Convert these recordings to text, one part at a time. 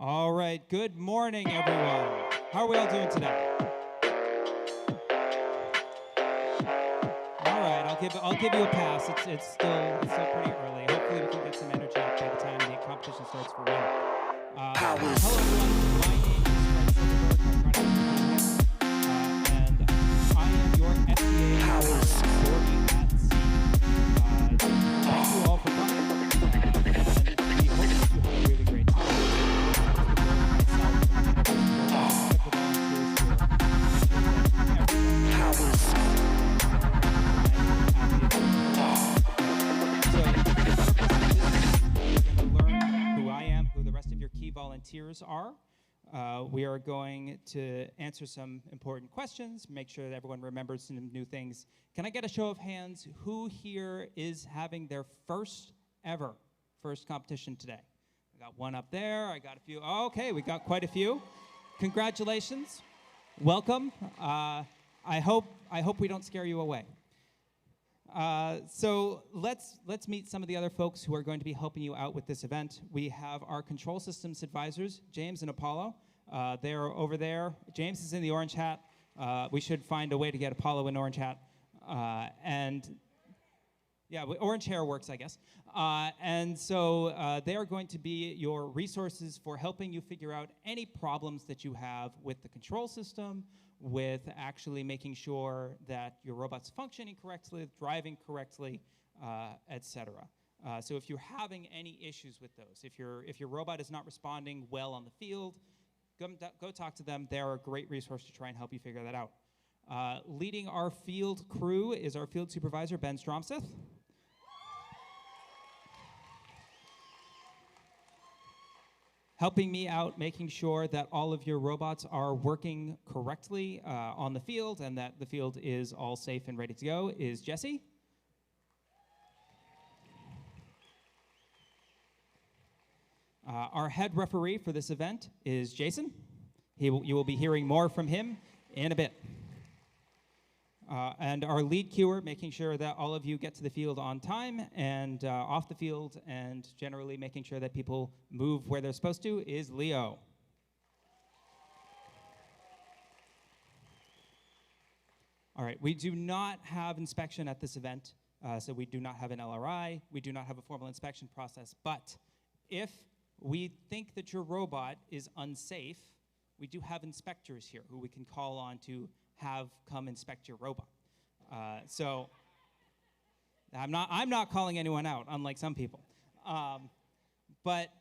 All right, good morning, everyone. How are we all doing today? All right, I'll give you a pass. It's still pretty early. Hopefully, we can get some energy up by the time the competition starts for real. Hello, everyone. My name is and I am your FDA Bordie Blast. Thank you all for coming, and we hope that you have a really great time. Volunteers are. We are going to answer some important questions, make sure that everyone remembers some new things. Can I get a show of hands? Who here is having their first competition today? I got one up there. I got a few. Oh, okay, we got quite a few. Congratulations. Welcome. I hope we don't scare you away. So let's meet some of the other folks who are going to be helping you out with this event. We have our control systems advisors, James and Apollo. They're over there. James is in the orange hat. We should find a way to get Apollo in orange hat. And yeah, orange hair works, I guess. And so they are going to be your resources for helping you figure out any problems that you have with the control system, with actually making sure that your robot's functioning correctly, driving correctly, etc. So if you're having any issues with those, if your robot is not responding well on the field, go talk to them. They're a great resource to try and help you figure that out. Leading our field crew is our field supervisor, Ben Stromseth. Helping me out, making sure that all of your robots are working correctly on the field and that the field is all safe and ready to go is Jesse. Our head referee for this event is Jason. You will be hearing more from him in a bit. And our lead queuer, making sure that all of you get to the field on time and off the field, and generally making sure that people move where they're supposed to, is Leo. All right, we do not have inspection at this event, so we do not have an LRI. We do not have a formal inspection process, but if we think that your robot is unsafe, we do have inspectors here who we can call on to have come inspect your robot. So I'm not calling anyone out, unlike some people. But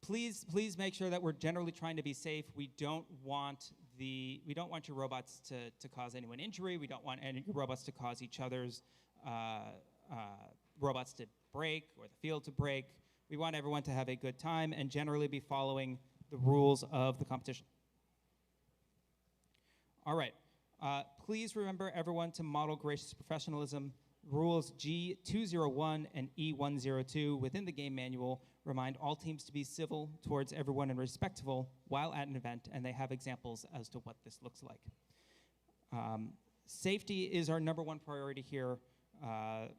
please make sure that we're generally trying to be safe. We don't want your robots to cause anyone injury. We don't want any robots to cause each other's robots to break or the field to break. We want everyone to have a good time and generally be following the rules of the competition. All right, please remember everyone to model gracious professionalism. Rules G201 and E102 within the game manual remind all teams to be civil towards everyone and respectful while at an event, and they have examples as to what this looks like. Safety is our #1 priority here.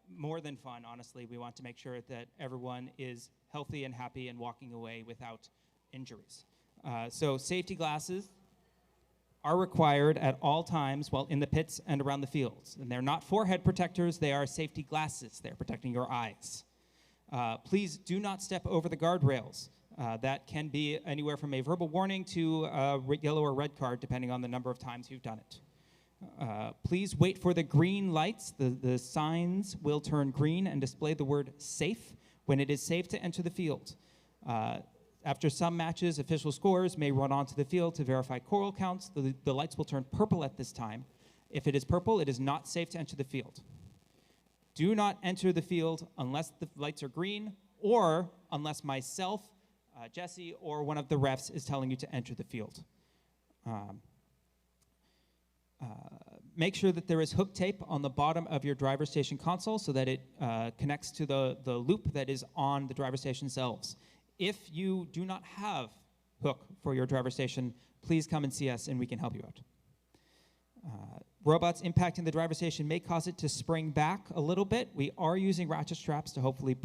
More than fun, honestly. We want to make sure that everyone is healthy and happy and walking away without injuries. So safety glasses are required at all times while in the pits and around the fields. And they're not forehead protectors, they are safety glasses. They're protecting your eyes. Please do not step over the guardrails. That can be anywhere from a verbal warning to a yellow or red card, depending on the number of times you've done it. Please wait for the green lights. The signs will turn green and display the word safe when it is safe to enter the field. After some matches, official scorers may run onto the field to verify coral counts. The lights will turn purple at this time. If it is purple, it is not safe to enter the field. Do not enter the field unless the lights are green or unless myself, Jesse, or one of the refs is telling you to enter the field. Make sure that there is hook tape on the bottom of your driver station console so that it connects to the loop that is on the driver station themselves. If you do not have hook for your driver station, please come and see us and we can help you out. Robots impacting the driver station may cause it to spring back a little bit. We are using ratchet straps to hopefully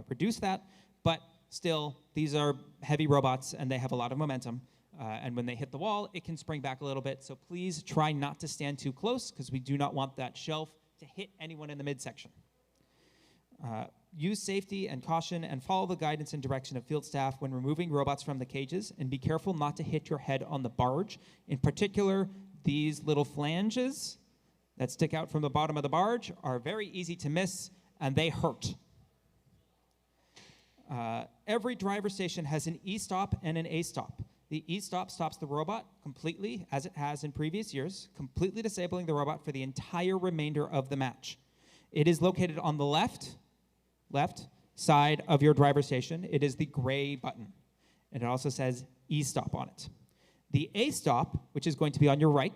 reduce that, but still, these are heavy robots, and they have a lot of momentum. And when they hit the wall, it can spring back a little bit. So please try not to stand too close, because we do not want that shelf to hit anyone in the midsection. Use safety and caution and follow the guidance and direction of field staff when removing robots from the cages, and be careful not to hit your head on the barge. In particular, these little flanges that stick out from the bottom of the barge are very easy to miss, and they hurt. Every driver station has an E-stop and an A-stop. The E-stop stops the robot completely, as it has in previous years, completely disabling the robot for the entire remainder of the match. It is located on the left side of your driver station. It is the gray button, and it also says E-stop on it. The A-stop, which is going to be on your right,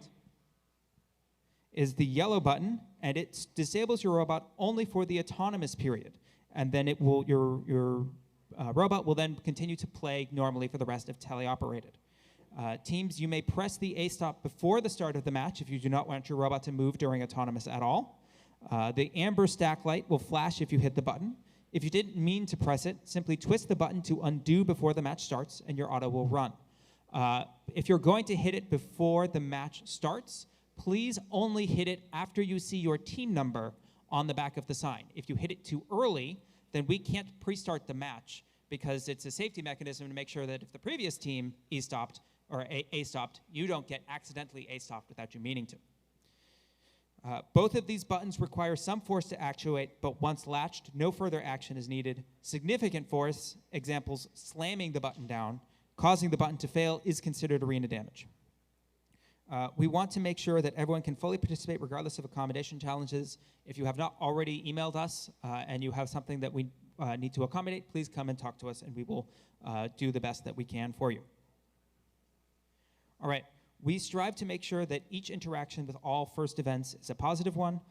is the yellow button, and it disables your robot only for the autonomous period, and then it will your robot will then continue to play normally for the rest of teleoperated. Teams, you may press the A-stop before the start of the match if you do not want your robot to move during autonomous at all. The amber stack light will flash if you hit the button. If you didn't mean to press it, simply twist the button to undo before the match starts, and your auto will run. If you're going to hit it before the match starts, please only hit it after you see your team number on the back of the sign. If you hit it too early, then we can't pre-start the match, because it's a safety mechanism to make sure that if the previous team E-stopped or A-stopped, you don't get accidentally A-stopped without you meaning to. Both of these buttons require some force to actuate, but once latched, no further action is needed. Significant force, examples slamming the button down, causing the button to fail, is considered arena damage. We want to make sure that everyone can fully participate regardless of accommodation challenges. If you have not already emailed us and you have something that we need to accommodate, please come and talk to us, and we will do the best that we can for you. All right. We strive to make sure that each interaction with all FIRST events is a positive one.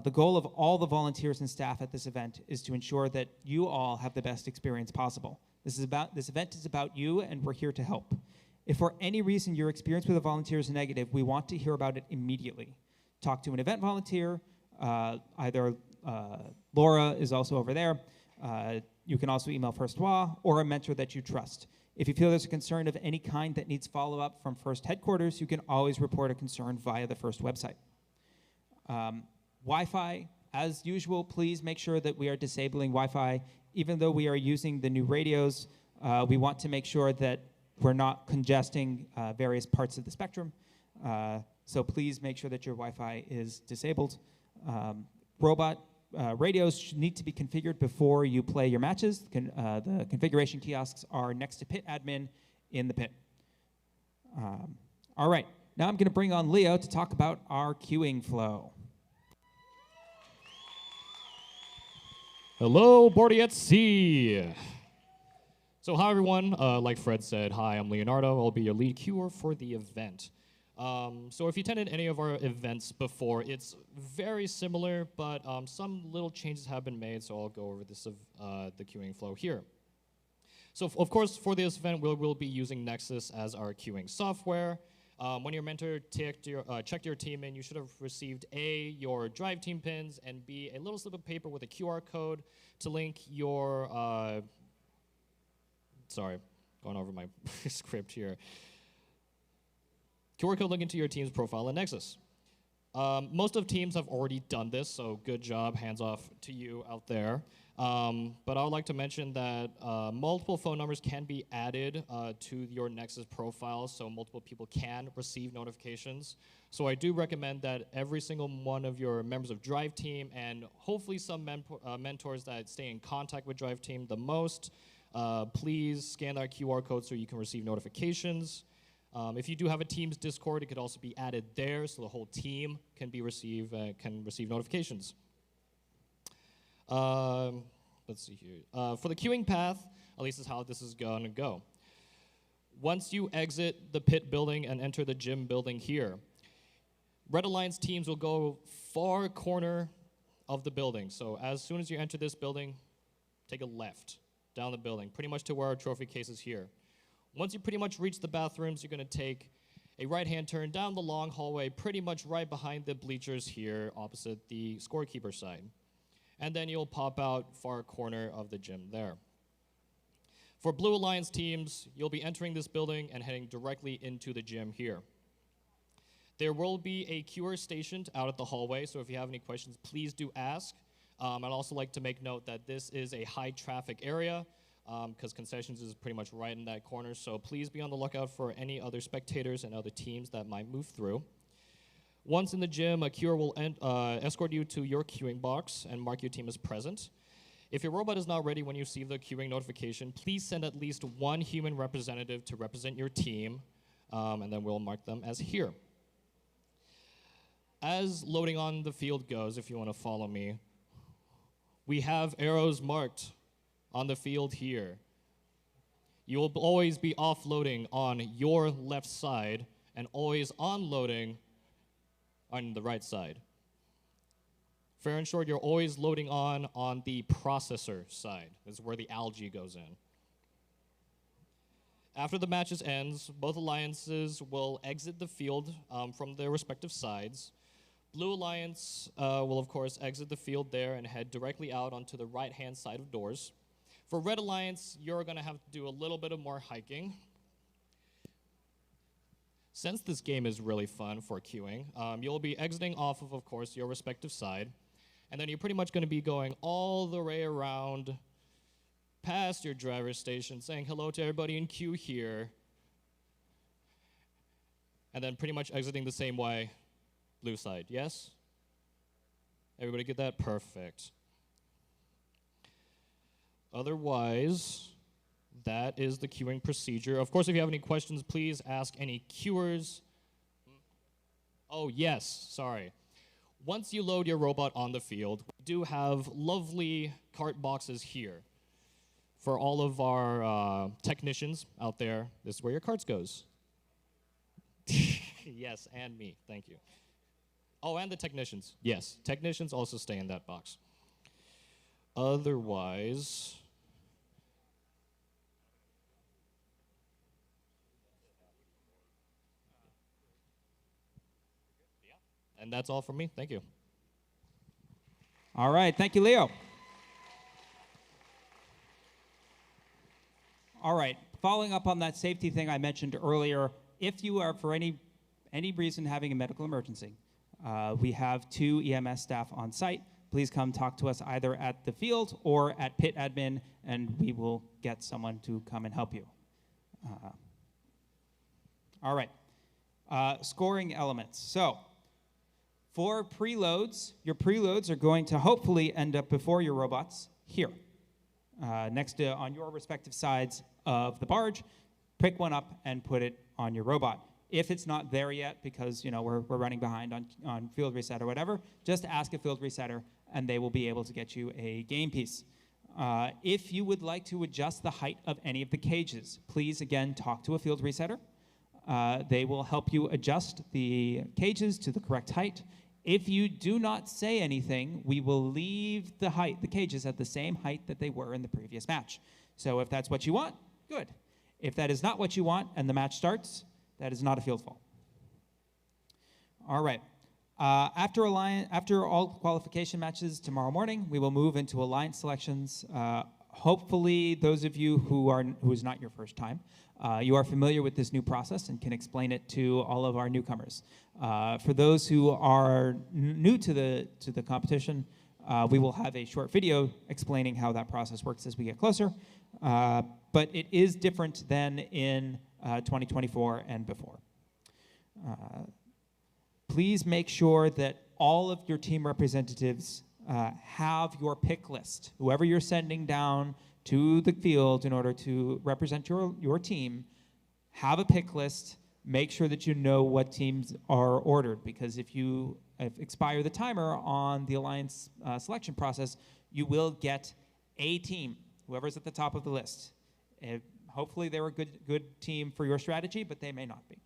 The goal of all the volunteers and staff at this event is to ensure that you all have the best experience possible. This event is about you, and we're here to help. If for any reason your experience with a volunteer is negative, we want to hear about it immediately. Talk to an event volunteer. Either Laura is also over there. You can also email First WA or a mentor that you trust. If you feel there's a concern of any kind that needs follow-up from FIRST headquarters, you can always report a concern via the FIRST website. Wi-Fi, as usual, please make sure that we are disabling Wi-Fi. Even though we are using the new radios, we want to make sure that we're not congesting various parts of the spectrum. So please make sure that your Wi-Fi is disabled. Radios need to be configured before you play your matches. The configuration kiosks are next to pit admin in the pit. All right, now I'm going to bring on Leo to talk about our queuing flow. Hello, Bordie at Sea. So hi, everyone. Like Fred said, hi, I'm Leonardo. I'll be your lead queuer for the event. So if you attended any of our events before, it's very similar, but some little changes have been made, so I'll go over this the queuing flow here. So of course, for this event, we'll be using Nexus as our queuing software. When your mentor checked your team in, you should have received A, your drive team pins, and B, a little slip of paper with a QR code to link your, sorry, going over my script here. QR code link into your team's profile in Nexus. Most of teams have already done this, so good job, hands off to you out there. But I would like to mention that multiple phone numbers can be added to your Nexus profile, so multiple people can receive notifications. So I do recommend that every single one of your members of Drive Team, and hopefully some mentors that stay in contact with Drive Team the most, please scan that QR code so you can receive notifications. If you do have a team's Discord, it could also be added there, so the whole team can receive notifications. Let's see here. For the queuing path, at least is how this is going to go. Once you exit the pit building and enter the gym building here, Red Alliance teams will go far corner of the building. So as soon as you enter this building, take a left down the building, pretty much to where our trophy case is here. Once you pretty much reach the bathrooms, you're going to take a right-hand turn down the long hallway, pretty much right behind the bleachers here, opposite the scorekeeper side. And then you'll pop out far corner of the gym there. For Blue Alliance teams, you'll be entering this building and heading directly into the gym here. There will be a QR stationed out at the hallway, so if you have any questions, please do ask. I'd also like to make note that this is a high traffic area because concessions is pretty much right in that corner, so please be on the lookout for any other spectators and other teams that might move through. Once in the gym, a QR will escort you to your queuing box and mark your team as present. If your robot is not ready when you receive the queuing notification, please send at least one human representative to represent your team, and then we'll mark them as here. As loading on the field goes, if you want to follow me, we have arrows marked on the field here. You will always be offloading on your left side and always onloading on the right side. Fair and short, you're always loading on the processor side. This is where the algae goes in. After the matches ends, both alliances will exit the field from their respective sides. Blue Alliance will, of course, exit the field there and head directly out onto the right-hand side of doors. For Red Alliance, you're going to have to do a little bit of more hiking. Since this game is really fun for queuing, you'll be exiting off of course, your respective side. And then you're pretty much going to be going all the way around past your driver's station, saying hello to everybody in queue here. And then pretty much exiting the same way, blue side, yes? Everybody get that? Perfect. Otherwise, that is the queuing procedure. Of course, if you have any questions, please ask any queuers. Oh, yes, sorry. Once you load your robot on the field, we do have lovely cart boxes here. For all of our technicians out there, this is where your carts goes. Yes, and me, thank you. Oh, and the technicians. Yes, technicians also stay in that box. Otherwise, and that's all from me. Thank you. All right, thank you, Leo. All right, following up on that safety thing I mentioned earlier, if you are for any reason having a medical emergency, we have 2 EMS staff on site. Please come talk to us either at the field or at pit admin, and we will get someone to come and help you. All right, scoring elements. So, for preloads, your preloads are going to hopefully end up before your robots here, next to on your respective sides of the barge. Pick one up and put it on your robot. If it's not there yet, because we're running behind on field reset or whatever, just ask a field resetter, and they will be able to get you a game piece. If you would like to adjust the height of any of the cages, please again talk to a field resetter. They will help you adjust the cages to the correct height. If you do not say anything, we will leave the cages at the same height that they were in the previous match. So if that's what you want, good. If that is not what you want and the match starts, that is not a field fall. All right. After all qualification matches tomorrow morning, we will move into alliance selections. Hopefully, those of you who is not your first time, you are familiar with this new process and can explain it to all of our newcomers. For those who are new to the competition, we will have a short video explaining how that process works as we get closer. But it is different than in 2024 and before. Please make sure that all of your team representatives have your pick list. Whoever you're sending down to the field in order to represent your team, have a pick list. Make sure that you know what teams are ordered, because if you expire the timer on the alliance selection process, you will get a team, whoever's at the top of the list. Hopefully they're a good team for your strategy, but they may not be.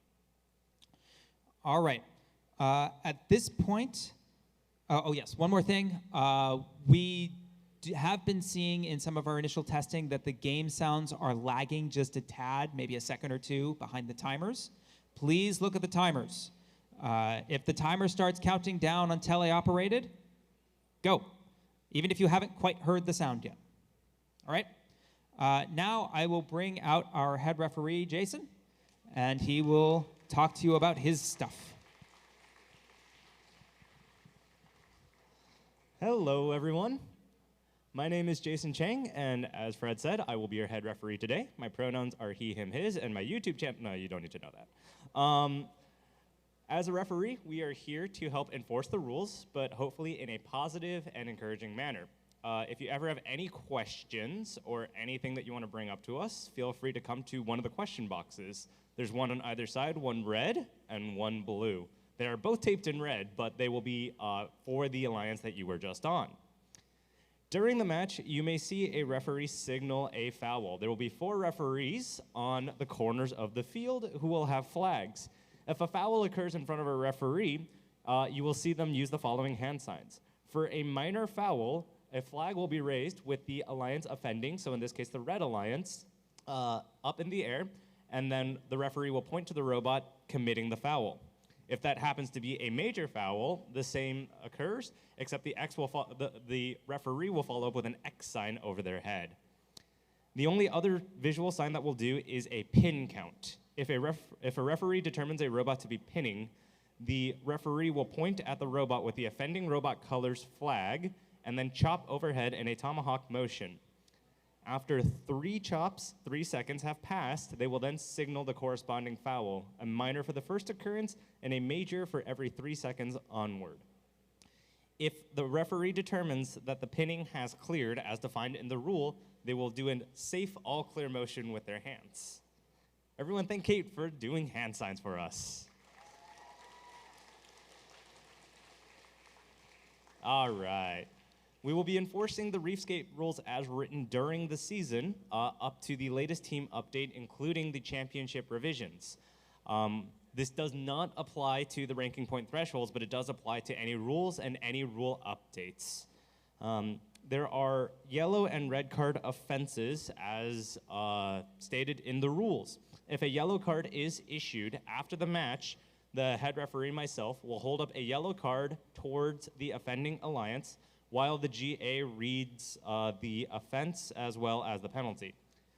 All right. At this point, oh yes, one more thing. We have been seeing in some of our initial testing that the game sounds are lagging just a tad, maybe a second or two behind the timers. Please look at the timers. If the timer starts counting down on teleoperated, go, even if you haven't quite heard the sound yet. All right? Now I will bring out our head referee, Jason, and he will talk to you about his stuff. Hello, everyone. My name is Jason Chang, and as Fred said, I will be your head referee today. My pronouns are he, him, his, and my YouTube channel, no, you don't need to know that. As a referee, we are here to help enforce the rules, but hopefully in a positive and encouraging manner. If you ever have any questions or anything that you want to bring up to us, feel free to come to one of the question boxes. There's one on either side, one red and one blue. They are both taped in red, but they will be for the alliance that you were just on. During the match, you may see a referee signal a foul. There will be 4 referees on the corners of the field who will have flags. If a foul occurs in front of a referee, you will see them use the following hand signs. For a minor foul, a flag will be raised with the alliance offending, so in this case the red alliance, up in the air, and then the referee will point to the robot committing the foul. If that happens to be a major foul, the same occurs, except the referee will follow up with an X sign over their head. The only other visual sign that we'll do is a pin count. If a referee determines a robot to be pinning, the referee will point at the robot with the offending robot colors flag and then chop overhead in a tomahawk motion. After 3 chops, 3 seconds have passed, they will then signal the corresponding foul, a minor for the first occurrence and a major for every 3 seconds onward. If the referee determines that the pinning has cleared as defined in the rule, they will do a safe all clear motion with their hands. Everyone thank Kate for doing hand signs for us. All right. We will be enforcing the reef skate rules as written during the season up to the latest team update, including the championship revisions. This does not apply to the ranking point thresholds, but it does apply to any rules and any rule updates. There are yellow and red card offenses as stated in the rules. If a yellow card is issued after the match, the head referee, myself, will hold up a yellow card towards the offending alliance while the GA reads the offense as well as the penalty.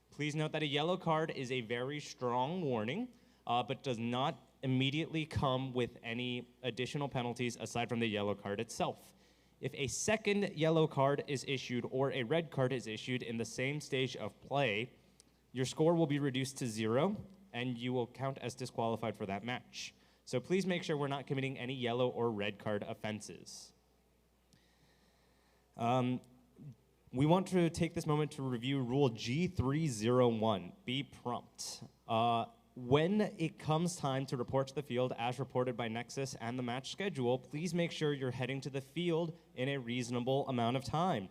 Please note that a yellow card is a very strong warning, but does not immediately come with any additional penalties aside from the yellow card itself. If a second yellow card is issued or a red card is issued in the same stage of play, your score will be reduced to 0, and you will count as disqualified for that match. So please make sure we're not committing any yellow or red card offenses. We want to take this moment to review Rule G301, be prompt. When it comes time to report to the field as reported by Nexus and the match schedule, please make sure you're heading to the field in a reasonable amount of time.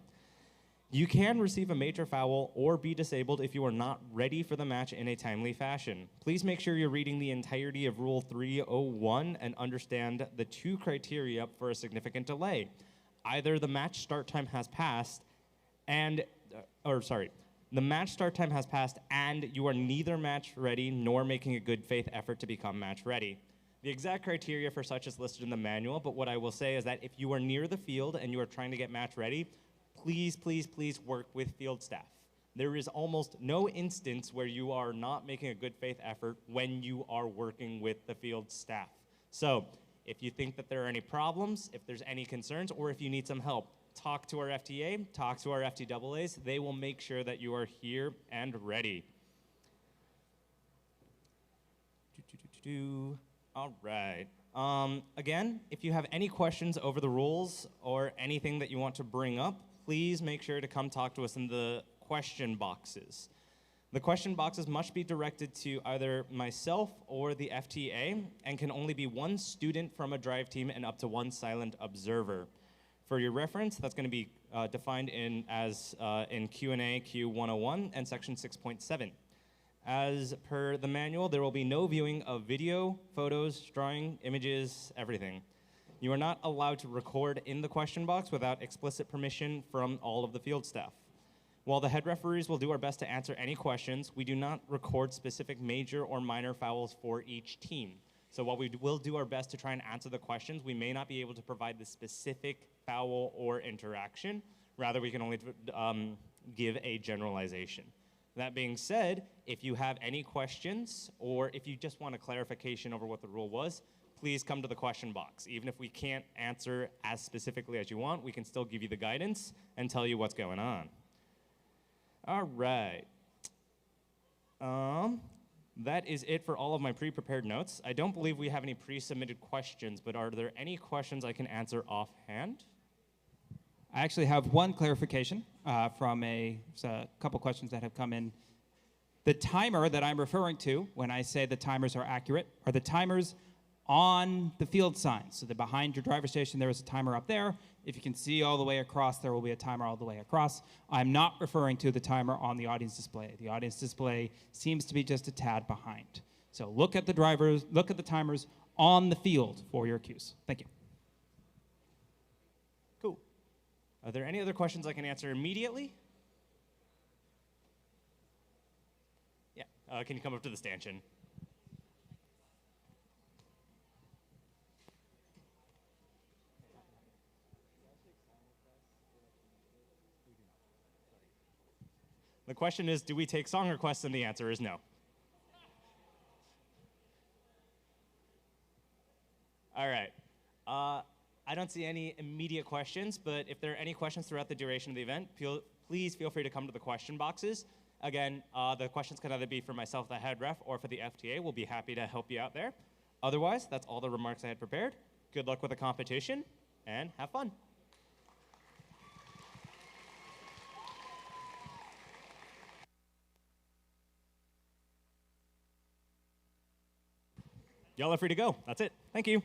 You can receive a major foul or be disabled if you are not ready for the match in a timely fashion. Please make sure you're reading the entirety of Rule 301 and understand the 2 criteria for a significant delay. Either the match start time has passed the match start time has passed and you are neither match ready nor making a good faith effort to become match ready. The exact criteria for such is listed in the manual, but what I will say is that if you are near the field and you are trying to get match ready, please, please, please work with field staff. There is almost no instance where you are not making a good faith effort when you are working with the field staff. So if you think that there are any problems, if there's any concerns, or if you need some help, talk to our FTA, talk to our FTAAs. They will make sure that you are here and ready. All right. Again, if you have any questions over the rules or anything that you want to bring up, please make sure to come talk to us in the question boxes. The question boxes must be directed to either myself or the FTA and can only be 1 student from a drive team and up to 1 silent observer. For your reference, that's going to be defined in Q&A Q101 and section 6.7. As per the manual, there will be no viewing of video, photos, drawing, images, everything. You are not allowed to record in the question box without explicit permission from all of the field staff. While the head referees will do our best to answer any questions, we do not record specific major or minor fouls for each team. So while we will do our best to try and answer the questions, we may not be able to provide the specific foul or interaction. Rather, we can only give a generalization. That being said, if you have any questions or if you just want a clarification over what the rule was, please come to the question box. Even if we can't answer as specifically as you want, we can still give you the guidance and tell you what's going on. All right. That is it for all of my pre-prepared notes. I don't believe we have any pre-submitted questions, but are there any questions I can answer offhand? I actually have one clarification from a couple questions that have come in. The timer that I'm referring to when I say the timers are accurate are the timers on the field signs. So behind your driver station, there is a timer up there. If you can see all the way across, there will be a timer all the way across. I'm not referring to the timer on the audience display. The audience display seems to be just a tad behind. So look at the timers on the field for your cues. Thank you. Cool. Are there any other questions I can answer immediately? Yeah, can you come up to the stanchion? The question is, do we take song requests? And the answer is no. All right. I don't see any immediate questions, but if there are any questions throughout the duration of the event, please feel free to come to the question boxes. Again, the questions can either be for myself, the head ref, or for the FTA. We'll be happy to help you out there. Otherwise, that's all the remarks I had prepared. Good luck with the competition, and have fun. Y'all are free to go. That's it. Thank you.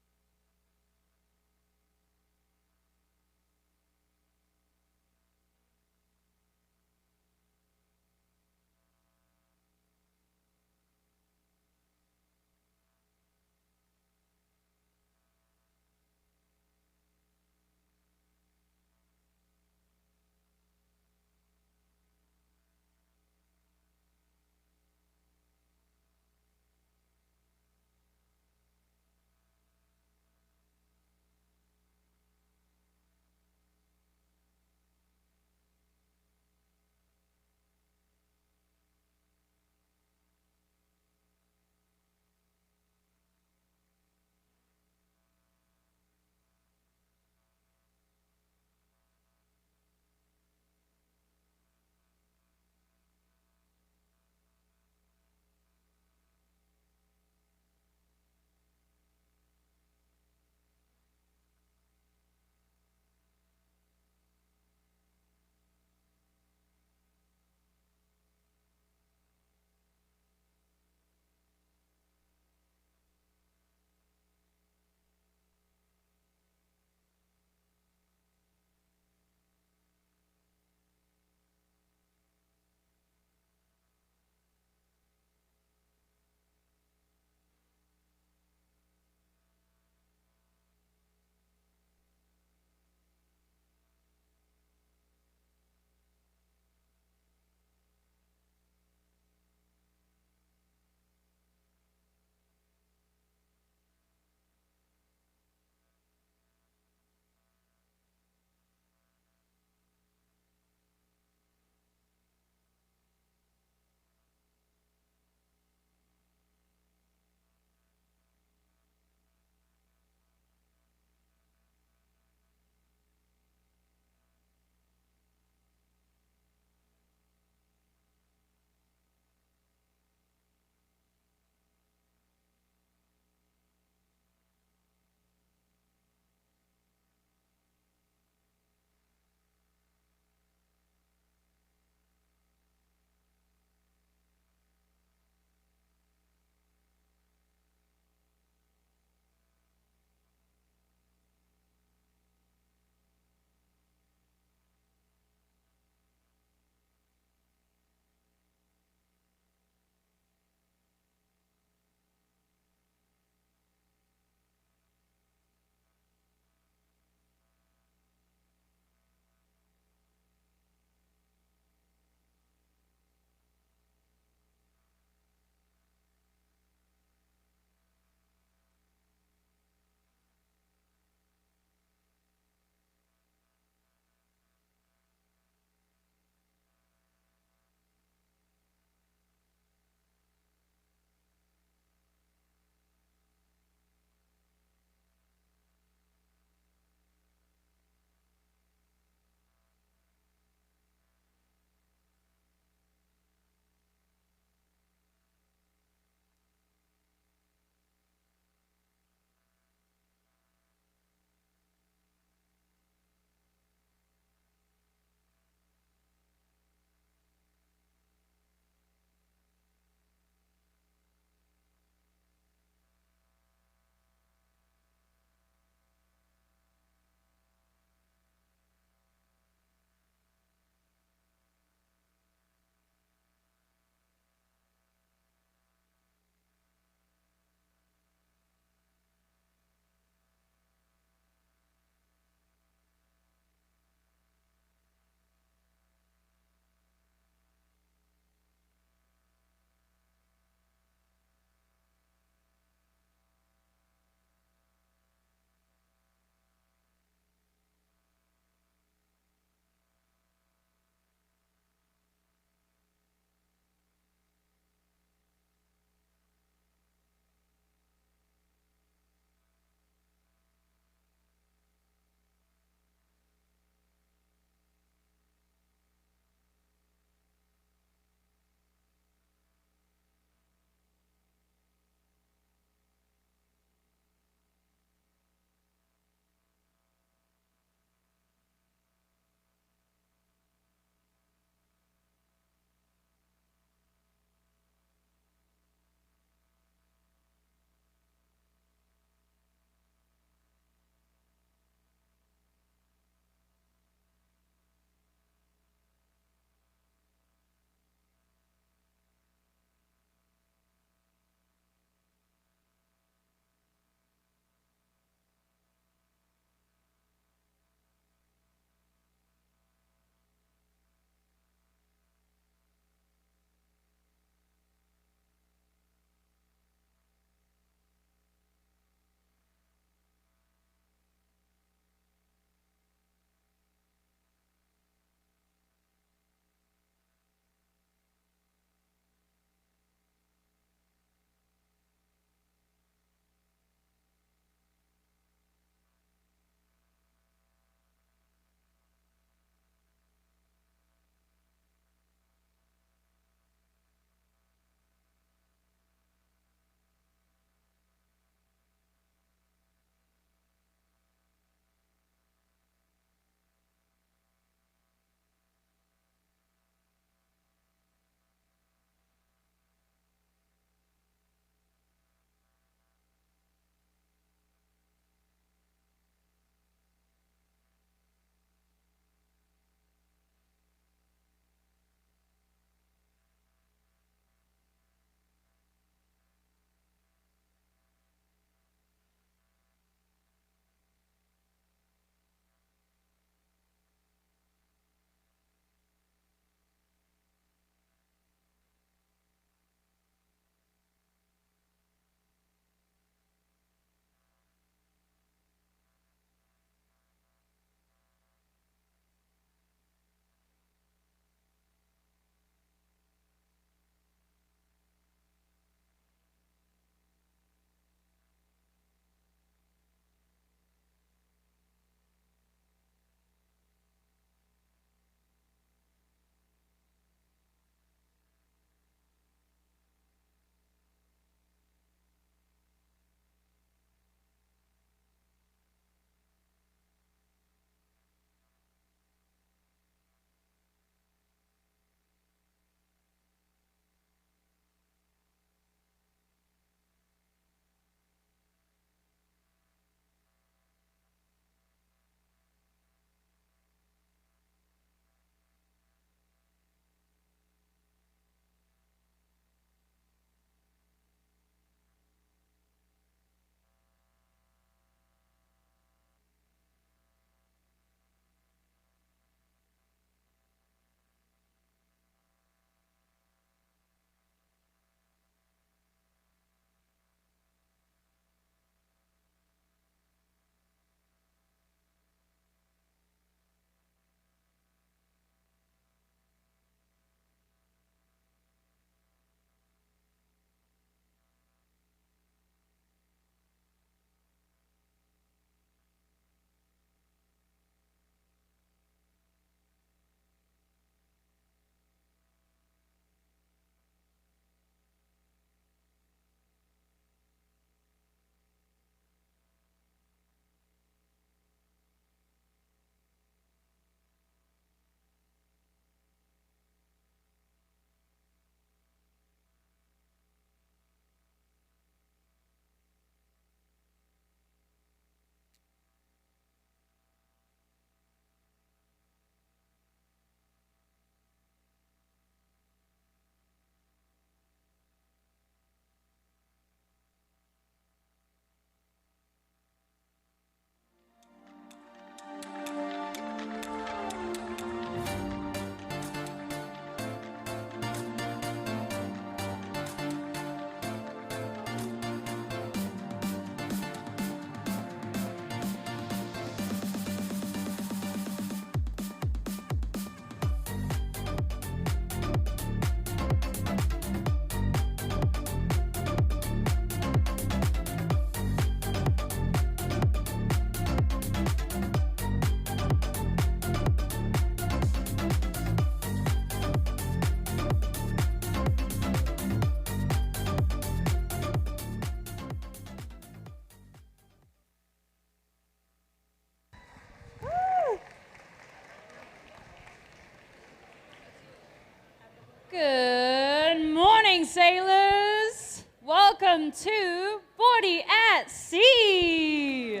sailors. Welcome to Bordie at Sea.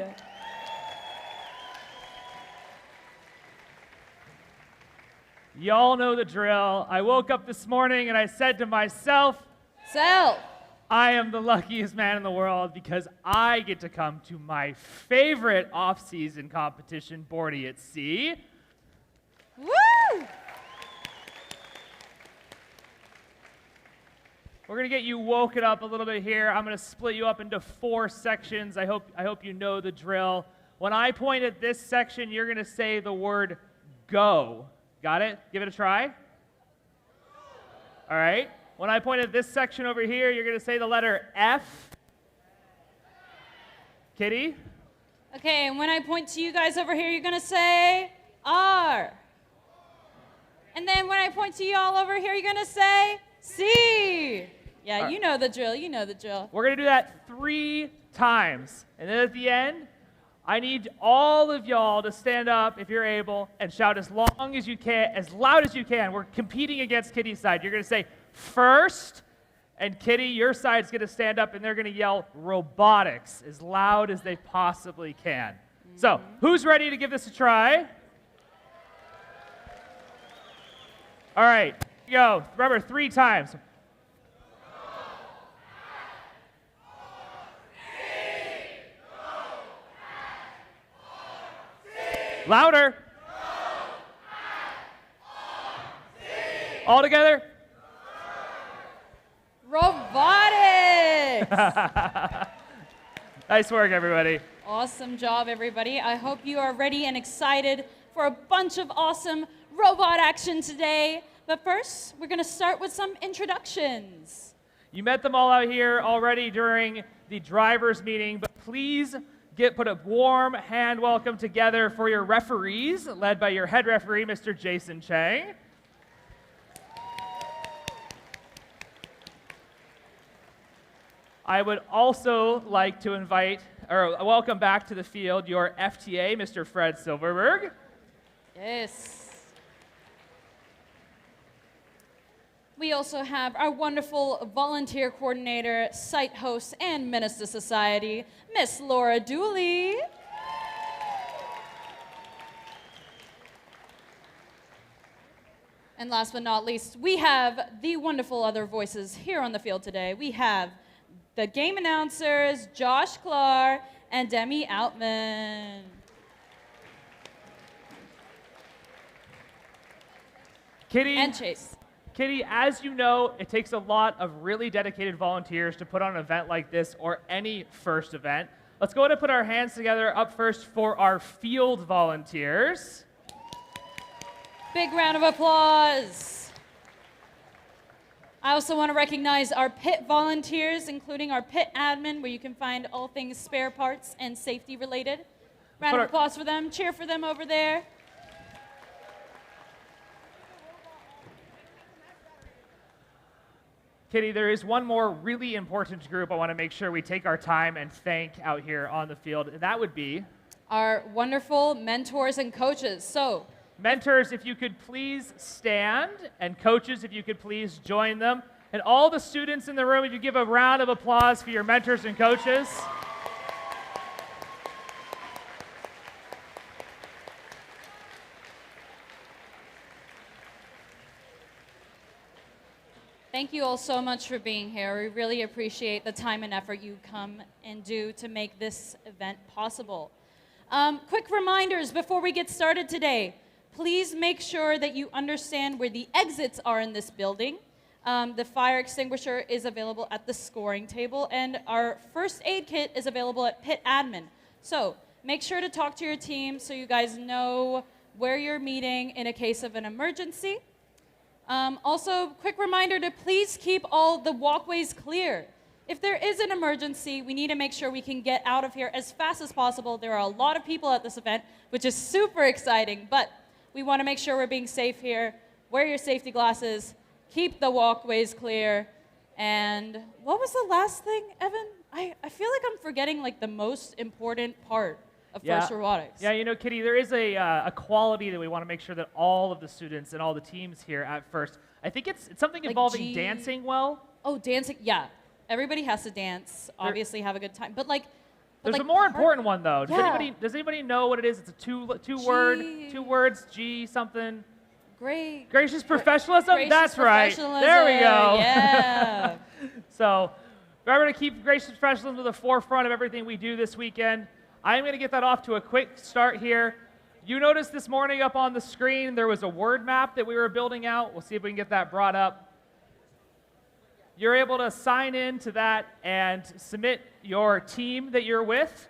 Y'all know the drill. I woke up this morning and I said to myself, Self. I am the luckiest man in the world because I get to come to my favorite off-season competition, Bordie at Sea. Woo! We're gonna get you woken up a little bit here. I'm gonna split you up into 4 sections. I hope you know the drill. When I point at this section, you're gonna say the word go. Got it? Give it a try. All right. When I point at this section over here, you're gonna say the letter F. Kitty? Okay, and when I point to you guys over here, you're gonna say R. And then when I point to y'all over here, you're gonna say C. Yeah, you know the drill, you know the drill. We're gonna do that 3 times. And then at the end, I need all of y'all to stand up if you're able and shout as long as you can, as loud as you can. We're competing against Kitty's side. You're gonna say first, and Kitty, your side's gonna stand up and they're gonna yell robotics as loud as they possibly can. So, who's ready to give this a try? All right, here we go. Remember, 3 times. Louder. All together. Robotics! Nice work, everybody. Awesome job, everybody. I hope you are ready and excited for a bunch of awesome robot action today. But first, we're going to start with some introductions. You met them all out here already during the drivers' meeting, but please put a warm hand welcome together for your referees, led by your head referee, Mr. Jason Chang. I would also like to welcome back to the field your FTA, Mr. Fred Silverberg. Yes. We also have our wonderful volunteer coordinator, site host, and Menace to Society, Miss Laura Dooley. And last but not least, we have the wonderful other voices here on the field today. We have the game announcers, Josh Clark and Demi Outman. Kitty. And Chase. Kitty, as you know, it takes a lot of really dedicated volunteers to put on an event like this or any FIRST event. Let's go ahead and put our hands together up first for our field volunteers. Big round of applause. I also want to recognize our pit volunteers, including our pit admin, where you can find all things spare parts and safety related. Round of applause for them. Cheer for them over there. Kitty, there is one more really important group I want to make sure we take our time and thank out here on the field, and that would be our wonderful mentors and coaches. So, mentors, if you could please stand, and coaches, if you could please join them. And all the students in the room, if you give a round of applause for your mentors and coaches. thank you all so much for being here. We really appreciate the time and effort you come and do to make this event possible. Quick reminders before we get started today. Please make sure that you understand where the exits are in this building. The fire extinguisher is available at the scoring table, and our first aid kit is available at pit admin. So make sure to talk to your team so you guys know where you're meeting in a case of an emergency. Also, quick reminder to please keep all the walkways clear. If there is an emergency, we need to make sure we can get out of here as fast as possible. There are a lot of people at this event, which is super exciting, but we want to make sure we're being safe here. Wear your safety glasses, keep the walkways clear, and what was the last thing, Evan? I feel like I'm forgetting like the most important part of FIRST Robotics. Yeah, you know, Kitty, there is a quality that we want to make sure that all of the students and all the teams here at FIRST, I think it's something like involving dancing well. Oh, dancing. Yeah. Everybody has to dance, obviously have a good time. But like, There's a more important one though. Yeah. Does anybody know what it is? It's a two words, G something. Great. Gracious professionalism? Gracious That's right. professionalism, There we go. Yeah. So remember to keep gracious professionalism to the forefront of everything we do this weekend. I'm going to get that off to a quick start here. You noticed this morning up on the screen there was a word map that we were building out. We'll see if we can get that brought up. You're able to sign in to that and submit your team that you're with.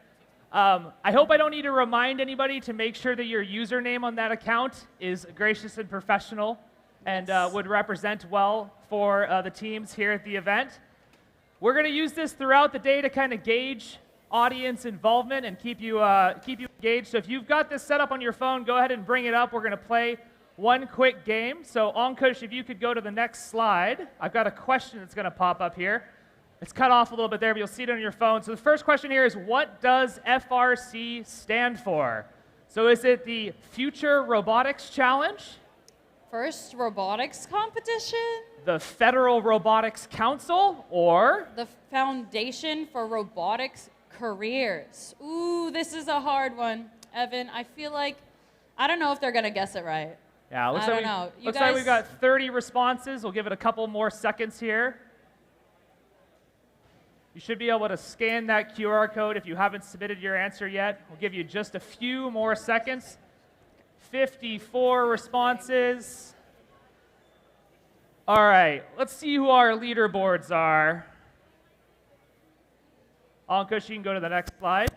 I hope I don't need to remind anybody to make sure that your username on that account is gracious and professional and would represent well for the teams here at the event. We're going to use this throughout the day to kind of gauge audience involvement and keep you engaged. So if you've got this set up on your phone, go ahead and bring it up. We're going to play one quick game. So Ankush, if you could go to the next slide. I've got a question that's going to pop up here. It's cut off a little bit there, but you'll see it on your phone. So the first question here is, what does FRC stand for? So is it the Future Robotics Challenge? First Robotics Competition? The Federal Robotics Council? Or? The Foundation for Robotics Careers. Ooh, this is a hard one. Evan, I feel like, I don't know if they're going to guess it right. Yeah, looks like we've got 30 responses. We'll give it a couple more seconds here. You should be able to scan that QR code if you haven't submitted your answer yet. We'll give you just a few more seconds. 54 responses. All right, let's see who our leaderboards are. Ankush, you can go to the next slide.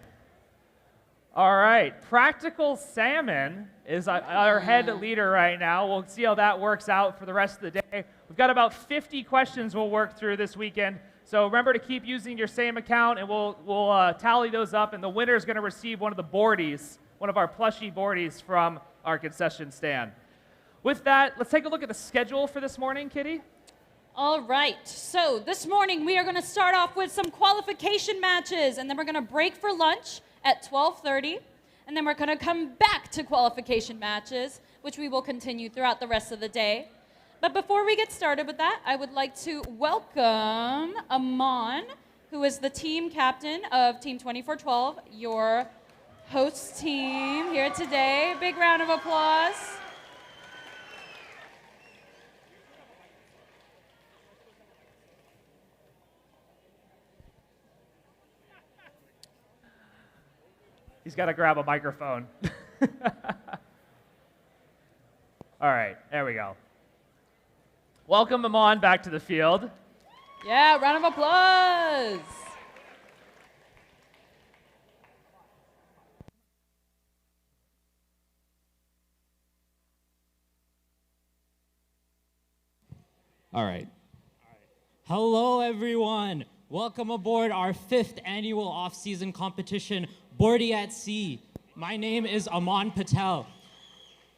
All right, Practical Salmon is our head leader right now. We'll see how that works out for the rest of the day. We've got about 50 questions we'll work through this weekend. So remember to keep using your same account, and we'll tally those up, and the winner is going to receive one of the Bordies, one of our plushie Bordies from our concession stand. With that, let's take a look at the schedule for this morning, Kitty. All right, so this morning we are going to start off with some qualification matches, and then we're going to break for lunch at 12:30, and then we're going to come back to qualification matches, which we will continue throughout the rest of the day. But before we get started with that, I would like to welcome Aman, who is the team captain of Team 2412, your host team here today. Big round of applause. He's got to grab a microphone. All right, there we go. Welcome Aman back to the field. Yeah, round of applause. All right. Hello, everyone. Welcome aboard our 5th annual off-season competition, Bordie at Sea. My name is Aman Patel,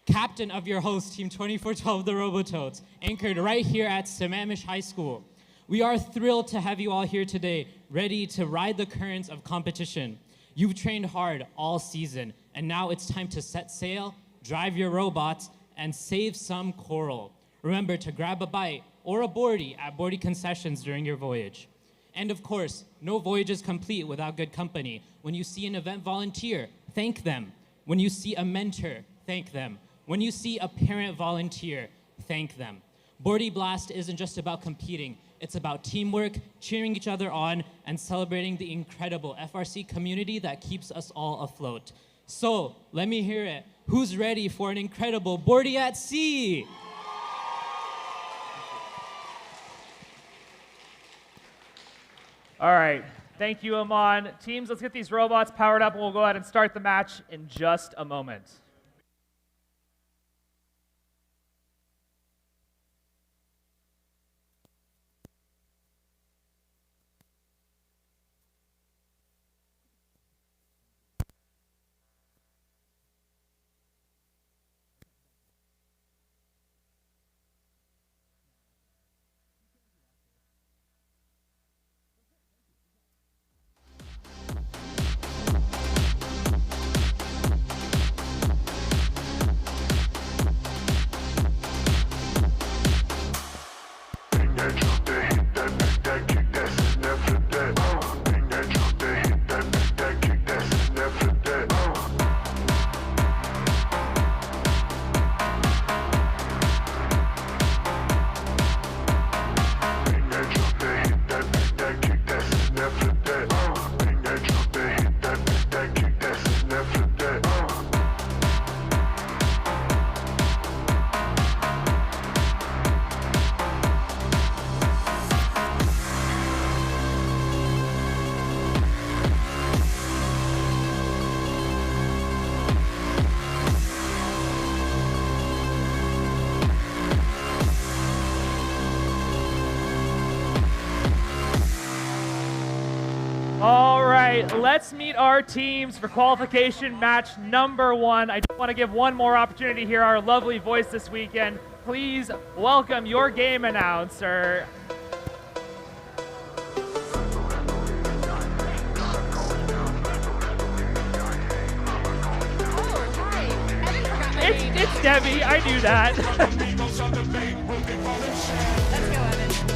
captain of your host, Team 2412, the Robototes, anchored right here at Sammamish High School. We are thrilled to have you all here today, ready to ride the currents of competition. You've trained hard all season, and now it's time to set sail, drive your robots, and save some coral. Remember to grab a bite or a Bordie at Bordie concessions during your voyage. And of course, no voyage is complete without good company. When you see an event volunteer, thank them. When you see a mentor, thank them. When you see a parent volunteer, thank them. Bordie Blast isn't just about competing. It's about teamwork, cheering each other on, and celebrating the incredible FRC community that keeps us all afloat. So, let me hear it. Who's ready for an incredible Bordie at Sea? All right, thank you, Aman. Teams, let's get these robots powered up, and we'll go ahead and start the match in just a moment. right, let's meet our teams for qualification match number 1. I just want to give one more opportunity to hear our lovely voice this weekend. Please welcome your game announcer. It's Debbie, I knew that.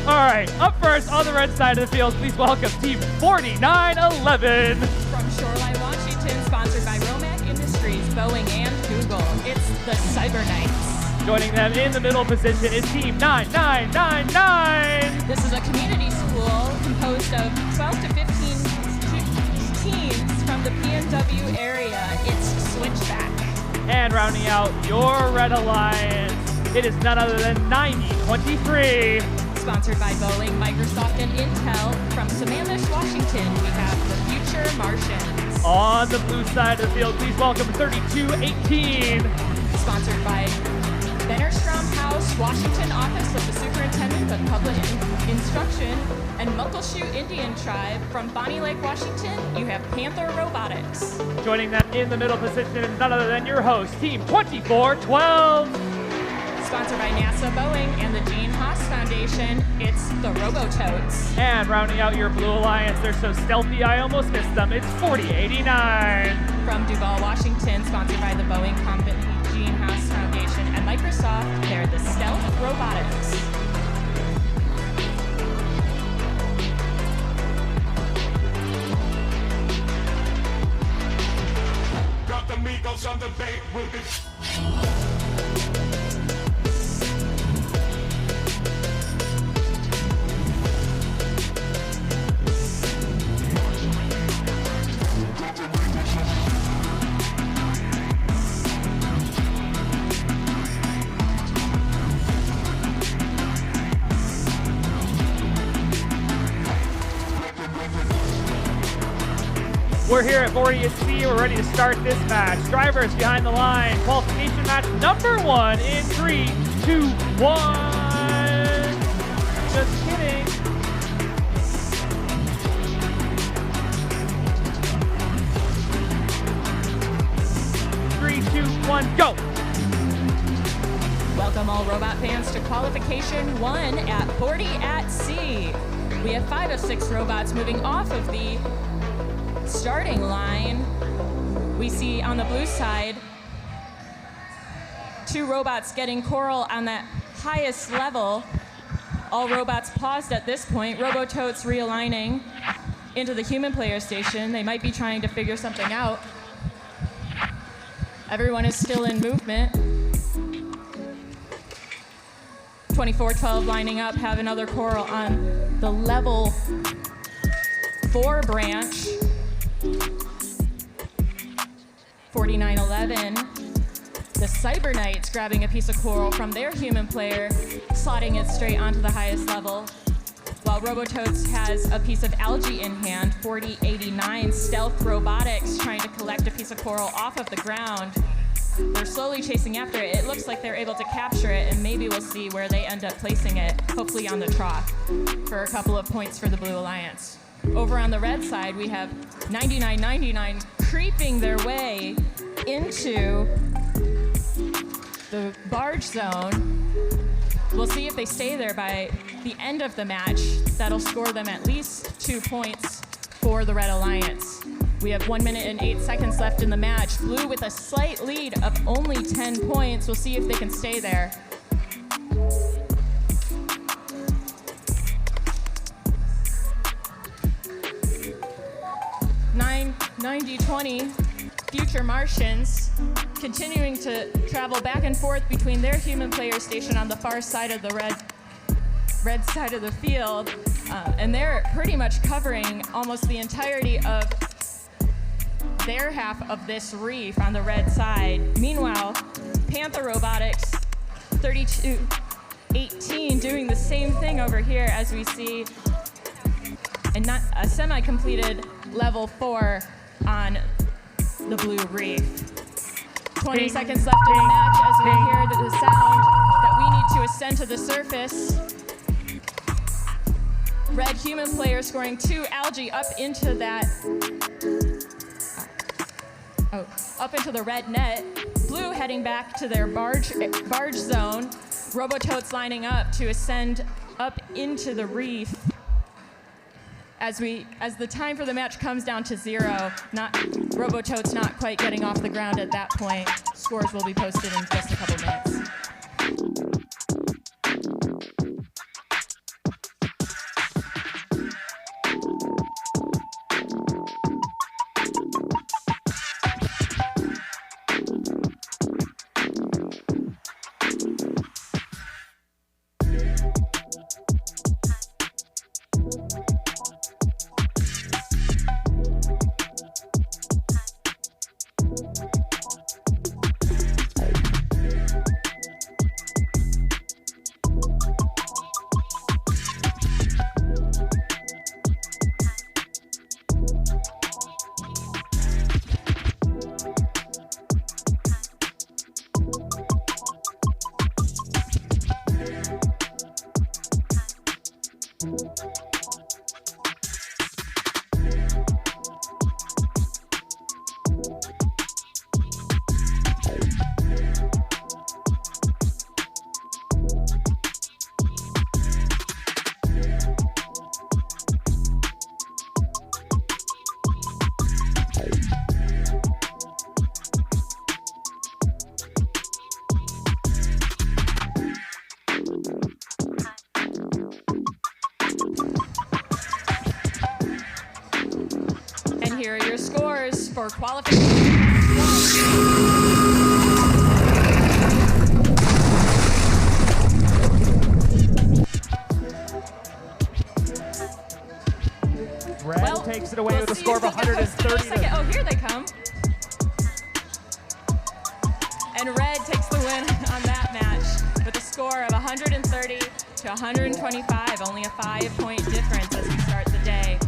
All right, up first on the red side of the field, please welcome Team 4911. From Shoreline, Washington, sponsored by Romac Industries, Boeing, and Google. It's the Cyber Knights. Joining them in the middle position is Team 9999. This is a community school composed of 12 to 15 teams from the PNW area. It's Switchback. And rounding out your Red Alliance, it is none other than 9023. Sponsored by Boeing, Microsoft, and Intel. From Sammamish, Washington, we have the Future Martians. On the blue side of the field, please welcome 3218. Sponsored by Bennerstrom House, Washington, Office of the Superintendent of Public Instruction, and Muckleshoot Indian Tribe. From Bonnie Lake, Washington, you have Panther Robotics. Joining them in the middle position is none other than your host, Team 2412. Sponsored by NASA, Boeing, and the Gene Haas Foundation, it's the Robototes. And rounding out your Blue Alliance, they're so stealthy I almost missed them, it's 4089. From Duval, Washington, sponsored by the Boeing Company, Gene Haas Foundation, and Microsoft, they're the Stealth Robotics. Got the Migos on the bait, we'll be... We're here at Bordie at Sea. We're ready to start this match. Drivers behind the line. Qualification match number 1 in 3, 2, 1. Just kidding. Three, 2, 1, go. Welcome all robot fans to Qualification 1 at Bordie at Sea. We have 5 of 6 robots moving off of the starting line. We see on the blue side 2 robots getting coral on that highest level. All robots paused at this point. Robototes realigning into the human player station. They might be trying to figure something out. Everyone is still in movement. 2412 lining up, have another coral on the level 4 branch. 4911, the Cyber Knights grabbing a piece of coral from their human player, slotting it straight onto the highest level. While Robototes has a piece of algae in hand, 4089 Stealth Robotics trying to collect a piece of coral off of the ground. They're slowly chasing after it. It looks like they're able to capture it, and maybe we'll see where they end up placing it, hopefully on the trough, for a couple of points for the Blue Alliance. Over on the red side, we have 9999 creeping their way into the barge zone. We'll see if they stay there by the end of the match. That'll score them at least 2 points for the Red Alliance. We have 1 minute and 8 seconds left in the match. Blue with a slight lead of only 10 points. We'll see if they can stay there. 90-20, Future Martians continuing to travel back and forth between their human player station on the far side of the red side of the field, and they're pretty much covering almost the entirety of their half of this reef on the red side. Meanwhile, Panther Robotics, 3218, doing the same thing over here as we see a semi-completed level 4 on the blue reef. 20 seconds left in the match as we hear the sound that we need to ascend to the surface. Red human player scoring 2 algae up into that, up into the red net. Blue heading back to their barge zone. Robototes lining up to ascend up into the reef. As the time for the match comes down to 0, Robototes not quite getting off the ground at that point. Scores will be posted in just a couple minutes. Here are your scores for qualification. Red takes it away with a score of 130. Oh, here they come. And Red takes the win on that match with a score of 130 to 125, only a 5-point difference as we start the day.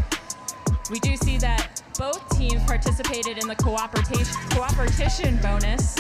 We do see that both teams participated in the cooperation bonus.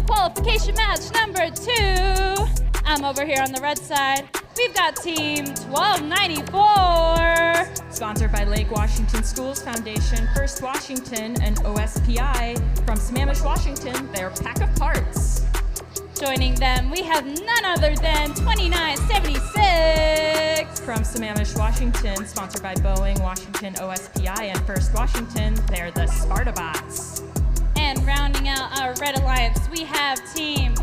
Qualification match number 2. I'm over here on the red side. We've got team 1294. Sponsored by Lake Washington Schools Foundation, First Washington, and OSPI. From Sammamish, Washington, their pack of parts. Joining them, we have none other than 2976. From Sammamish, Washington, sponsored by Boeing, Washington, OSPI, and First Washington, they're the Spartabots. And rounding out our Red Alliance, we have team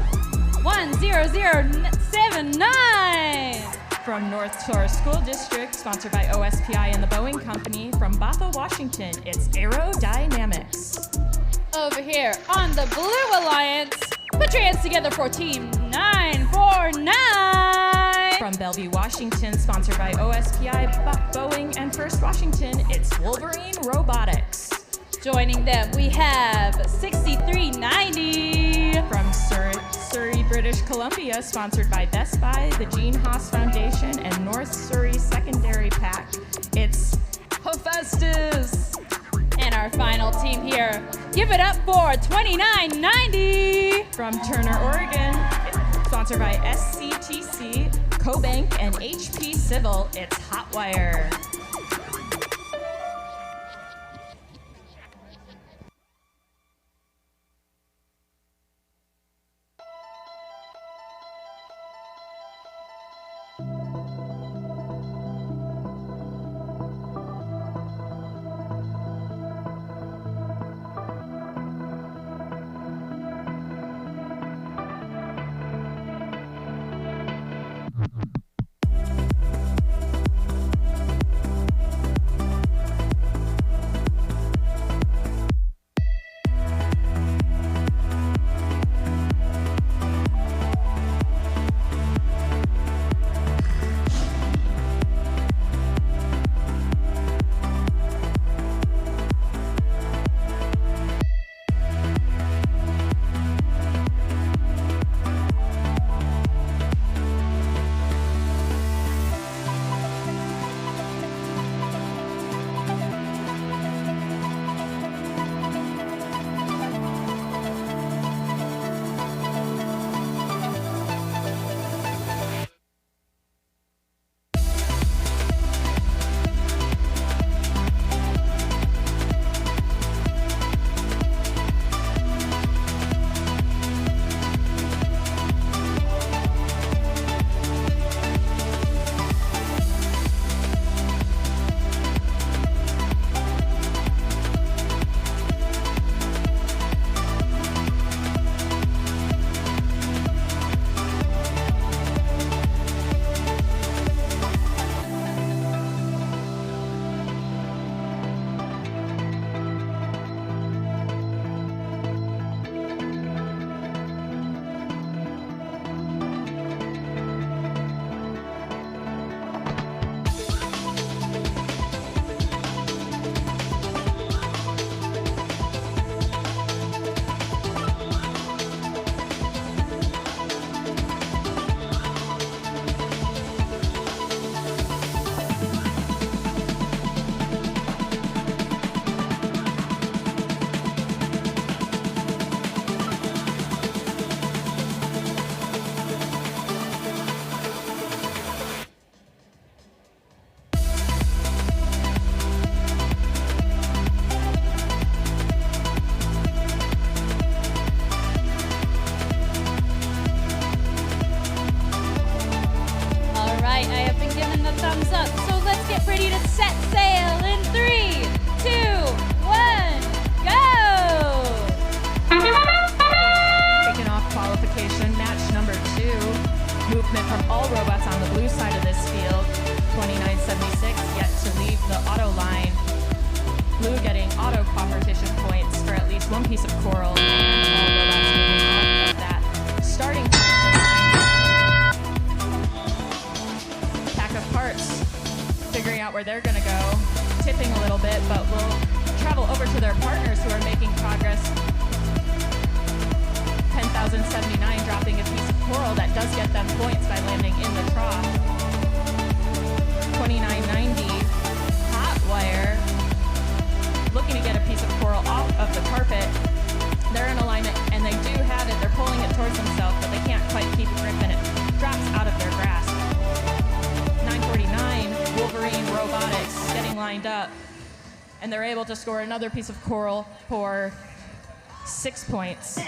10079. From North Shore School District, sponsored by OSPI and the Boeing Company. From Bothell, Washington, it's Aerodynamics. Over here on the Blue Alliance, Put your hands together for Team 949. From Bellevue, Washington, sponsored by OSPI, Boeing, and First Washington, it's Wolverine Robotics. Joining them, we have 6390. From Surrey, British Columbia, sponsored by Best Buy, the Gene Haas Foundation, and North Surrey Secondary Pack, it's Hephaestus. And our final team here, give it up for 2990. From Turner, Oregon, sponsored by SCTC, CoBank, and HP Civil, it's Hotwire. Where they're going to go, tipping a little bit, but we'll travel over to their partners who are making progress. 10,079 dropping a piece of coral that does get them points by landing in the trough. 2990 hot wire looking to get a piece of coral off of the carpet. They're in alignment and they do have it. They're pulling it towards themselves, but they can't quite keep a grip and it drops out of their grasp. 949 Wolverine Robotics getting lined up, and they're able to score another piece of coral for 6 points.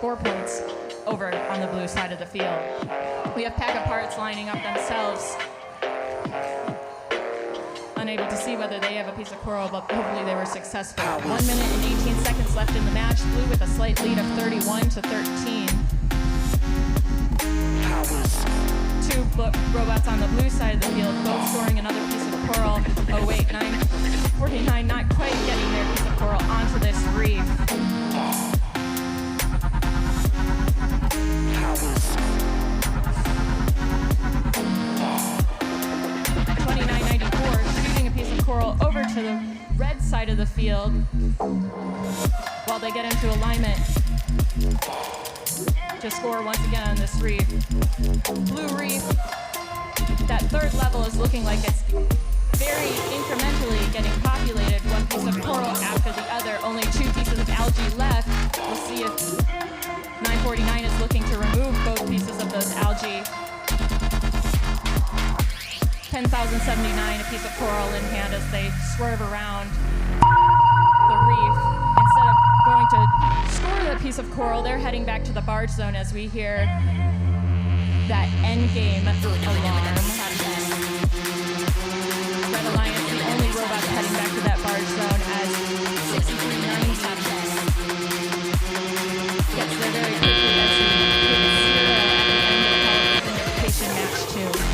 4 points over on the blue side of the field. We have Pack of Parts lining up themselves, unable to see whether they have a piece of coral, but hopefully they were successful. 1 minute and 18 seconds left in the match. Blue with a slight lead of 31-13. Two robots on the blue side of the field, both scoring another piece of coral. Oh wait, 949 not quite getting their piece of coral onto this reef. field while they get into alignment to score once again on this reef. Blue reef, that third level is looking like it's very incrementally getting populated, one piece of coral after the other, only 2 pieces of algae left. We'll see if 949 is looking to remove both pieces of those algae. 10,079, a piece of coral in hand as they swerve around the reef. Instead of going to score that piece of coral, they're heading back to the barge zone as we hear that end game alarm. Red Alliance, the only robot heading back to that barge zone as 6390 gets there very quickly as he hits 0 at the end of the qualification match 2.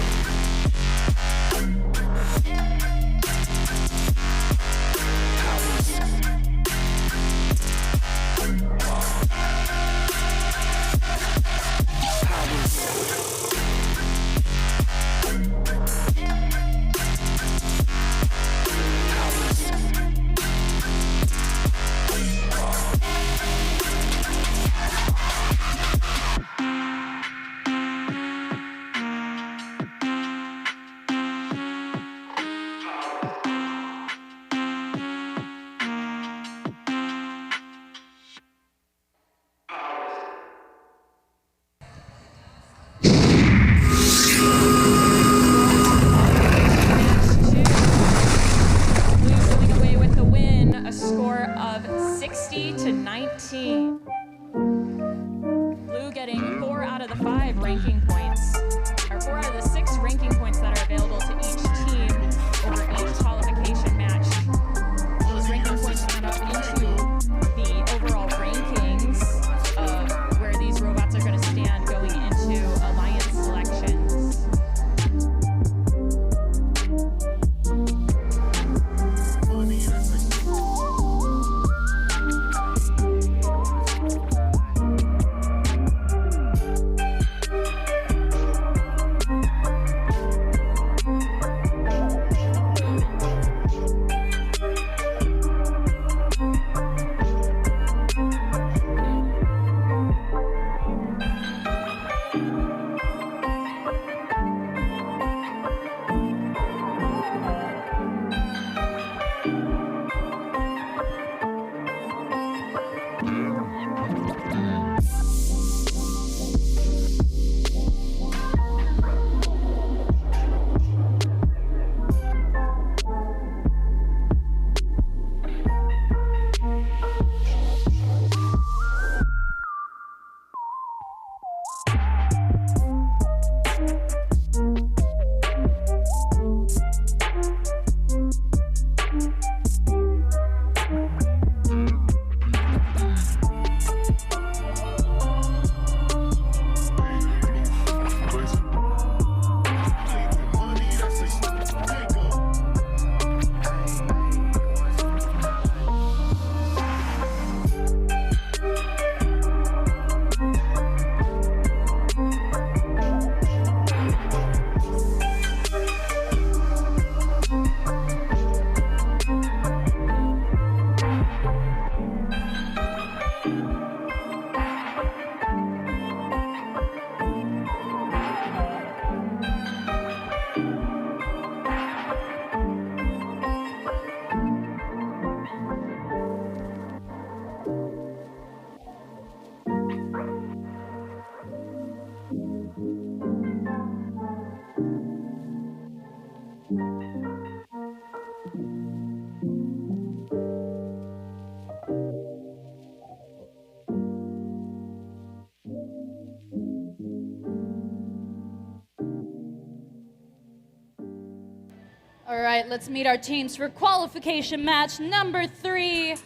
All right, let's meet our teams for qualification match number 3.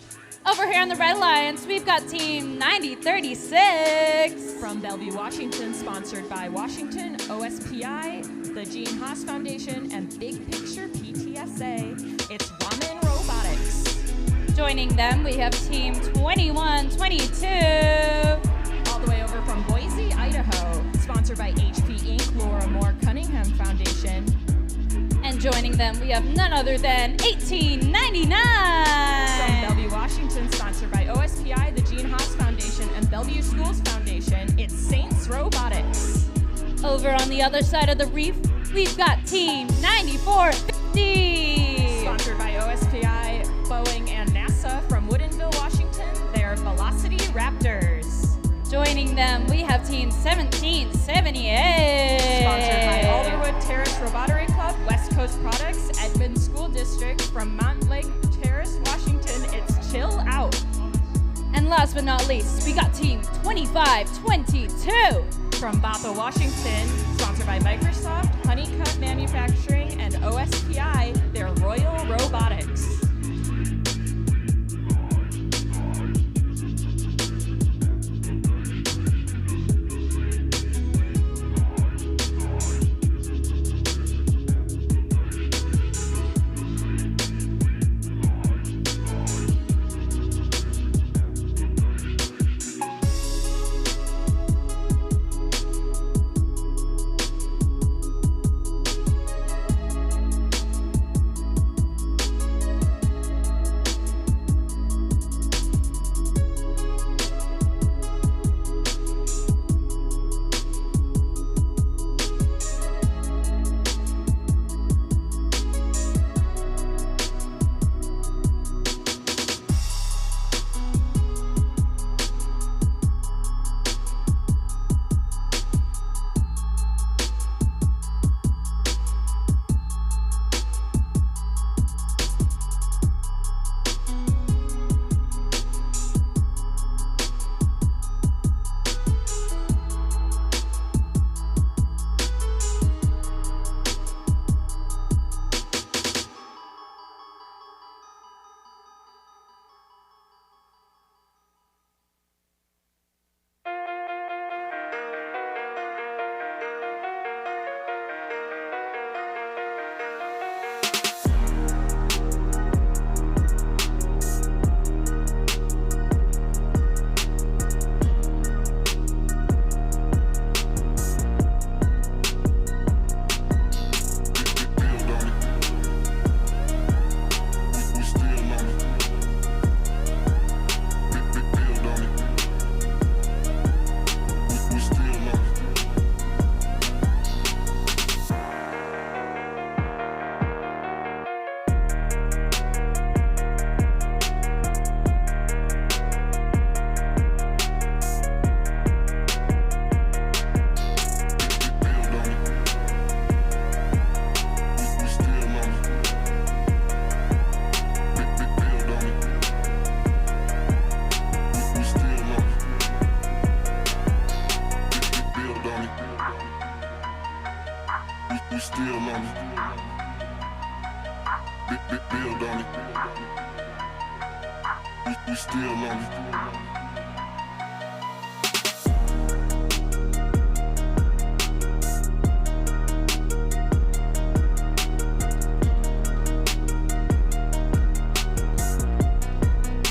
Over here on the Red Alliance, we've got team 9036. From Bellevue, Washington, sponsored by Washington, OSPI, the Gene Haas Foundation, and Big Picture PTSA, it's Ramen Robotics. Joining them, we have team 2122. All the way over from Boise, Idaho, sponsored by HP Inc., Laura Moore Cunningham Foundation. And joining them, we have none other than 1899. From Bellevue, Washington, sponsored by OSPI, the Gene Haas Foundation, and Bellevue Schools Foundation, it's Saints Robotics. Over on the other side of the reef, we've got Team 9450. Sponsored by OSPI, Boeing, and NASA from Woodinville, Washington, they're Velocity Raptors. Joining them, we have Team 1778. Sponsored by Alderwood Terrace Robotery Club, West Coast Products, Edmond School District, from Mountain Lake Terrace, Washington, it's Chill Out. And last but not least, we got Team 2522. From Bothell, Washington, sponsored by Microsoft, Honeycut Manufacturing, and OSPI, they're Royal Robotics.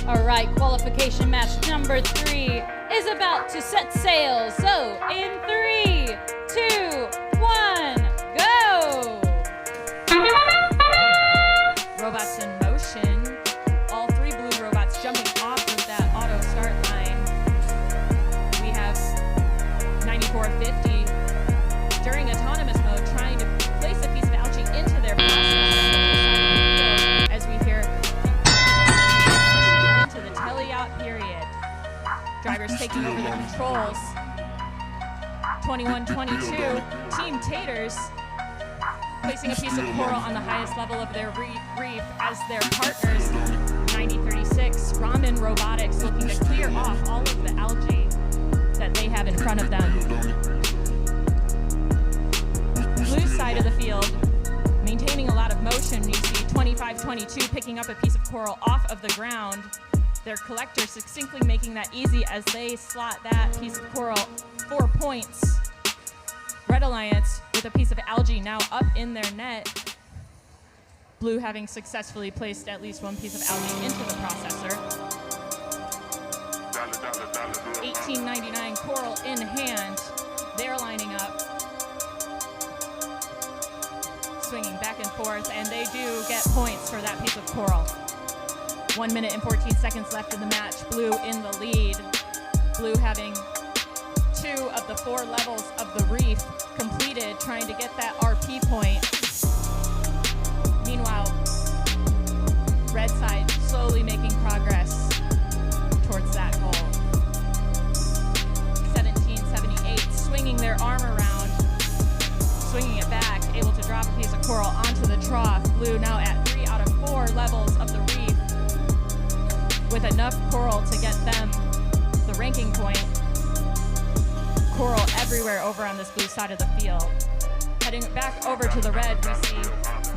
All right, qualification match number 3 is about to set sail. So in 3, 2, 1, go! Robots in motion. All 3 blue robots jumping off of that auto start line. We have 9450 during autonomous mode trying to place a piece of algae into their process as we hear into the tele-out period. Drivers taking over the controls. 2122, Team Taters placing a piece of coral on the highest level of their reef as their partners, 9036, Ramen Robotics, looking to clear off all of the algae that they have in front of them. Blue side of the field, maintaining a lot of motion. You see 2522 picking up a piece of coral off of the ground. Their collector succinctly making that easy as they slot that piece of coral 4 points. Red Alliance with a piece of algae now up in their net. Blue having successfully placed at least one piece of algae into the processor. 1899 coral in hand. They're lining up. Swinging back back and forth, and they do get points for that piece of coral. 1 minute and 14 seconds left in the match. Blue in the lead. Blue having 2 of the 4 levels of the reef completed, trying to get that RP point. Meanwhile, red side slowly making progress towards that goal. 1778, swinging their arm around, swinging it back, able to drop a piece of coral onto the trough. Blue now at 3 out of 4 levels of the reef, with enough coral to get them the ranking point. Coral everywhere over on this blue side of the field. Heading back over to the red, we see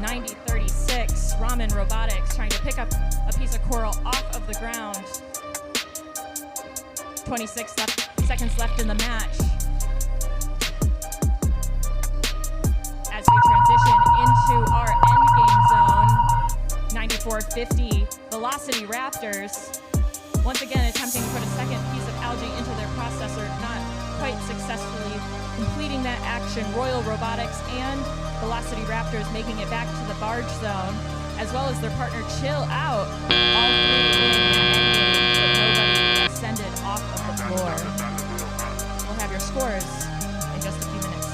90-36, Ramen Robotics trying to pick up a piece of coral off of the ground. 26 seconds left in the match. As we transition into our endgame zone, 9450 Velocity Raptors, once again attempting to put a second piece of algae into their processor, not quite successfully completing that action. Royal Robotics and Velocity Raptors making it back to the barge zone, as well as their partner Chill Out, all 3 in that endgame, but nobody ascended off of the floor. We'll have your scores in just a few minutes.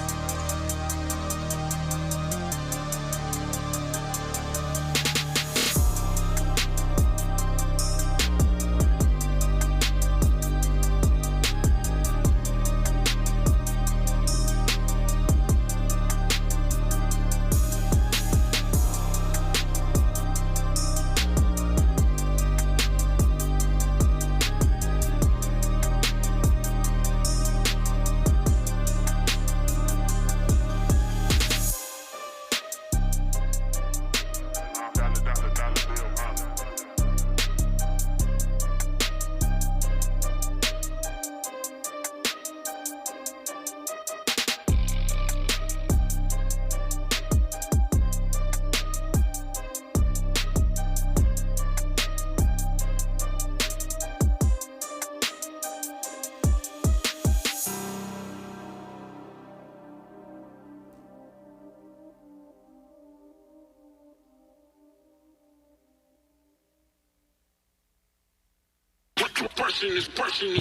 Person is For the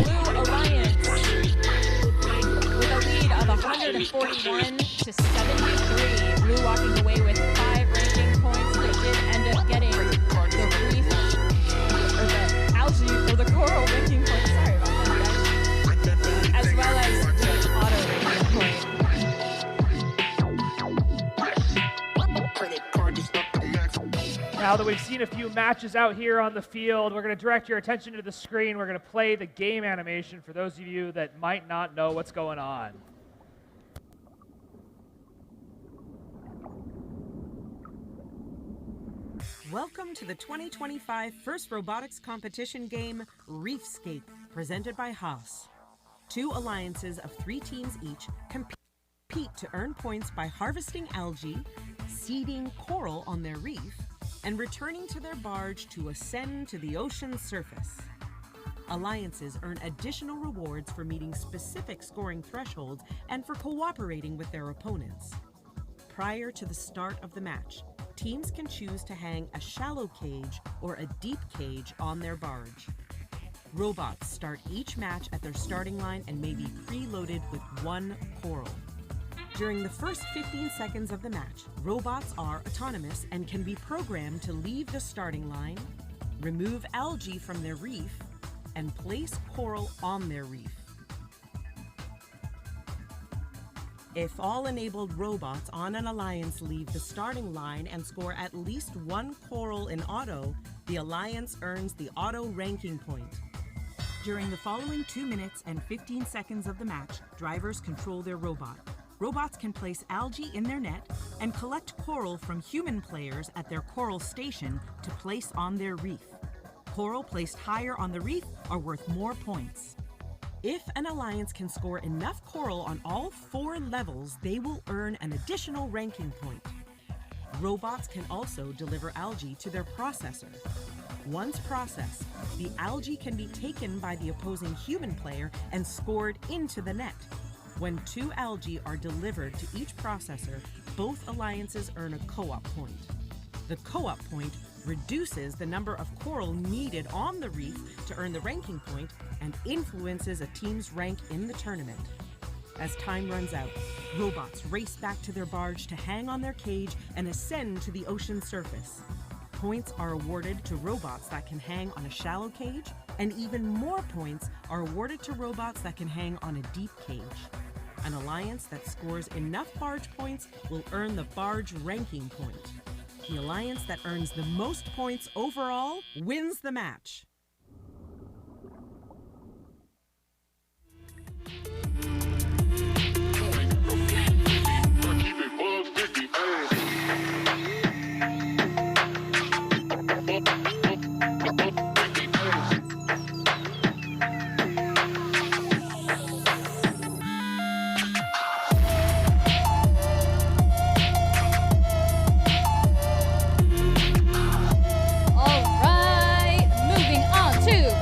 Blue Alliance, with a lead of 141 to 73, Blue walking away with 5 ranking points. They did end up getting the reef, or the algae, or the coral ranking point. Sorry about that, guys. As well as the auto ranking point. Now that we've seen a few matches out here on the field, we're going to direct your attention to the screen. We're going to play the game animation for those of you that might not know what's going on. Welcome to the 2025 FIRST Robotics Competition game, Reefscape, presented by Haas. 2 alliances of 3 teams each compete to earn points by harvesting algae, seeding coral on their reef, and returning to their barge to ascend to the ocean's surface. Alliances earn additional rewards for meeting specific scoring thresholds and for cooperating with their opponents. Prior to the start of the match, teams can choose to hang a shallow cage or a deep cage on their barge. Robots start each match at their starting line and may be preloaded with 1 coral. During the first 15 seconds of the match, robots are autonomous and can be programmed to leave the starting line, remove algae from their reef, and place coral on their reef. If all enabled robots on an alliance leave the starting line and score at least 1 coral in auto, the alliance earns the auto ranking point. During the following 2 minutes and 15 seconds of the match, drivers control their robot. Robots can place algae in their net and collect coral from human players at their coral station to place on their reef. Coral placed higher on the reef are worth more points. If an alliance can score enough coral on all 4 levels, they will earn an additional ranking point. Robots can also deliver algae to their processor. Once processed, the algae can be taken by the opposing human player and scored into the net. When 2 algae are delivered to each processor, both alliances earn a co-op point. The co-op point reduces the number of coral needed on the reef to earn the ranking point and influences a team's rank in the tournament. As time runs out, robots race back to their barge to hang on their cage and ascend to the ocean surface. Points are awarded to robots that can hang on a shallow cage, and even more points are awarded to robots that can hang on a deep cage. An alliance that scores enough barge points will earn the barge ranking point. The alliance that earns the most points overall wins the match.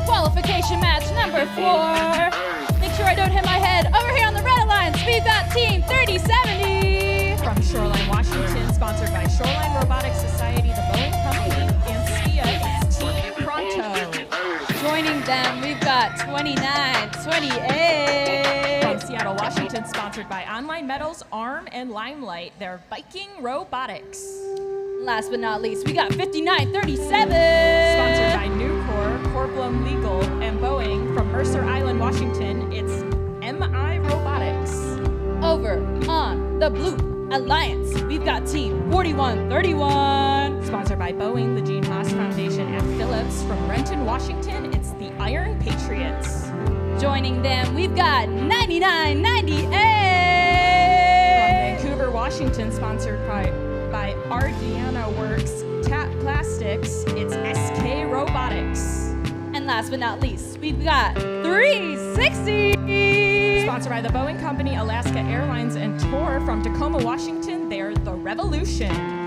Qualification match number 4. Make sure I don't hit my head. Over here on the Red Alliance, we've got Team 3070. From Shoreline, Washington, sponsored by Shoreline Robotics Society, the Boeing Company, and SKIA, it's Team Pronto. Joining them, we've got 2928. From Seattle, Washington, sponsored by Online Metals, ARM, and Limelight, they're Viking Robotics. Last but not least, we got 5937. Sponsored by Nucor, Corblum Legal, and Boeing. From Mercer Island, Washington, it's MI Robotics. Over on the Blue Alliance, we've got Team 4131. Sponsored by Boeing, the Gene Haas Foundation, and Phillips. From Renton, Washington, it's the Iron Patriots. Joining them, we've got 9998. From Vancouver, Washington, sponsored by Ardiana Works Tap Plastics, it's SK Robotics. And last but not least, we've got 360. Sponsored by the Boeing Company, Alaska Airlines, and Tor. From Tacoma, Washington, they're the Revolution.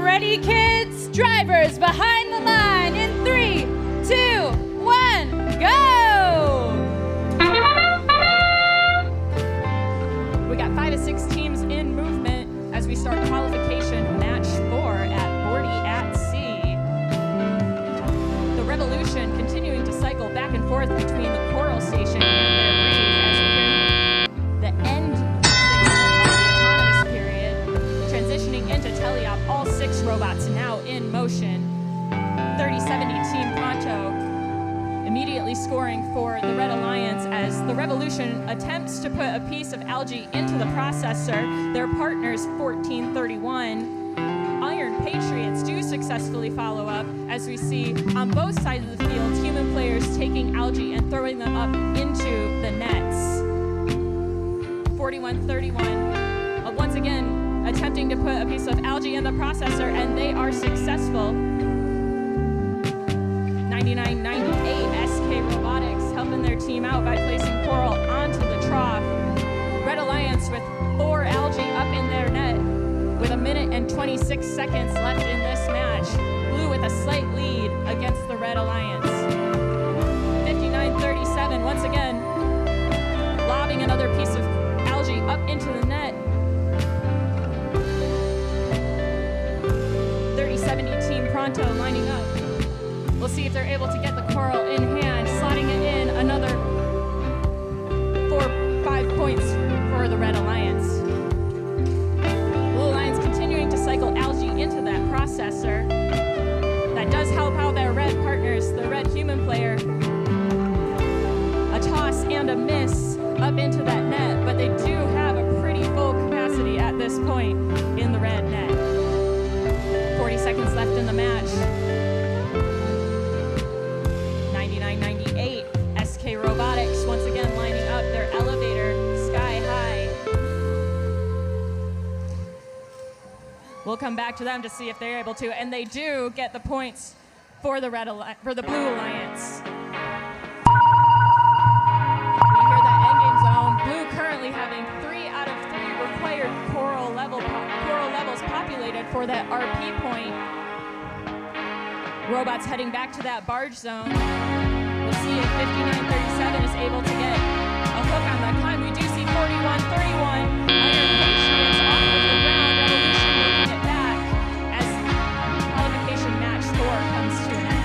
Ready, kids? Drivers behind the line in 3, 2, 1, go! We got 5 of 6 teams in movement as we start qualification match 4 at Bordie at Sea. The Revolution continuing to cycle back and forth between the Coral Station and their reef as we hear the end signal of the autonomous period, transitioning into teleop. All 6 robots now in motion. 3070 Team Pronto immediately scoring for the Red Alliance as the Revolution attempts to put a piece of algae into the processor. Their partners 1431. Iron Patriots do successfully follow up as we see on both sides of the field human players taking algae and throwing them up into the nets. 4131 once again attempting to put a piece of algae in the processor, and they are successful. 9998 SK Robotics helping their team out by placing coral onto the trough. Red Alliance with 4 algae up in their net with 1 minute and 26 seconds left in this match. Blue with a slight lead against the Red Alliance. 5937 once again lobbing another piece of algae up into the net. 3070 Team Pronto lining up. We'll see if they're able to get the coral in hand, slotting it in another 4-5 points for the Red Alliance. Blue Alliance continuing to cycle algae into that processor. That does help out their red partners, the red human player. A toss and a miss up into that net, but they do have a pretty full capacity at this point in the red net. 40 seconds left in the match. 9998 SK Robotics once again lining up their elevator sky high. We'll come back to them to see if they're able to, and they do get the points for the Blue Alliance. We hear that endgame zone. Blue currently having 3 out of 3 required coral levels populated for that RP point. Robots heading back to that barge zone. We'll see if 5937 is able to get a hook on the climb. We do see 4131. Iron Patriots off of the ground. Revolution making it back as qualification match score comes to an end.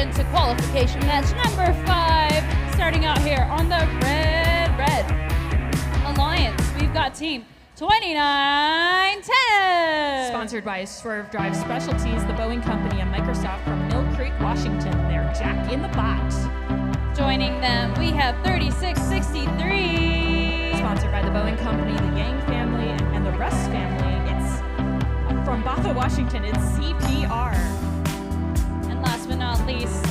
into qualification match number 5. Starting out here on the red alliance, we've got team 2910. Sponsored by Swerve Drive Specialties, the Boeing Company, and Microsoft from Mill Creek, Washington. They're Jack in the Bot. Joining them, we have 3663. Sponsored by the Boeing Company, the Yang family, and the Rust family. It's from Botha, Washington. It's CPR. And last but not least,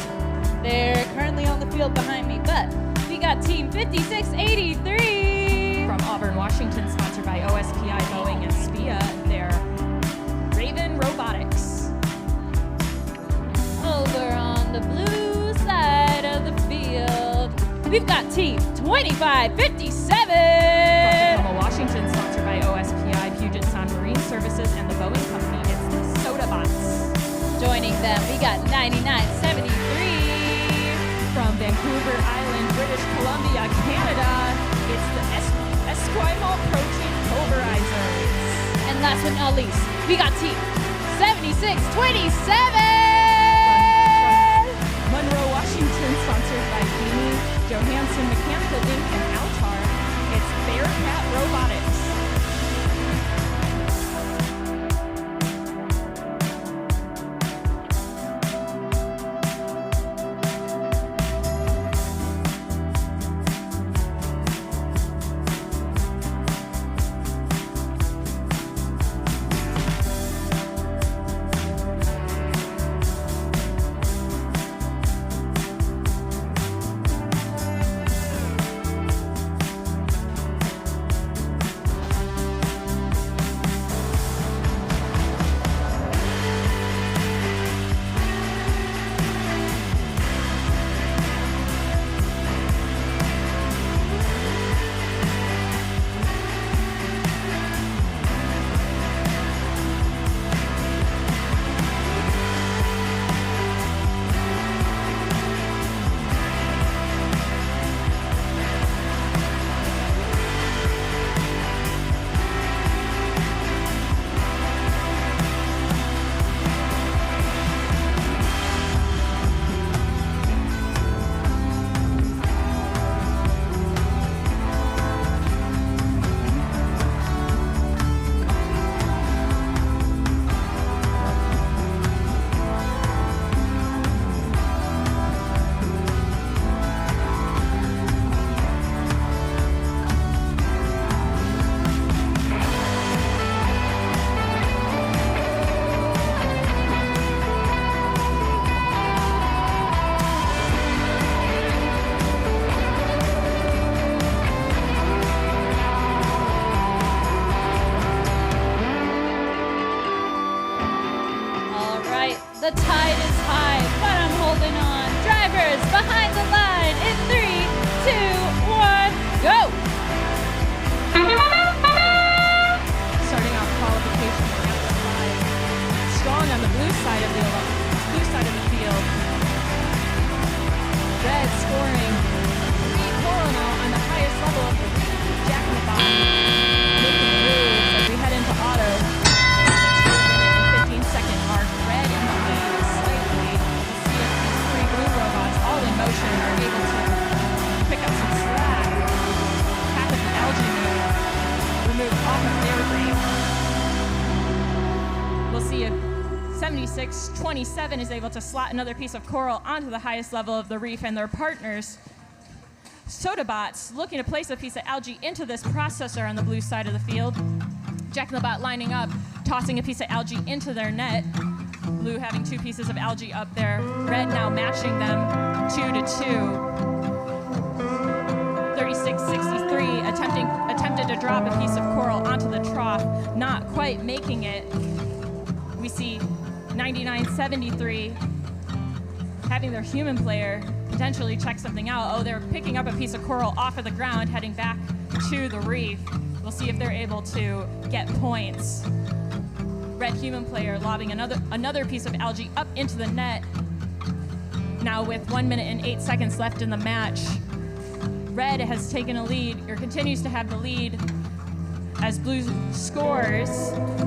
they're currently on the field behind me, but we got team 5683. From Auburn, Washington, sponsored by OSPI, Boeing, and SPIA. They're Raven Robotics. Over on the blue side of the field, we've got team 2557. From Tacoma, Washington, sponsored by OSPI, Puget Sound Marine Services, and the Boeing Company. It's the Sodabots. Joining them, we got 9973. From Vancouver Island, British Columbia, Canada, it's the Esquimalt Protein Pulverizers. And last but not least, we got team 7627. Monroe, Washington, sponsored by Jamie Johansson Mechanical Inc. and Altar. It's Bearcat Robotics. The tide is high, but I'm holding on. Drivers behind the line in 3, 2, 1, go! Starting off qualification at the 5. Strong on the blue side of the field. Red scoring 3 coral now on the highest level of the Jack in the Box. Making moves as we head into auto. 15-second mark. Red in the lead slightly. See if these 3 blue robots, all in motion, are able to pick up some slack. Half of the algae removed off of their reef. We'll see if 7627 is able to slot another piece of coral onto the highest level of the reef, and their partners, Sodabots, looking to place a piece of algae into this processor on the blue side of the field. Jack in the Bot lining up, tossing a piece of algae into their net. Blue having 2 pieces of algae up there. Red now matching them 2-2. 3663 attempted to drop a piece of coral onto the trough, not quite making it. We see 9973 having their human player potentially check something out. Oh, they're picking up a piece of coral off of the ground, heading back to the reef. We'll see if they're able to get points. Red human player lobbing another piece of algae up into the net. Now with 1 minute and 8 seconds left in the match, Red has taken a lead, or continues to have the lead, as Blue scores.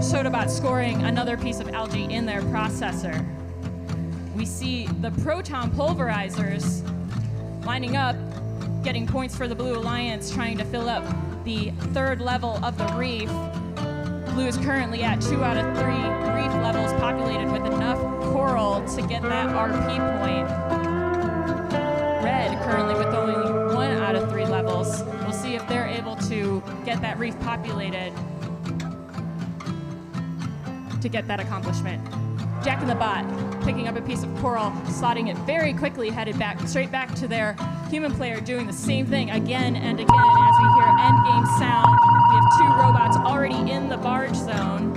Sodabot scoring another piece of algae in their processor. we see the proton pulverizers lining up, getting points for the Blue Alliance, trying to fill up the third level of the reef. Blue is currently at 2 out of 3 reef levels populated with enough coral to get that RP point. Red currently with only 1 out of 3 levels. We'll see if they're able to get that reef populated to get that accomplishment. Jack in the Bot picking up a piece of coral, slotting it very quickly, headed back straight back to their human player, doing the same thing again and again as we hear endgame sound. We have 2 robots already in the barge zone.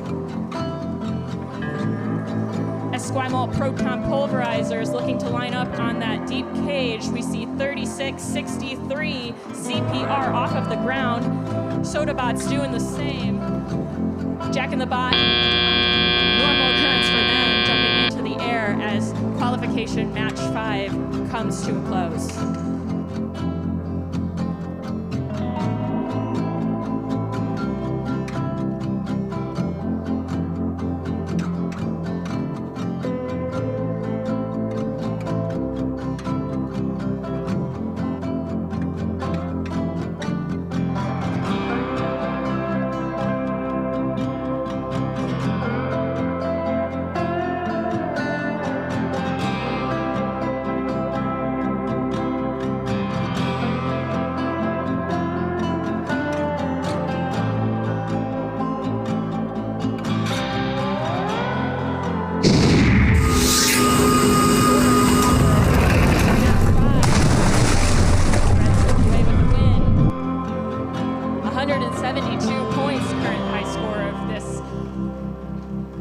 Esquimalt proton pulverizers looking to line up on that deep cage. We see 3663 CPR off of the ground. Sodabots doing the same. Jack in the Bot, normal occurrence for them, jumping into the air as qualification match 5 comes to a close.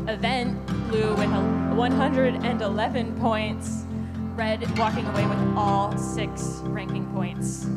Event, Blue with 111 points, Red walking away with all 6 ranking points.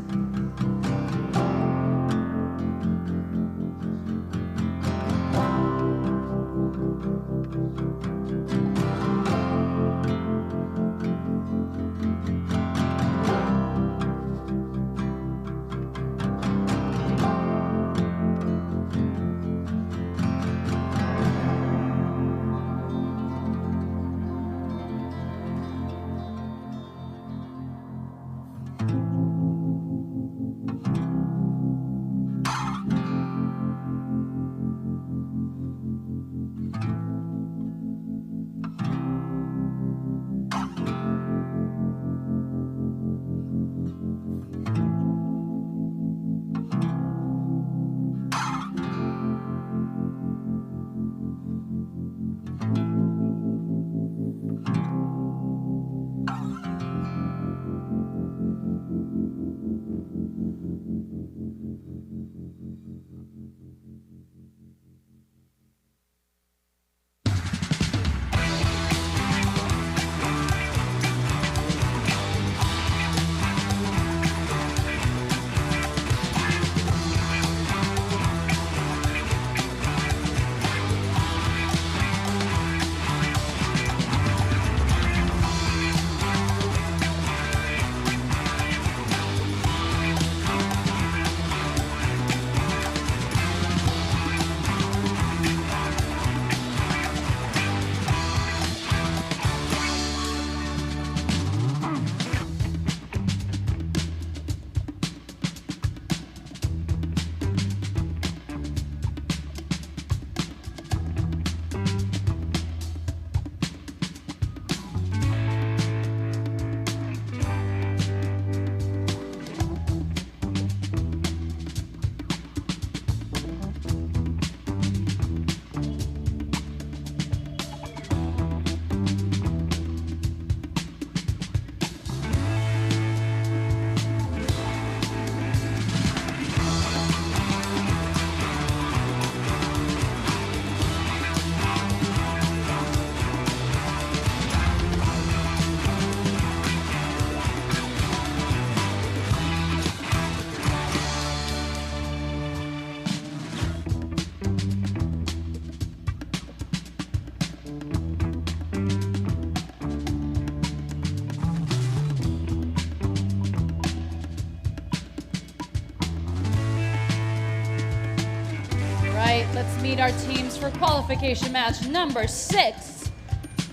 Let's meet our teams for qualification match number 6.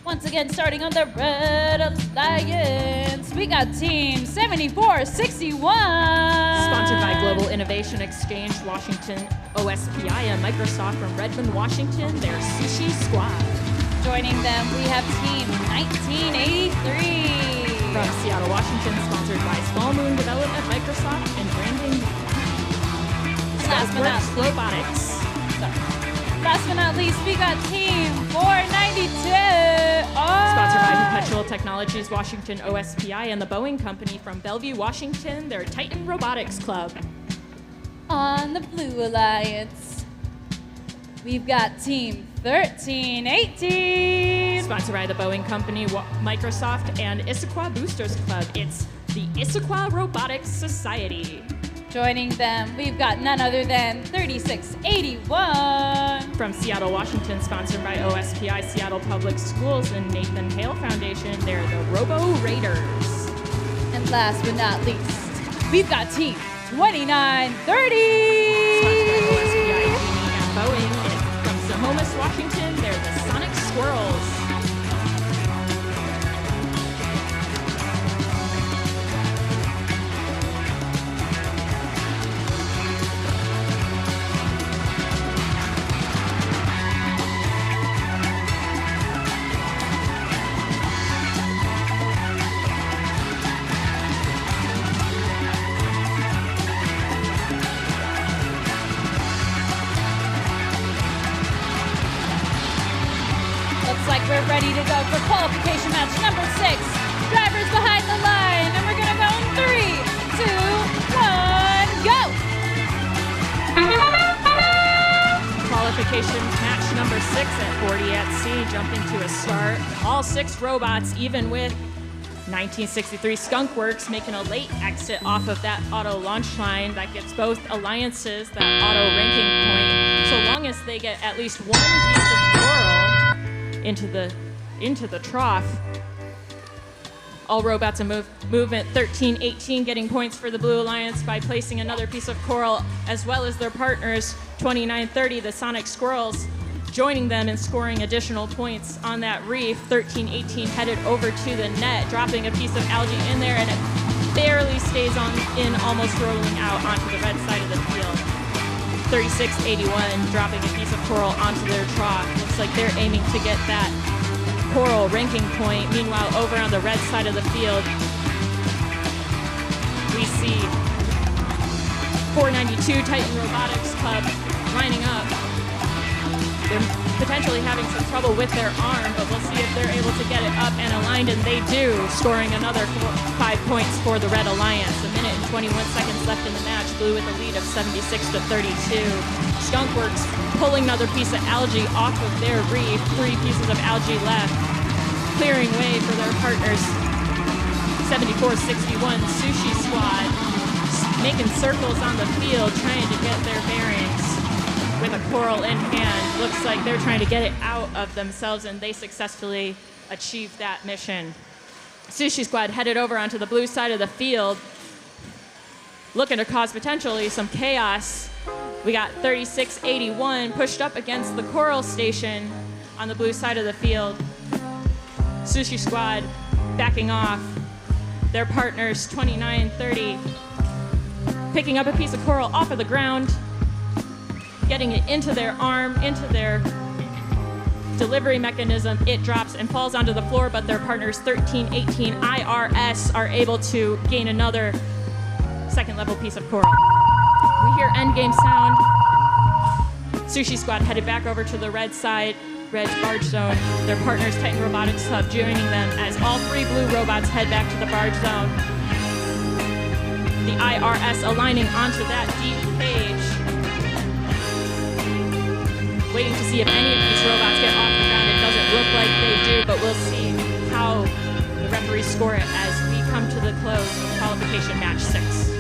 Once again, starting on the Red Alliance, we got Team 7461. Sponsored by Global Innovation Exchange, Washington, OSPI, and Microsoft from Redmond, Washington, their Sushi Squad. Joining them, we have Team 1983. From Seattle, Washington, sponsored by Small Moon Development, Microsoft, and Branding Last but not Skyward Robotics. Last but not least, we got Team 492. Sponsored by Perpetual Technologies, Washington, OSPI, and the Boeing Company from Bellevue, Washington, their Titan Robotics Club. On the Blue Alliance, we've got Team 1318. Sponsored by the Boeing Company, Microsoft, and Issaquah Boosters Club. It's the Issaquah Robotics Society. Joining them, we've got none other than 3681. From Seattle, Washington, sponsored by OSPI, Seattle Public Schools, and Nathan Hale Foundation, they're the Robo Raiders. And last but not least, we've got Team 2930. Sponsored by OSPI, Genie, and Boeing. It's from Sammamish, Washington, they're the Sonic Squirrels. We're ready to go for qualification match number 6. Drivers behind the line, and we're gonna go in 3, 2, 1, go! Qualification match number 6 at Bordie at Sea, jumping to a start. All 6 robots, even with 1963 Skunkworks making a late exit off of that auto launch line that gets both alliances that auto ranking point, so long as they get at least one piece of coral into the trough. All robots in movement 1318 getting points for the Blue Alliance by placing another piece of coral, as well as their partners 2930, the Sonic Squirrels, joining them and scoring additional points on that reef. 1318 headed over to the net, dropping a piece of algae in there, and it barely stays in, almost rolling out onto the red side of the field. 3681 dropping a piece of coral onto their trough. Looks like they're aiming to get that coral ranking point. Meanwhile, over on the red side of the field, we see 492 Titan Robotics Club lining up. They're potentially having some trouble with their arm, but we'll see if they're able to get it up and aligned, and they do, scoring another 5 points for the Red Alliance. A minute and 21 seconds left in the match. Blue with a lead of 76-32. Skunkworks pulling another piece of algae off of their reef. 3 pieces of algae left, clearing way for their partners. 7461 Sushi Squad making circles on the field, trying to get their bearings with a coral in hand. Looks like they're trying to get it out of themselves, and they successfully achieved that mission. Sushi Squad headed over onto the blue side of the field, looking to cause potentially some chaos. We got 3681 pushed up against the coral station on the blue side of the field. Sushi Squad backing off. Their partners 2930 picking up a piece of coral off of the ground, getting it into their arm, into their delivery mechanism. It drops and falls onto the floor, but their partners 1318 IRS are able to gain another second level piece of coral. We hear endgame sound. Sushi Squad headed back over to the red side, red barge zone. Their partners Titan Robotics Hub joining them as all 3 blue robots head back to the barge zone. The IRS aligning onto that deep cage, waiting to see if any of these robots get off the ground. It doesn't look like they do, but we'll see how the referees score it as we come to the close of qualification match 6.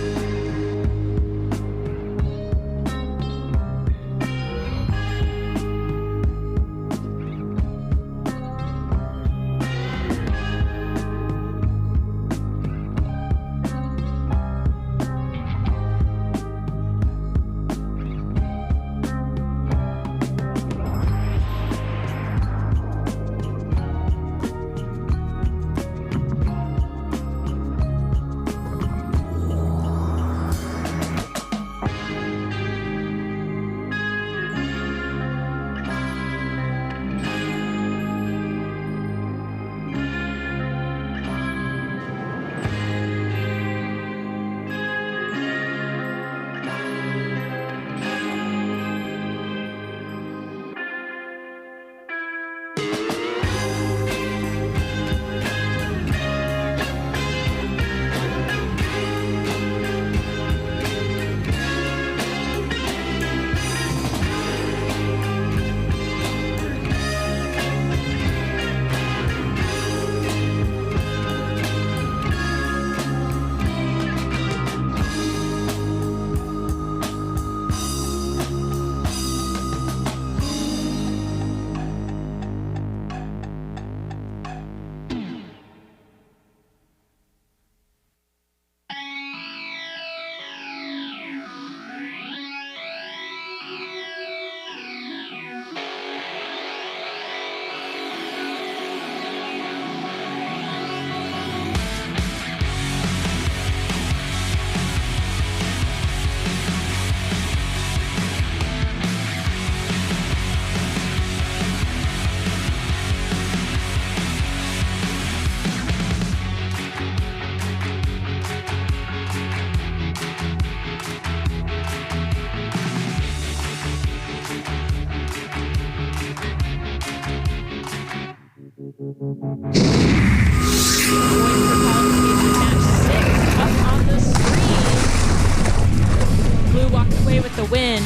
win,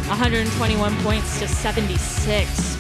121 points to 76.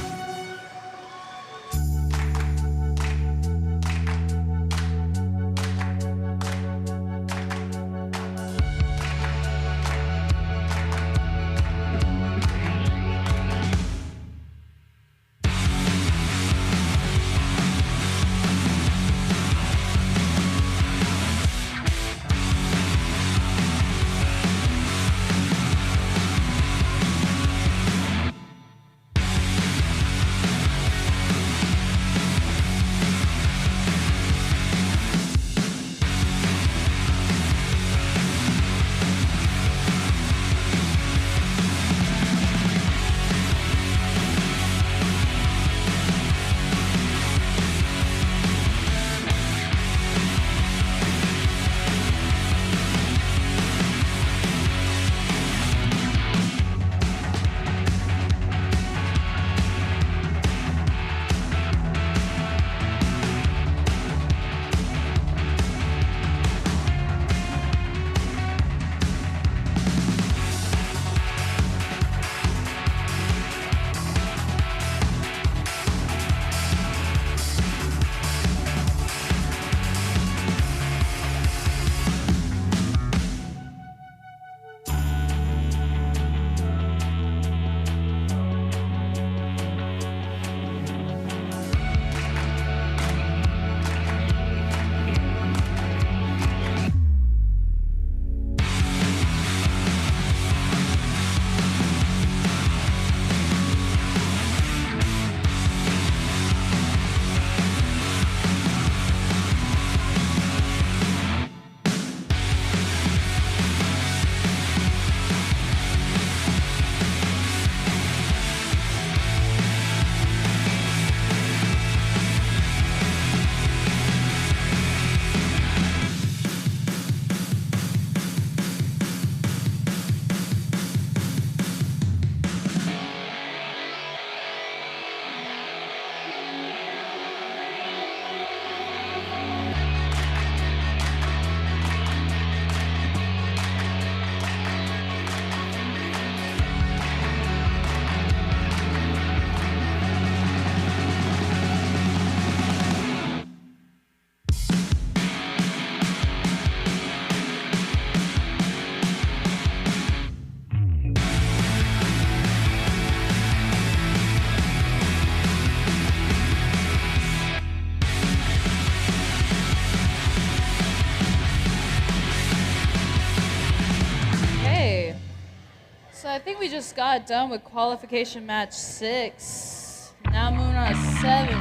I think we just got done with qualification match 6. Now moving on to 7.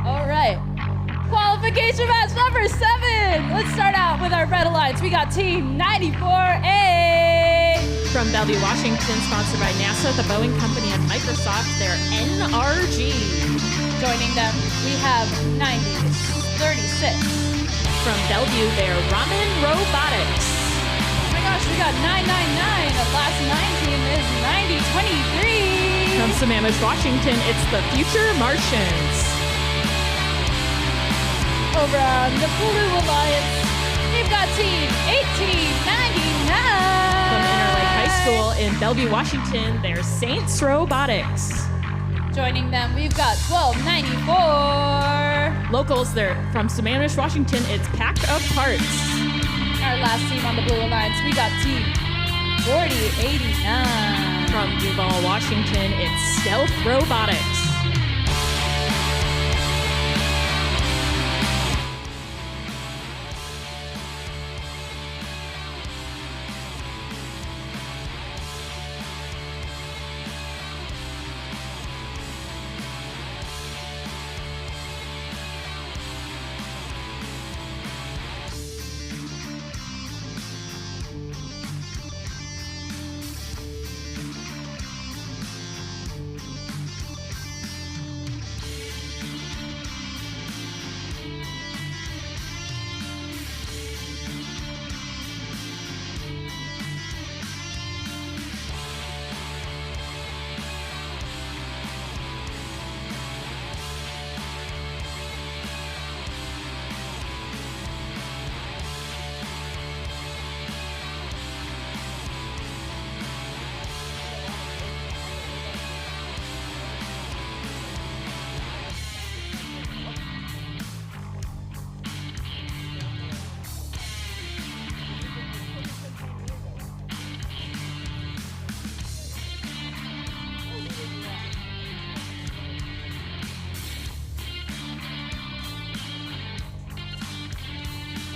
All right. Qualification match number 7. Let's start out with our red alliance. We got Team 94A. From Bellevue, Washington, sponsored by NASA, the Boeing Company, and Microsoft, they're NRG. Joining them, we have 9036. From Bellevue, they're Ramen Robotics. Oh my gosh, we got 999. The last 9 team is 9023. From Sammamish, Washington, it's the Future Martians. Over on the Blue Alliance, we've got Team 1899. From Interlake High School in Bellevue, Washington, they're Saints Robotics. Joining them, we've got 1294. Locals, they're from Sammamish, Washington, it's Pack of Parts. Our last team on the Blue Alliance, we got Team Bordie 89. From Duval, Washington, it's Stealth Robotics.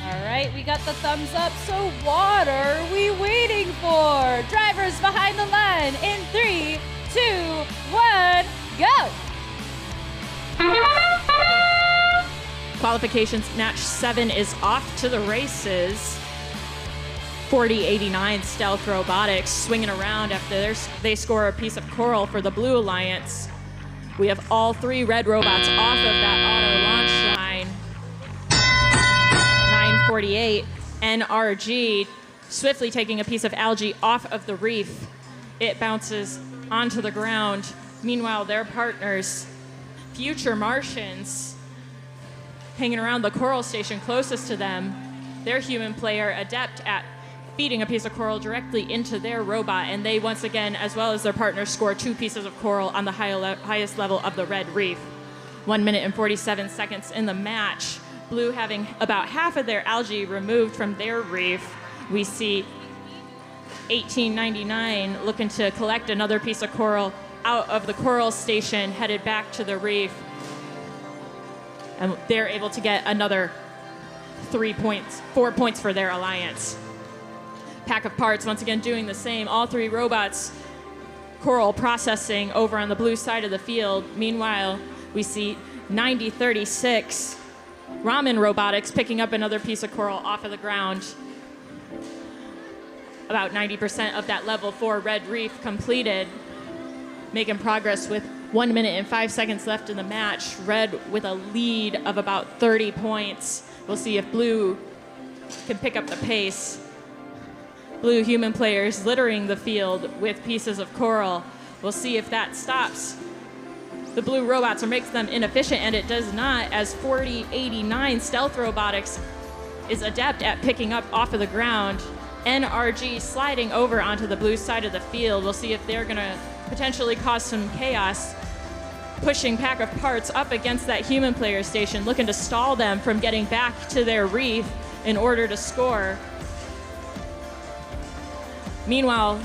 All right, we got the thumbs up, so what are we waiting for? Drivers behind the line in 3, 2, 1, go! Qualifications match 7 is off to the races. 4089 Stealth Robotics swinging around after they score a piece of coral for the Blue Alliance. We have all 3 red robots off of that auto launch line. 948 NRG swiftly taking a piece of algae off of the reef. It bounces onto the ground. Meanwhile, their partners, Future Martians, hanging around the coral station closest to them. Their human player adept at feeding a piece of coral directly into their robot, and they once again, as well as their partners, score 2 pieces of coral on the highest level of the red reef. 1 minute and 47 seconds in the match. Blue having about half of their algae removed from their reef. We see 1899 looking to collect another piece of coral out of the coral station, headed back to the reef. And they're able to get another 4 points for their alliance. Pack of parts once again doing the same. All 3 robots coral processing over on the blue side of the field. Meanwhile, we see 9036 Ramen Robotics picking up another piece of coral off of the ground. About 90% of that level 4 red reef completed. Making progress with 1 minute and 5 seconds left in the match. Red with a lead of about 30 points. We'll see if Blue can pick up the pace. Blue human players littering the field with pieces of coral. We'll see if that stops the blue robots or makes them inefficient, and it does not, as 4089 Stealth Robotics is adept at picking up off of the ground. NRG sliding over onto the blue side of the field. We'll see if they're gonna potentially cause some chaos, pushing Pack of Parts up against that human player station, looking to stall them from getting back to their reef in order to score. Meanwhile,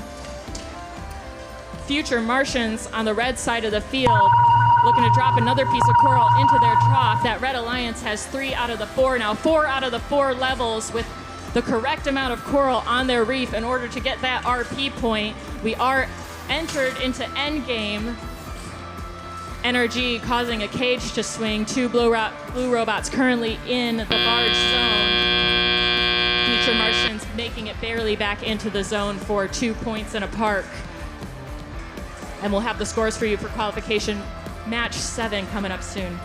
Future Martians on the red side of the field looking to drop another piece of coral into their trough. That Red Alliance has 3 out of the 4 now. 4 out of the 4 levels with the correct amount of coral on their reef in order to get that RP point. We are entered into endgame. NRG causing a cage to swing. 2 blue robots currently in the barge zone. Future Martians making it barely back into the zone for 2 points and a park. And we'll have the scores for you for qualification match 7 coming up soon.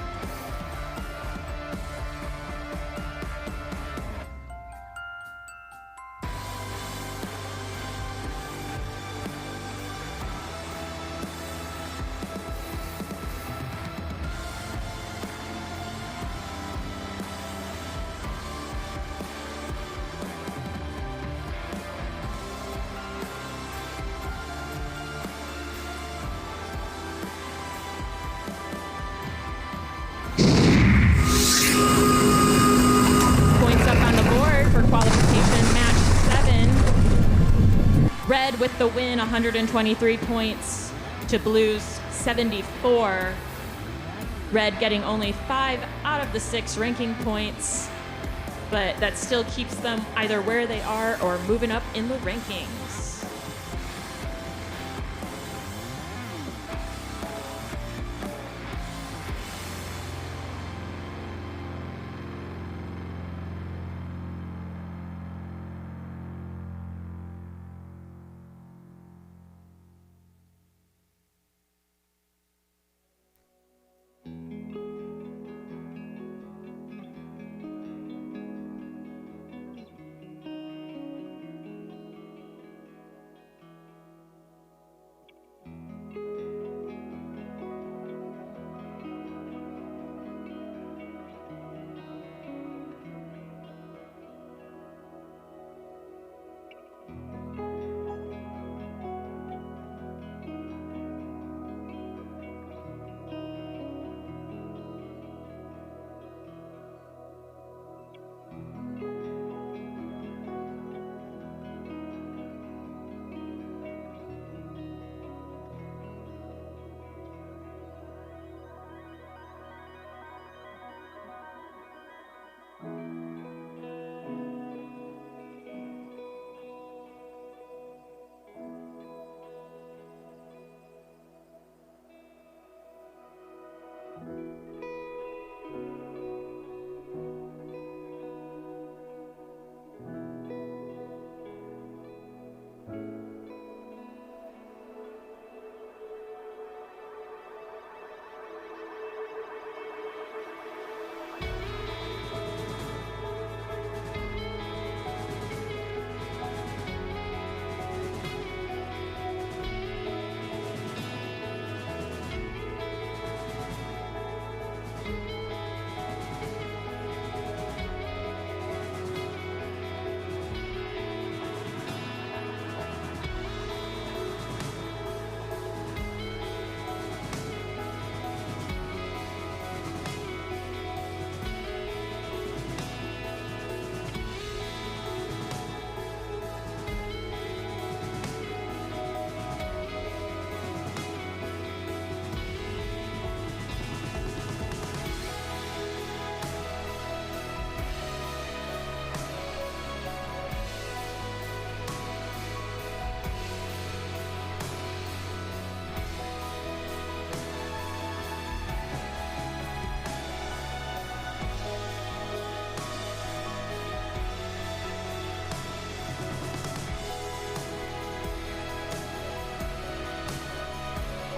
Red with the win, 123 points to Blue's 74. Red getting only 5 out of the 6 ranking points, but that still keeps them either where they are or moving up in the rankings.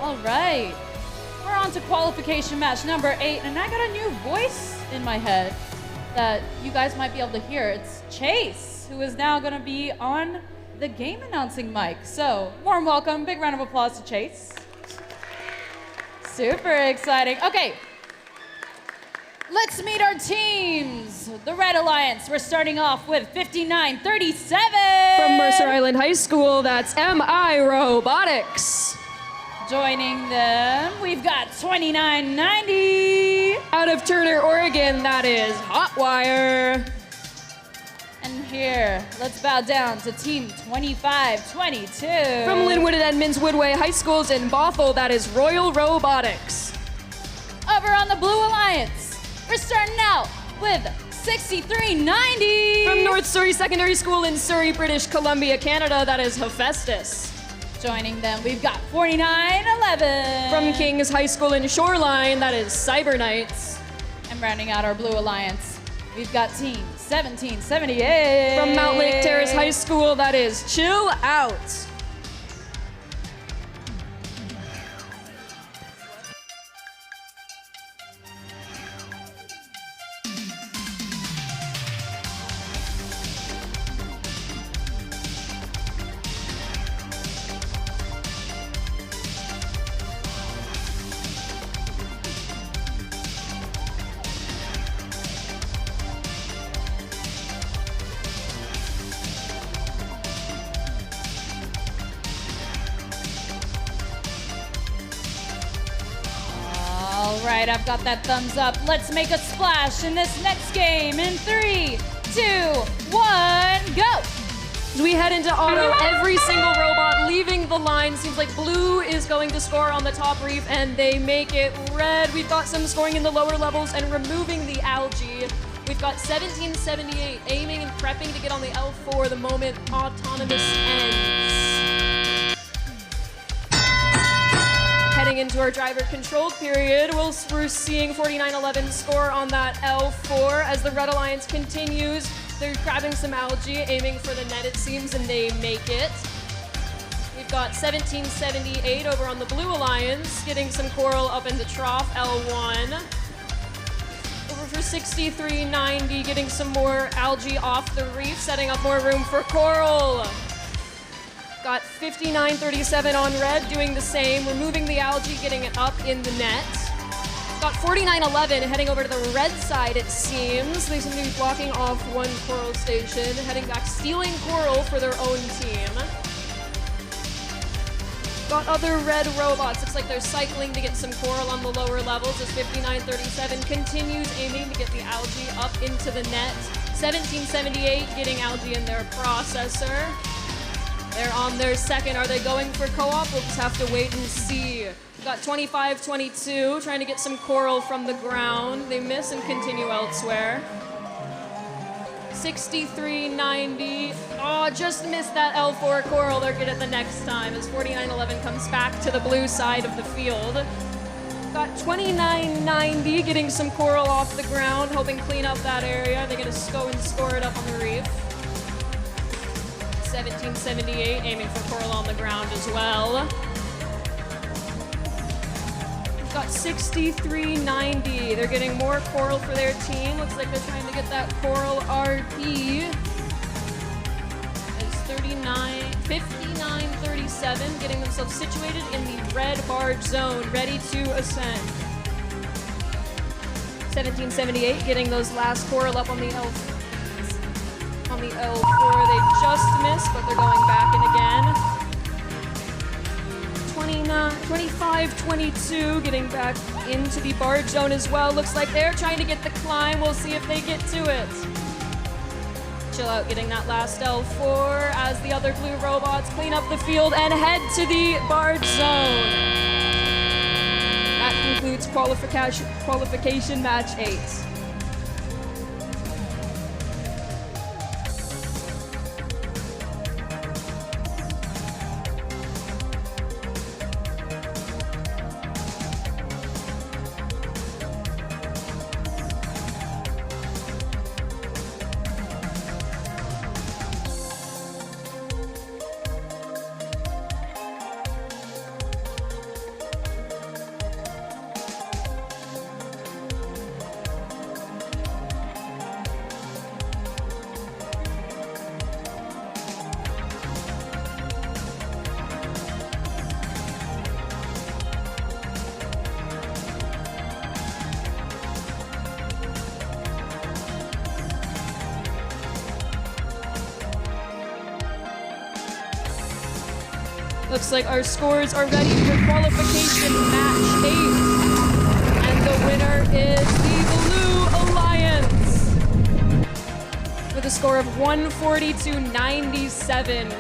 All right. We're on to qualification match number 8, and I got a new voice in my head that you guys might be able to hear. It's Chase, who is now going to be on the game announcing mic. So, warm welcome, big round of applause to Chase. Super exciting. Okay, let's meet our teams. The Red Alliance, we're starting off with 5937. From Mercer Island High School, that's MI Robotics. Joining them, we've got 2990. Out of Turner, Oregon, that is Hotwire. And here, let's bow down to team 2522. From Linwood and Edmonds Woodway High Schools in Bothell, that is Royal Robotics. Over on the Blue Alliance, we're starting out with 6390. From North Surrey Secondary School in Surrey, British Columbia, Canada, that is Hephaestus. Joining them, we've got 4911. From King's High School in Shoreline, that is Cyber Knights. And rounding out our Blue Alliance, we've got team 1778. From Mount Lake Terrace High School, that is Chill Out. All right, I've got that thumbs up. Let's make a splash in this next game in 3, 2, 1, go! As we head into auto, every single robot leaving the line. Seems like blue is going to score on the top reef, and they make it red. We've got some scoring in the lower levels and removing the algae. We've got 1778 aiming and prepping to get on the L4 the moment autonomous ends. Heading into our driver-controlled period, we're seeing 4911 score on that L4 as the Red Alliance continues. They're grabbing some algae, aiming for the net, it seems, and they make it. We've got 1778 over on the Blue Alliance, getting some coral up in the trough, L1. Over for 6390, getting some more algae off the reef, setting up more room for coral. Got 5937 on red, doing the same, removing the algae, getting it up in the net. Got 4911 heading over to the red side, it seems. They seem to be blocking off one coral station, heading back, stealing coral for their own team. Got other red robots. Looks like they're cycling to get some coral on the lower levels as 5937 continues aiming to get the algae up into the net. 1778 getting algae in their processor. They're on their second. Are they going for co-op? We'll just have to wait and see. We've got 2522 trying to get some coral from the ground. They miss and continue elsewhere. 6390. Oh, just missed that L4 coral. They'll get it the next time as 4911 comes back to the blue side of the field. Got 2990 getting some coral off the ground, hoping clean up that area. They're gonna go and score it up on the reef. 1778 aiming for coral on the ground as well. We've got 6390. They're getting more coral for their team. Looks like they're trying to get that coral RP. It's 5937 getting themselves situated in the red barge zone, ready to ascend. 1778 getting those last coral up on the L4. On the L4, they just missed, but they're going back in again. 2522 getting back into the barge zone as well. Looks like they're trying to get the climb. We'll see if they get to it. Chill Out getting that last L4 as the other blue robots clean up the field and head to the barge zone. That concludes qualification match 8. Looks like our scores are ready for qualification match 8. And the winner is the Blue Alliance with a score of 140-97.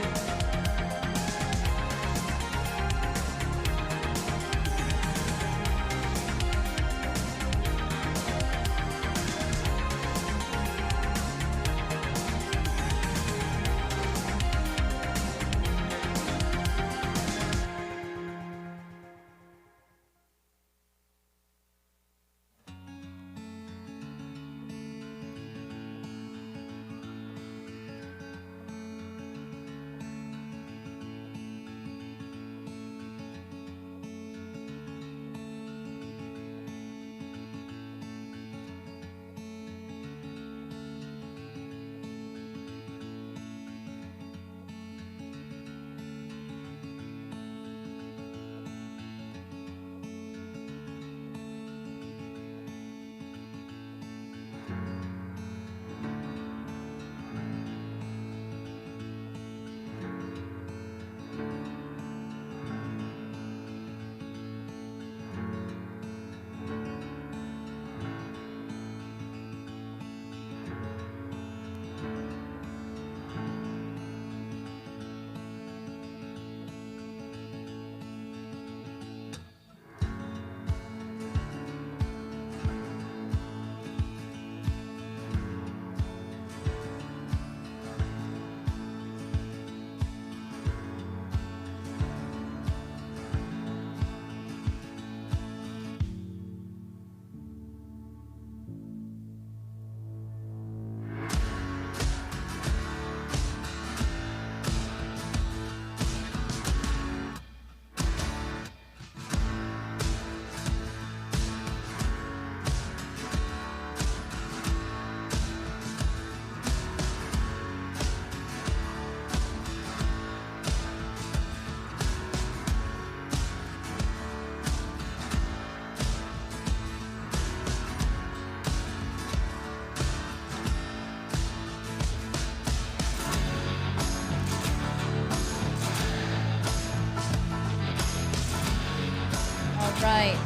Right,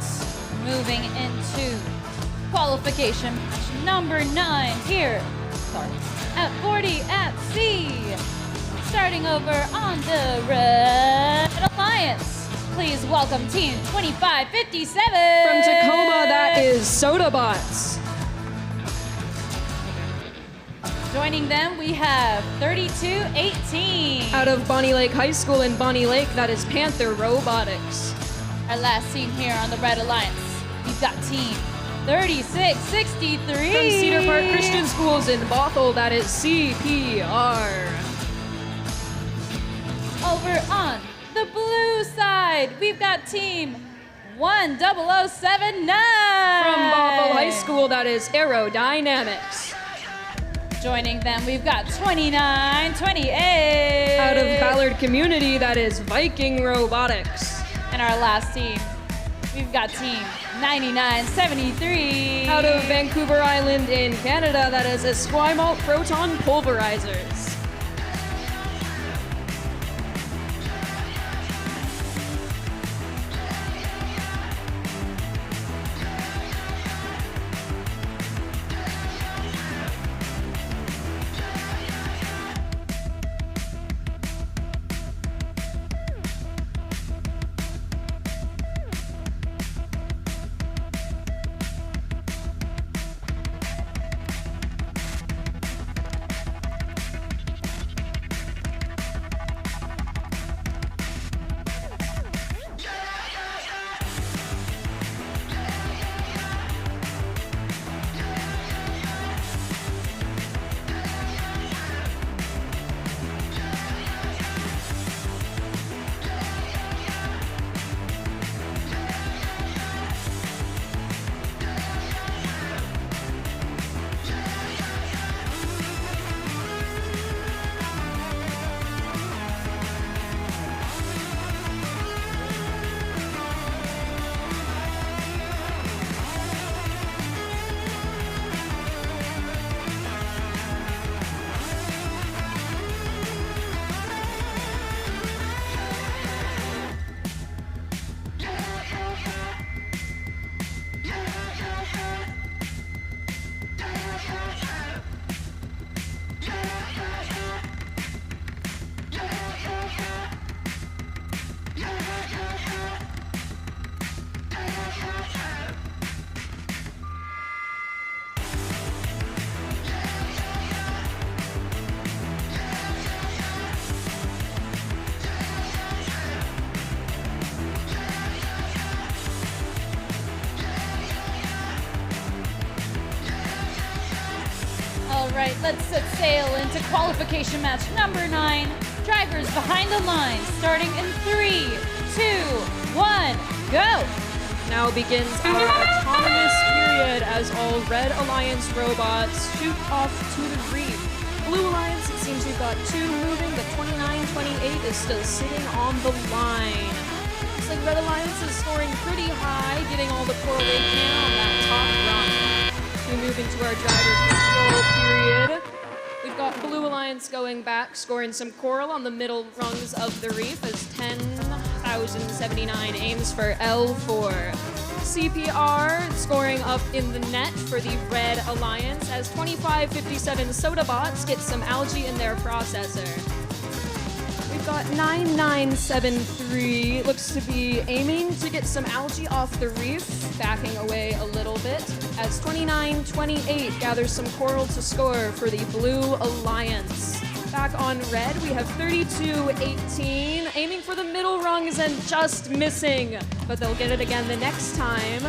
moving into qualification match number 9 here, at Bordie at Sea. Starting over on the Red Alliance, please welcome team 2557. From Tacoma, that is Sodabots. Joining them, we have 3218. Out of Bonnie Lake High School in Bonnie Lake, that is Panther Robotics. Our last team here on the Red Alliance, we've got team 3663. From Cedar Park Christian Schools in Bothell, that is CPR. Over on the blue side, we've got team 10079. From Bothell High School, that is Aerodynamics. Joining them, we've got 2928. Out of Ballard Community, that is Viking Robotics. And our last team, we've got team 9973. Out of Vancouver Island in Canada, that is Esquimalt Proton Pulverizers. right, let's set sail into qualification match number 9. Drivers behind the line, starting in 3, 2, 1, go! Now begins our autonomous period as all Red Alliance robots shoot off to the reef. Blue Alliance, it seems we've got 2 moving, but 29-28 is still sitting on the line. Looks like Red Alliance is scoring pretty high, getting all the coral they can on that top run. We move into our driver control period. We've got Blue Alliance going back, scoring some coral on the middle rungs of the reef as 10,079 aims for L4. CPR scoring up in the net for the Red Alliance as 2557 Soda Bots get some algae in their processor. We've got 9973, looks to be aiming to get some algae off the reef, backing away a little bit, as 2928 gathers some coral to score for the Blue Alliance. Back on red, we have 3218, aiming for the middle rungs and just missing, but they'll get it again the next time.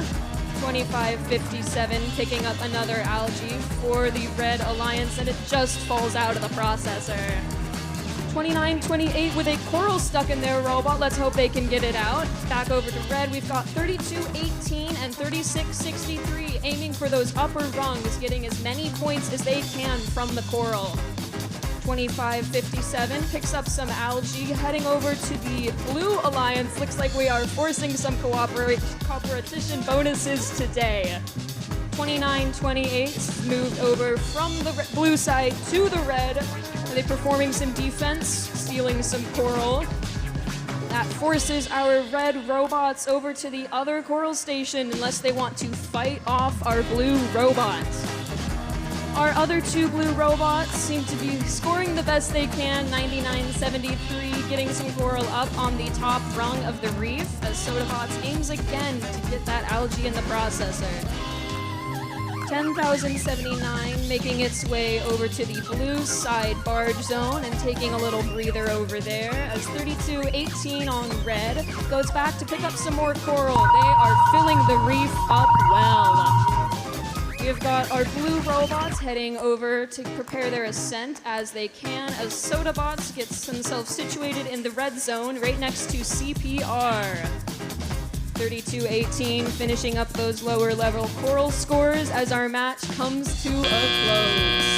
2557 picking up another algae for the Red Alliance, and it just falls out of the processor. 2928 with a coral stuck in their robot. Let's hope they can get it out. Back over to red, we've got 3218 and 3663 aiming for those upper rungs, getting as many points as they can from the coral. 2557 picks up some algae, heading over to the Blue Alliance. Looks like we are forcing some cooperation bonuses today. 2928 moved over from the blue side to the red. Are they performing some defense, stealing some coral? That forces our red robots over to the other coral station unless they want to fight off our blue robots. Our other 2 blue robots seem to be scoring the best they can, 9973, getting some coral up on the top rung of the reef as Sodabots aims again to get that algae in the processor. 10,079 making its way over to the blue side barge zone and taking a little breather over there as 3218 on red goes back to pick up some more coral. They are filling the reef up well. We've got our blue robots heading over to prepare their ascent as they can, as Sodabots gets themselves situated in the red zone right next to CPR. 3218 finishing up those lower level coral scores as our match comes to a close.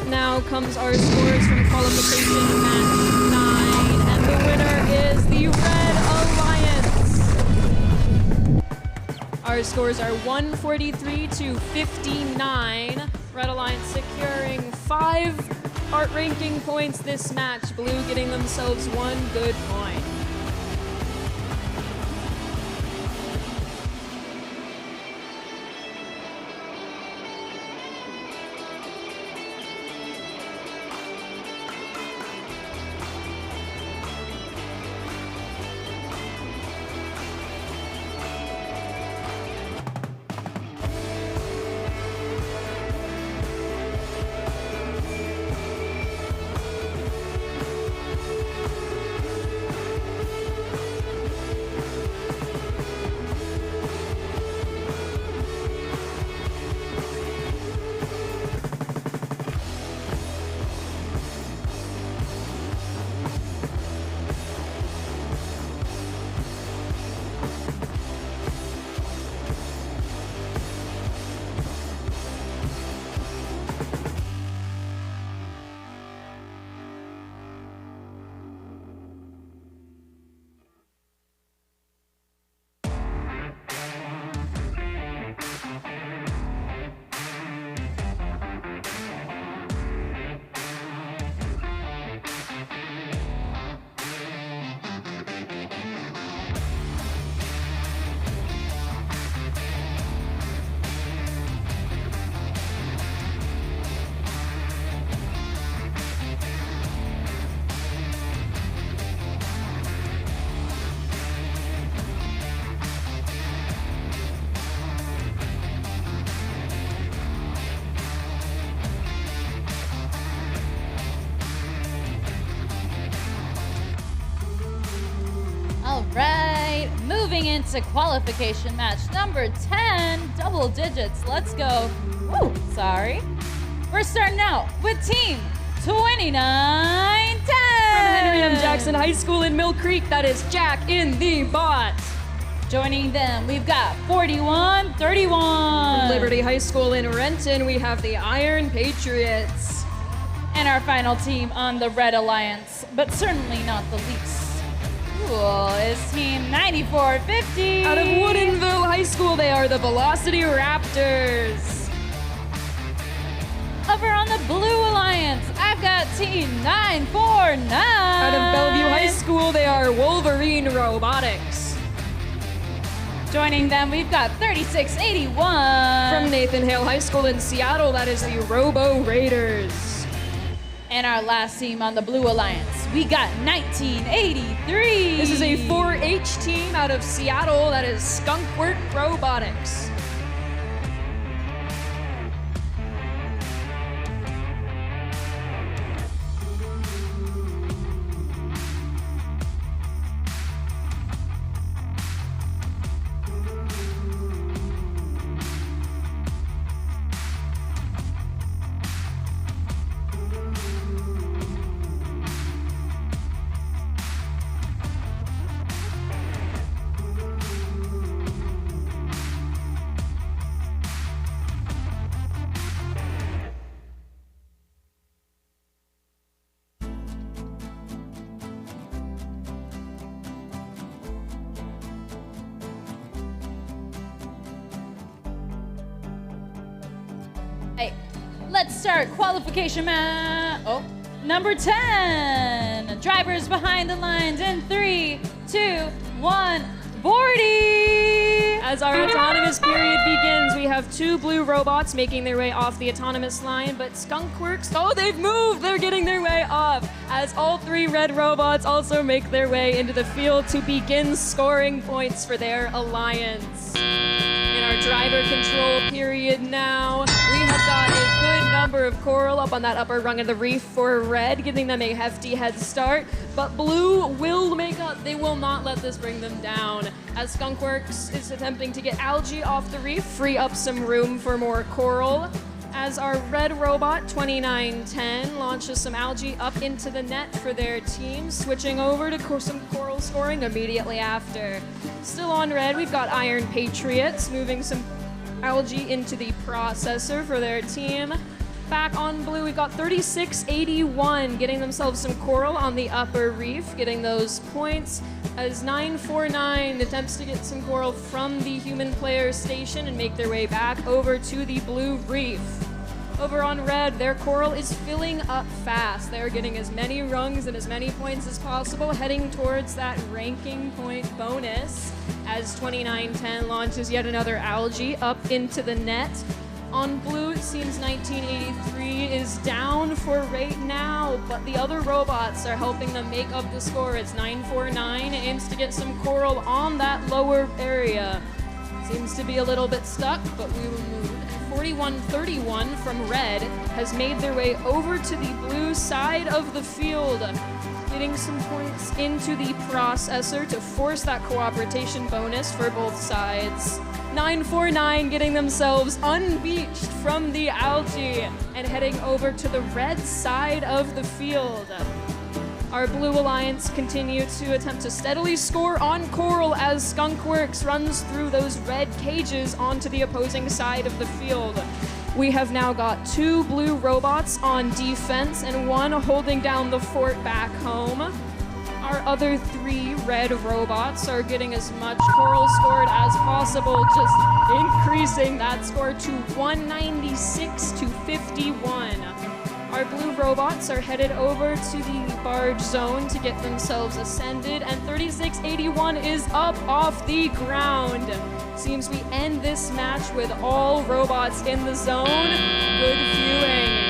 Now comes our scores from qualification match 9, and the winner is the Red Alliance. Our scores are 143 to 59. Red Alliance securing 5 art ranking points this match. Blue getting themselves 1 good point. All right, moving into qualification match number 10, double digits. Let's go. Woo, sorry. We're starting out with team 2910. From Henry M. Jackson High School in Mill Creek, that is Jack in the Bot. Joining them, we've got 4131. From Liberty High School in Renton, we have the Iron Patriots. And our final team on the Red Alliance, but certainly not the least, cool, is team 9450. Out of Woodinville High School, they are the Velocity Raptors. Over on the Blue Alliance, I've got team 949. Out of Bellevue High School, they are Wolverine Robotics. Joining them, we've got 3681. From Nathan Hale High School in Seattle, that is the Robo Raiders. And our last team on the Blue Alliance, we got 1983. This is a 4-H team out of Seattle, that is Skunkwork Robotics. Hey, let's start qualification number 10. Drivers behind the lines in 3, 2, 1, Bordie! As our autonomous period begins, we have 2 blue robots making their way off the autonomous line, but Skunkworks, oh, they've moved! They're getting their way off, as all 3 red robots also make their way into the field to begin scoring points for their alliance. In our driver control period now, we have got a good number of coral up on that upper rung of the reef for red, giving them a hefty head start, but blue will make up. They will not let this bring them down, as Skunkworks is attempting to get algae off the reef, free up some room for more coral, as our red robot 2910 launches some algae up into the net for their team, switching over to some coral scoring immediately after. Still on red, we've got Iron Patriots moving some algae into the processor for their team. Back on blue, we've got 3681 getting themselves some coral on the upper reef, getting those points, as 949 attempts to get some coral from the human player station and make their way back over to the blue reef. Over on red, their coral is filling up fast. They're getting as many rungs and as many points as possible, heading towards that ranking point bonus as 2910 launches yet another algae up into the net. On blue, it seems 1983 is down for right now, but the other robots are helping them make up the score. It's 949, aims to get some coral on that lower area. Seems to be a little bit stuck, but we will move. 4131 from red has made their way over to the blue side of the field, getting some points into the processor to force that cooperation bonus for both sides. 949 getting themselves unbeached from the algae and heading over to the red side of the field. Our Blue Alliance continue to attempt to steadily score on coral as Skunkworks runs through those red cages onto the opposing side of the field. We have now got 2 blue robots on defense and 1 holding down the fort back home. Our other 3 red robots are getting as much coral scored as possible, just increasing that score to 196 to 51. Our blue robots are headed over to the barge zone to get themselves ascended, and 3681 is up off the ground. Seems we end this match with all robots in the zone. Good viewing.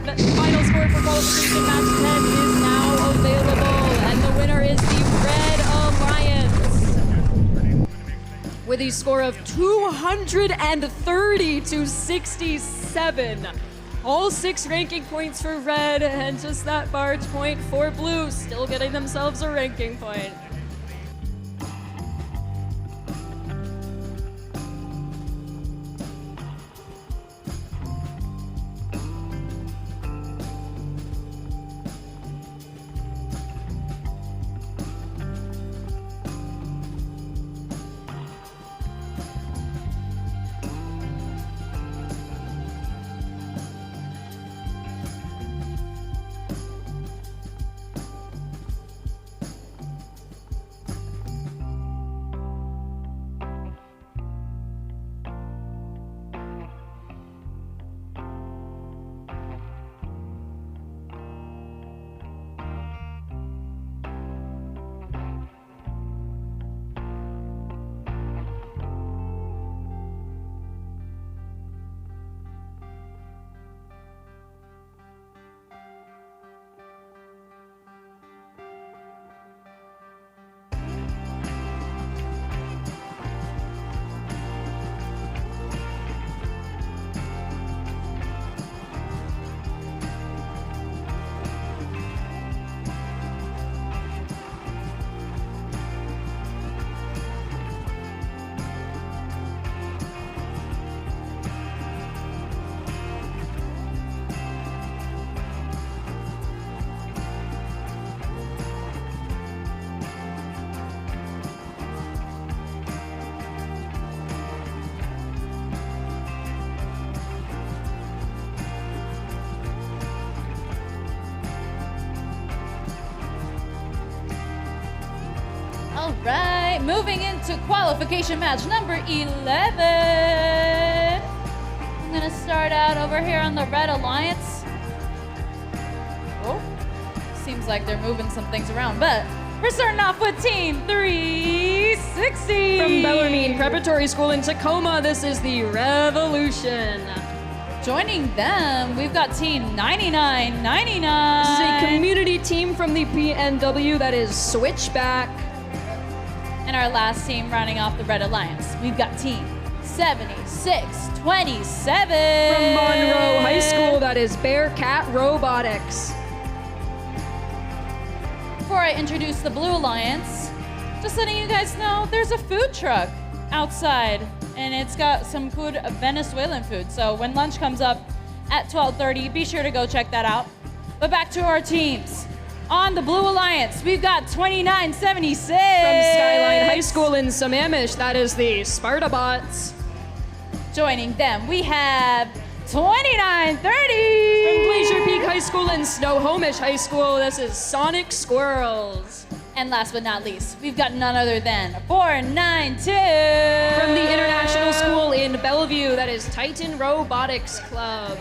final score for qualification match 10 is now available, and the winner is the Red Alliance with a score of 230 to 67. All 6 ranking points for Red, and just that barge point for Blue, still getting themselves a ranking point. All right, moving into qualification match number 11. I'm gonna start out over here on the Red Alliance. Oh, seems like they're moving some things around, but we're starting off with Team 360. From Bellarmine Preparatory School in Tacoma, this is the Revolution. Joining them, we've got Team 9999. This is a community team from the PNW, that is Switchback. And our last team rounding off the Red Alliance, we've got Team 7627. From Monroe High School, that is Bearcat Robotics. Before I introduce the Blue Alliance, just letting you guys know, there's a food truck outside, and it's got some good Venezuelan food. So when lunch comes up at 12:30, be sure to go check that out. But back to our teams. On the Blue Alliance, we've got 2976. From Skyline High School in Sammamish, that is the Sparta Bots. Joining them, we have 2930. From Glacier Peak High School in Snohomish High School, this is Sonic Squirrels. And last but not least, we've got none other than 492. From the International School in Bellevue, that is Titan Robotics Club.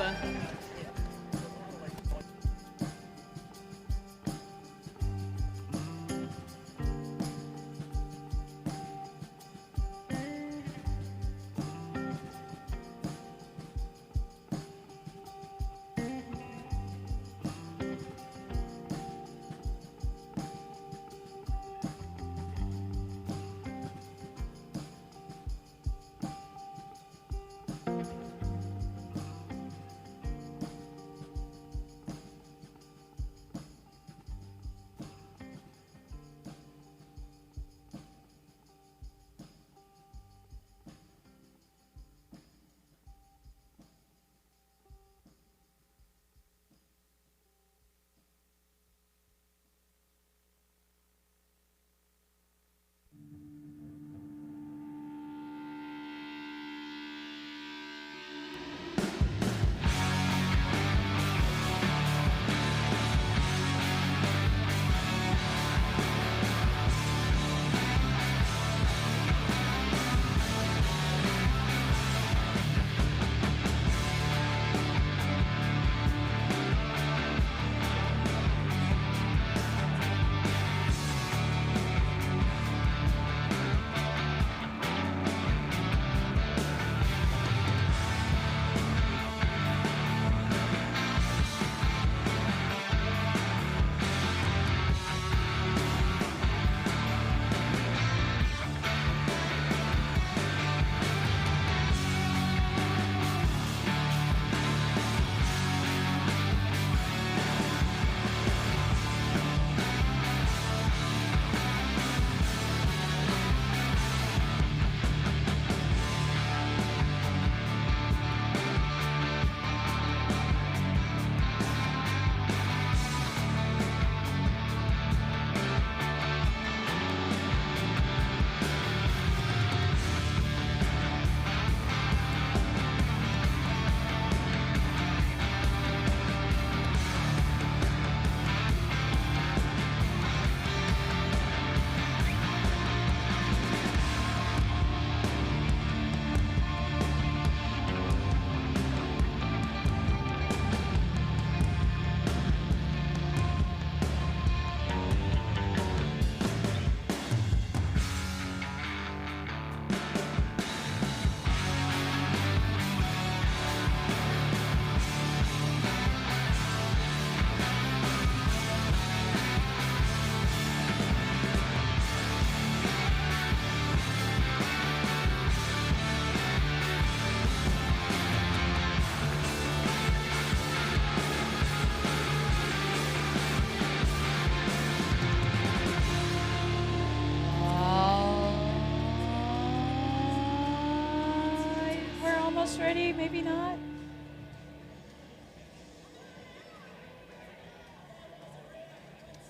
almost ready, maybe not.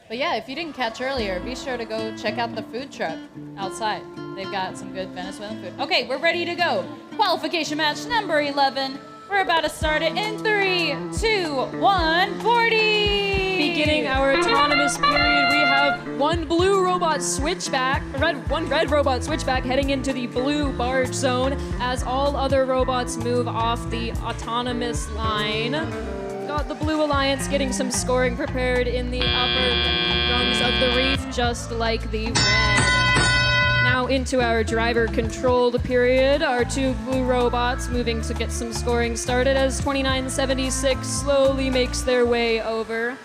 But yeah, if you didn't catch earlier, be sure to go check out the food truck outside. They've got some good Venezuelan food. Okay, we're ready to go. Qualification match number 11. We're about to start it in 3, 2, 1, Bordie! Beginning our autonomous period, we have one blue robot switchback, one red robot switchback heading into the blue barge zone as all other robots move off the autonomous line. Got the Blue Alliance getting some scoring prepared in the upper rungs of the reef, just like the red. Now into our driver-controlled period, our two blue robots moving to get some scoring started as 2976 slowly makes their way over.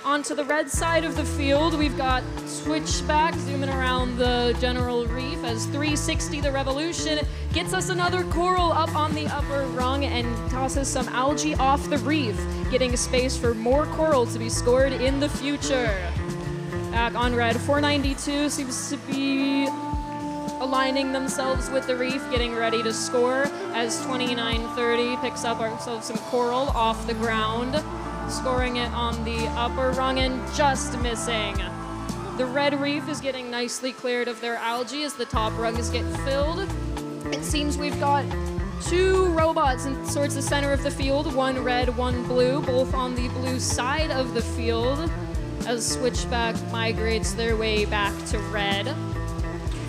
Onto the red side of the field, we've got Switchback zooming around the general reef as 360 the Revolution gets us another coral up on the upper rung and tosses some algae off the reef, getting space for more coral to be scored in the future. Back on red, 492 seems to be aligning themselves with the reef, getting ready to score as 2930 picks up ourselves some coral off the ground, scoring it on the upper rung and just missing. The red reef is getting nicely cleared of their algae as the top rungs get filled. It seems we've got two robots towards the center of the field, one red, one blue, both on the blue side of the field as Switchback migrates their way back to red.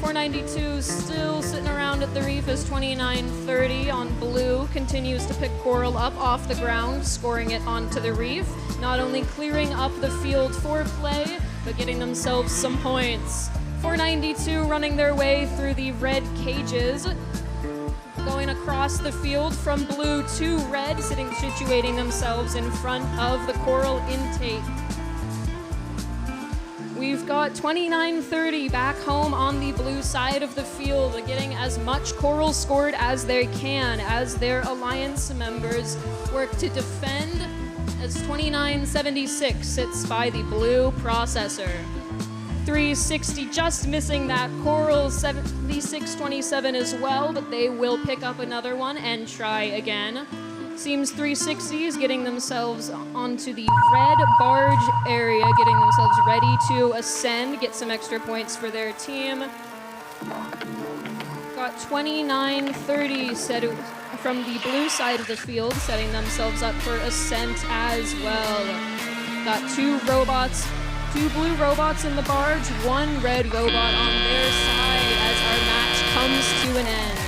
492 still sitting around at the reef as 2930 on blue continues to pick coral up off the ground, scoring it onto the reef, not only clearing up the field for play, but getting themselves some points. 492 running their way through the red cages, going across the field from blue to red, situating themselves in front of the coral intake. We've got 2930 back home on the blue side of the field, getting as much coral scored as they can as their alliance members work to defend as 2976 sits by the blue processor. 360 just missing that coral, 7627 as well, but they will pick up another one and try again. Seems 360 is getting themselves onto the red barge area, getting themselves ready to ascend, get some extra points for their team. Got 2930 set from the blue side of the field, setting themselves up for ascent as well. Got two blue robots in the barge, one red robot on their side as our match comes to an end.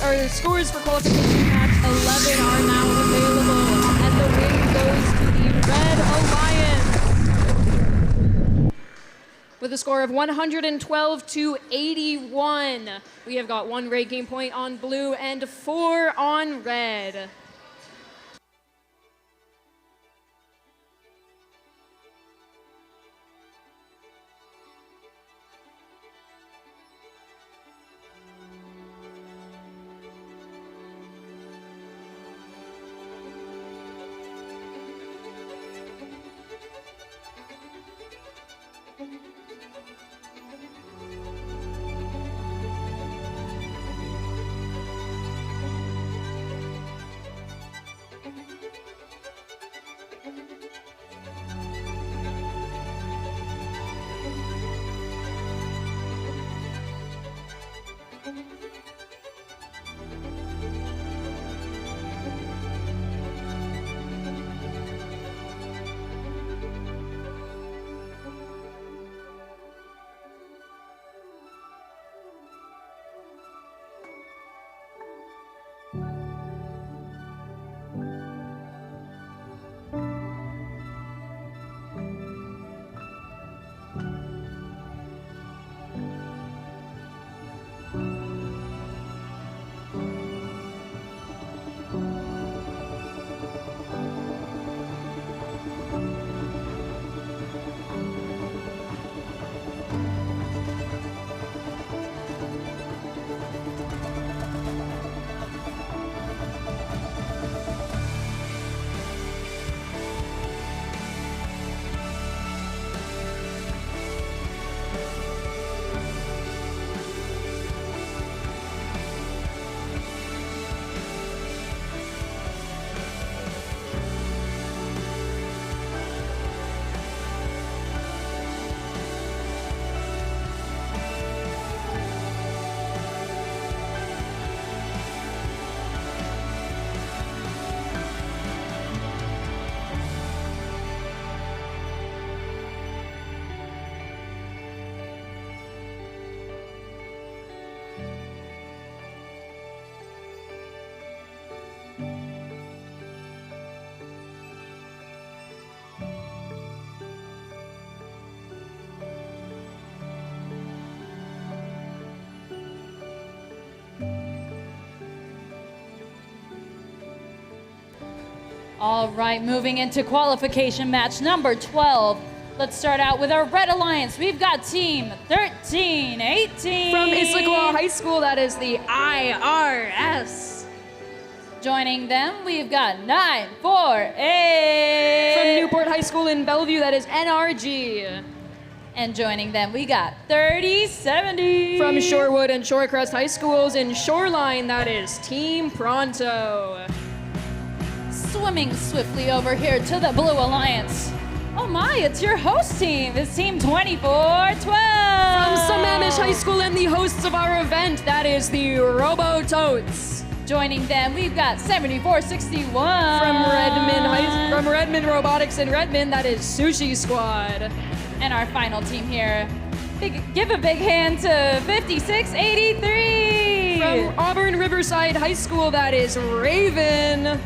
Our scores for qualification match 11 are now available, and the win goes to the Red Alliance with a score of 112 to 81. We have got 1 rate game point on blue and 4 on red. All right, moving into qualification match number 12. Let's start out with our Red Alliance. We've got team 1318. From Issaquah High School, that is the IRS. Joining them, we've got 948. From Newport High School in Bellevue, that is NRG. And joining them, we got 3070. From Shorewood and Shorecrest High Schools in Shoreline, that is Team Pronto. Swimming swiftly over here to the Blue Alliance. Oh my, it's your host team. It's Team 2412. From Sammamish High School and the hosts of our event, that is the Robototes. Joining them, we've got 7461. From Redmond Robotics in Redmond, that is Sushi Squad. And our final team here, give a big hand to 5683. From Auburn Riverside High School, that is Raven.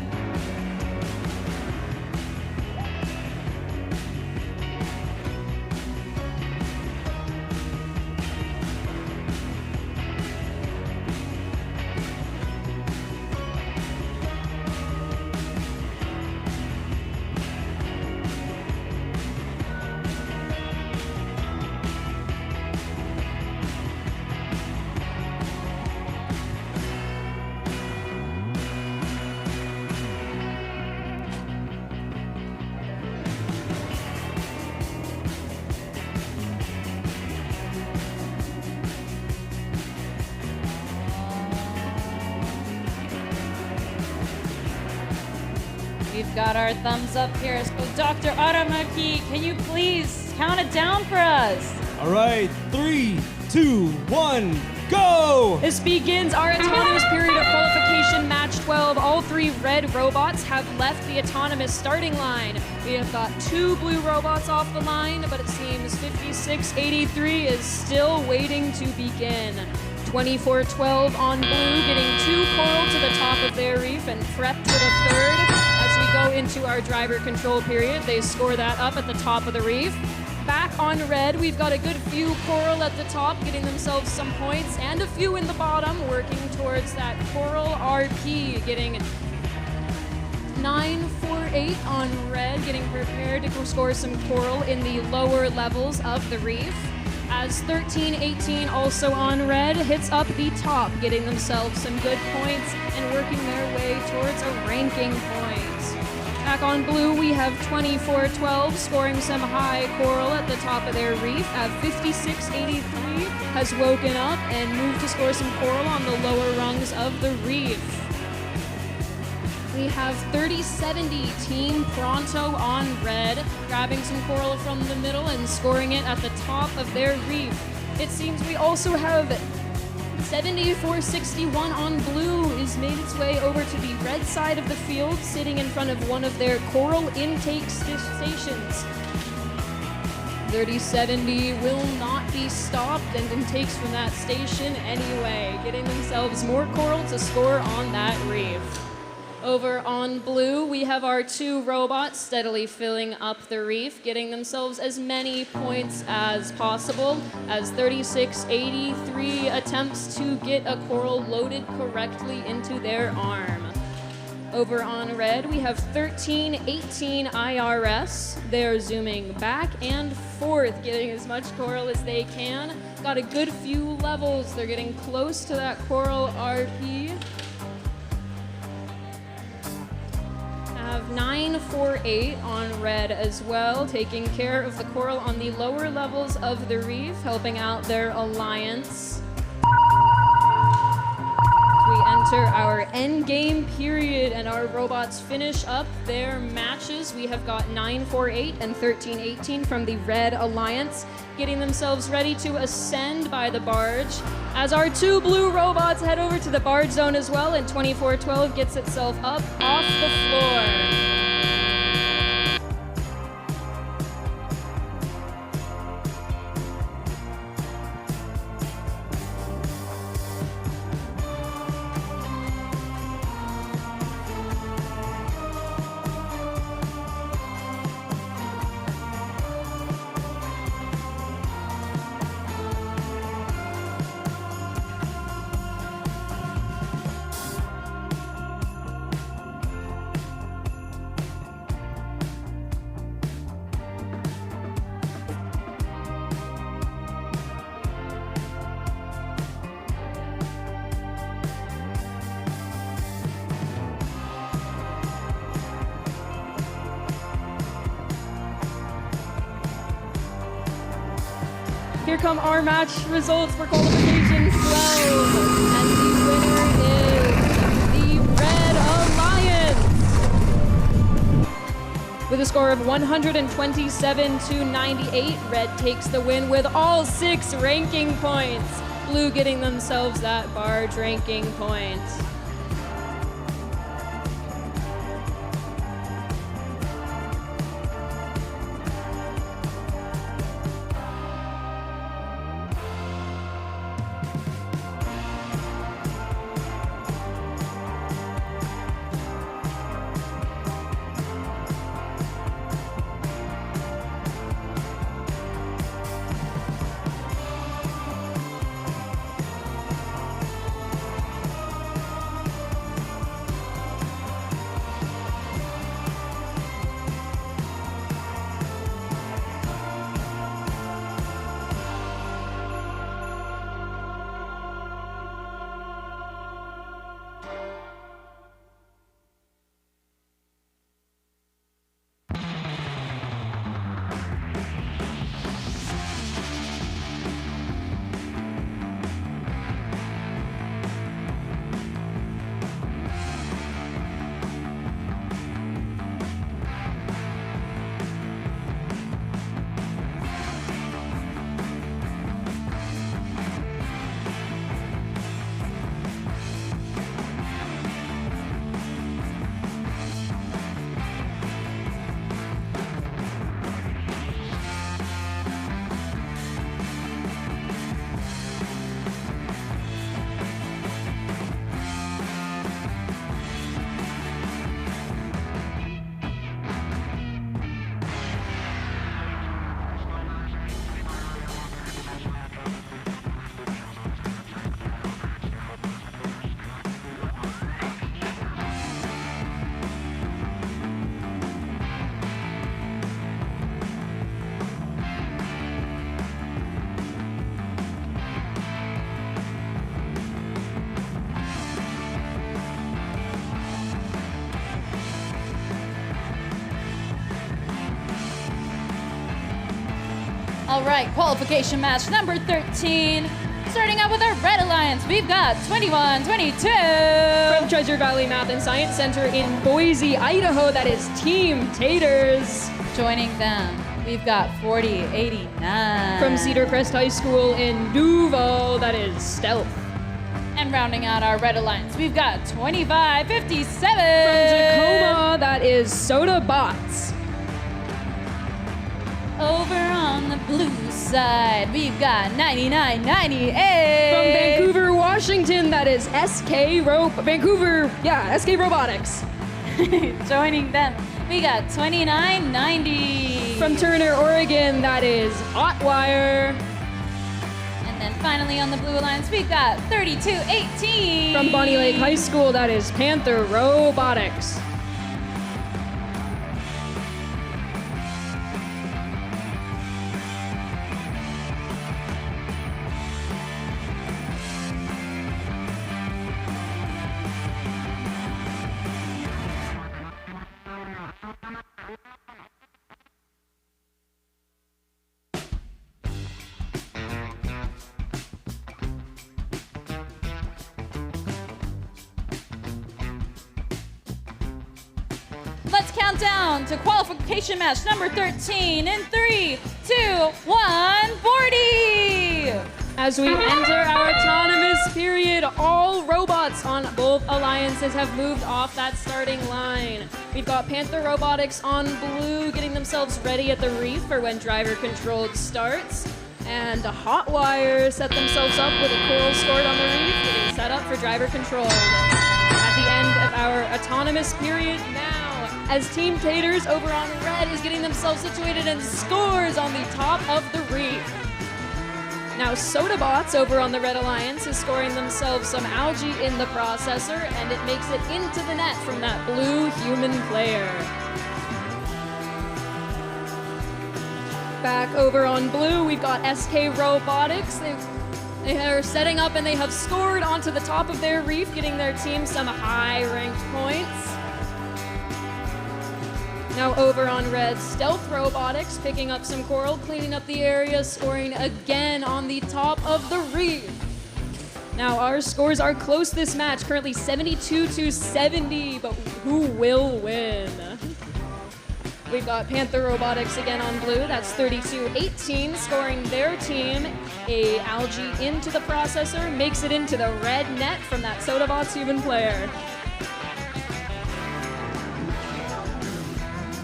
We've got our thumbs up here. So Dr. Aramaki, can you please count it down for us? All right, 3, 2, 1, go! This begins our autonomous period of qualification match 12. All 3 red robots have left the autonomous starting line. We have got 2 blue robots off the line, but it seems 5683 is still waiting to begin. 2412 on blue, getting 2 coral to the top of their reef and prepped with a third. As we go into our driver control period, they score that up at the top of the reef. Back on red, we've got a good few coral at the top, getting themselves some points, and a few in the bottom, working towards that coral RP, getting 948 on red, getting prepared to score some coral in the lower levels of the reef. As 1318 also on red hits up the top, getting themselves some good points and working their way towards a ranking point. Back on blue, we have 2412 scoring some high coral at the top of their reef. At 5683 has woken up and moved to score some coral on the lower rungs of the reef. We have 3070 Team Pronto on red, grabbing some coral from the middle and scoring it at the top of their reef. It seems we also have 7461 on blue is made its way over to the red side of the field, sitting in front of one of their coral intake stations. 3070 will not be stopped and intakes from that station anyway, getting themselves more coral to score on that reef. Over on blue, we have our 2 robots steadily filling up the reef, getting themselves as many points as possible, as 3683 attempts to get a coral loaded correctly into their arm. Over on red, we have 1318 IRS. They're zooming back and forth, getting as much coral as they can. Got a good few levels. They're getting close to that coral RP. Have 948 on red as well, taking care of the coral on the lower levels of the reef, helping out their alliance. We enter our end game period and our robots finish up their matches. We have got 948 and 1318 from the Red Alliance, getting themselves ready to ascend by the barge. As our 2 blue robots head over to the barge zone as well, and 2412 gets itself up off the floor. come our match results for qualification 12. And the winner is the Red Alliance. With a score of 127 to 98, Red takes the win with all 6 ranking points. Blue getting themselves that barge ranking point. All right, qualification match number 13. Starting out with our Red Alliance, we've got 21-22. From Treasure Valley Math and Science Center in Boise, Idaho, that is Team Taters. Joining them, we've got 40-89. From Cedar Crest High School in Duval, that is Stealth. And rounding out our Red Alliance, we've got 25-57. From Tacoma, that is Soda Bots. Over on the blue side, we've got 99-98. From Vancouver, Washington, that is SK Robotics. Joining them, we got 29-90. From Turner, Oregon, that is Hotwire. And then finally on the Blue Alliance, we've got 32-18. From Bonnie Lake High School, that is Panther Robotics. Let's count down to qualification match number 13 in 3, 2, 1, Bordie! As we enter our autonomous period, all robots on both alliances have moved off that starting line. We've got Panther Robotics on blue getting themselves ready at the reef for when driver controlled starts. And Hotwire set themselves up with a coral skirt on the reef, getting set up for driver controlled. At the end of our autonomous period now, as Team Taters over on red is getting themselves situated and scores on the top of the reef. Now Soda Bots over on the Red Alliance is scoring themselves some algae in the processor, and it makes it into the net from that blue human player. Back over on blue, we've got SK Robotics. They are setting up and they have scored onto the top of their reef, getting their team some high-ranked points. Now over on red, Stealth Robotics picking up some coral, cleaning up the area, scoring again on the top of the reef. Now our scores are close this match, currently 72-70, but who will win? We've got Panther Robotics again on blue, that's 32-18, scoring their team. A algae into the processor, makes it into the red net from that Sodabots human player.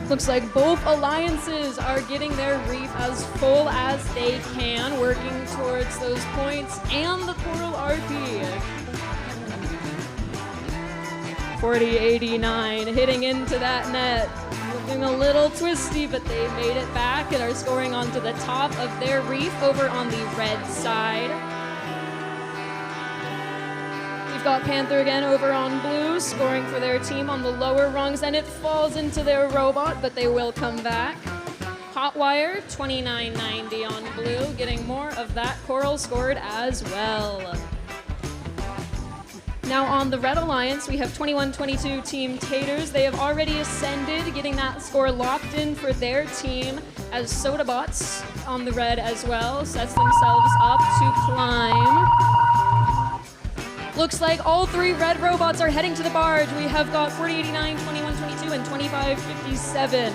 Looks like both alliances are getting their reef as full as they can, working towards those points and the coral RP. 40-89, hitting into that net. Looking a little twisty, but they made it back and are scoring onto the top of their reef over on the red side. We've got Panther again over on blue, scoring for their team on the lower rungs, and it falls into their robot, but they will come back. Hotwire, 29-90 on blue, getting more of that coral scored as well. Now on the Red Alliance, we have 21-22 Team Taters. They have already ascended, getting that score locked in for their team, as Sodabots on the red as well sets themselves up to climb. Looks like all three red robots are heading to the barge. We have got 40-89, 21-22, and 25-57.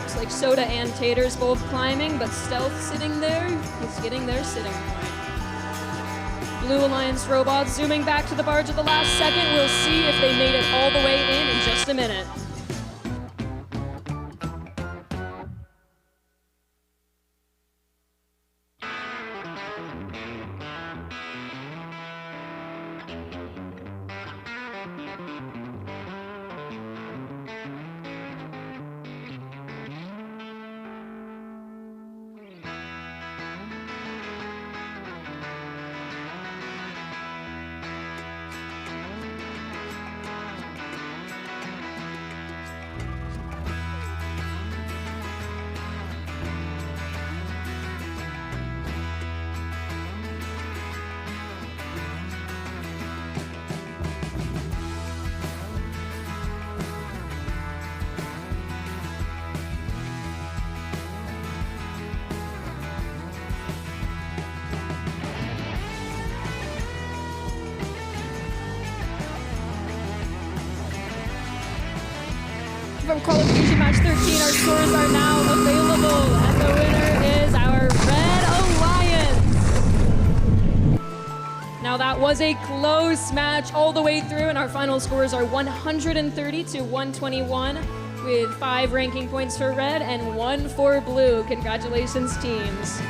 Looks like Soda and Taters both climbing, but Stealth sitting there is getting their sitting point. Blue Alliance robots zooming back to the barge at the last second. We'll see if they made it all the way in just a minute. From Qualification Match 13, our scores are now available, and the winner is our Red Alliance. Now that was a close match all the way through, and our final scores are 130-121, with 5 ranking points for Red and 1 for Blue. Congratulations, teams.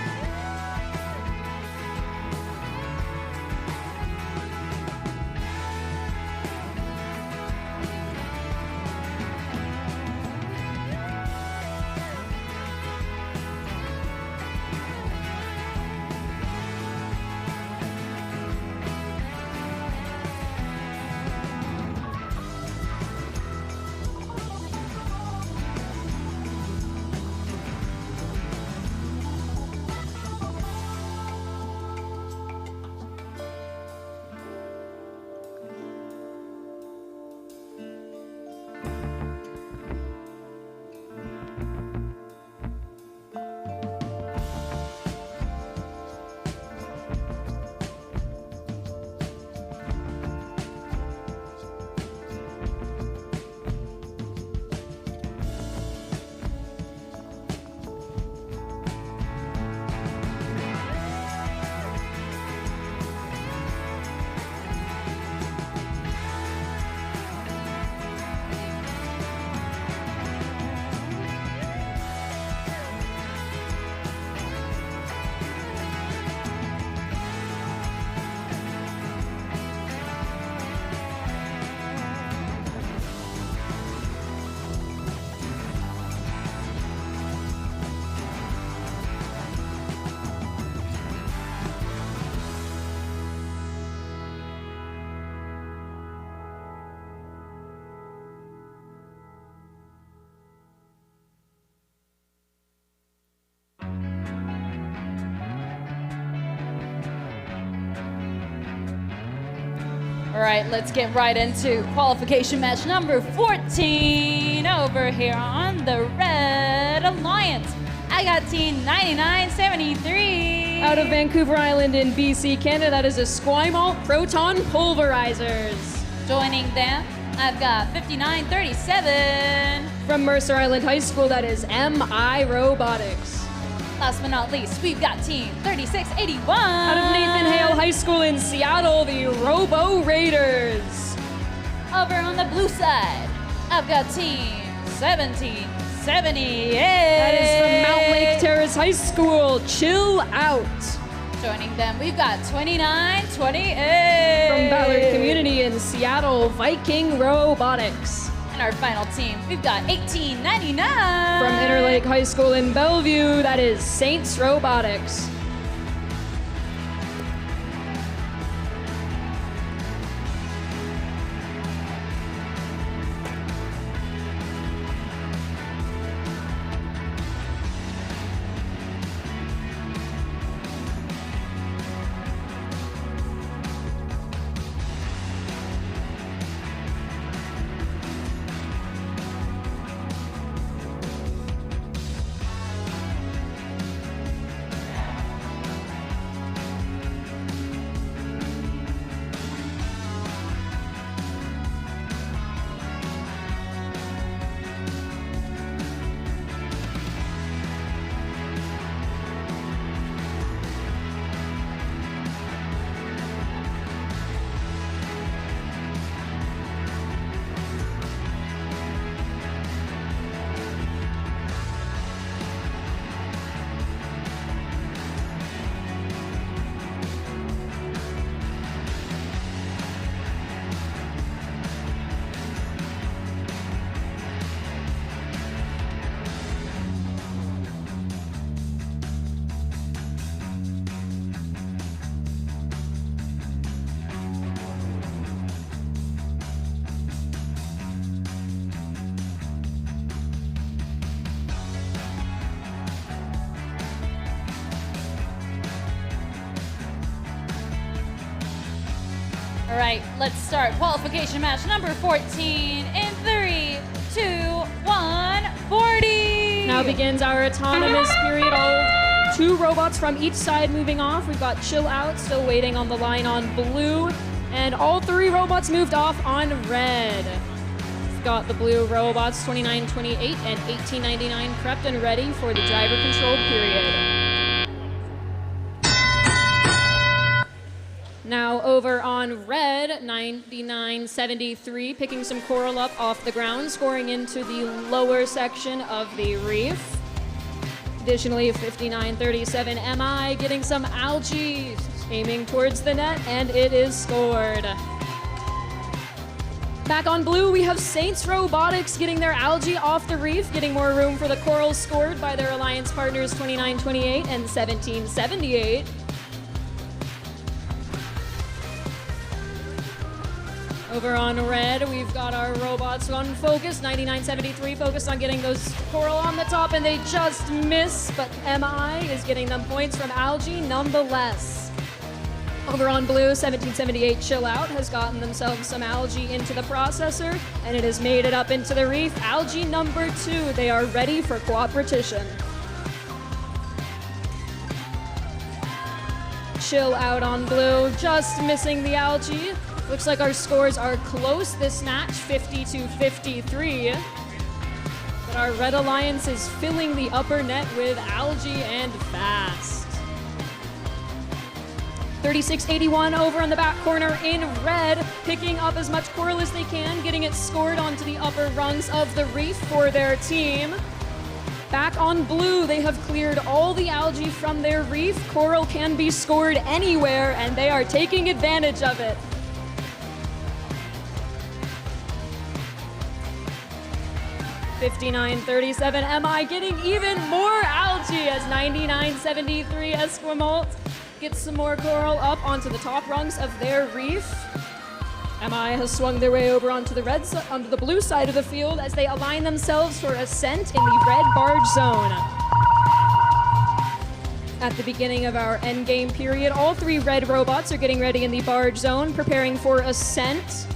All right, let's get right into qualification match number 14 over here on the Red Alliance. I got team 9973. Out of Vancouver Island in BC, Canada, that is Esquimalt Proton Pulverizers. Joining them, I've got 5937. From Mercer Island High School, that is MI Robotics. Last but not least, we've got team 3681. Out of Nathan Hale High School in Seattle, the Robo Raiders. Over on the blue side, I've got team 1778. That is from Mount Lake Terrace High School, Chill Out. Joining them, we've got 2928. From Ballard Community in Seattle, Viking Robotics. And our final team, we've got 1899. From Interlake High School in Bellevue, that is Saints Robotics. All right, let's start qualification match number 14 in 3, 2, 1, 40. Now begins our autonomous period. All 2 robots from each side moving off. We've got Chill Out still waiting on the line on blue. And all 3 robots moved off on red. We've got the blue robots 2928 and 1899 prepped and ready for the driver controlled period. Now over on red, 9973, picking some coral up off the ground, scoring into the lower section of the reef. Additionally, 5937 MI getting some algae, aiming towards the net, and it is scored. Back on blue, we have Saints Robotics getting their algae off the reef, getting more room for the corals scored by their alliance partners 2928 and 1778. Over on red, we've got our robots on focus. 9973 focused on getting those coral on the top, and they just miss, but MI is getting them points from algae nonetheless. Over on blue, 1778 Chill Out has gotten themselves some algae into the processor, and it has made it up into the reef. Algae number 2, they are ready for cooperation. Chill Out on blue, just missing the algae. Looks like our scores are close this match, 50-53. But our Red Alliance is filling the upper net with algae and fast. 3681 over on the back corner in red, picking up as much coral as they can, getting it scored onto the upper rungs of the reef for their team. Back on blue, they have cleared all the algae from their reef. Coral can be scored anywhere, and they are taking advantage of it. $59.37 MI getting even more algae as 99.73 Esquimalt gets some more coral up onto the top rungs of their reef. MI has swung their way over onto the blue side of the field as they align themselves for ascent in the red barge zone. At the beginning of our endgame period, all 3 red robots are getting ready in the barge zone, preparing for ascent.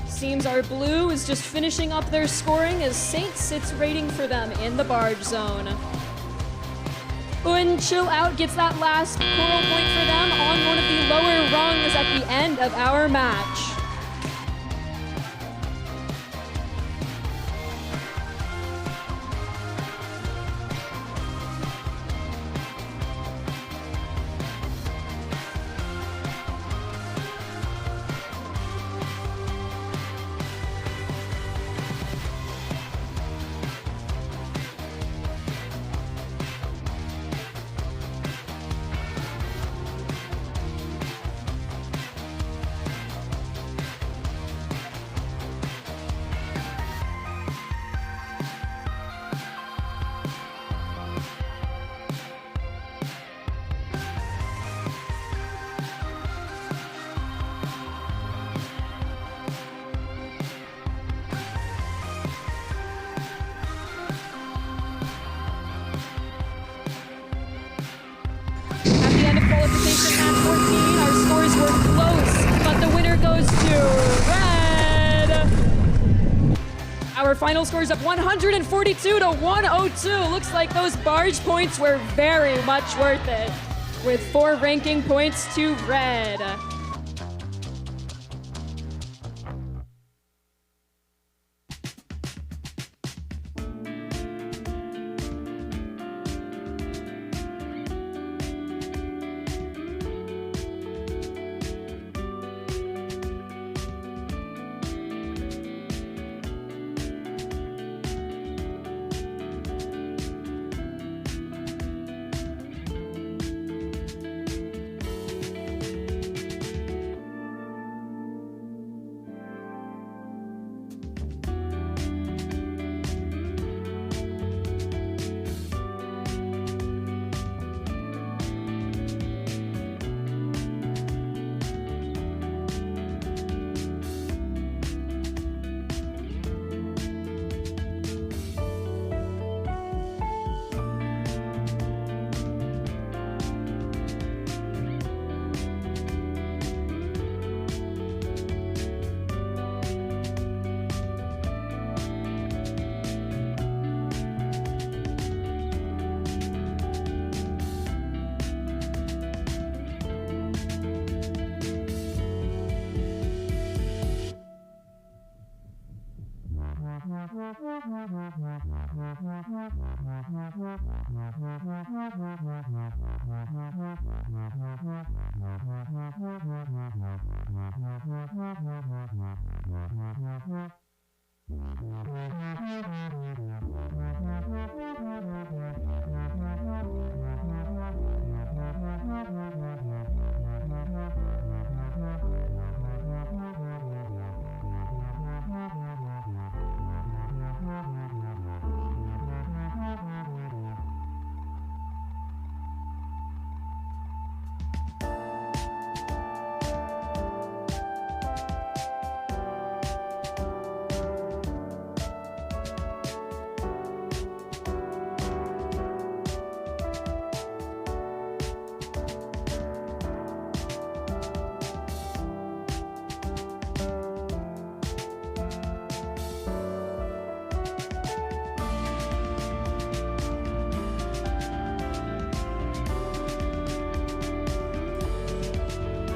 Seems our blue is just finishing up their scoring as Saint sits waiting for them in the barge zone. And Chill Out gets that last coral point for them on one of the lower rungs at the end of our match. Qualification match 14. Our scores were close, but the winner goes to red. Our final scores of 142 to 102. Looks like those barge points were very much worth it, with 4 ranking points to red.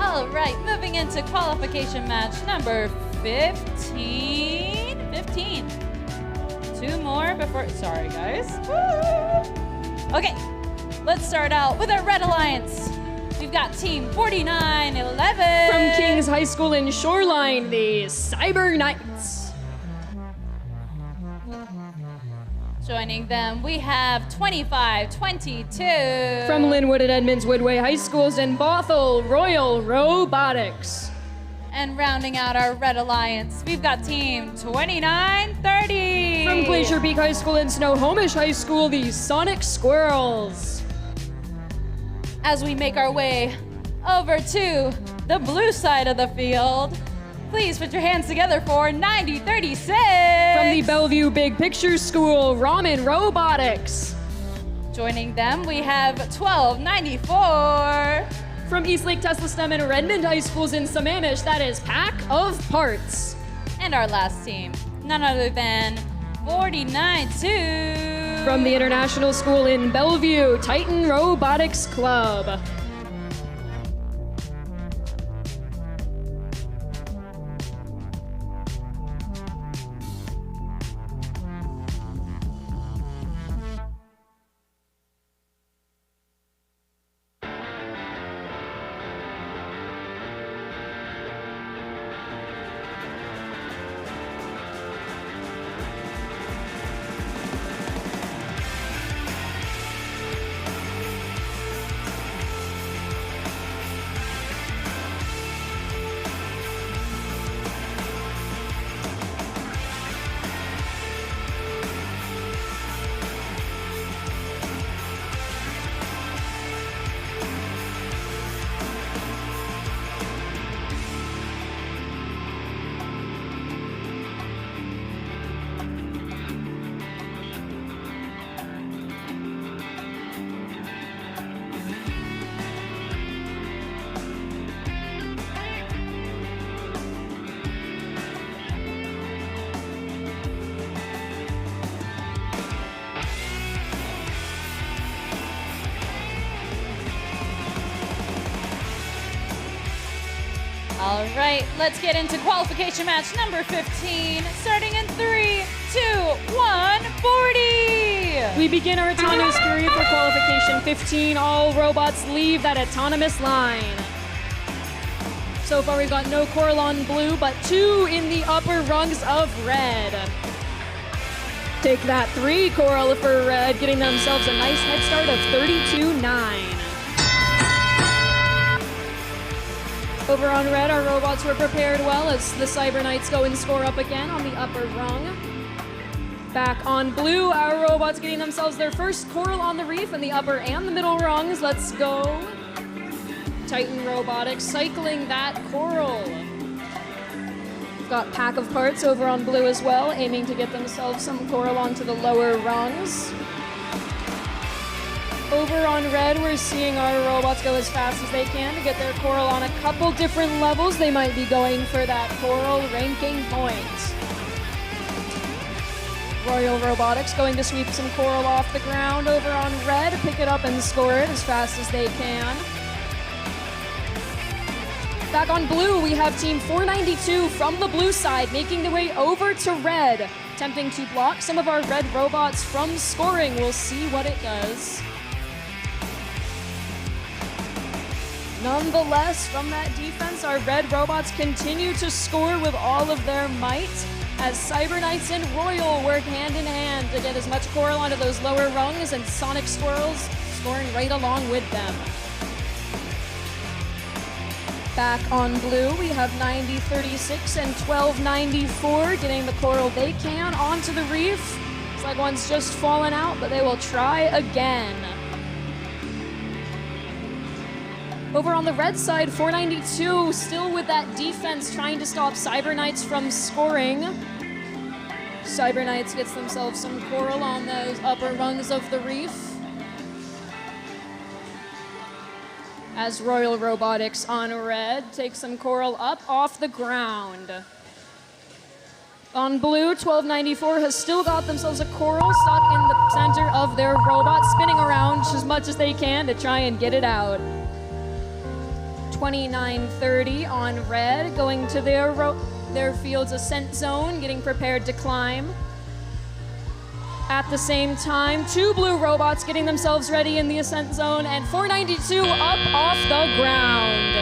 All right, moving into qualification match number 15. 15. 2 more before, sorry guys. Woo! Okay, let's start out with our Red Alliance. We've got team 4911. From Kings High School in Shoreline, the Cyber Knights. Joining them, we have 2522. From Linwood and Edmonds Woodway High Schools in Bothell, Royal Robotics. And rounding out our Red Alliance, we've got team 2930. From Glacier Peak High School and Snohomish High School, the Sonic Squirrels. As we make our way over to the blue side of the field, please put your hands together for 9036. From the Bellevue Big Picture School, Ramen Robotics. Joining them, we have 1294. From Eastlake Tesla STEM and Redmond High Schools in Sammamish, that is Pack of Parts. And our last team, none other than 492. From the International School in Bellevue, Titan Robotics Club. All right, let's get into qualification match number 15, starting in 3, 2, 1, 40! We begin our autonomous period for qualification 15. All robots leave that autonomous line. So far we've got no coral on blue, but 2 in the upper rungs of red. Take that, 3 coral for red, getting themselves a nice head start of 32-9. Over on red, our robots were prepared well as the Cyber Knights go and score up again on the upper rung. Back on blue, our robots getting themselves their first coral on the reef in the upper and the middle rungs. Let's go. Titan Robotics cycling that coral. We've got Pack of Parts over on blue as well, aiming to get themselves some coral onto the lower rungs. Over on red, we're seeing our robots go as fast as they can to get their coral on a couple different levels. They might be going for that coral ranking point. Royal Robotics going to sweep some coral off the ground over on red, pick it up and score it as fast as they can. Back on blue, we have Team 492 from the blue side making their way over to red, attempting to block some of our red robots from scoring. We'll see what it does. Nonetheless, from that defense, our red robots continue to score with all of their might as Cyber Knights and Royal work hand in hand to get as much coral onto those lower rungs, and Sonic Squirrels scoring right along with them. Back on blue, we have 9036 and 1294 getting the coral they can onto the reef. It's like one's just fallen out, but they will try again. Over on the red side, 492 still with that defense trying to stop Cyber Knights from scoring. Cyber Knights gets themselves some coral on those upper rungs of the reef. As Royal Robotics on red takes some coral up off the ground. On blue, 1294 has still got themselves a coral stuck in the center of their robot, spinning around as much as they can to try and get it out. 2930 on red, going to their field's ascent zone, getting prepared to climb. At the same time, 2 blue robots getting themselves ready in the ascent zone, and 492 up off the ground.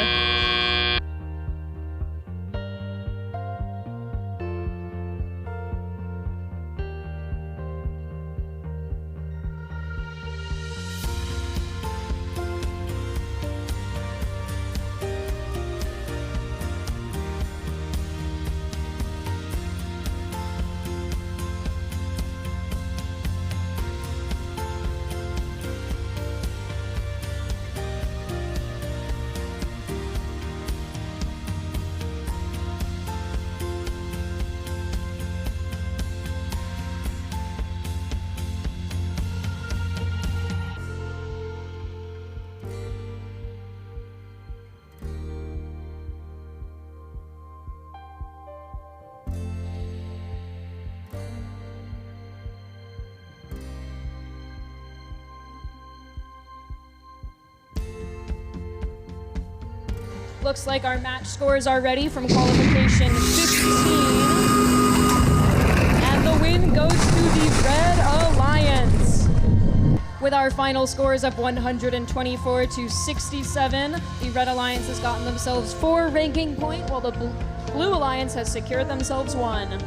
looks like our match scores are ready from Qualification 15. And the win goes to the Red Alliance. With our final scores of 124 to 67, the Red Alliance has gotten themselves 4 ranking points, while the Blue Alliance has secured themselves 1.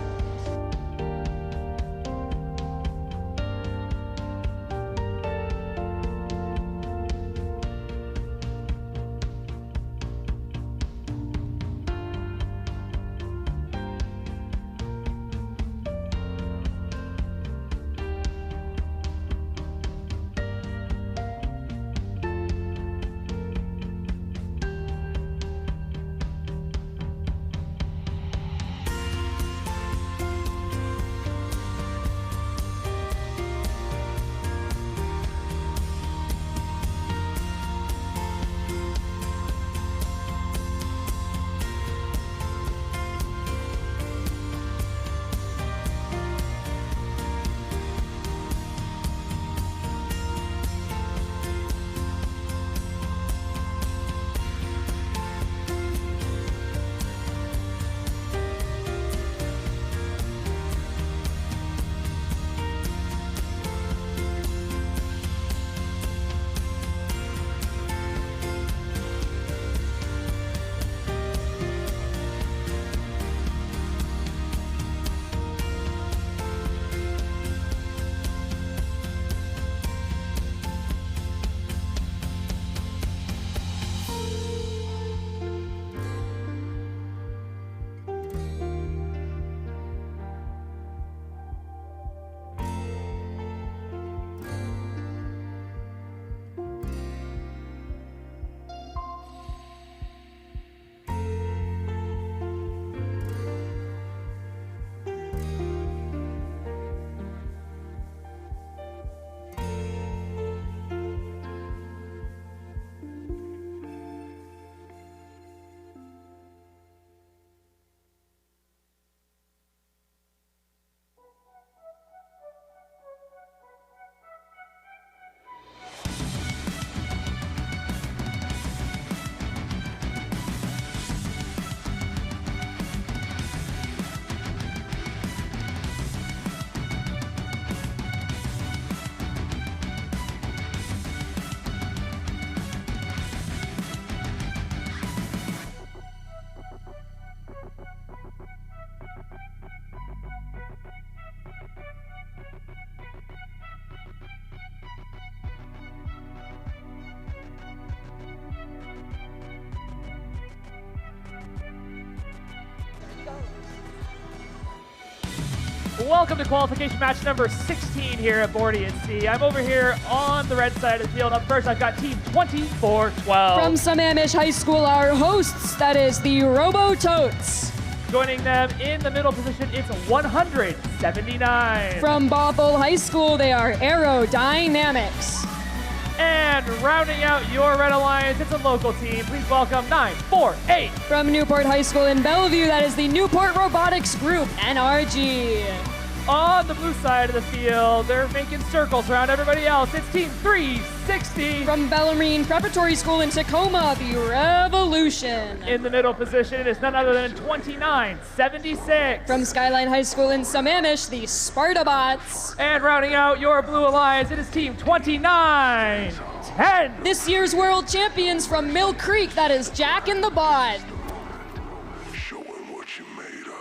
Welcome to qualification match number 16 here at Bordie at Sea. I'm over here on the red side of the field. Up first, I've got team 2412. From Sammamish High School, our hosts, that is the Robototes. Joining them in the middle position, it's 179. From Bothell High School, they are Aerodynamics. And rounding out your Red Alliance, it's a local team. Please welcome 948. From Newport High School in Bellevue, that is the Newport Robotics Group, NRG. On the blue side of the field, they're making circles around everybody else. It's team 360. From Bellarmine Preparatory School in Tacoma, the Revolution. In the middle position, it's none other than 2976. From Skyline High School in Sammamish, the Spartabots. And rounding out your Blue Alliance, it is team 2910. This year's world champions from Mill Creek, that is Jack and the Bot. Show 'em what you made of.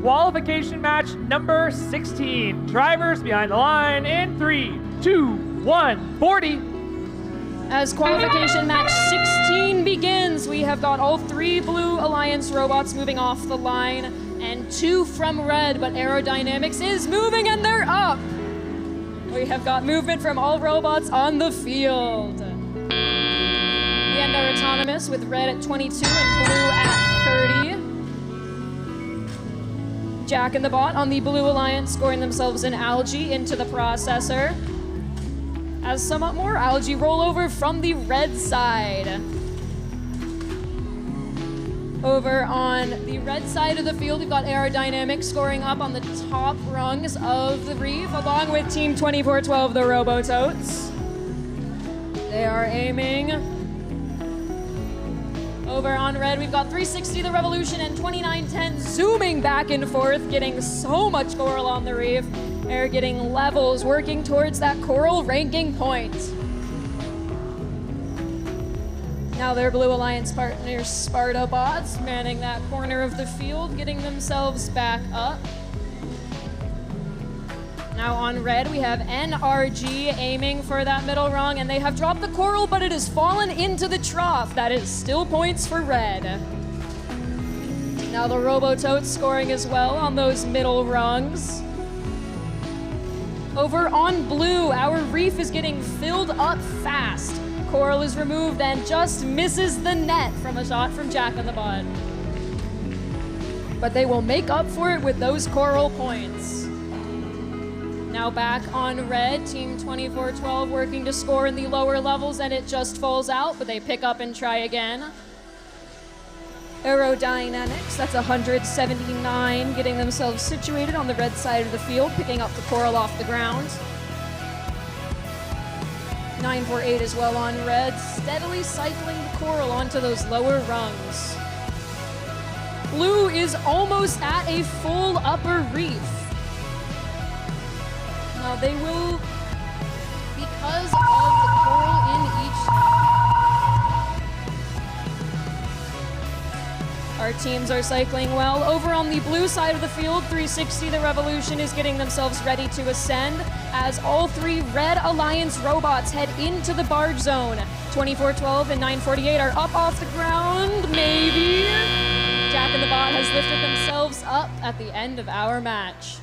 qualification match number 16. Drivers behind the line in 3, 2, 1, Bordie. As qualification match 16 begins, we have got all 3 Blue Alliance robots moving off the line and 2 from Red, but aerodynamics is moving and they're up. We have got movement from all robots on the field. The end are autonomous with Red at 22 and Blue at 30. Jack and the Bot on the Blue Alliance scoring themselves an algae into the processor. As somewhat more algae roll over from the Red side. Over on the Red side of the field, we've got aerodynamics scoring up on the top rungs of the reef, along with Team 2412, the Robototes. They are aiming. Over on Red, we've got 360 the Revolution and 2910 zooming back and forth, getting so much coral on the reef. They're getting levels, working towards that coral ranking point. Now their Blue Alliance partners, Sparta Bots, manning that corner of the field, getting themselves back up. Now on Red, we have NRG aiming for that middle rung, and they have dropped the coral, but it has fallen into the trough. That is still points for Red. Now the Robototes scoring as well on those middle rungs. Over on Blue, our reef is getting filled up fast. Coral is removed and just misses the net from a shot from Jack on the Bot. But they will make up for it with those coral points. Now back on Red, Team 2412 working to score in the lower levels, and it just falls out, but they pick up and try again. Aerodynamics, that's 179, getting themselves situated on the Red side of the field, picking up the coral off the ground. 948 as well on Red, steadily cycling the coral onto those lower rungs. Blue is almost at a full upper reef. Now they will, because of the coral in each. Our teams are cycling well. Over on the Blue side of the field, 360 the Revolution is getting themselves ready to ascend as all 3 Red Alliance robots head into the barge zone. 2412 and 948 are up off the ground, maybe. Jack and the Bot has lifted themselves up at the end of our match.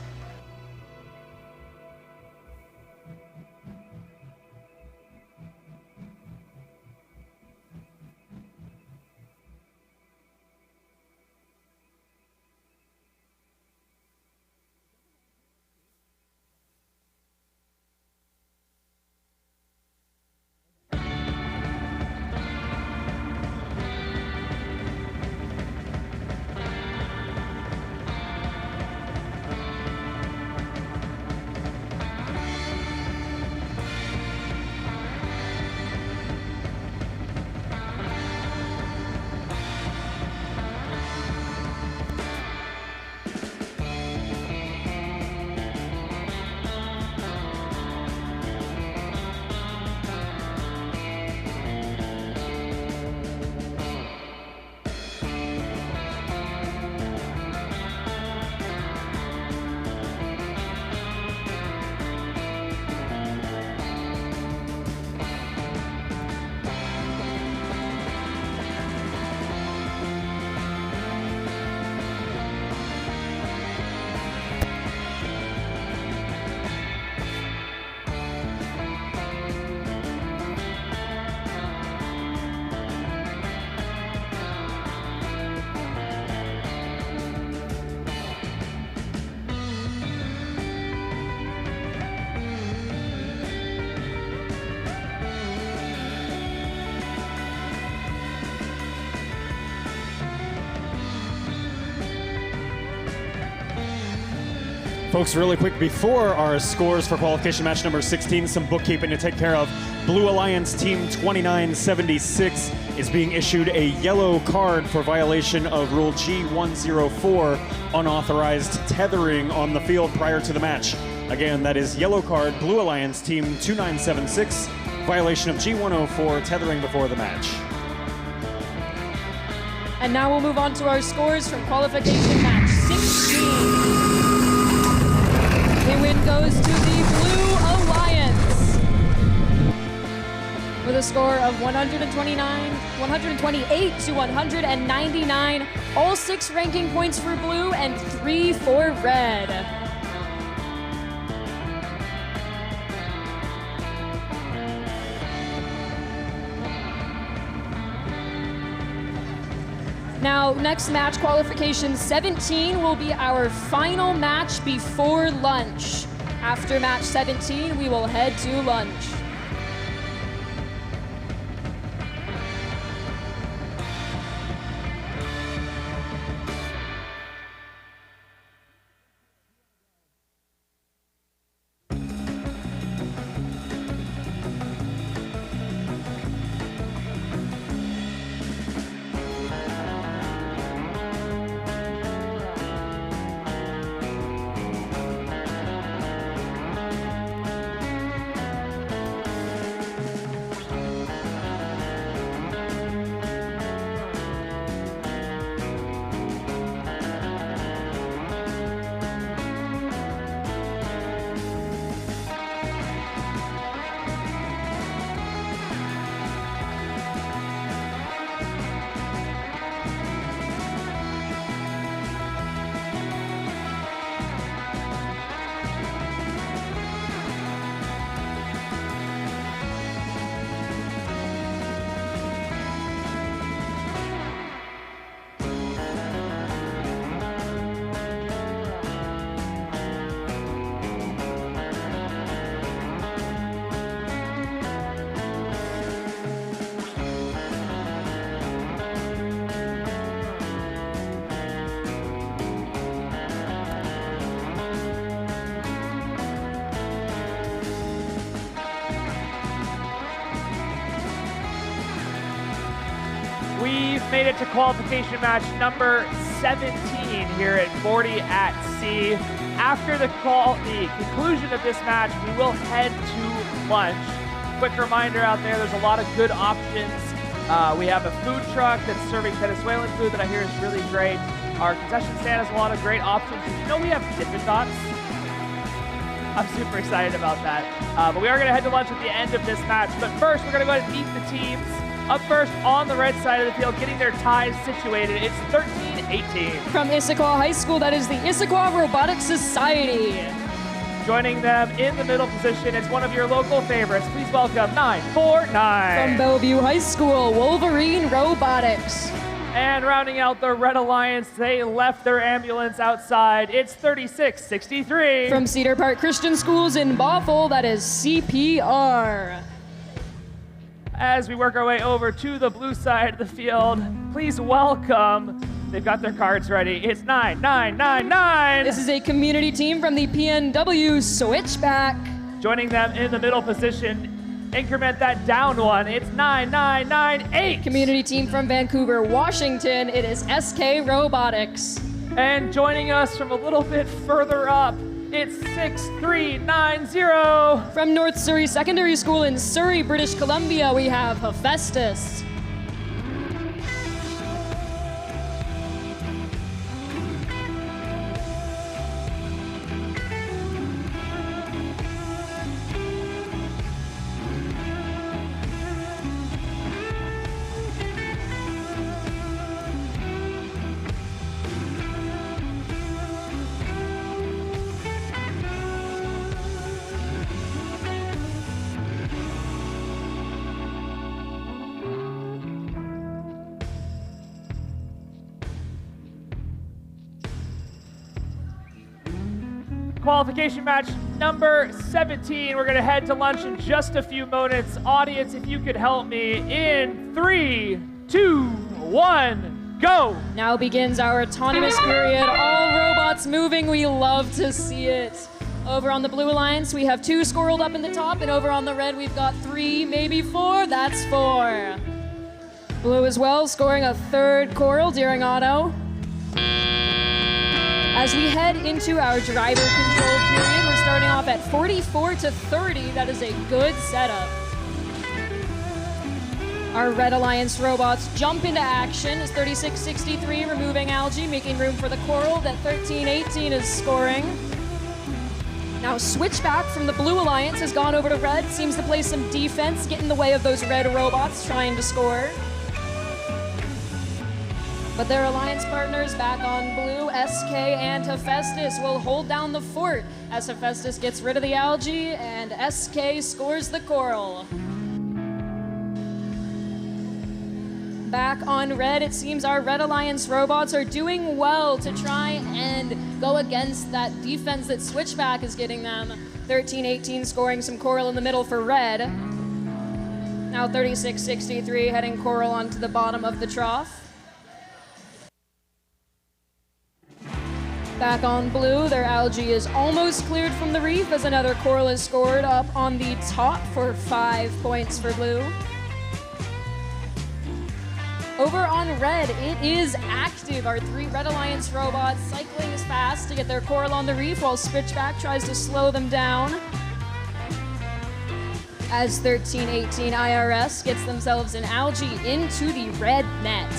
Folks, really quick, before our scores for qualification match number 16, some bookkeeping to take care of. Blue Alliance Team 2976 is being issued a yellow card for violation of Rule G104, unauthorized tethering on the field prior to the match. Again, that is yellow card, Blue Alliance Team 2976, violation of G104, tethering before the match. And now we'll move on to our scores from qualification match The win goes to the Blue Alliance with a score of 128 to 199. All 6 ranking points for Blue and 3 for Red. Now, next match, Qualification 17, will be our final match before lunch. After match 17, we will head to lunch. We've made it to qualification match number 17 here at Bordie at Sea. After the conclusion of this match, we will head to lunch. Quick reminder out there, there's a lot of good options. We have a food truck that's serving Venezuelan food that I hear is really great. Our concession stand has a lot of great options. Did you know we have Dippin' Dots? I'm super excited about that. But we are going to head to lunch at the end of this match. But first, we're going to go ahead and meet the teams. Up first on the red side of the field, getting their ties situated, it's 13-18. From Issaquah High School, that is the Issaquah Robotics Society. Joining them in the middle position is one of your local favorites. Please welcome 949. From Bellevue High School, Wolverine Robotics. And rounding out the Red Alliance, they left their ambulance outside. It's 36-63. From Cedar Park Christian Schools in Bothell, that is CPR. As we work our way over to the blue side of the field, please welcome, they've got their cards ready, it's 9999. This is a community team from the PNW Switchback. Joining them in the middle position, increment that down one, it's 9998. Community team from Vancouver, Washington, it is SK Robotics. And joining us from a little bit further up, it's 6390. From North Surrey Secondary School in Surrey, British Columbia, we have Hephaestus. Qualification match number 17. We're gonna head to lunch in just a few moments. Audience, if you could help me in 3, 2, 1, go. Now begins our autonomous period. All robots moving, we love to see it. Over on the Blue Alliance, we have 2 squirreled up in the top, and over on the red, we've got 3, maybe 4, that's 4. Blue as well, scoring a 3rd coral during auto. As we head into our driver control period, we're starting off at 44 to 30. That is a good setup. Our Red Alliance robots jump into action as 3663 removing algae, making room for the coral that 1318 is scoring. Now Switchback from the Blue Alliance has gone over to Red, seems to play some defense, get in the way of those Red robots trying to score. But their alliance partners back on Blue, SK and Hephaestus will hold down the fort as Hephaestus gets rid of the algae and SK scores the coral. Back on Red, it seems our Red Alliance robots are doing well to try and go against that defense that Switchback is getting them. 1318 scoring some coral in the middle for Red. Now 3663 heading coral onto the bottom of the trough. Back on Blue, their algae is almost cleared from the reef as another coral is scored up on the top for 5 points for Blue. Over on Red, it is active. Our 3 Red Alliance robots cycling as fast to get their coral on the reef while Switchback tries to slow them down. As 1318 IRS gets themselves an algae into the red net.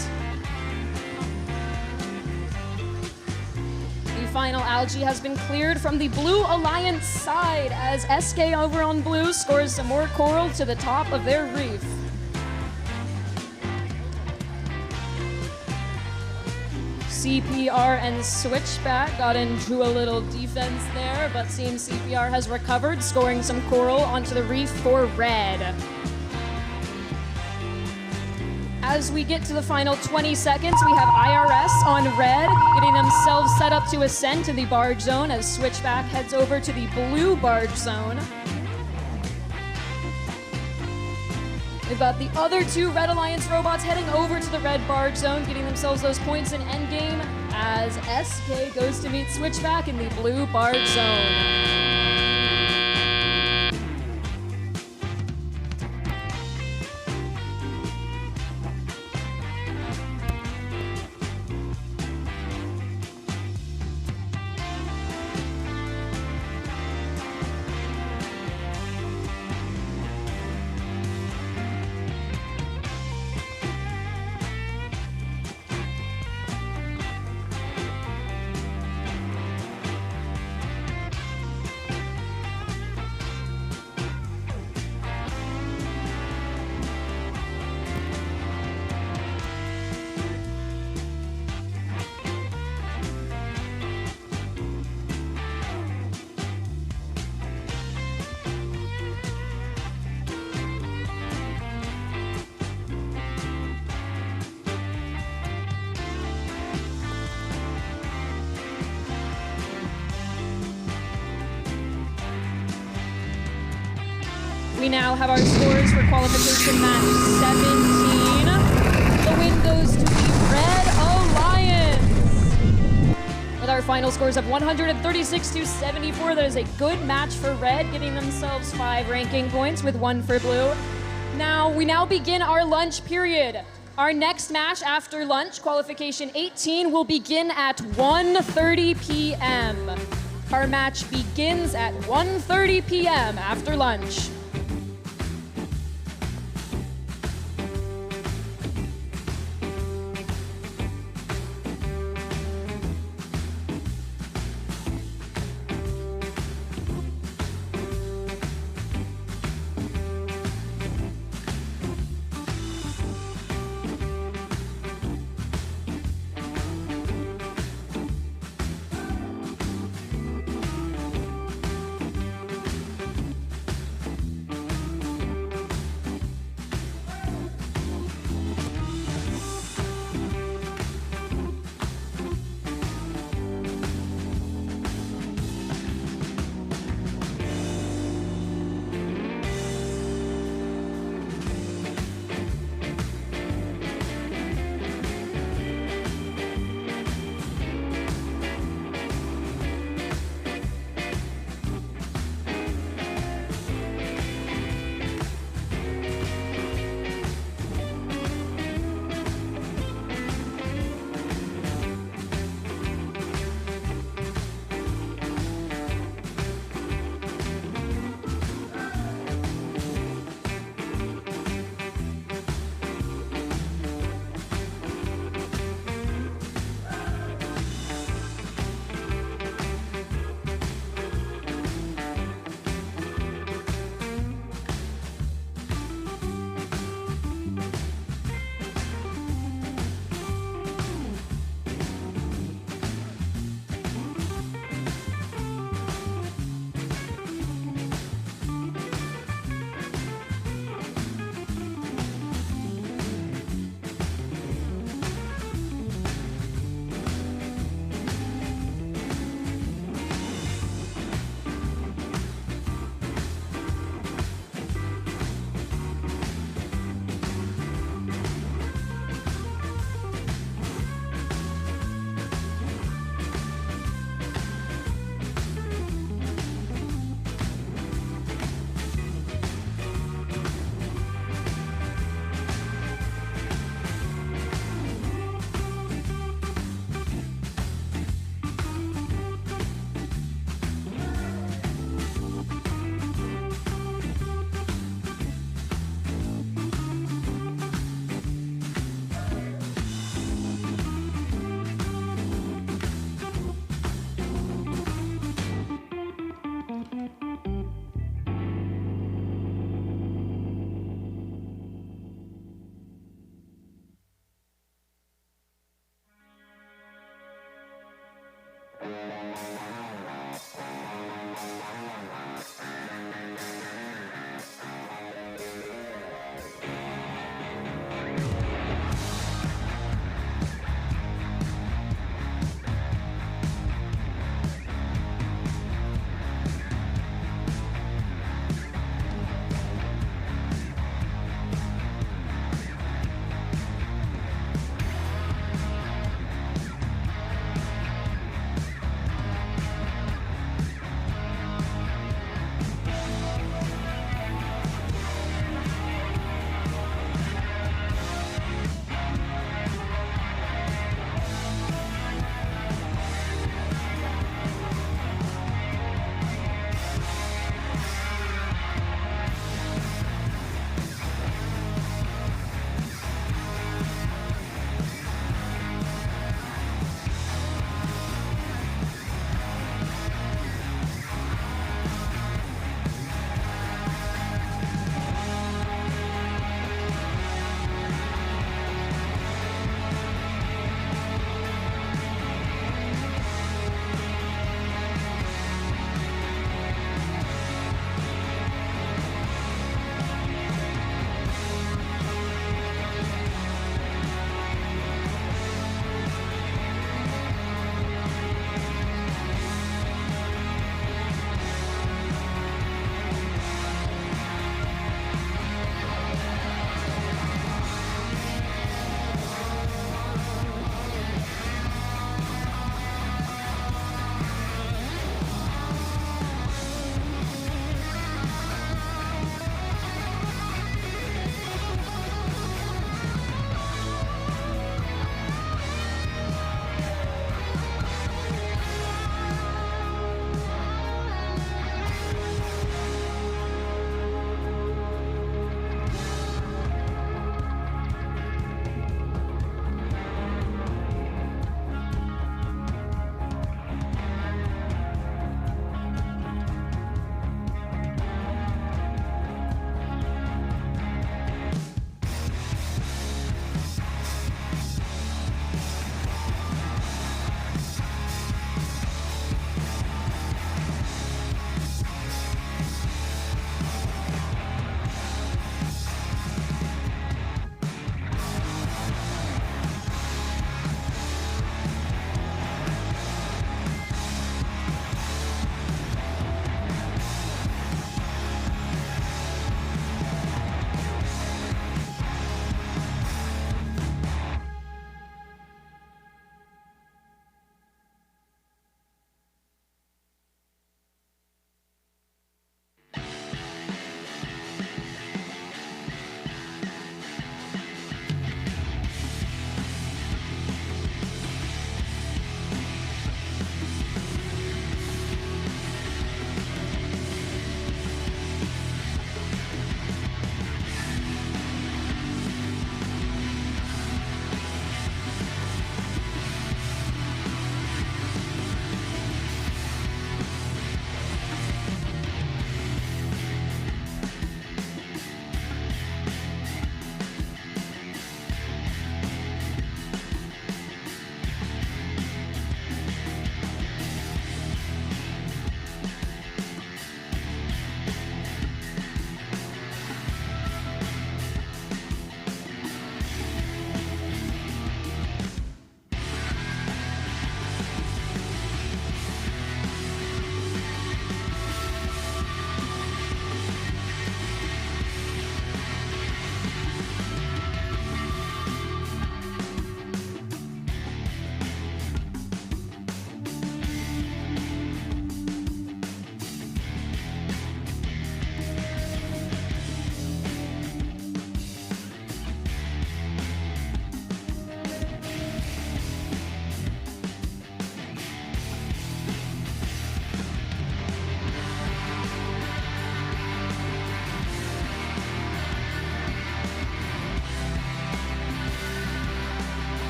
The final algae has been cleared from the Blue Alliance side as SK over on Blue scores some more coral to the top of their reef. CPR and Switchback got into a little defense there, but seems CPR has recovered, scoring some coral onto the reef for Red. As we get to the final 20 seconds, we have IRS on Red, getting themselves set up to ascend to the barge zone as Switchback heads over to the Blue barge zone. We've got the other 2 Red Alliance robots heading over to the red barge zone, getting themselves those points in endgame as SK goes to meet Switchback in the blue barge zone. We now have our scores for qualification match 17. The win goes to the Red Alliance. With our final scores of 136-74, that is a good match for Red, getting themselves 5 ranking points with 1 for Blue. We now begin our lunch period. Our next match after lunch, qualification 18, will begin at 1:30 p.m. Our match begins at 1:30 p.m. after lunch.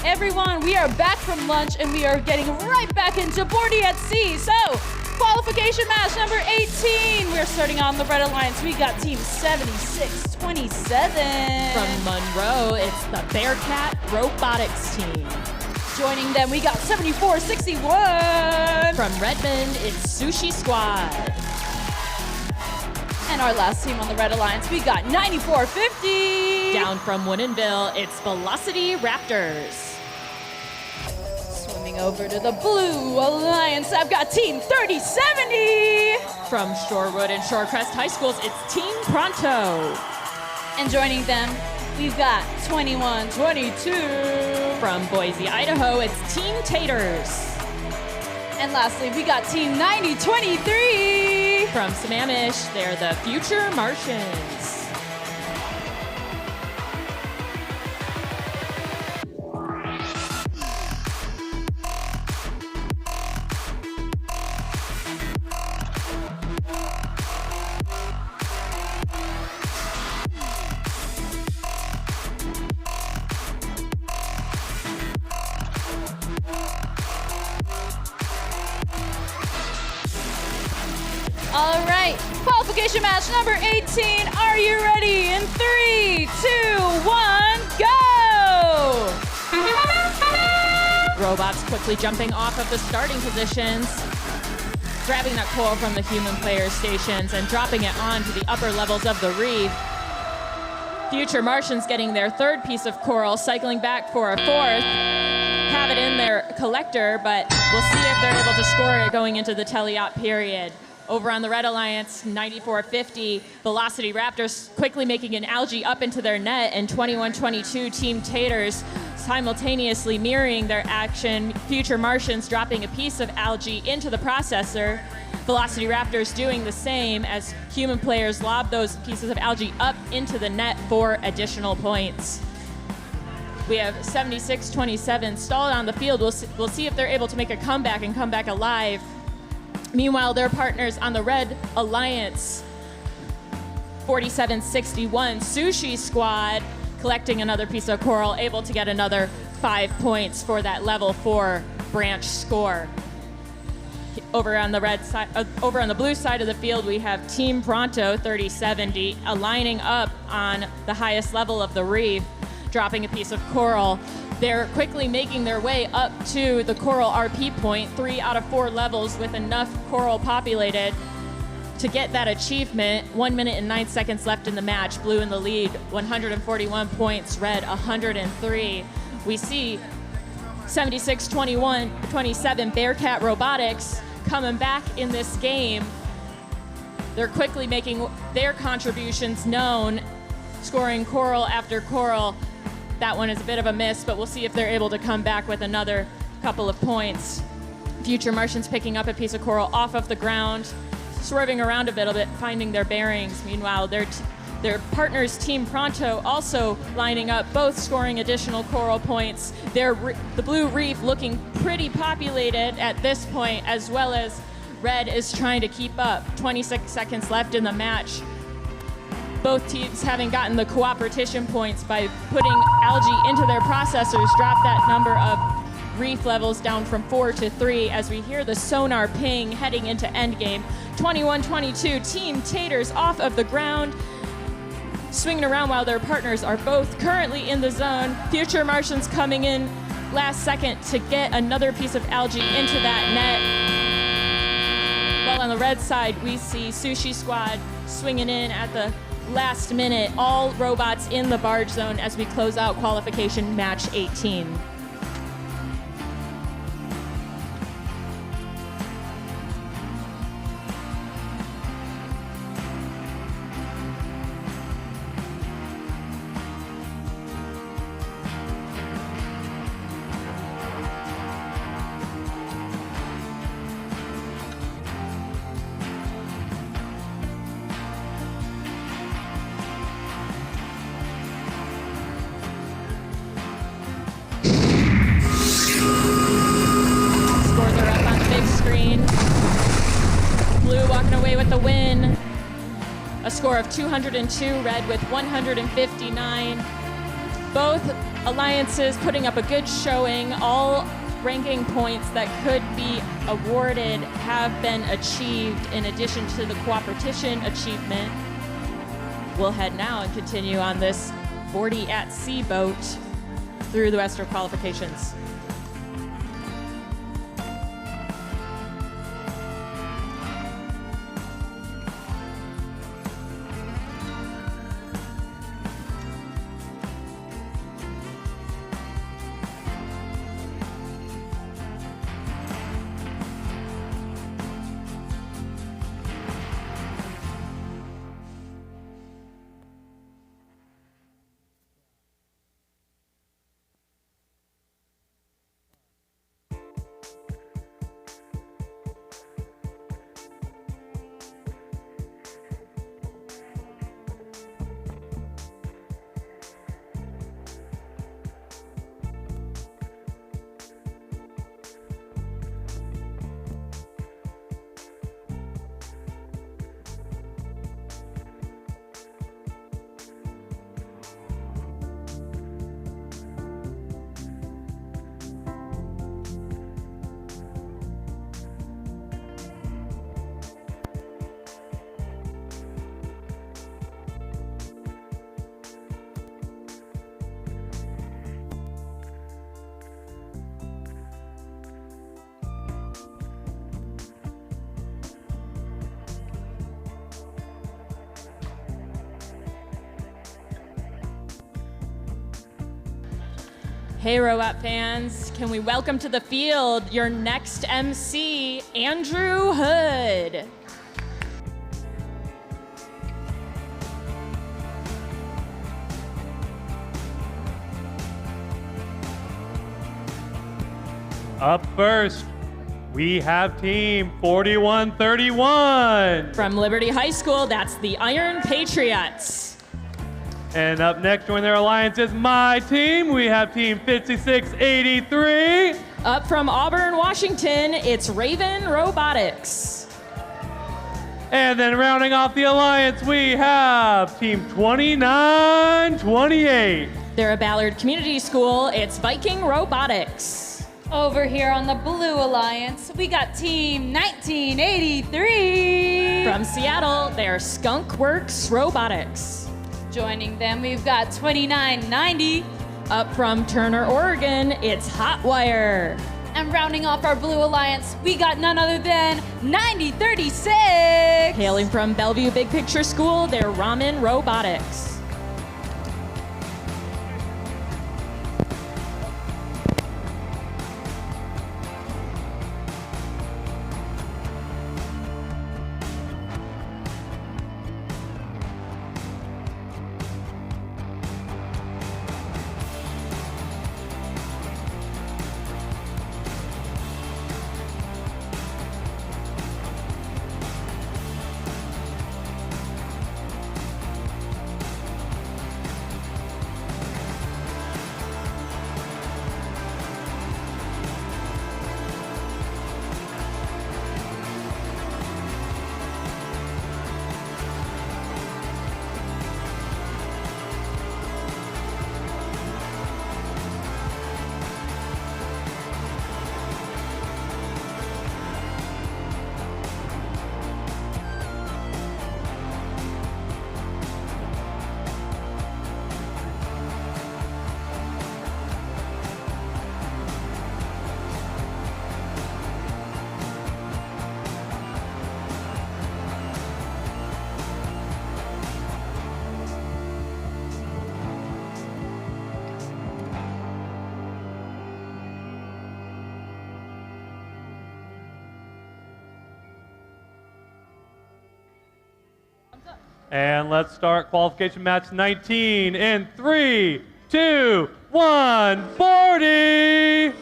Everyone, we are back from lunch and we are getting right back into Bordie at Sea. So, qualification match number 18. We're starting on the Red Alliance. We got team 7627. From Monroe, it's the Bearcat Robotics team. Joining them, we got 7461. From Redmond, it's Sushi Squad. And our last team on the Red Alliance, we got 9450. Down from Woodinville, it's Velocity Raptors. Swimming over to the Blue Alliance, I've got team 3070. From Shorewood and Shorecrest High Schools, it's Team Pronto. And joining them, we've got 2122. From Boise, Idaho, it's Team Taters. And lastly, we got team 9023. From Sammamish, they're the Future Martians. All right, qualification match number 18. Are you ready? In 3, 2, 1, go! Robots quickly jumping off of the starting positions, grabbing that coral from the human player stations and dropping it onto the upper levels of the reef. Future Martians getting their third piece of coral, cycling back for a fourth, have it in their collector, but we'll see if they're able to score it going into the teleop period. Over on the Red Alliance, 9450, Velocity Raptors quickly making an algae up into their net, and 2122 Team Taters simultaneously mirroring their action. Future Martians dropping a piece of algae into the processor. Velocity Raptors doing the same as human players lob those pieces of algae up into the net for additional points. We have 7627 stalled on the field. We'll see if they're able to make a comeback and come back alive. Meanwhile, their partners on the Red Alliance, 4761 Sushi Squad, collecting another piece of coral, able to get another 5 points for that level 4 branch score. Over on the red side, over on the blue side of the field, we have Team Pronto 3070 aligning up on the highest level of the reef, dropping a piece of coral. They're quickly making their way up to the coral RP point, 3 out of 4 levels with enough coral populated to get that achievement. 1 minute and 9 seconds left in the match. Blue in the lead, 141 points, red 103. We see 76-27 Bearcat Robotics coming back in this game. They're quickly making their contributions known, scoring coral after coral. That one is a bit of a miss, but we'll see if they're able to come back with another couple of points. Future Martians picking up a piece of coral off of the ground, swerving around a bit, finding their bearings. Meanwhile, their partners, Team Pronto, also lining up, both scoring additional coral points. The blue reef looking pretty populated at this point, as well as red is trying to keep up. 26 seconds left in the match. Both teams having gotten the cooperation points by putting algae into their processors, drop that number of reef levels down from 4 to 3 as we hear the sonar ping heading into endgame. 21-22, Team Taters off of the ground, swinging around while their partners are both currently in the zone. Future Martians coming in last second to get another piece of algae into that net. While on the red side, we see Sushi Squad swinging in at the last minute. All robots in the barge zone as we close out qualification match 18. The win. A score of 202, red with 159. Both alliances putting up a good showing. All ranking points that could be awarded have been achieved in addition to the Cooperation achievement. We'll head now and continue on this Bordie at Sea boat through the Western qualifications. Hey, Robot fans, can we welcome to the field your next MC, Andrew Hood. Up first, we have team 4131. From Liberty High School, that's the Iron Patriots. And up next, join their alliance is my team. We have team 5683. Up from Auburn, Washington, it's Raven Robotics. And then rounding off the alliance, we have team 2928. They're a Ballard Community School, it's Viking Robotics. Over here on the Blue Alliance, we got team 1983. From Seattle, they're Skunkworks Robotics. Joining them, we've got 2990. Up from Turner, Oregon, it's Hotwire. And rounding off our Blue Alliance, we got none other than 9036. Hailing from Bellevue Big Picture School, they're Ramen Robotics. And let's start qualification match 19 in 3, 2, 1, Bordie!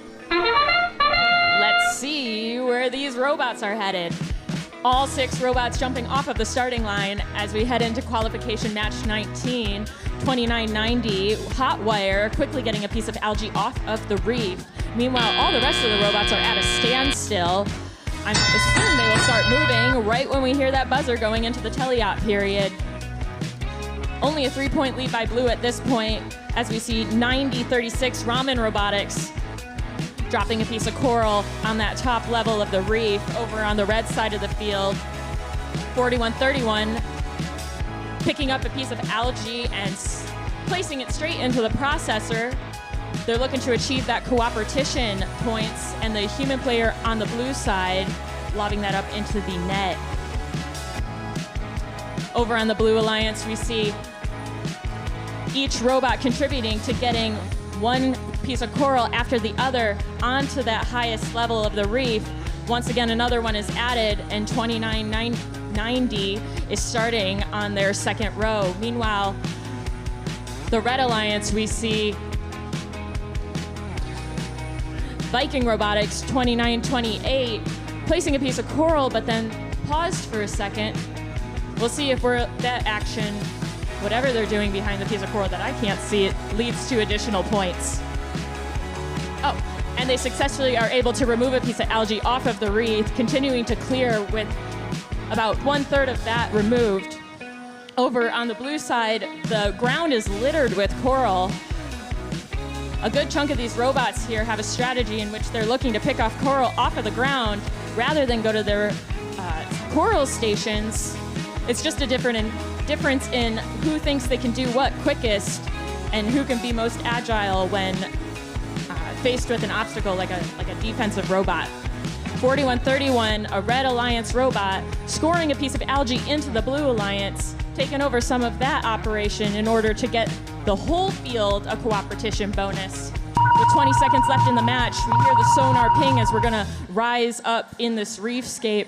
Let's see where these robots are headed. All 6 robots jumping off of the starting line as we head into qualification match 19, 2990. Hotwire quickly getting a piece of algae off of the reef. Meanwhile, all the rest of the robots are at a standstill. I assume they will start moving right when we hear that buzzer going into the teleop period. Only a 3-point lead by Blue at this point as we see 9036 Ramen Robotics dropping a piece of coral on that top level of the reef over on the red side of the field. 4131 picking up a piece of algae and placing it straight into the processor. They're looking to achieve that cooperation points, and the human player on the blue side lobbing that up into the net. Over on the Blue Alliance, we see each robot contributing to getting one piece of coral after the other onto that highest level of the reef. Once again, another one is added, and 2990 is starting on their second row. Meanwhile, the Red Alliance, we see Viking Robotics 2928 placing a piece of coral, but then paused for a second. We'll see if that action, whatever they're doing behind the piece of coral that I can't see, it leads to additional points. Oh, and they successfully are able to remove a piece of algae off of the reef, continuing to clear with about 1/3 of that removed. Over on the blue side, the ground is littered with coral. A good chunk of these robots here have a strategy in which they're looking to pick off coral off of the ground rather than go to their coral stations. It's just a difference in who thinks they can do what quickest and who can be most agile when faced with an obstacle like a defensive robot. 4131, a Red Alliance robot, scoring a piece of algae into the Blue Alliance, taking over some of that operation in order to get the whole field a cooperation bonus. With 20 seconds left in the match, we hear the sonar ping as we're gonna rise up in this reefscape.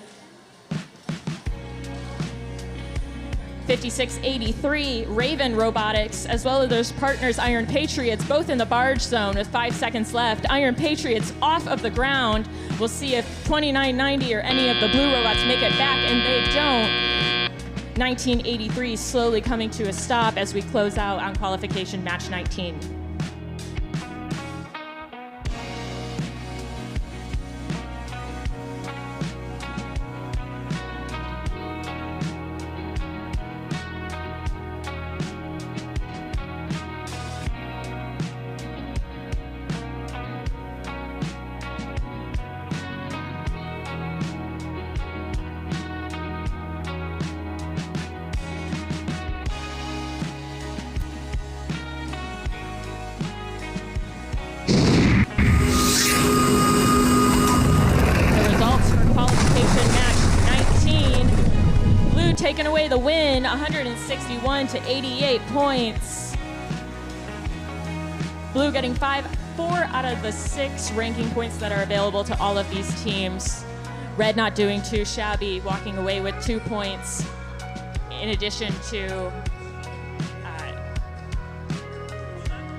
5683 Raven Robotics, as well as those partners Iron Patriots, both in the barge zone with 5 seconds left. Iron Patriots off of the ground. We'll see if 2990 or any of the blue robots make it back, and they don't. 1983 slowly coming to a stop as we close out on qualification match 19. Taking away the win, 161 to 88 points. Blue getting 4 out of the 6 ranking points that are available to all of these teams. Red not doing too shabby, walking away with 2 points, in addition to,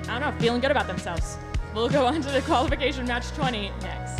I don't know, feeling good about themselves. We'll go on to the qualification match 20 next.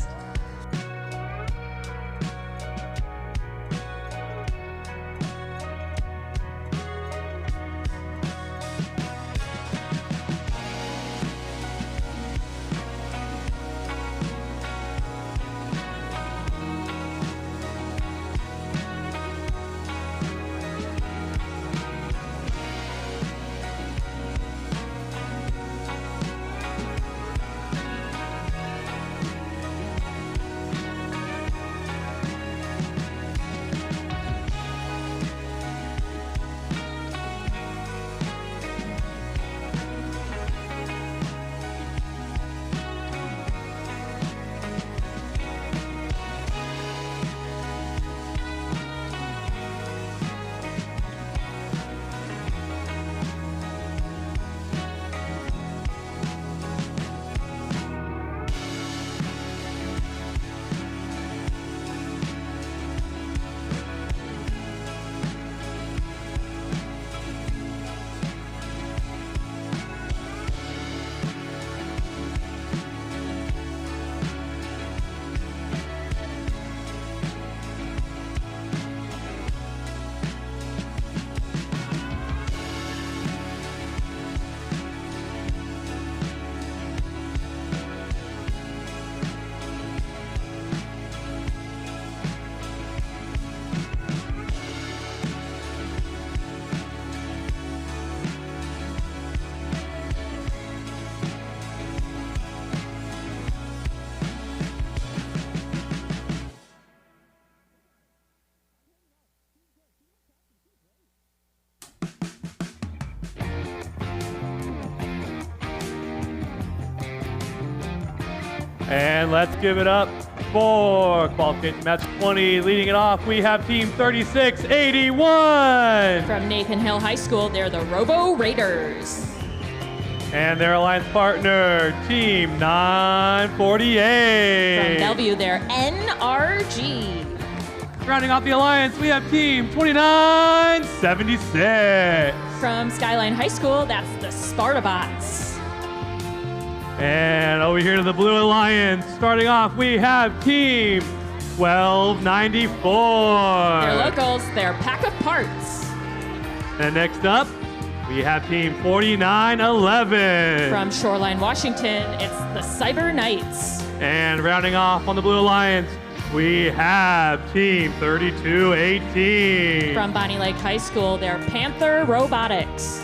And let's give it up for qualification match 20. Leading it off, we have team 3681. From Nathan Hill High School, they're the Robo Raiders. And their alliance partner, team 948. From Bellevue, they're NRG. Rounding off the alliance, we have team 2976. From Skyline High School, that's the Spartabots. And over here to the Blue Alliance, starting off, we have team 1294. They're locals, they're Pack of Parts. And next up, we have team 4911. From Shoreline, Washington, it's the Cyber Knights. And rounding off on the Blue Alliance, we have team 3218. From Bonnie Lake High School, they're Panther Robotics.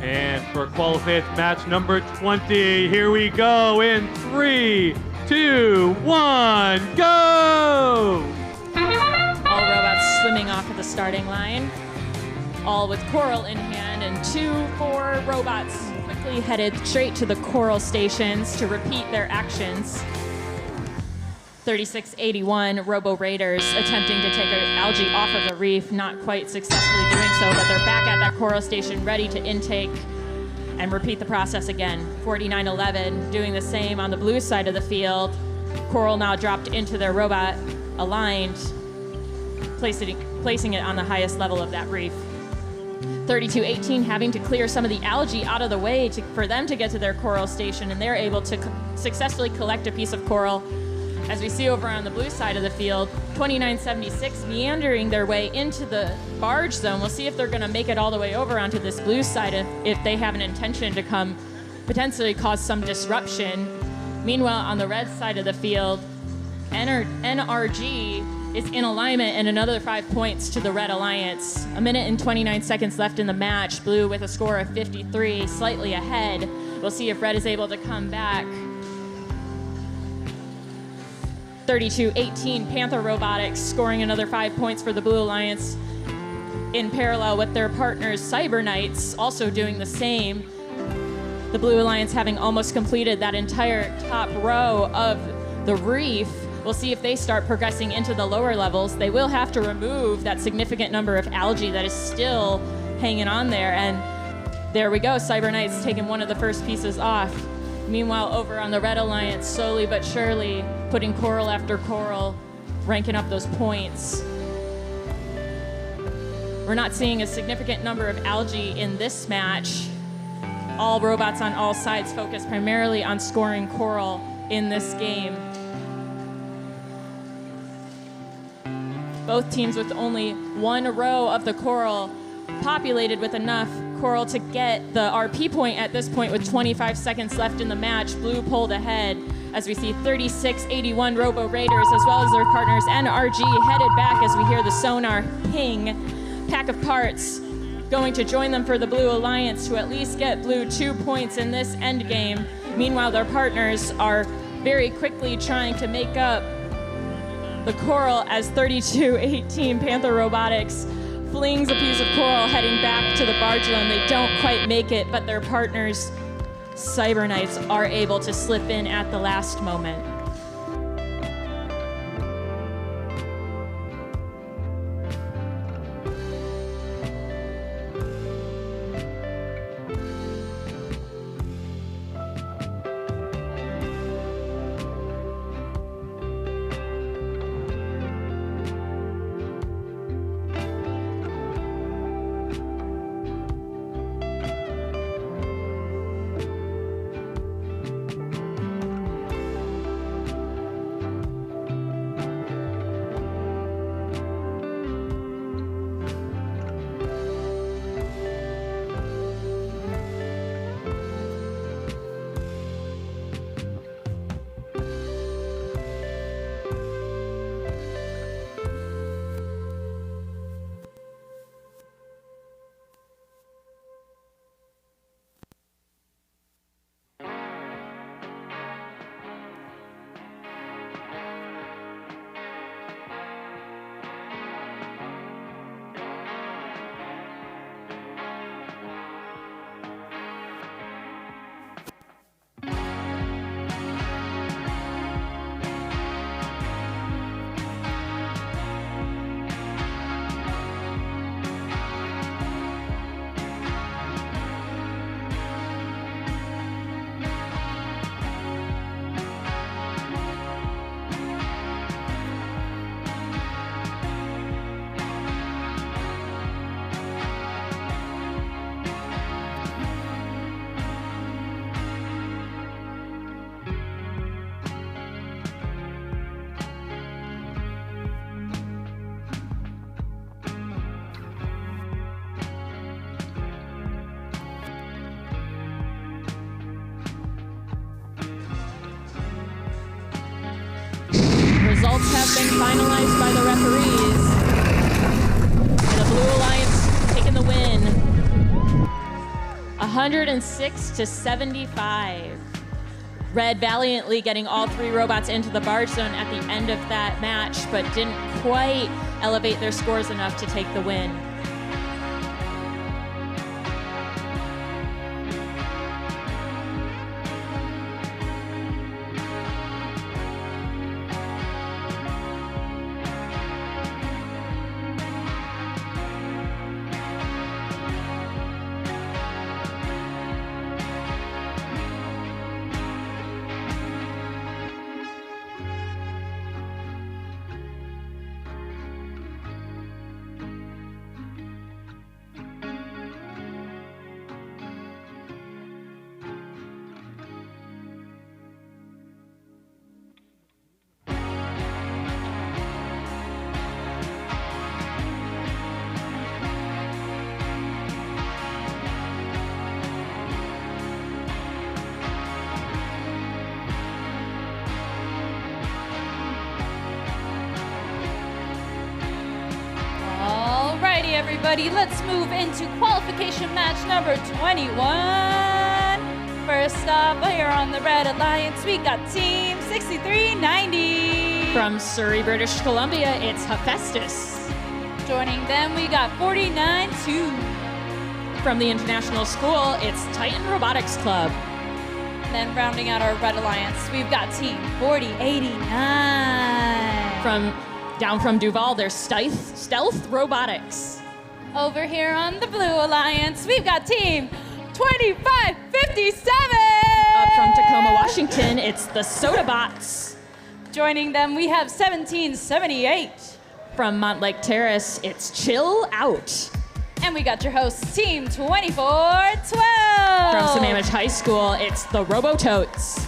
And for qualification match number 20, here we go in 3, 2, 1, go! All robots swimming off of the starting line, all with Coral in hand, and 4 robots quickly headed straight to the Coral stations to repeat their actions. 3681 Robo Raiders attempting to take algae off of the reef, not quite successfully doing so, but they're back at that Coral station ready to intake and repeat the process again. 4911 doing the same on the blue side of the field. Coral now dropped into their robot, aligned, placing it on the highest level of that reef. 3218 having to clear some of the algae out of the way for them to get to their Coral station, and they're able to successfully collect a piece of coral. As we see over on the blue side of the field, 2976 meandering their way into the barge zone. We'll see if they're going to make it all the way over onto this blue side if they have an intention to come potentially cause some disruption. Meanwhile, on the red side of the field, NRG is in alignment and another 5 points to the Red Alliance. 1 minute and 29 seconds left in the match. Blue with a score of 53, slightly ahead. We'll see if Red is able to come back. 3218 Panther Robotics scoring another 5 points for the Blue Alliance in parallel with their partners Cyber Knights also doing the same. The Blue Alliance having almost completed that entire top row of the reef. We'll see if they start progressing into the lower levels. They will have to remove that significant number of algae that is still hanging on there. And there we go, Cyber Knights taking one of the first pieces off. Meanwhile, over on the Red Alliance, slowly but surely, putting coral after coral, ranking up those points. We're not seeing a significant number of algae in this match. All robots on all sides focus primarily on scoring coral in this game. Both teams with only one row of the coral populated with enough coral to get the RP point at this point with 25 seconds left in the match. Blue pulled ahead as we see 3681 Robo Raiders, as well as their partners NRG, headed back as we hear the sonar ping. Pack of parts going to join them for the Blue Alliance to at least get Blue 2 points in this end game. Meanwhile, their partners are very quickly trying to make up the coral as 3218 Panther Robotics flings a piece of coral heading back to the barge zone. They don't quite make it, but their partners, Cyber Knights, are able to slip in at the last moment. Results have been finalized by the referees. The Blue Alliance taking the win, 106-75. Red valiantly getting all 3 robots into the barge zone at the end of that match, but didn't quite elevate their scores enough to take the win. Everybody, let's move into qualification match number 21. First up, here on the Red Alliance, we got Team 6390. From Surrey, British Columbia, it's Hephaestus. Joining them, we got 49-2. From the International School, it's Titan Robotics Club. Then rounding out our Red Alliance, we've got Team 4089. Down from Duval, there's Stealth Robotics. Over here on the Blue Alliance, we've got Team 2557. Up from Tacoma, Washington, it's the Sodabots. Joining them, we have 1778. From Montlake Terrace, it's Chill Out. And we got your hosts, Team 2412. From Sammamish High School, it's the Robototes.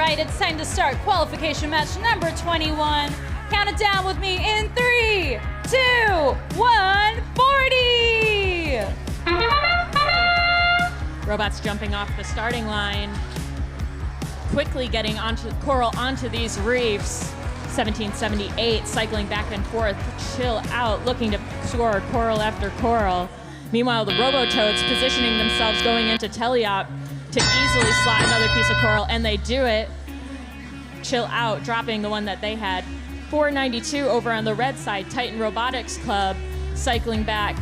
right, it's time to start qualification match number 21. Count it down with me in 3, 2, 1, 40! Robots jumping off the starting line, quickly getting onto Coral onto these reefs. 1778, cycling back and forth, chill out, looking to score coral after coral. Meanwhile, the Robototes positioning themselves going into teleop to easily slot another piece of coral, and they do it. Chill out, dropping the one that they had. 492 over on the red side, Titan Robotics Club cycling back.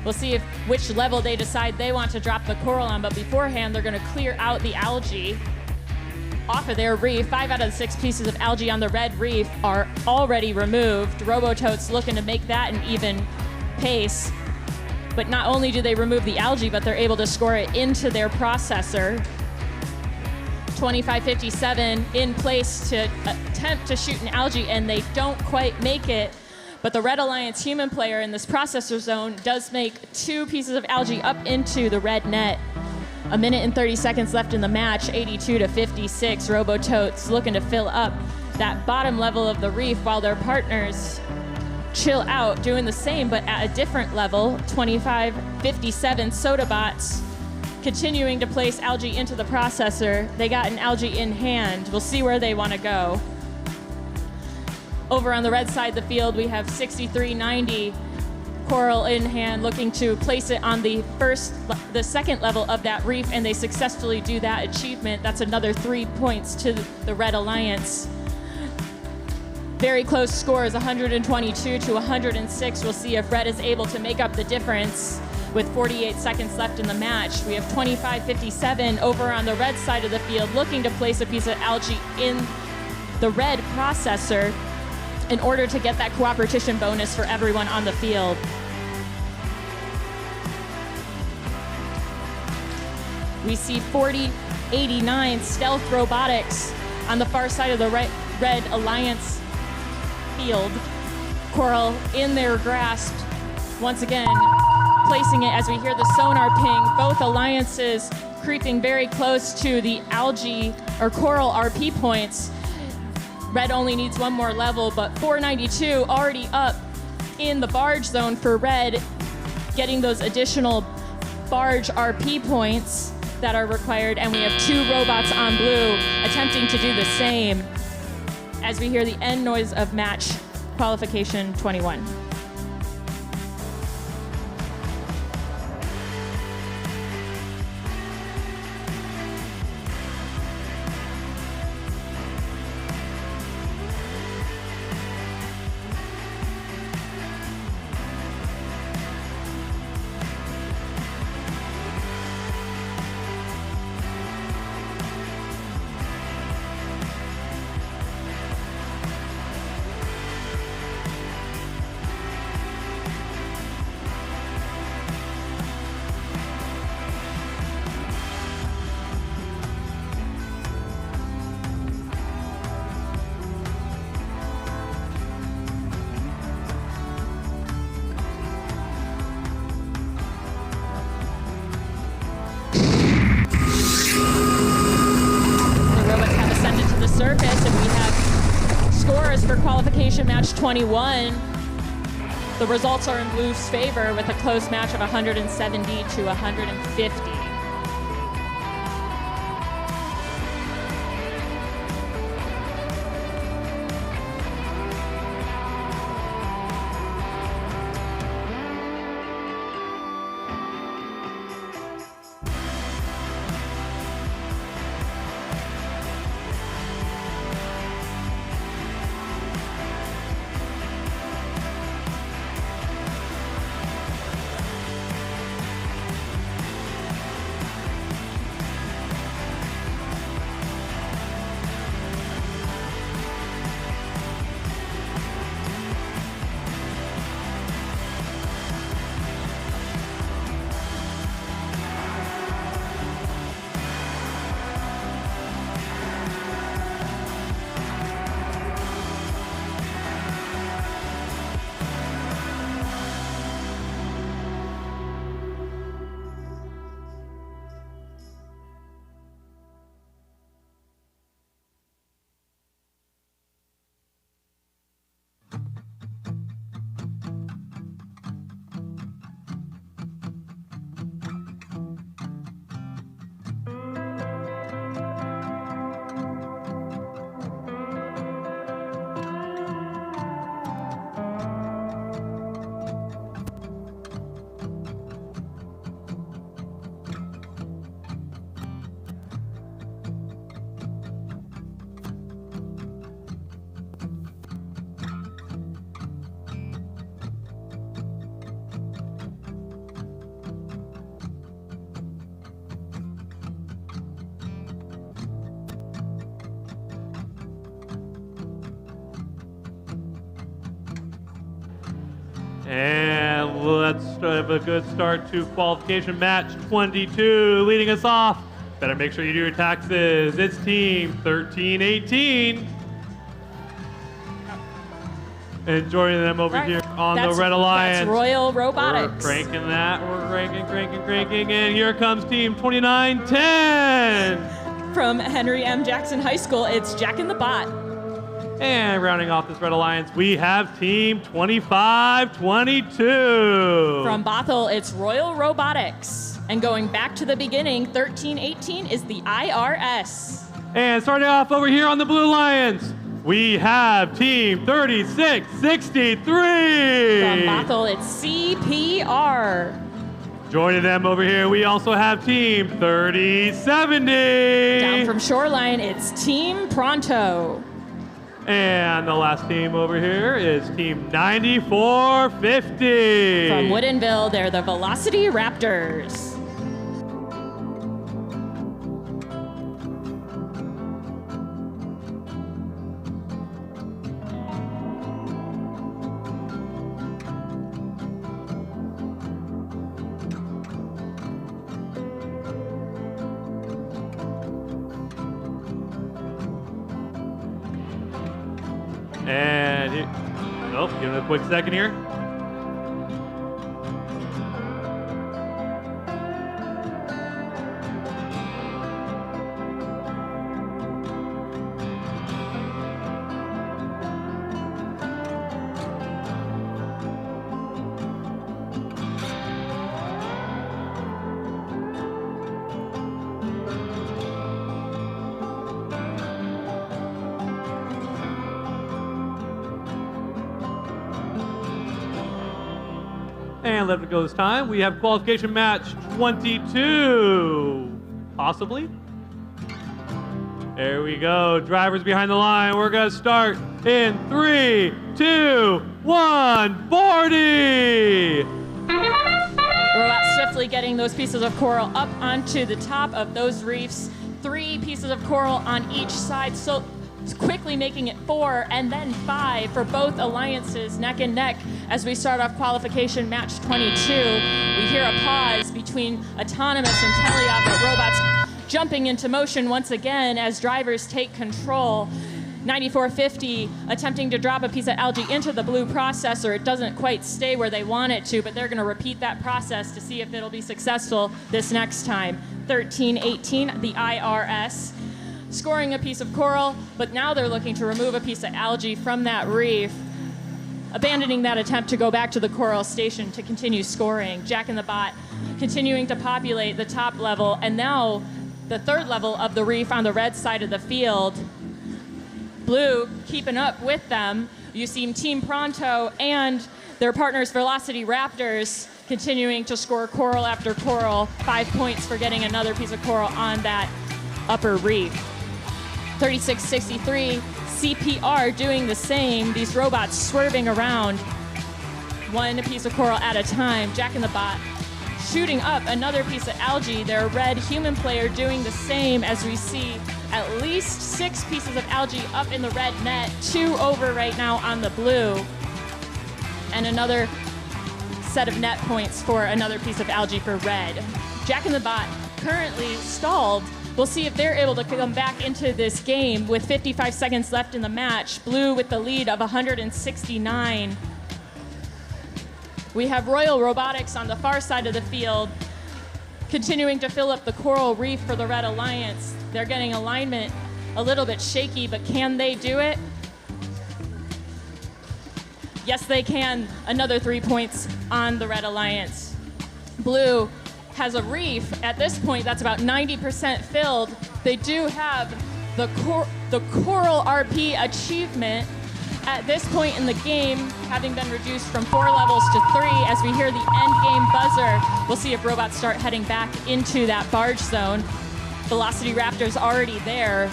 We'll see which level they decide they want to drop the coral on, but beforehand, they're going to clear out the algae off of their reef. 5 out of the 6 pieces of algae on the red reef are already removed. Robototes looking to make that an even pace. But not only do they remove the algae, but they're able to score it into their processor. 2557 in place to attempt to shoot an algae, and they don't quite make it. But the Red Alliance human player in this processor zone does make 2 pieces of algae up into the red net. 1 minute and 30 seconds left in the match, 82 to 56. Robototes looking to fill up that bottom level of the reef while their partners chill out, doing the same but at a different level. 2557 Sodabots continuing to place algae into the processor. They got an algae in hand. We'll see where they want to go. Over on the red side of the field, we have 6390 coral in hand, looking to place it on the second level of that reef, and they successfully do that achievement. That's another 3 points to the Red Alliance. Very close scores, 122 to 106. We'll see if Red is able to make up the difference with 48 seconds left in the match. We have 2557 over on the red side of the field, looking to place a piece of algae in the red processor in order to get that cooperation bonus for everyone on the field. We see 4089 Stealth Robotics on the far side of the Red Alliance field. Coral in their grasp, once again placing it as we hear the sonar ping. Both alliances creeping very close to the algae or coral RP points. Red only needs one more level, but 492 already up in the barge zone for Red, getting those additional barge RP points that are required, and we have 2 robots on blue attempting to do the same as we hear the end noise of match qualification 21. Surface, and we have scores for qualification match 21. The results are in Blue's favor with a close match of 170 to 150. And let's have a good start to qualification match 22. Leading us off, better make sure you do your taxes. It's team 1318. And joining them over here on the Red Alliance. That's Royal Robotics. We're cranking that. We're cranking. And here comes team 2910. From Henry M. Jackson High School, it's Jack in the Bot. And rounding off this Red Alliance, we have team 2522. From Bothell, it's Royal Robotics. And going back to the beginning, 1318 is the IRS. And starting off over here on the Blue Alliance, we have team 3663. From Bothell, it's CPR. Joining them over here, we also have team 3070. Down from Shoreline, it's Team Pronto. And the last team over here is team 9450. From Woodinville, they're the Velocity Raptors. And give it a quick second here. And let it go this time. We have qualification match 22. Possibly. There we go. Drivers behind the line. We're going to start in 3, 2, 1. Bordie! Robots swiftly getting those pieces of coral up onto the top of those reefs. 3 pieces of coral on each side. So quickly making it 4 and then 5 for both alliances neck and neck as we start off qualification match 22. We hear a pause between autonomous and teleop, but robots jumping into motion once again as drivers take control. 9450 attempting to drop a piece of algae into the blue processor. It doesn't quite stay where they want it to, but they're going to repeat that process to see if it'll be successful this next time. 1318, the IRS, scoring a piece of coral, but now they're looking to remove a piece of algae from that reef, abandoning that attempt to go back to the coral station to continue scoring. Jack in the Bot continuing to populate the top level, and now the third level of the reef on the red side of the field. Blue keeping up with them. You see Team Pronto and their partners Velocity Raptors continuing to score coral after coral. 5 points for getting another piece of coral on that upper reef. 3663, CPR doing the same. These robots swerving around, one piece of coral at a time. Jack in the Bot shooting up another piece of algae. Their red human player doing the same as we see at least 6 pieces of algae up in the red net, 2 over right now on the blue. And another set of net points for another piece of algae for red. Jack in the Bot currently stalled. We'll see if they're able to come back into this game with 55 seconds left in the match. Blue with the lead of 169. We have Royal Robotics on the far side of the field, continuing to fill up the coral reef for the Red Alliance. They're getting alignment a little bit shaky, but can they do it? Yes, they can. Another 3 points on the Red Alliance. Blue has a reef at this point that's about 90% filled. They do have the Coral RP achievement at this point in the game, having been reduced from 4 levels to 3. As we hear the end game buzzer, we'll see if robots start heading back into that barge zone. Velocity Raptors already there.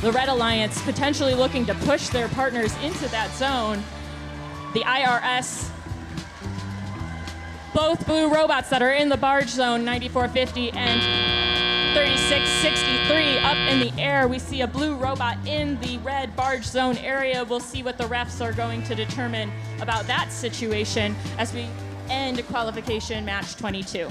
The Red Alliance potentially looking to push their partners into that zone. The IRS, both blue robots that are in the barge zone, 9450 and 36-63 up in the air. We see a blue robot in the red barge zone area. We'll see what the refs are going to determine about that situation as we end qualification match 22.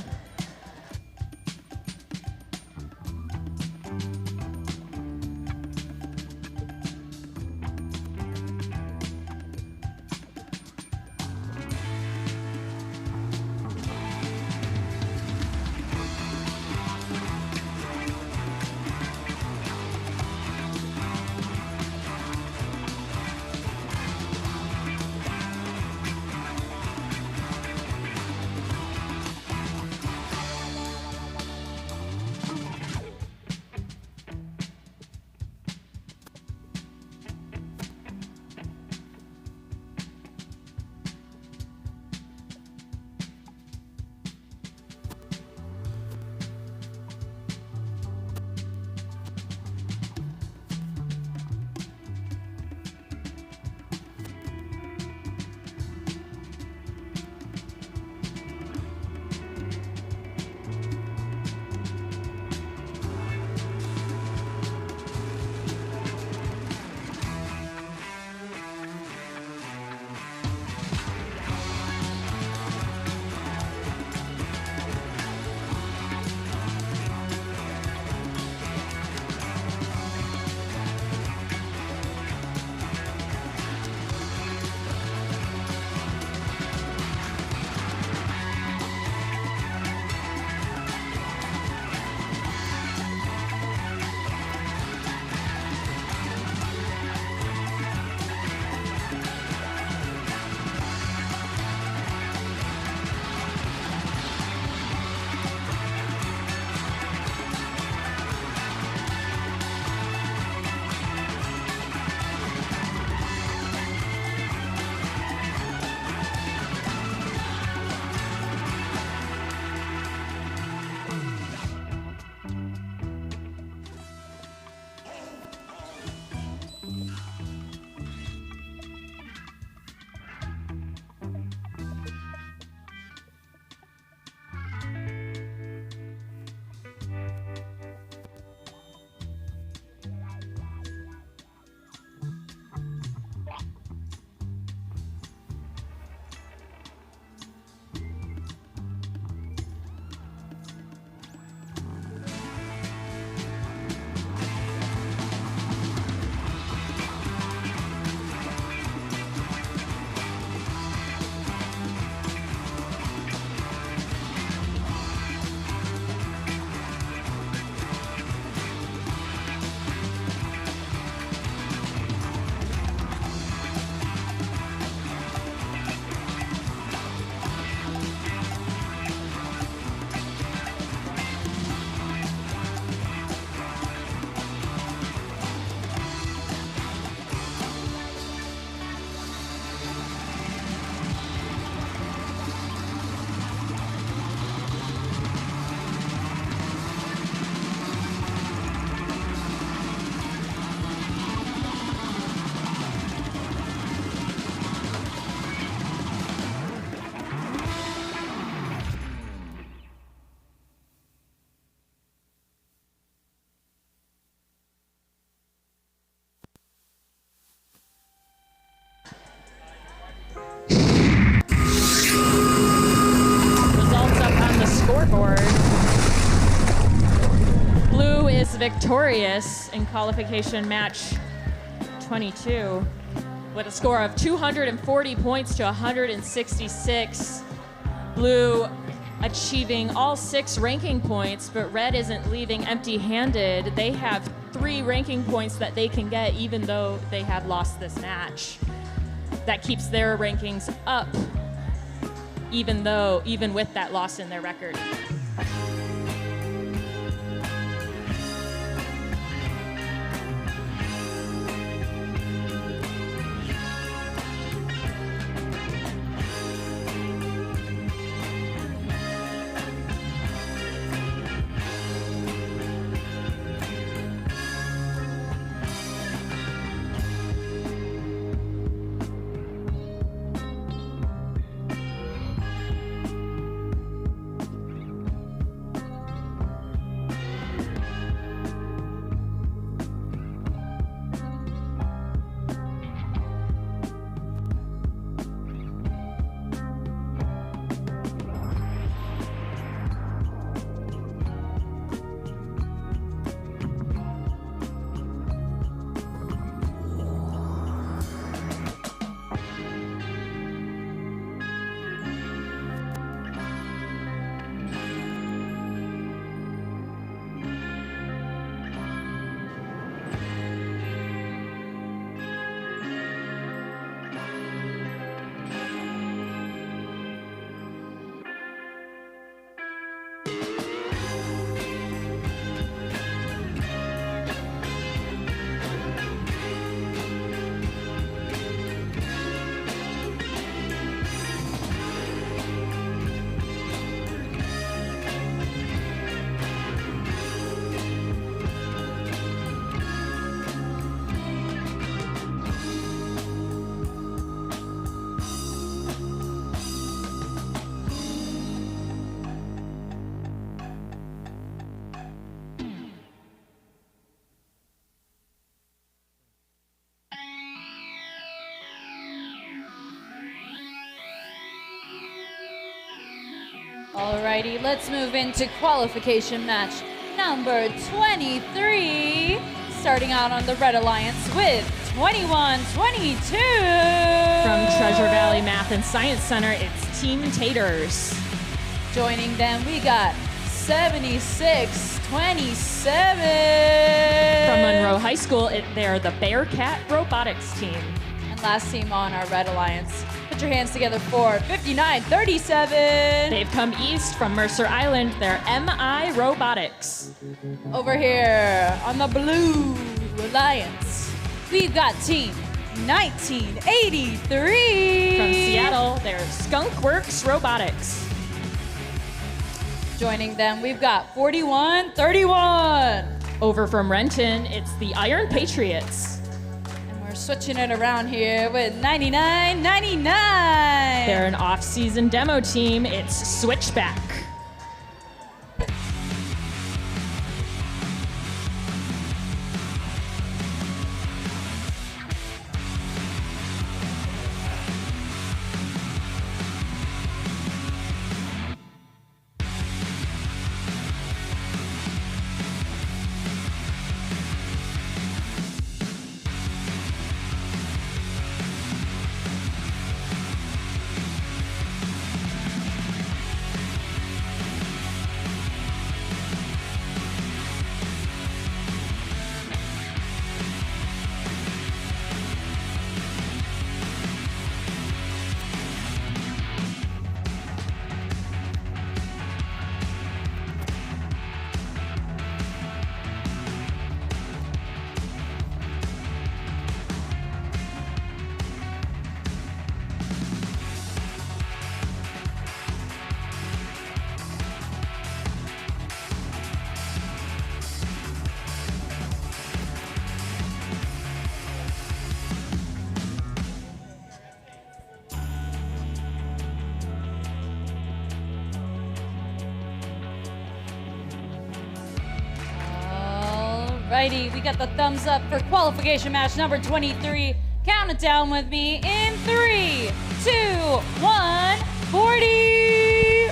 Victorious in qualification match 22 with a score of 240 points to 166. Blue achieving all 6 ranking points, but Red isn't leaving empty-handed. They have 3 ranking points that they can get even though they have lost this match. That keeps their rankings up even with that loss in their record. Alrighty, let's move into qualification match number 23. Starting out on the Red Alliance with 21-22. From Treasure Valley Math and Science Center, it's Team Taters. Joining them, we got 76-27. From Monroe High School, they're the Bearcat Robotics team. And last team on our Red Alliance, put your hands together for 59-37. They've come east from Mercer Island, they're MI Robotics. Over here on the Blue Alliance, we've got team 1983. From Seattle, they're Skunkworks Robotics. Joining them, we've got 41-31. Over from Renton, it's the Iron Patriots. And we're switching it around here with 99-99. They're an off-season demo team, it's Switchback. Alrighty, we got the thumbs up for qualification match number 23. Count it down with me in 3, 2, 1, 40.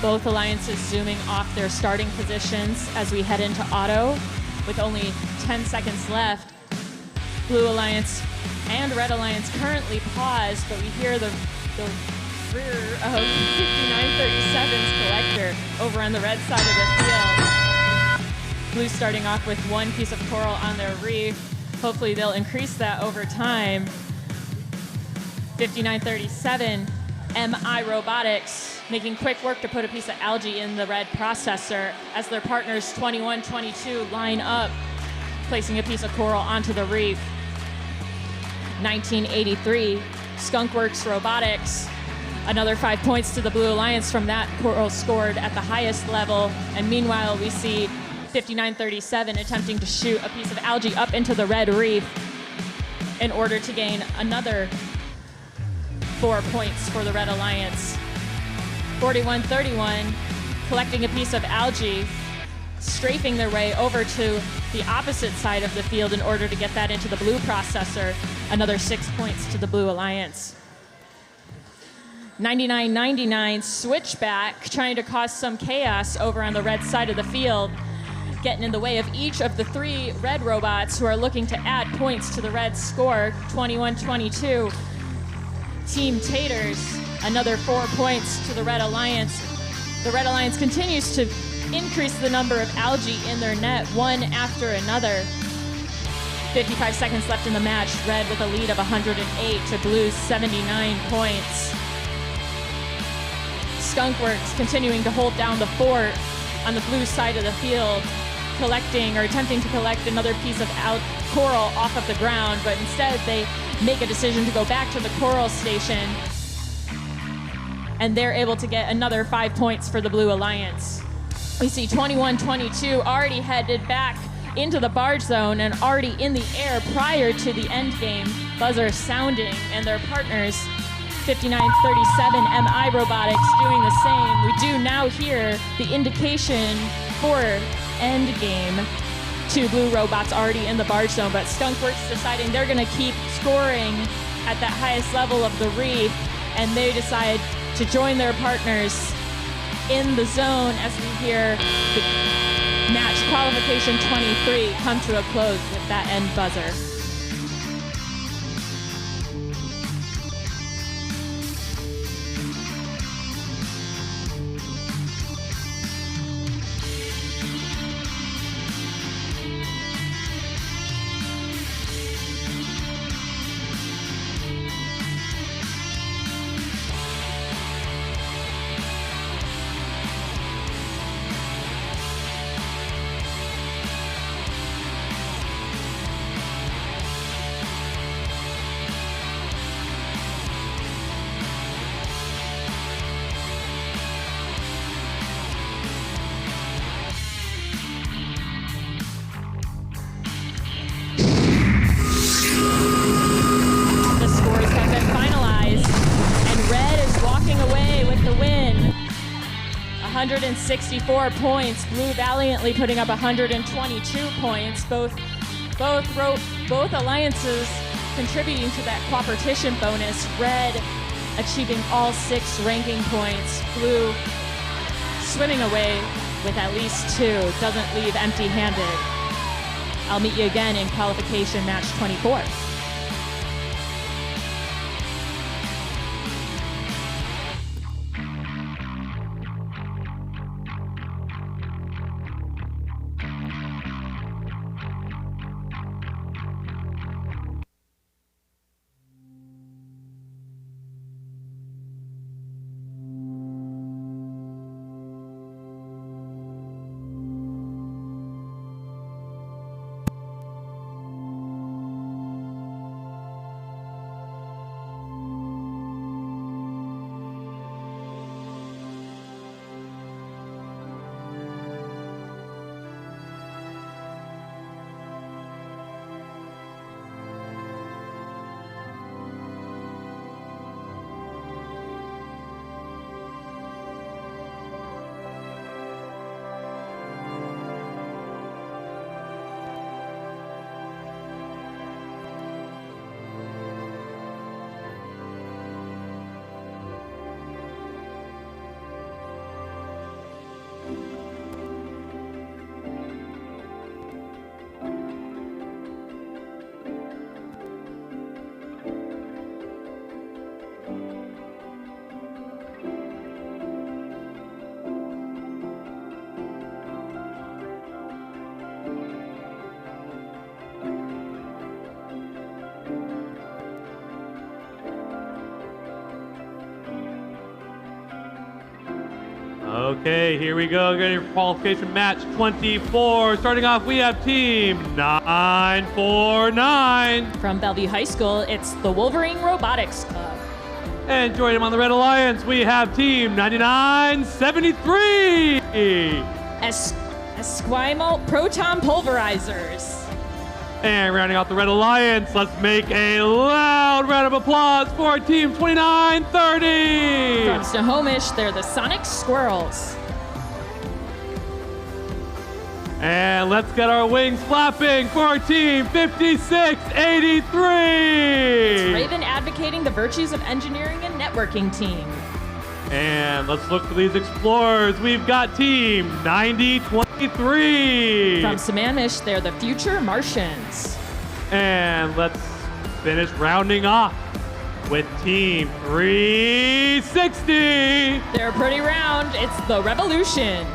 Both alliances zooming off their starting positions as we head into auto. With only 10 seconds left, Blue Alliance and Red Alliance currently paused, but we hear the rear of 5937's collector over on the red side of the field. Blue starting off with one piece of coral on their reef. Hopefully they'll increase that over time. 5937, MI Robotics, making quick work to put a piece of algae in the red processor as their partners 2122 line up, placing a piece of coral onto the reef. 1983, Skunkworks Robotics, another 5 points to the Blue Alliance from that coral scored at the highest level. And meanwhile, we see 5937 attempting to shoot a piece of algae up into the red reef in order to gain another 4 points for the Red Alliance. 4131 collecting a piece of algae, strafing their way over to the opposite side of the field in order to get that into the blue processor. Another 6 points to the Blue Alliance. 9999 Switchback trying to cause some chaos over on the red side of the field, getting in the way of each of the 3 red robots who are looking to add points to the red score. 2122. Team Taters, another 4 points to the Red Alliance. The Red Alliance continues to increase the number of algae in their net, one after another. 55 seconds left in the match. Red with a lead of 108 to Blue's 79 points. Skunkworks continuing to hold down the fort on the blue side of the field, collecting or attempting to collect another piece of coral off of the ground, but instead they make a decision to go back to the coral station, and they're able to get another 5 points for the Blue Alliance. We see 2122 already headed back into the barge zone and already in the air prior to the end game buzzer sounding, and their partners 5937 MI Robotics doing the same. We do now hear the indication for end game. 2 blue robots already in the barge zone, but Skunkworks deciding they're going to keep scoring at that highest level of the reef, and they decide to join their partners in the zone as we hear the match qualification 23 come to a close with that end buzzer. The scores have been finalized, and red is walking away with the win. 164 points. Blue valiantly putting up 122 points. Both alliances contributing to that cooperation bonus. Red achieving all 6 ranking points. Blue swimming away with at least 2. Doesn't leave empty-handed. I'll meet you again in qualification match 24. Okay, here we go. Getting your qualification match 24. Starting off, we have team 949. From Bellevue High School, it's the Wolverine Robotics Club. And joining them on the Red Alliance, we have team 9973. Esquimalt Proton Pulverizers. And rounding out the Red Alliance, let's make a loud round of applause for team 2930. From Sammamish, they're the Sonic Squirrels. And let's get our wings flapping for team 5683. It's Raven advocating the virtues of engineering and networking team. And let's look for these explorers. We've got team 9023. From Sammamish, they're the Future Martians. And let's finish rounding off with team 360. They're pretty round. It's the Revolution.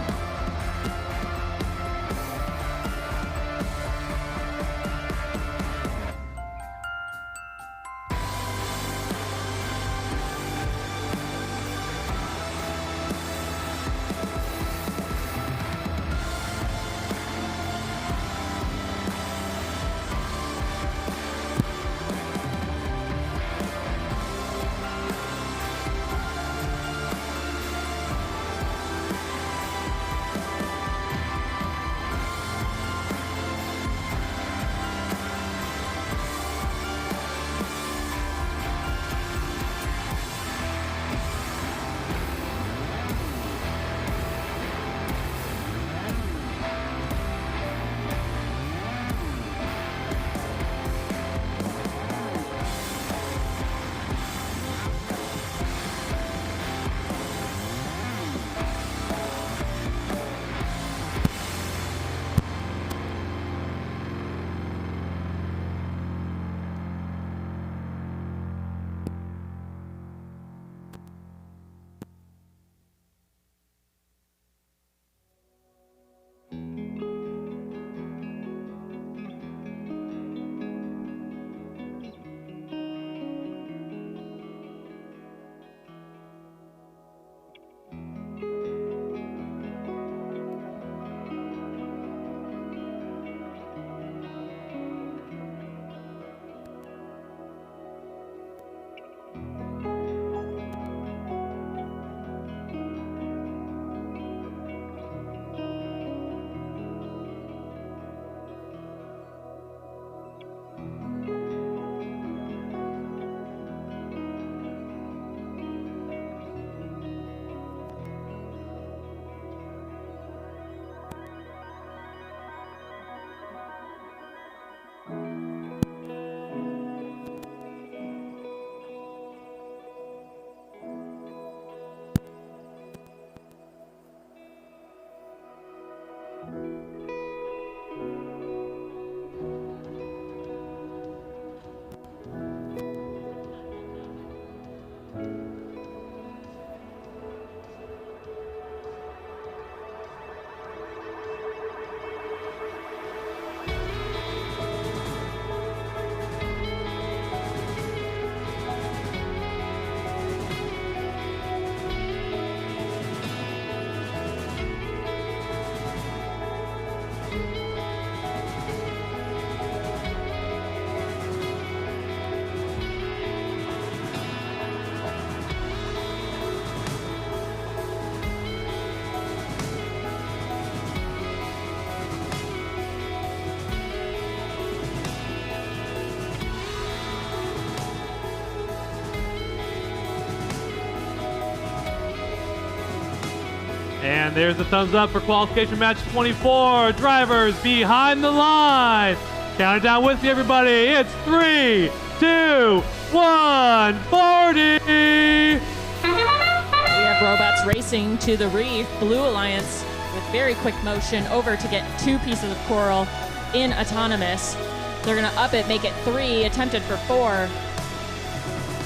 And there's the thumbs up for qualification match 24. Drivers behind the line. Count it down with you, everybody. It's 3, 2, 1, Bordie! We have robots racing to the reef. Blue Alliance with very quick motion over to get 2 pieces of coral in autonomous. They're gonna up it, make it 3, attempted for 4.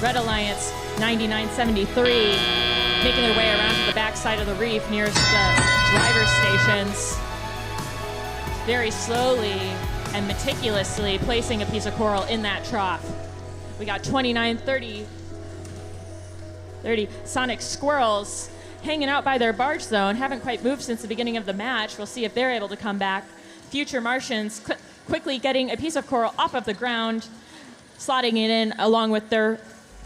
Red Alliance, 99.73, making their way around to the backside of the reef nearest the driver stations. Very slowly and meticulously placing a piece of coral in that trough. We got 29.30 Sonic Squirrels hanging out by their barge zone, haven't quite moved since the beginning of the match. We'll see if they're able to come back. Future Martians quickly getting a piece of coral off of the ground, slotting it in along with their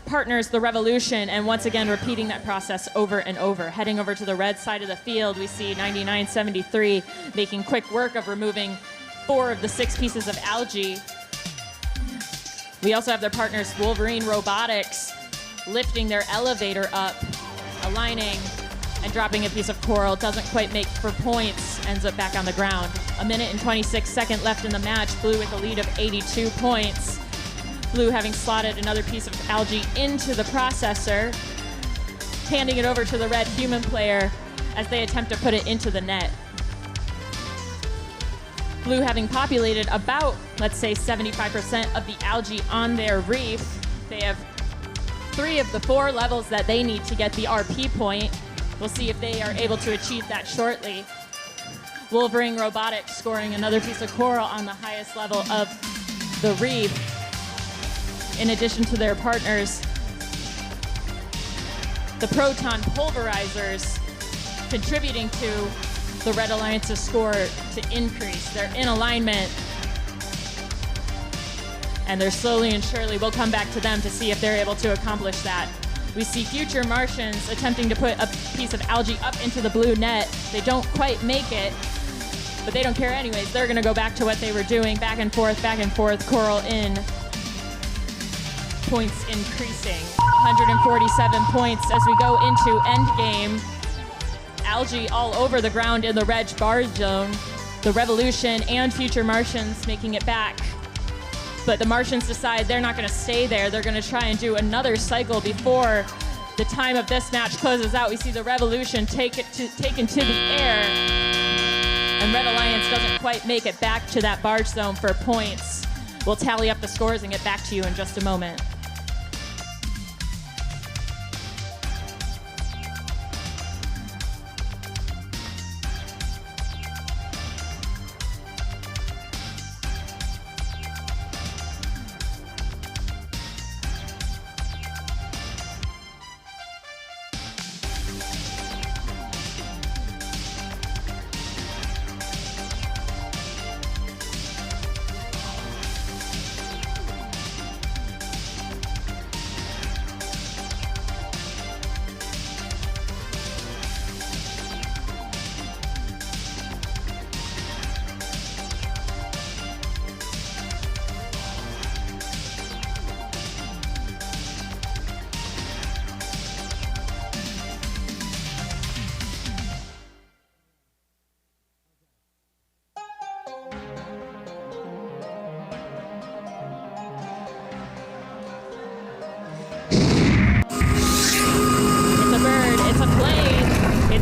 partners, the Revolution, and once again repeating that process over and over. Heading over to the red side of the field, we see 99.73 making quick work of removing 4 of the 6 pieces of algae. We also have their partners, Wolverine Robotics, lifting their elevator up, aligning, and dropping a piece of coral. Doesn't quite make for points, ends up back on the ground. 1 minute and 26 seconds left in the match. Blue with a lead of 82 points. Blue having slotted another piece of algae into the processor, handing it over to the red human player as they attempt to put it into the net. Blue having populated about, let's say, 75% of the algae on their reef. They have 3 of the 4 levels that they need to get the RP point. We'll see if they are able to achieve that shortly. Wolverine Robotics scoring another piece of coral on the highest level of the reef, in addition to their partners. The Proton Pulverizers contributing to the Red Alliance's score to increase. They're in alignment, and they're slowly and surely, we'll come back to them to see if they're able to accomplish that. We see Future Martians attempting to put a piece of algae up into the blue net. They don't quite make it, but they don't care anyways. They're gonna go back to what they were doing, back and forth, coral in. Points increasing, 147 points as we go into endgame. Algae all over the ground in the red barge zone. The Revolution and Future Martians making it back. But the Martians decide they're not gonna stay there. They're gonna try and do another cycle before the time of this match closes out. We see the Revolution taken to the air, and Red Alliance doesn't quite make it back to that barge zone for points. We'll tally up the scores and get back to you in just a moment.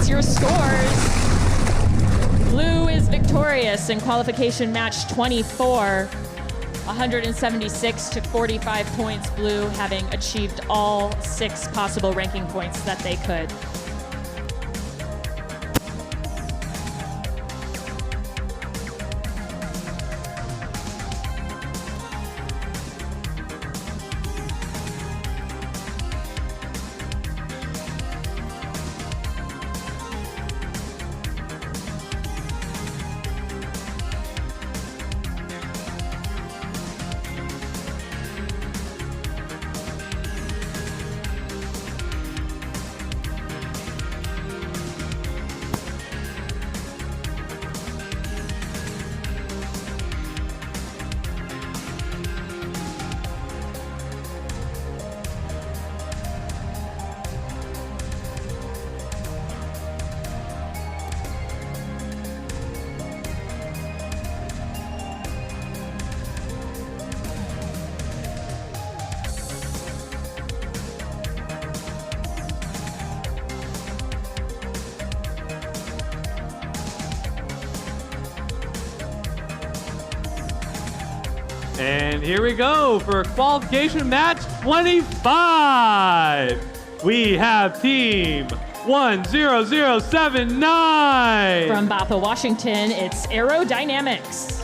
Your scores. Blue is victorious in qualification match 24, 176 to 45 points. Blue having achieved all 6 possible ranking points that they could. And here we go for qualification match 25. We have team 10079. From Bothell, Washington, it's Aerodynamics.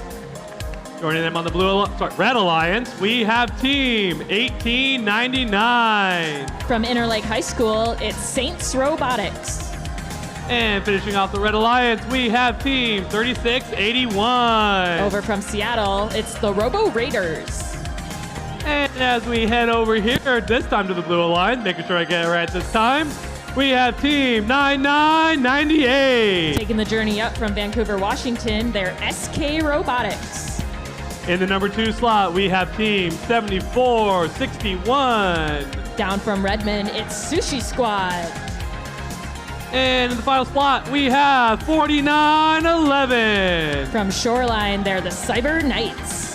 Joining them on the Red Alliance, we have team 1899. From Interlake High School, it's Saints Robotics. And finishing off the Red Alliance, we have team 3681. Over from Seattle, it's the Robo Raiders. And as we head over here, this time to the Blue Alliance, making sure I get it right this time, we have team 9998. Taking the journey up from Vancouver, Washington, they're SK Robotics. In the number 2 slot, we have team 7461. Down from Redmond, it's Sushi Squad. And in the final spot, we have 4911. From Shoreline, they're the Cyber Knights.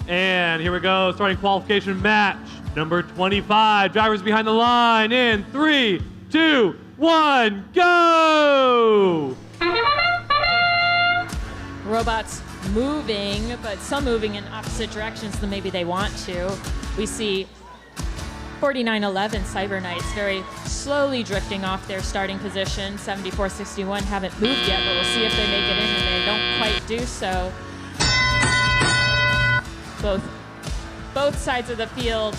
And here we go, starting qualification match number 25. Drivers behind the line in 3, 2, 1, go! Robots moving, but some moving in opposite directions than maybe they want to. We see 4911 Cyber Knights very slowly drifting off their starting position. 7461 haven't moved yet, but we'll see if they make it in, and they don't quite do so. Both sides of the field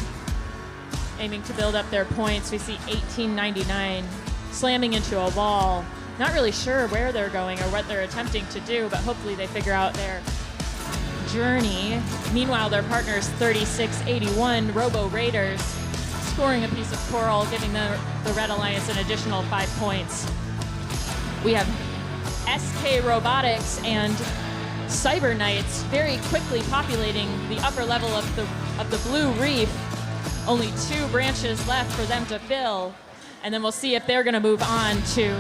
aiming to build up their points. We see 1899 slamming into a wall. Not really sure where they're going or what they're attempting to do, but hopefully they figure out their journey. Meanwhile, their partners 3681 Robo Raiders scoring a piece of coral, giving the Red Alliance an additional 5 points. We have SK Robotics and Cyber Knights very quickly populating the upper level of the Blue Reef. Only 2 branches left for them to fill, and then we'll see if they're going to move on to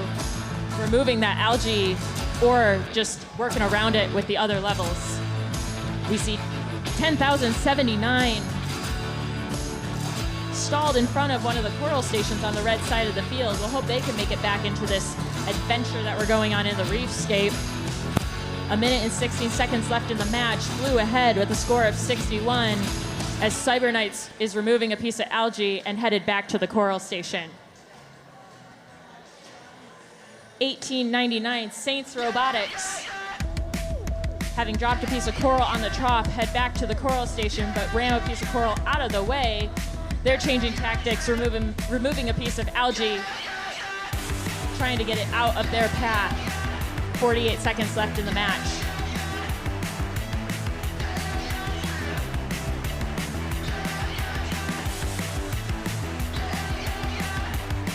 removing that algae or just working around it with the other levels. We see 10,079 stalled in front of one of the coral stations on the red side of the field. We'll hope they can make it back into this adventure that we're going on in the reefscape. 1 minute and 16 seconds left in the match. Blue ahead with a score of 61 as Cyber Knights is removing a piece of algae and headed back to the coral station. 1899 Saints Robotics, having dropped a piece of coral on the trough, head back to the coral station, but ram a piece of coral out of the way. They're changing tactics, removing a piece of algae, trying to get it out of their path. 48 seconds left in the match.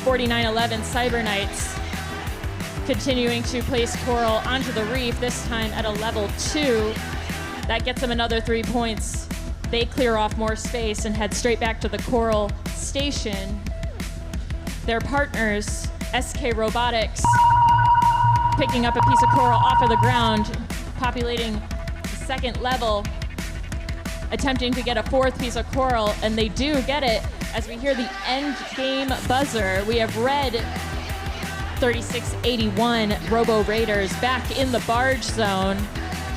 .4911 Cyber Knights continuing to place coral onto the reef, this time at a level 2. That gets them another 3 points. They clear off more space and head straight back to the coral station. Their partners, SK Robotics, picking up a piece of coral off of the ground, populating the second level, attempting to get a 4th piece of coral, and they do get it as we hear the end game buzzer. We have red 3681 Robo Raiders back in the barge zone.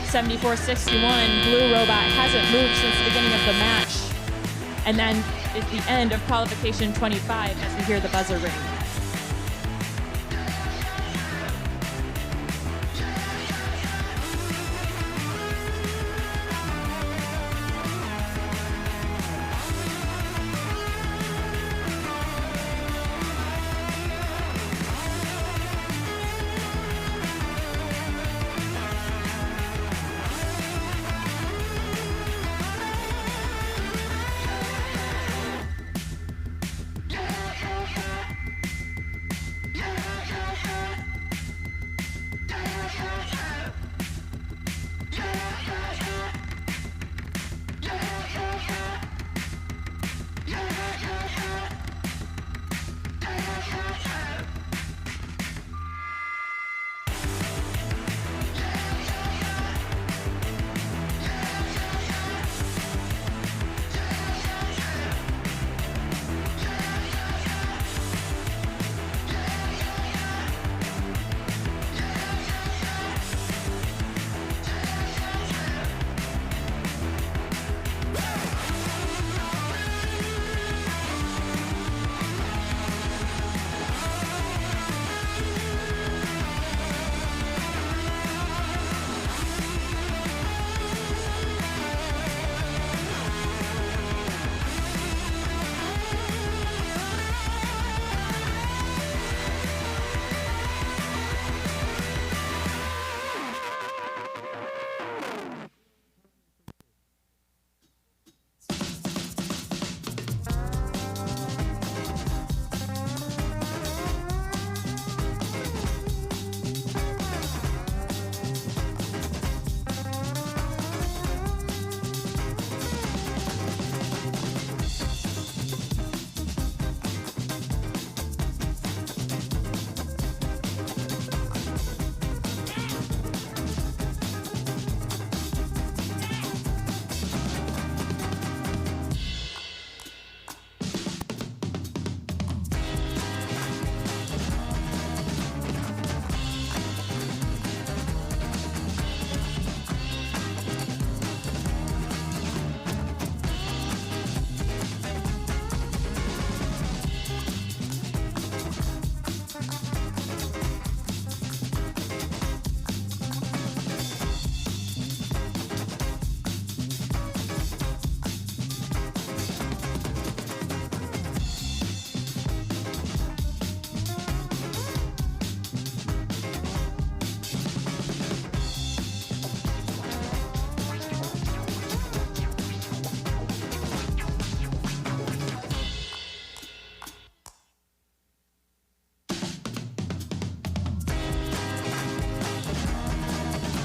7461 Blue Robot hasn't moved since the beginning of the match. And then is the end of qualification 25 as we hear the buzzer ring.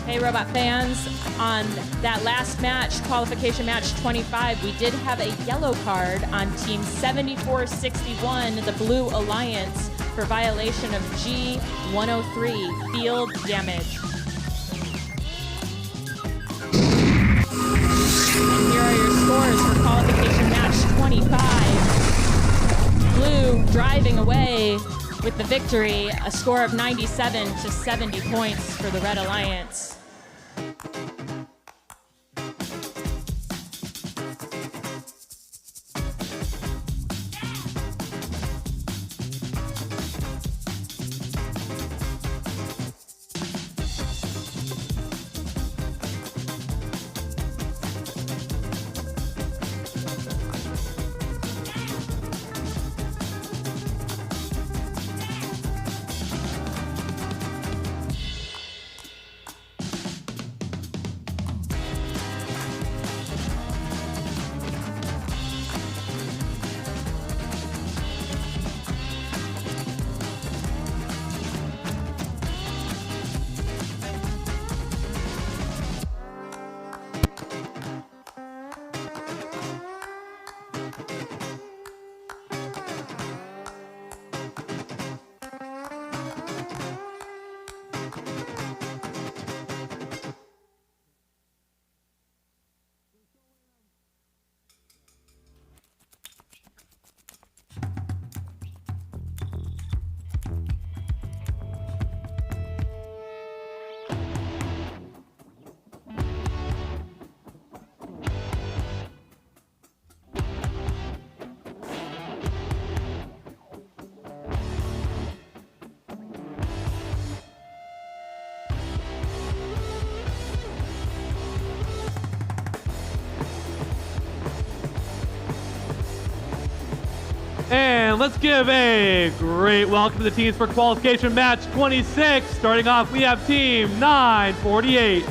Hey, Robot fans, on that last match, qualification match 25, we did have a yellow card on team 7461, the Blue Alliance, for violation of G103, field damage. And here are your scores for qualification match 25. Blue driving away with the victory, a score of 97 to 70 points for the Red Alliance. And let's give a great welcome to the teams for qualification match 26. Starting off, we have team 948.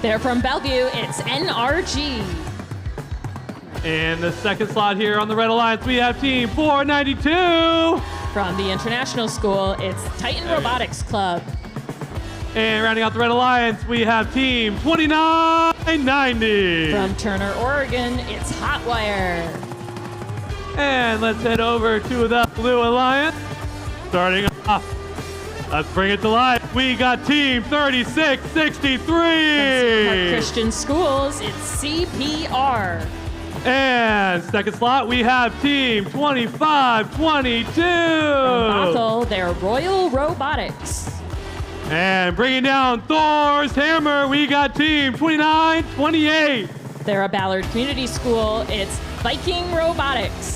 They're from Bellevue. It's NRG. In the second slot here on the Red Alliance, we have team 492. From the International School, it's Titan Robotics Club. And rounding out the Red Alliance, we have team 2990. From Turner, Oregon, it's Hotwire. And let's head over to the Blue Alliance. Starting off, let's bring it to life. We got team 3663. From Christian Schools, it's CPR. And second slot, we have team 2522. From Bothell, they're Royal Robotics. And bringing down Thor's hammer, we got team 2928. They're a Ballard Community School. It's Viking Robotics.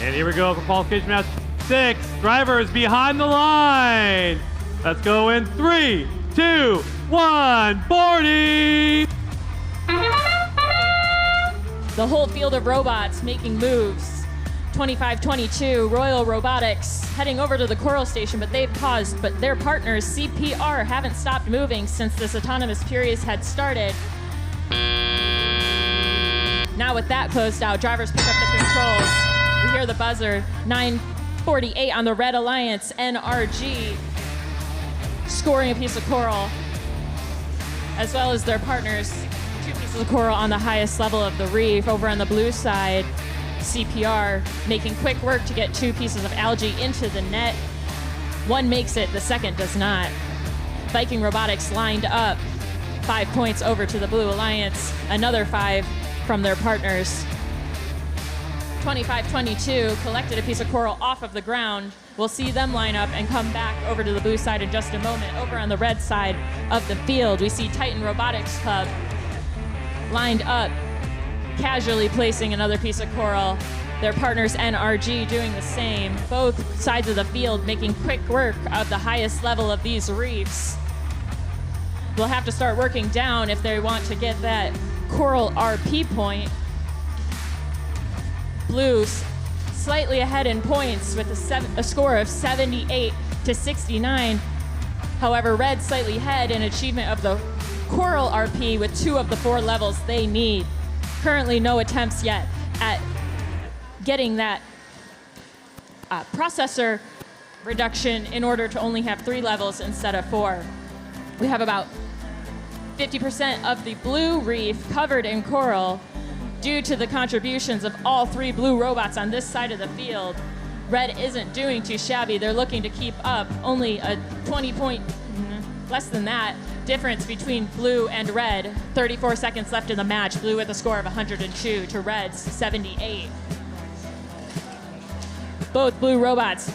And here we go for qualification match 6. Drivers behind the line. Let's go in 3, 2, 1. Bordie! The whole field of robots making moves. 2522 Royal Robotics heading over to the Coral Station, but they've paused. But their partners, CPR, haven't stopped moving since this autonomous period had started. Now with that closed out, drivers pick up the controls. We hear the buzzer. 948 on the Red Alliance, NRG, scoring a piece of coral, as well as their partners. 2 pieces of coral on the highest level of the reef. Over on the blue side, CPR making quick work to get 2 pieces of algae into the net. One makes it, the second does not. Viking Robotics lined up. 5 points over to the Blue Alliance. Another 5 from their partners. 2522 collected a piece of coral off of the ground. We'll see them line up and come back over to the blue side in just a moment. Over on the red side of the field, we see Titan Robotics Club lined up, casually placing another piece of coral. Their partners NRG doing the same. Both sides of the field making quick work of the highest level of these reefs. We'll have to start working down if they want to get that coral RP point. Blues slightly ahead in points with a score of 78 to 69. However, red slightly ahead in achievement of the coral RP with 2 of the 4 levels they need. Currently no attempts yet at getting that processor reduction in order to only have 3 levels instead of 4. We have about 50% of the blue reef covered in coral due to the contributions of all 3 blue robots on this side of the field. Red isn't doing too shabby. They're looking to keep up. Only a 20 point, less than that, difference between blue and red. 34 seconds left in the match. Blue with a score of 102 to red's 78. Both blue robots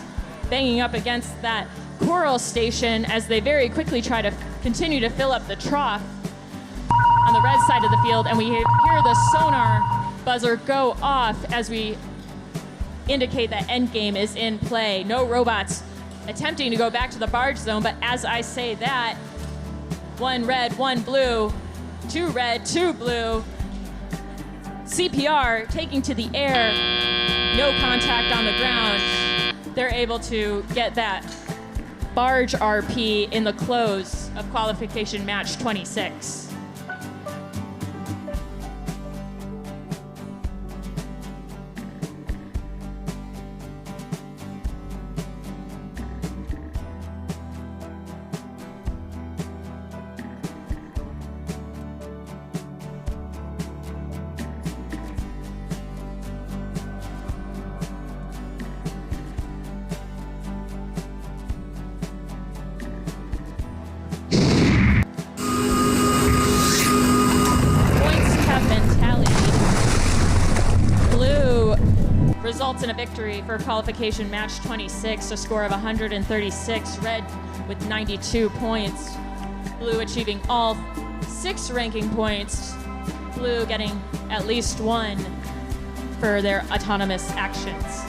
banging up against that coral station as they very quickly try to continue to fill up the trough on the red side of the field, and we hear the sonar buzzer go off as we indicate that endgame is in play. No robots attempting to go back to the barge zone, but as I say that, 1 red, 1 blue, 2 red, 2 blue, CPR taking to the air, no contact on the ground. They're able to get that barge RP in the close of qualification match 26. Results in a victory for qualification match 26, a score of 136. Red with 92 points. Blue achieving all 6 ranking points. Blue getting at least 1 for their autonomous actions.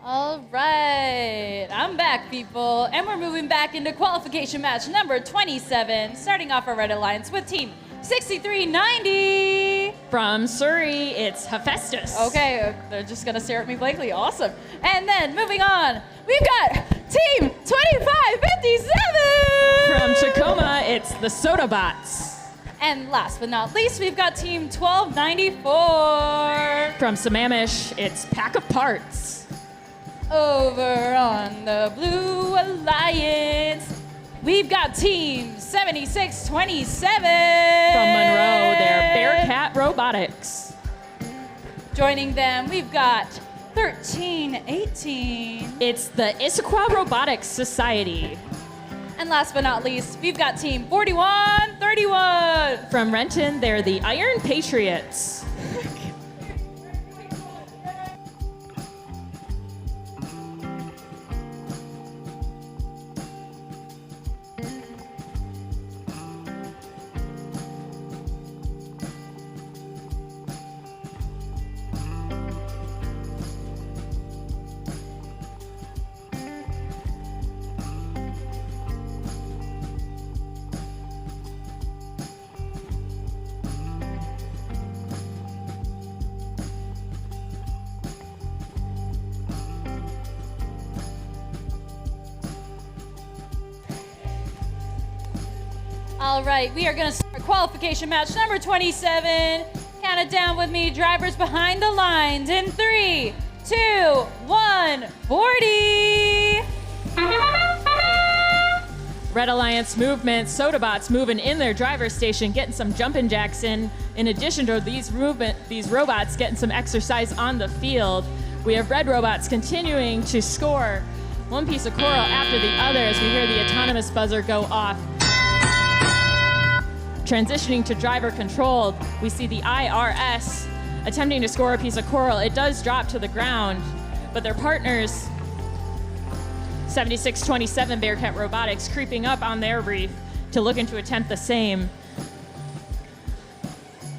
All right, I'm back, people, and we're moving back into qualification match number 27, starting off our Red Alliance with team 6390. From Surrey, it's Hephaestus. Okay, they're just gonna stare at me blankly, awesome. And then moving on, we've got team 2557. From Tacoma, it's the Sodabots. And last but not least, we've got team 1294. From Sammamish, it's Pack of Parts. Over on the Blue Alliance, we've got team 7627. From Monroe, they're Bearcat Robotics. Joining them, we've got 1318. It's the Issaquah Robotics Society. And last but not least, we've got team 4131. From Renton, they're the Iron Patriots. All right, we are going to start qualification match number 27. Count it down with me, drivers behind the lines in 3, 2, 1, 40. Red Alliance movement, Sodabots moving in their driver's station, getting some jumping jacks in addition to these robots getting some exercise on the field. We have red robots continuing to score one piece of coral after the other as we hear the autonomous buzzer go off. Transitioning to driver controlled, we see the IRS attempting to score a piece of coral. It does drop to the ground, but their partners, 7627 Bearcat Robotics, creeping up on their reef to looking to attempt the same.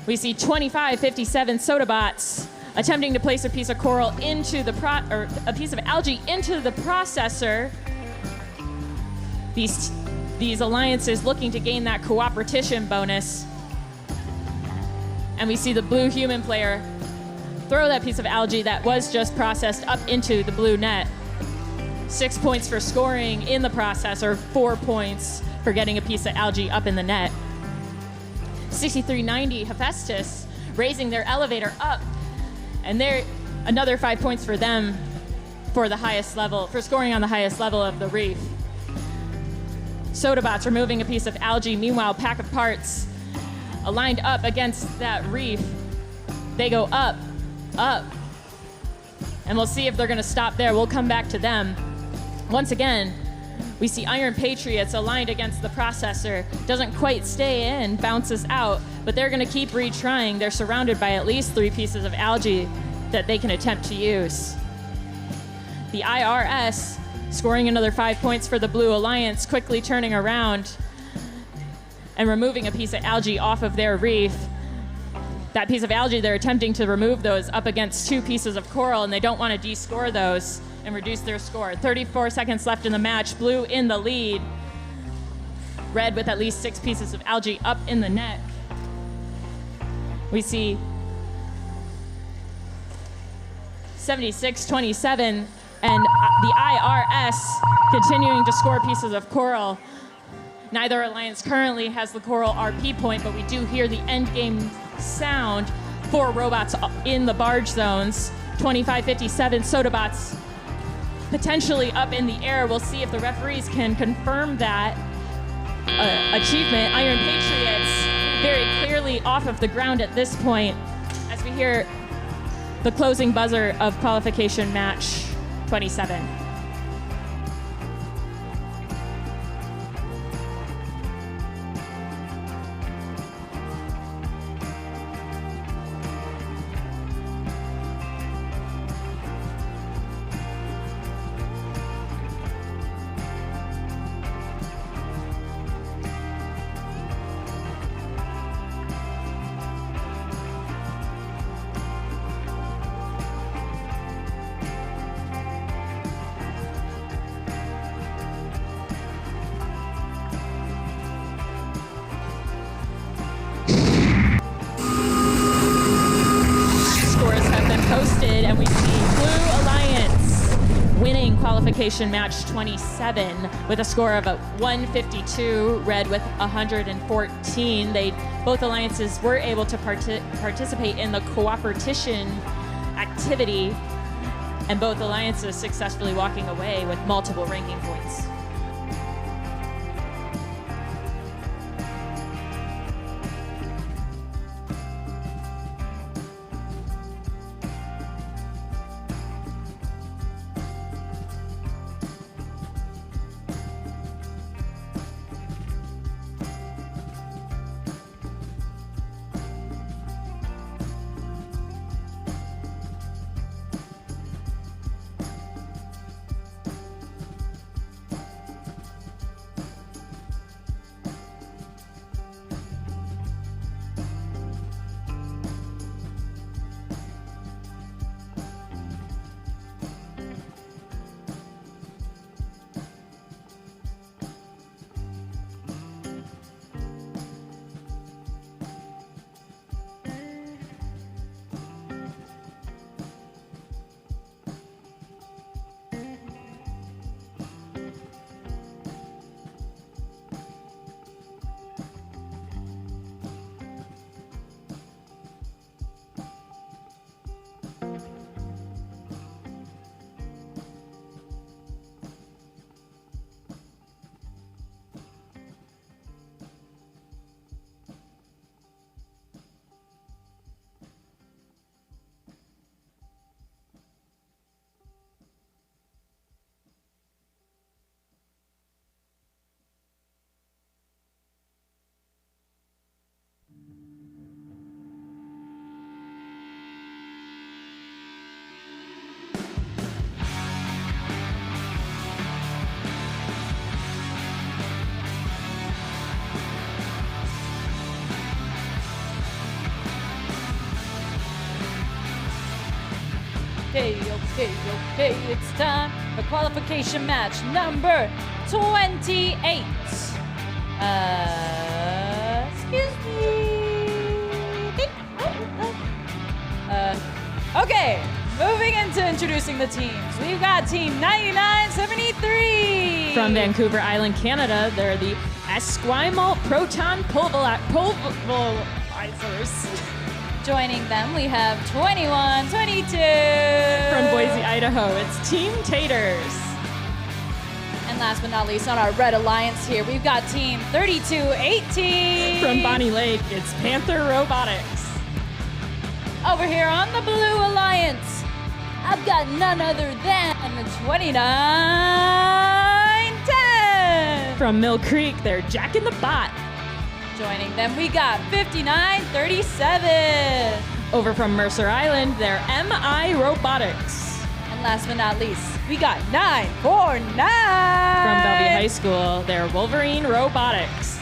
We see 2557 Sodabots attempting to place a piece of coral into the a piece of algae into the processor. These alliances looking to gain that cooperation bonus. And we see the blue human player throw that piece of algae that was just processed up into the blue net. 6 points for scoring in the processor, 4 points for getting a piece of algae up in the net. 6390 Hephaestus raising their elevator up, and there another 5 points for them for the highest level, for scoring on the highest level of the reef. Sodabots removing a piece of algae. Meanwhile, Pack of Parts aligned up against that reef. They go up, up, and we'll see if they're gonna stop there. We'll come back to them. Once again, we see Iron Patriots aligned against the processor. Doesn't quite stay in, bounces out, but they're gonna keep retrying. They're surrounded by at least 3 pieces of algae that they can attempt to use. The IRS scoring another 5 points for the Blue Alliance, quickly turning around and removing a piece of algae off of their reef. That piece of algae, they're attempting to remove those up against 2 pieces of coral, and they don't want to descore those and reduce their score. 34 seconds left in the match. Blue in the lead. Red with at least 6 pieces of algae up in the net. We see 7627 and the IRS continuing to score pieces of coral. Neither alliance currently has the coral RP point, but we do hear the end game sound for robots in the barge zones. 2557 Sodabots potentially up in the air. We'll see if the referees can confirm that achievement. Iron Patriots very clearly off of the ground at this point as we hear the closing buzzer of qualification match 27. Posted, and we see Blue Alliance winning qualification match 27 with a score of 152, Red with 114. Both alliances were able to participate in the cooperation activity, and both alliances successfully walking away with multiple ranking points. Okay, it's time for qualification match number 28. Excuse me. Okay, moving into introducing the teams. We've got Team 9973. From Vancouver Island, Canada, they're the Esquimalt Proton Pulverizers. Joining them, we have 2122. From Boise, Idaho, it's Team Taters. And last but not least, on our Red Alliance here, we've got Team 3218. From Bonnie Lake, it's Panther Robotics. Over here on the Blue Alliance, I've got none other than 2910. From Mill Creek, they're Jack in the Bot. Joining them, we got 5937. Over from Mercer Island, they're MI Robotics. And last but not least, we got 949. From Bellevue High School, they're Wolverine Robotics.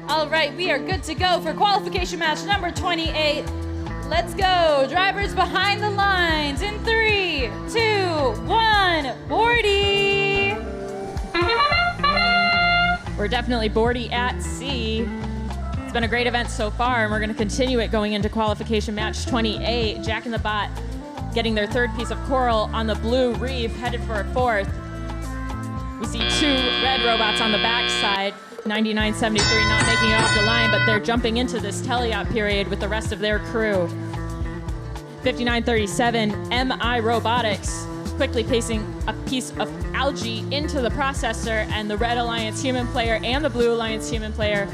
All right, we are good to go for qualification match number 28. Let's go. Drivers behind the lines in 3, 2, 1. Bordie. We're definitely Bordie at sea. It's been a great event so far, and we're going to continue it going into qualification match 28. Jack in the Bot getting their third piece of coral on the blue reef, headed for a fourth. We see two red robots on the backside. 9973 not making it off the line, but they're jumping into this teleop period with the rest of their crew. 5937 MI Robotics quickly placing a piece of algae into the processor, and the Red Alliance human player and the Blue Alliance human player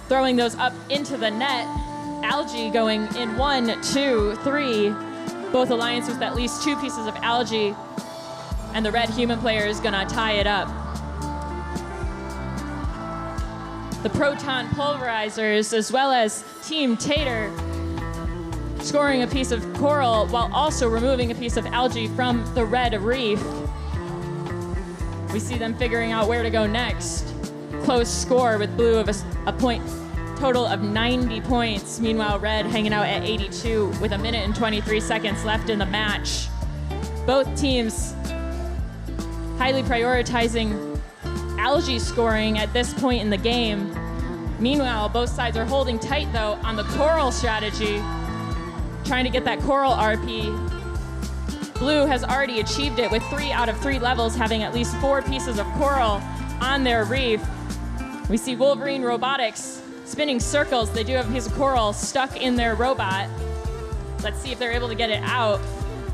throwing those up into the net. Algae going in 1, 2, 3. Both alliances with at least 2 pieces of algae, and the red human player is gonna tie it up. The Proton Pulverizers, as well as Team Tater, scoring a piece of coral while also removing a piece of algae from the red reef. We see them figuring out where to go next. Close score with blue of a point total of 90 points. Meanwhile, red hanging out at 82 with 1 minute and 23 seconds left in the match. Both teams highly prioritizing algae scoring at this point in the game. Meanwhile, both sides are holding tight though on the coral strategy, trying to get that coral RP. Blue has already achieved it with 3 out of 3 levels, having at least 4 pieces of coral on their reef. We see Wolverine Robotics spinning circles. They do have a piece of coral stuck in their robot. Let's see if they're able to get it out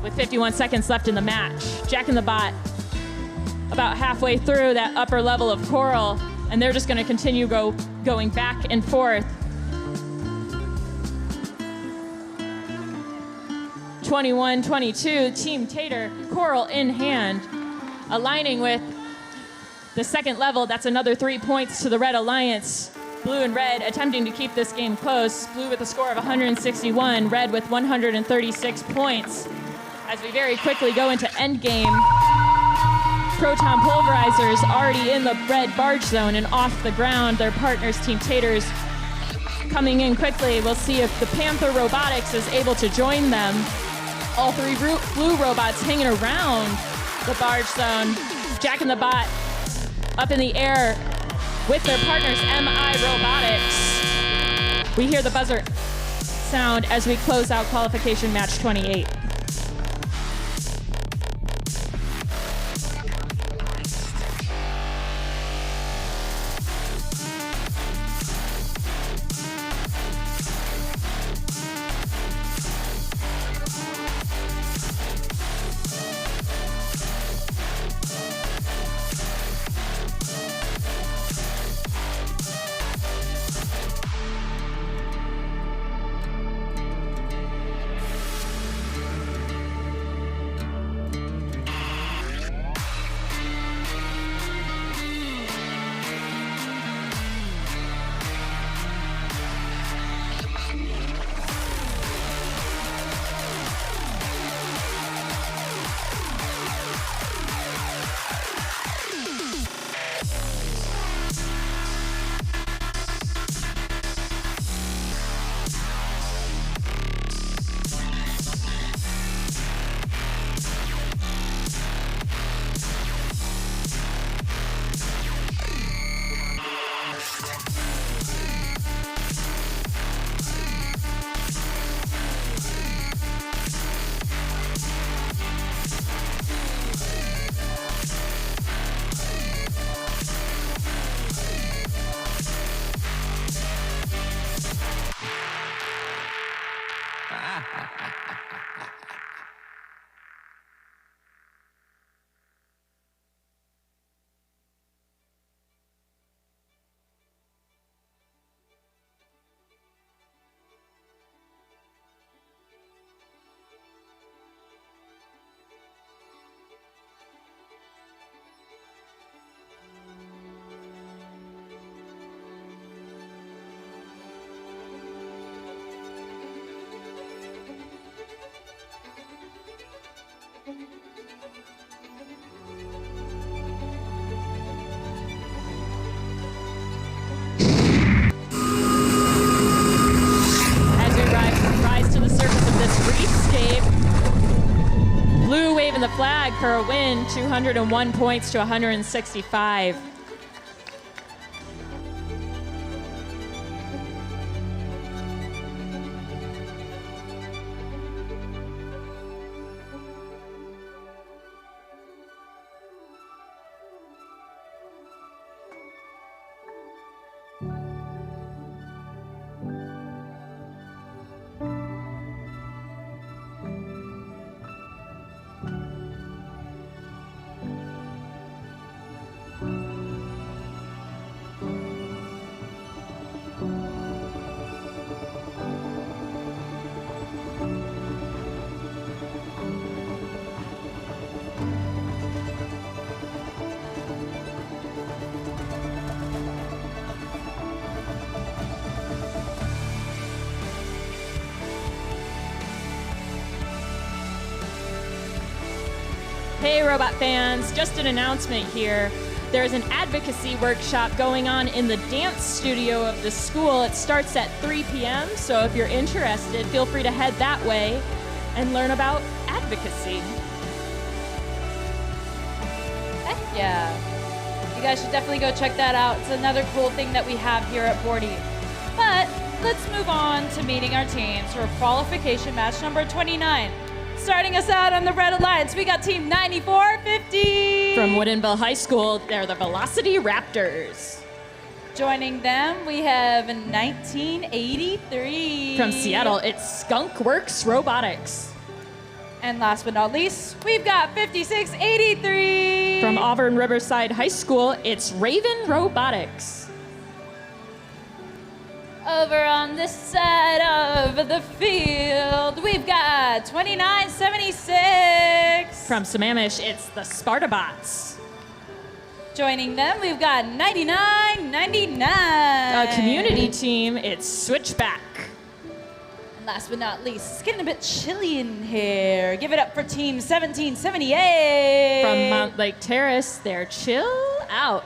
with 51 seconds left in the match. Jack in the Bot about halfway through that upper level of coral, and they're just going to continue going back and forth. 21-22, Team Tater, coral in hand, aligning with the second level. That's another 3 points to the Red Alliance. Blue and red attempting to keep this game close. Blue with a score of 161, red with 136 points. As we very quickly go into endgame, Proton Pulverizers already in the red barge zone and off the ground. Their partners, Team Taters, coming in quickly. We'll see if the Panther Robotics is able to join them. All three blue robots hanging around the barge zone. Jack and the Bot up in the air with their partners, MI Robotics. We hear the buzzer sound as we close out qualification match 28. The flag for a win, 201 points to 165. Hey, robot fans, just an announcement here. There's an advocacy workshop going on in the dance studio of the school. It starts at 3 p.m., so if you're interested, feel free to head that way and learn about advocacy. Heck yeah. You guys should definitely go check that out. It's another cool thing that we have here at Bordie. But let's move on to meeting our teams for qualification match number 29. Starting us out on the Red Alliance, we got team 9450. From Woodinville High School, they're the Velocity Raptors. Joining them, we have 1983. From Seattle, it's Skunkworks Robotics. And last but not least, we've got 5683. From Auburn Riverside High School, it's Raven Robotics. Over on this side of the field, we've got 2976. From Sammamish, it's the Spartabots. Joining them, we've got 9999. A community team, it's Switchback. And last but not least, it's getting a bit chilly in here. Give it up for team 1778. From Mount Lake Terrace, they're Chill Out.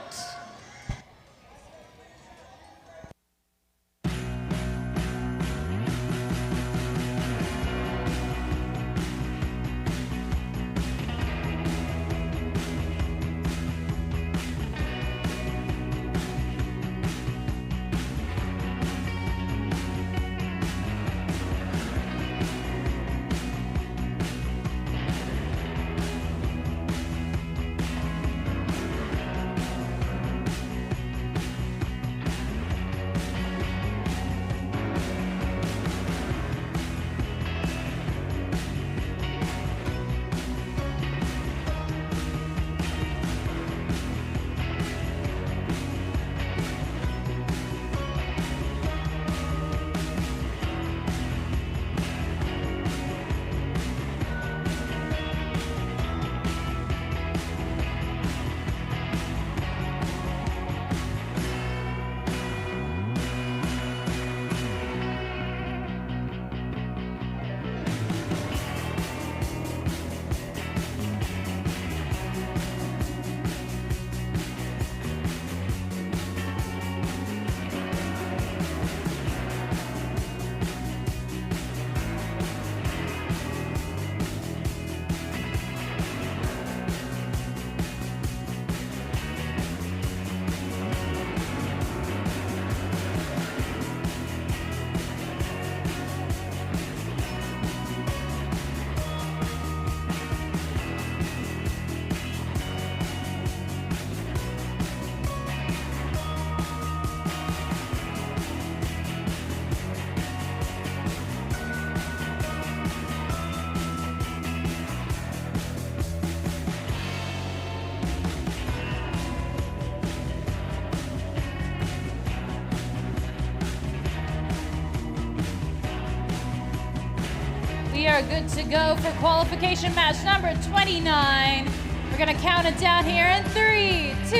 we are good to go for qualification match number 29. We're gonna count it down here in 3, 2,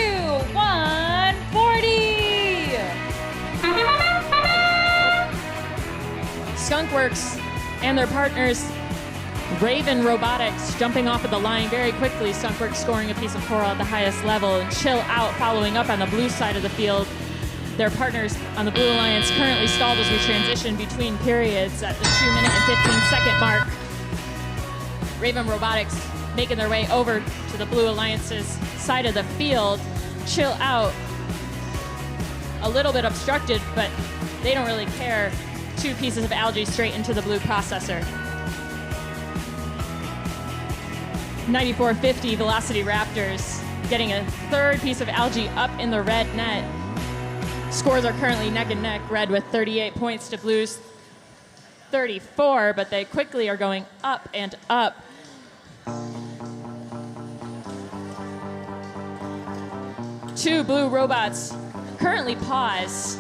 1, Bordie! Skunkworks and their partners, Raven Robotics, jumping off of the line very quickly. Skunkworks scoring a piece of coral at the highest level, and Chill Out following up on the blue side of the field. Their partners on the Blue Alliance currently stalled as we transition between periods at the 2-minute and 15-second mark. Raven Robotics making their way over to the Blue Alliance's side of the field. Chill Out, a little bit obstructed, but they don't really care. 2 pieces of algae straight into the blue processor. 9450 Velocity Raptors getting a 3rd piece of algae up in the red net. Scores are currently neck and neck, red with 38 points to blue's 34, but they quickly are going up and up. Two blue robots currently paused.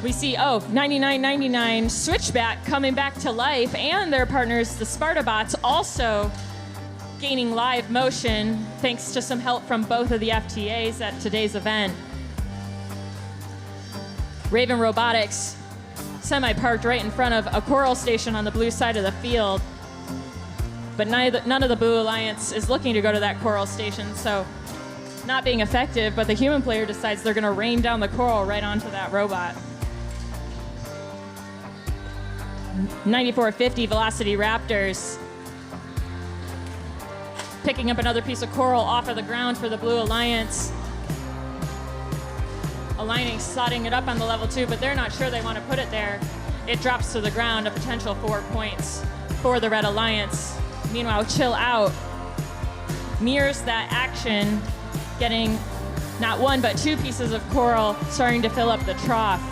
We see, 9999 Switchback coming back to life, and their partners, the Spartabots, also gaining live motion thanks to some help from both of the FTAs at today's event. Raven Robotics semi-parked right in front of a coral station on the blue side of the field, but none of the Blue Alliance is looking to go to that coral station, so not being effective, but the human player decides they're gonna rain down the coral right onto that robot. 9450 Velocity Raptors picking up another piece of coral off of the ground for the Blue Alliance. Aligning, slotting it up on the level 2, but they're not sure they want to put it there. It drops to the ground, a potential 4 points for the Red Alliance. Meanwhile, Chill Out mirrors that action, getting not 1 but 2 pieces of coral, starting to fill up the trough.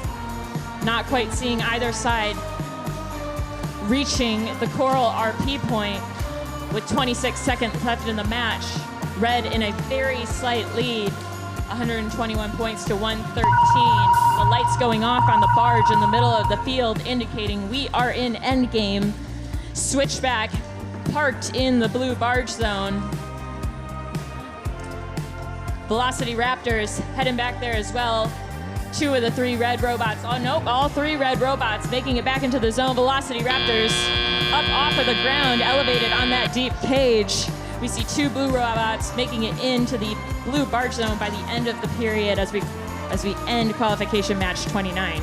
Not quite seeing either side reaching the coral RP point with 26 seconds left in the match. Red in a very slight lead, 121 points to 113. The lights going off on the barge in the middle of the field indicating we are in endgame. Switchback parked in the blue barge zone. Velocity Raptors heading back there as well. 2 of the 3 red robots. Oh, nope, all 3 red robots making it back into the zone. Velocity Raptors up off of the ground, elevated on that deep cage. We see 2 blue robots making it into the blue barge zone by the end of the period as we end qualification match 29.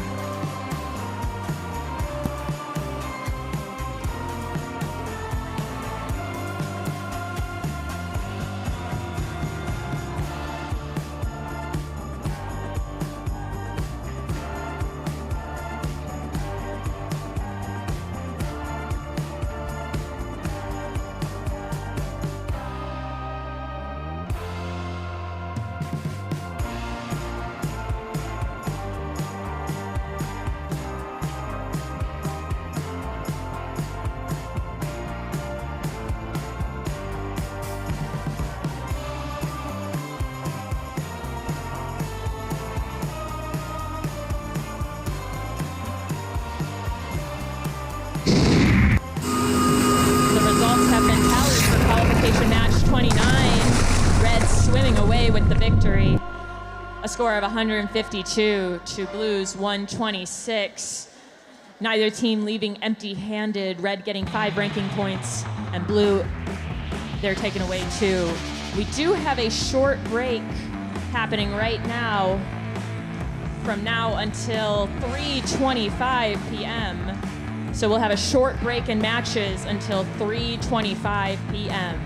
Match 29, Red swimming away with the victory. A score of 152 to Blue's 126. Neither team leaving empty-handed. Red getting 5 ranking points, and Blue, they're taken away 2. We do have a short break happening right now from now until 3:25 p.m. So we'll have a short break in matches until 3:25 p.m.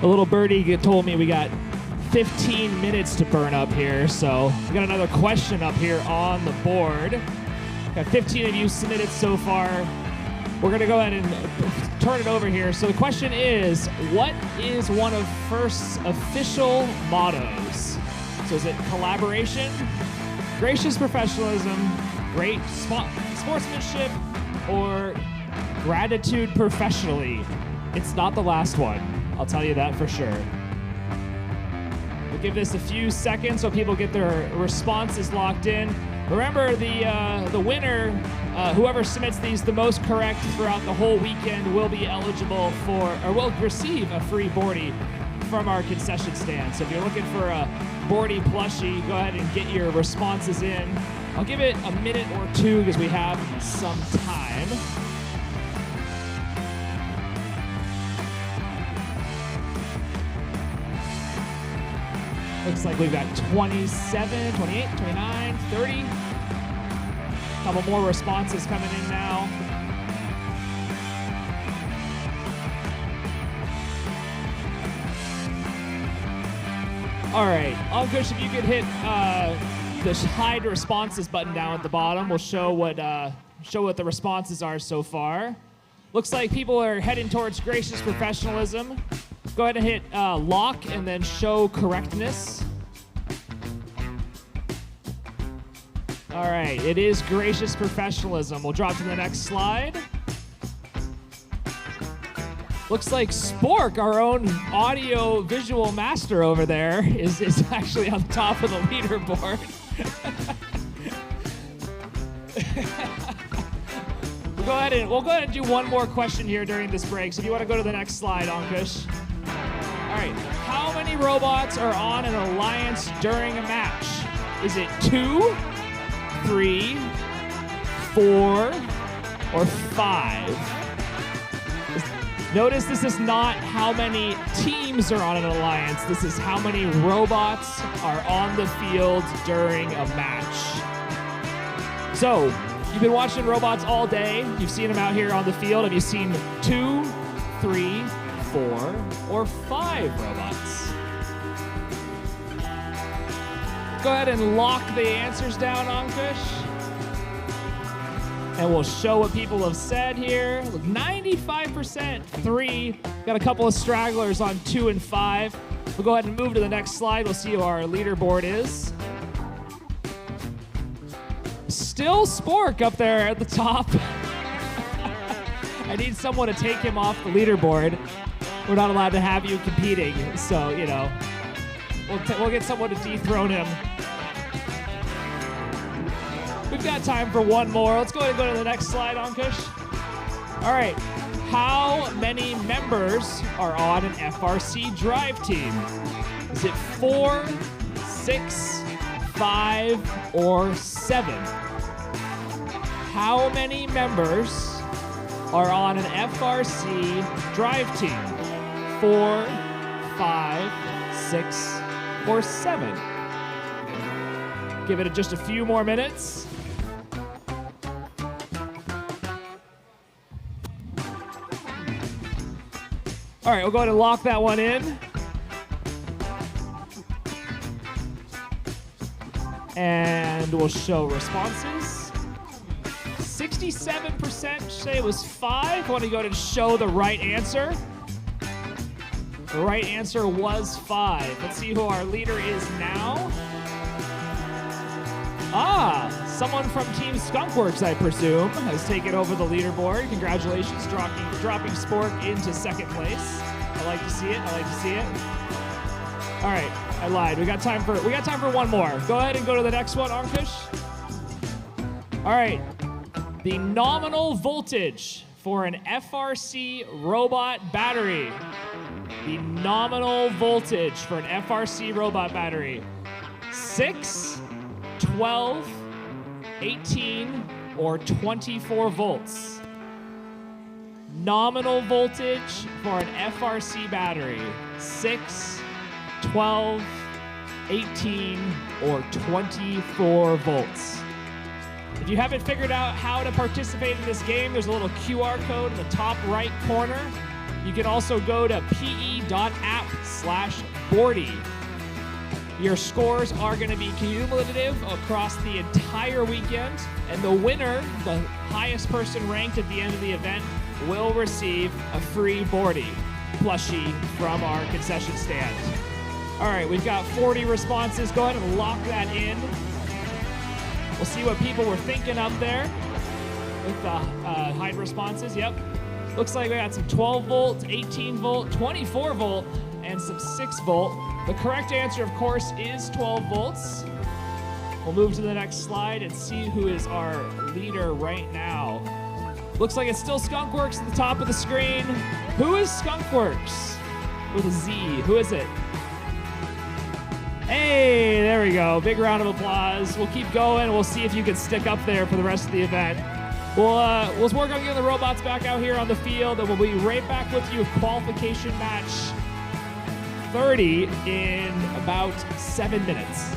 A little birdie told me we got 15 minutes to burn up here, so we got another question up here on the board. Got 15 of you submitted so far. We're gonna go ahead and turn it over here. So the question is, what is one of FIRST's official mottos? So is it collaboration, gracious professionalism, great sportsmanship, or gratitude professionally? It's not the last one, I'll tell you that for sure. We'll give this a few seconds so people get their responses locked in. Remember, the winner, whoever submits these the most correct throughout the whole weekend, will be eligible for, or will receive a free Bordie from our concession stand. So if you're looking for a Bordie plushie, go ahead and get your responses in. I'll give it a minute or two because we have some time. Looks like we've got 27, 28, 29, 30. A couple more responses coming in now. All right, Ankush, if you could hit the hide responses button down at the bottom, we'll show what the responses are so far. Looks like people are heading towards gracious professionalism. Go ahead and hit lock and then show correctness. All right, it is gracious professionalism. We'll drop to the next slide. Looks like Spork, our own audio visual master over there, is actually on top of the leaderboard. We'll go ahead and do one more question here during this break. So if you want to go to the next slide, Ankush. All right, how many robots are on an alliance during a match? Is it 2, 3, 4, or 5? Notice this is not how many teams are on an alliance. This is how many robots are on the field during a match. So, you've been watching robots all day. You've seen them out here on the field. Have you seen 2, 3, 4, or 5 robots? Go ahead and lock the answers down, Ankush. And we'll show what people have said here. 95% 3. Got a couple of stragglers on 2 and 5. We'll go ahead and move to the next slide. We'll see who our leaderboard is. Still Spork up there at the top. I need someone to take him off the leaderboard. We're not allowed to have you competing, so, you know, we'll get someone to dethrone him. We've got time for one more. Let's go ahead and go to the next slide, Ankush. All right. How many members are on an FRC drive team? Is it 4, 6, 5, or 7? How many members are on an FRC drive team? 4, 5, 6, or 7? Give it just a few more minutes. All right, we'll go ahead and lock that one in. And we'll show responses. 67% say it was 5. I want to go ahead and show the right answer. The right answer was 5. Let's see who our leader is now. Someone from Team Skunkworks, I presume, has taken over the leaderboard. Congratulations, dropping Spork into second place. I like to see it. All right, I lied. We got time for one more. Go ahead and go to the next one, Ankush. All right, the nominal voltage for an FRC robot battery. The nominal voltage for an FRC robot battery. 6, 12, 18, or 24 volts. Nominal voltage for an FRC battery. 6, 12, 18, or 24 volts. If you haven't figured out how to participate in this game, there's a little QR code in the top right corner. You can also go to pe.app/Bordie. Your scores are going to be cumulative across the entire weekend, and the winner, the highest person ranked at the end of the event, will receive a free Bordie plushie from our concession stand. All right, we've got 40 responses. Go ahead and lock that in. We'll see what people were thinking up there with the hide responses. Yep. Looks like we got some 12 volt, 18 volt, 24 volt, and some 6 volt. The correct answer, of course, is 12 volts. We'll move to the next slide and see who is our leader right now. Looks like it's still Skunkworks at the top of the screen. Who is Skunkworks? With a Z. Who is it? Hey, there we go. Big round of applause. We'll keep going. We'll see if you can stick up there for the rest of the event. We'll work on getting the robots back out here on the field, and we'll be right back with you with qualification match 30 in about 7 minutes.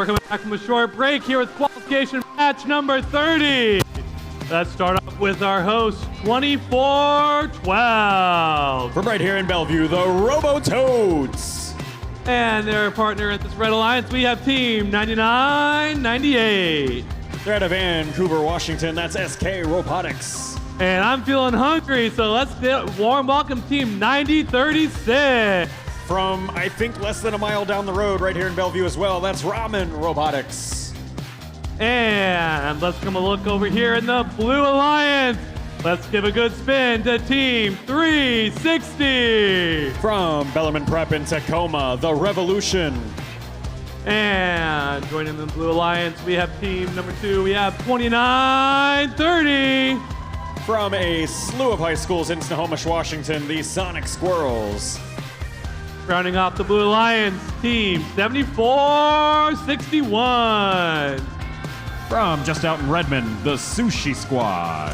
we're coming back from a short break here with qualification match number 30. Let's start off with our host, 2412. From right here in Bellevue, the Robototes. And their partner at this Red Alliance, we have Team 9998. They're out of Vancouver, Washington. That's SK Robotics. And I'm feeling hungry, so let's warm welcome Team 9036. From, I think, less than a mile down the road, right here in Bellevue as well, that's Ramen Robotics. And let's come a look over here in the Blue Alliance. Let's give a good spin to Team 360. From Bellarmine Prep in Tacoma, the Revolution. And joining the Blue Alliance, we have team number 2. We have 2930. From a slew of high schools in Snohomish, Washington, the Sonic Squirrels. Rounding off the Blue Alliance, team 7461. From just out in Redmond, the Sushi Squad.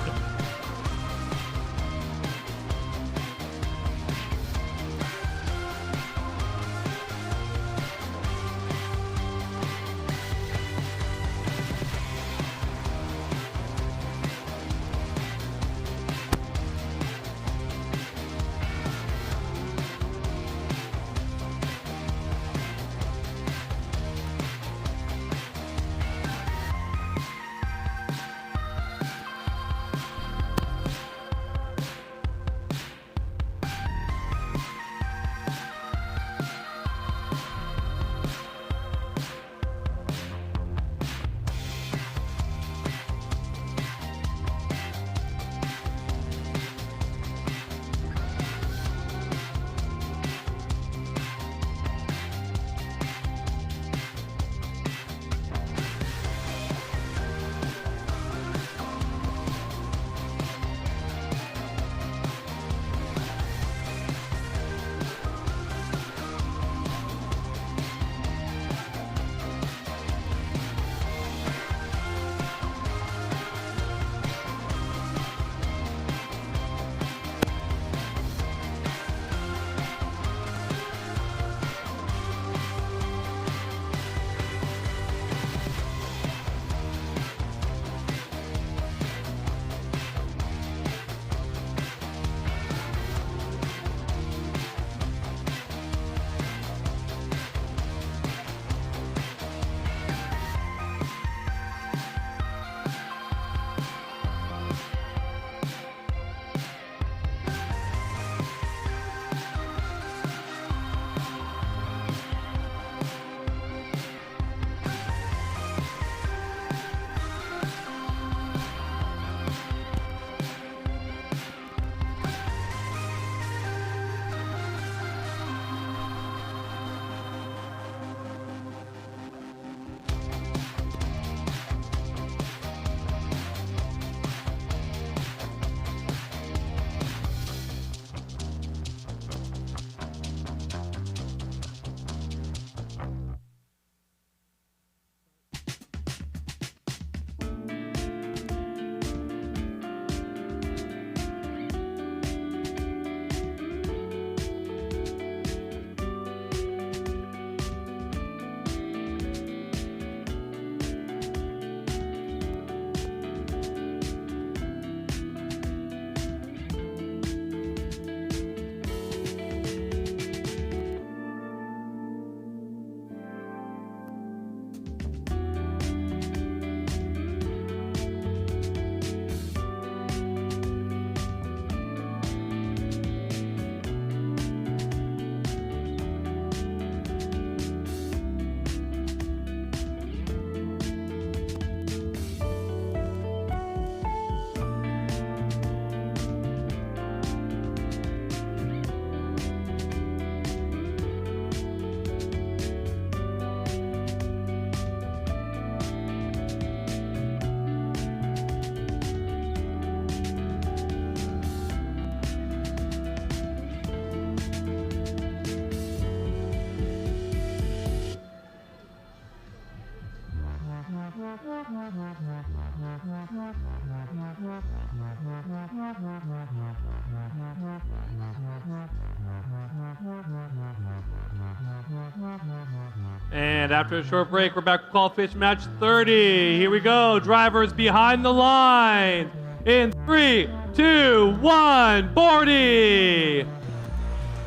And after a short break, we're back to qualification match 30. Here we go. Drivers behind the line. In 3, 2, 1, Bordie!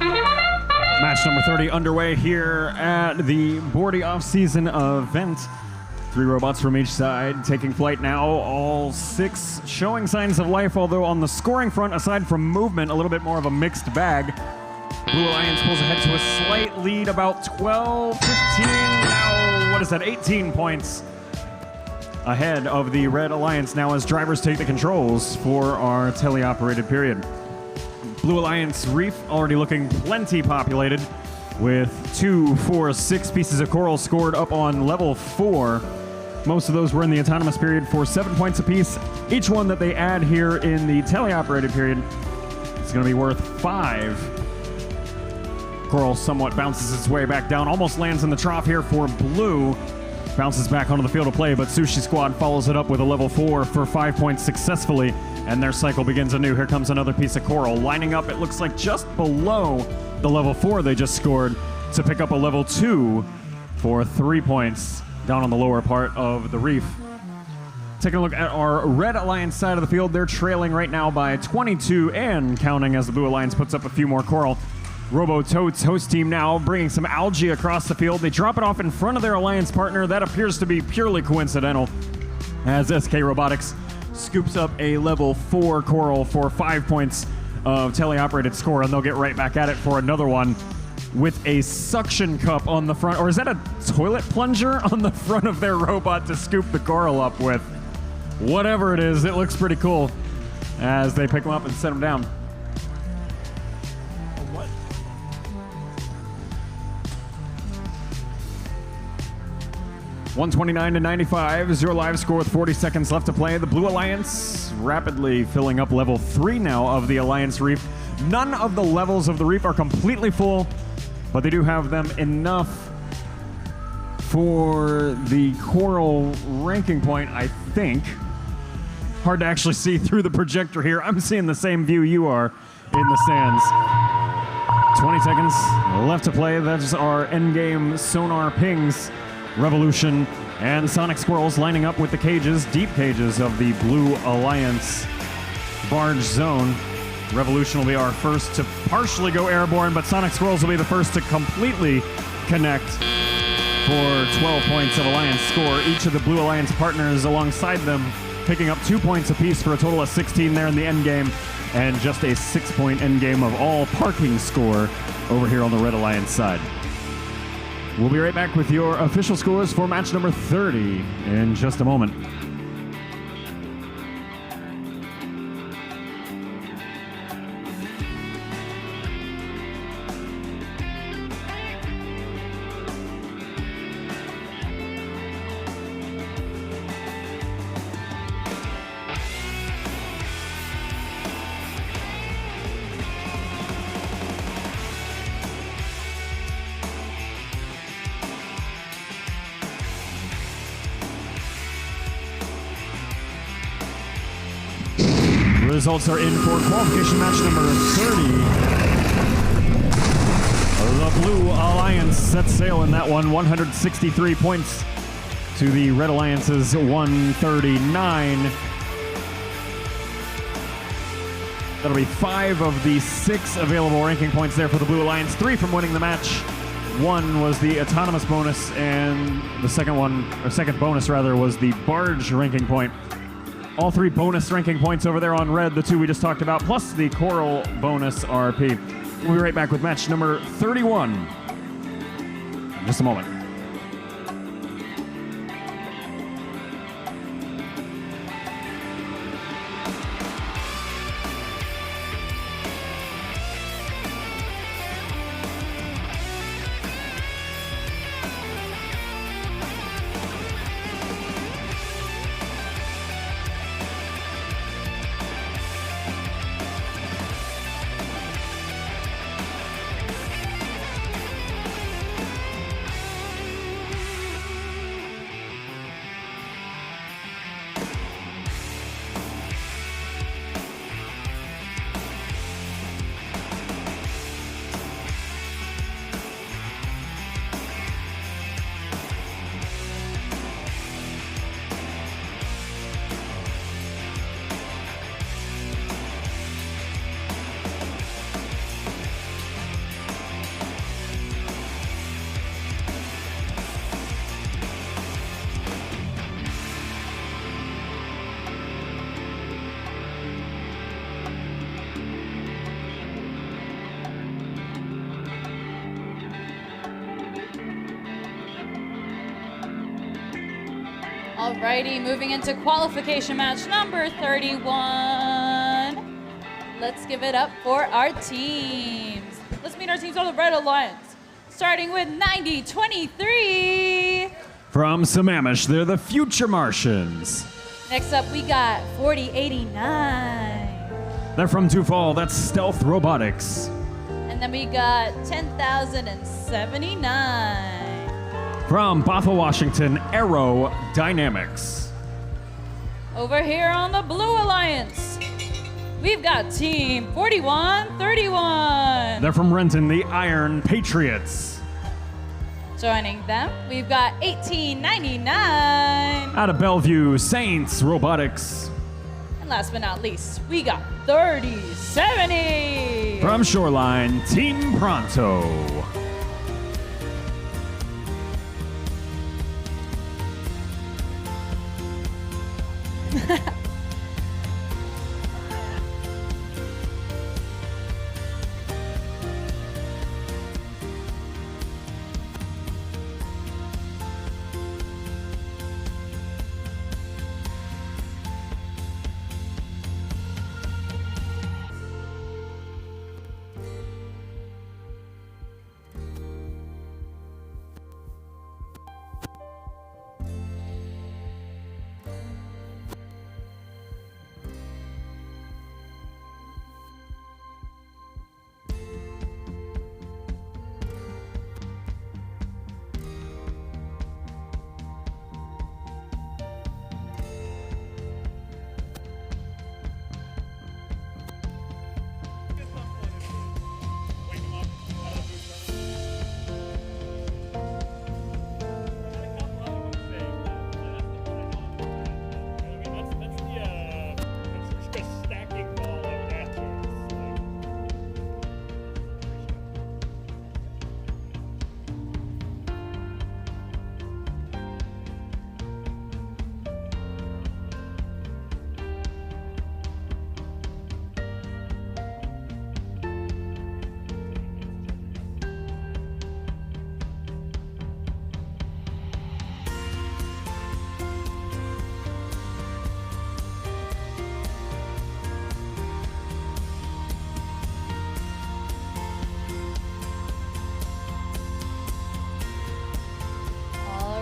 Match number 30 underway here at the Bordie off-season event. 3 robots from each side taking flight now, all 6 showing signs of life, although on the scoring front, aside from movement, a little bit more of a mixed bag. Blue Alliance pulls ahead to a slight lead, about 12, 15, now, what is that, 18 points ahead of the Red Alliance now as drivers take the controls for our teleoperated period. Blue Alliance Reef already looking plenty populated with 2, 4, 6 pieces of coral scored up on level 4. Most of those were in the autonomous period for 7 points apiece. Each one that they add here in the teleoperated period is going to be worth 5. Coral somewhat bounces its way back down, almost lands in the trough here for Blue. Bounces back onto the field of play, but Sushi Squad follows it up with a level 4 for 5 points successfully, and their cycle begins anew. Here comes another piece of coral, lining up, it looks like just below the level 4 they just scored to pick up a level 2 for 3 points down on the lower part of the reef. Taking a look at our Red Alliance side of the field, they're trailing right now by 22 and counting as the Blue Alliance puts up a few more coral. Robototes, host team now, bringing some algae across the field. They drop it off in front of their alliance partner. That appears to be purely coincidental, as SK Robotics scoops up a level 4 coral for 5 points of teleoperated score, and they'll get right back at it for another one with a suction cup on the front, or is that a toilet plunger on the front of their robot to scoop the coral up with? Whatever it is, it looks pretty cool as they pick them up and set them down. 129 to 95 is your live score with 40 seconds left to play. The Blue Alliance rapidly filling up level 3 now of the Alliance Reef. None of the levels of the reef are completely full, but they do have them enough for the coral ranking point, I think. Hard to actually see through the projector here. I'm seeing the same view you are in the stands. 20 seconds left to play. That's our endgame sonar pings. Revolution and Sonic Squirrels lining up with the cages, deep cages of the Blue Alliance barge zone. Revolution will be our first to partially go airborne, but Sonic Squirrels will be the first to completely connect for 12 points of Alliance score. Each of the Blue Alliance partners alongside them picking up 2 points apiece for a total of 16 there in the end game, and just a 6-point end game of all parking score over here on the Red Alliance side. We'll be right back with your official scores for match number 30 in just a moment. Results are in for qualification match number 30. The Blue Alliance sets sail in that one, 163 points to the Red Alliance's 139. That'll be 5 of the 6 available ranking points there for the Blue Alliance, 3 from winning the match. 1 was the autonomous bonus, and the second bonus was the barge ranking point. All 3 bonus ranking points over there on red, the 2 we just talked about, plus the coral bonus RP. We'll be right back with match number 31 in just a moment. Alrighty, moving into qualification match number 31. Let's give it up for our teams. Let's meet our teams on the Red Alliance. Starting with 9023. From Sammamish, they're the Future Martians. Next up, we got 4089. They're from Duval, that's Stealth Robotics. And then we got 10,079. From Bothell, Washington, Aero Dynamics. Over here on the Blue Alliance, we've got Team 4131. They're from Renton, the Iron Patriots. Joining them, we've got 1899. Out of Bellevue, Saints Robotics. And last but not least, we got 3070. From Shoreline, Team Pronto.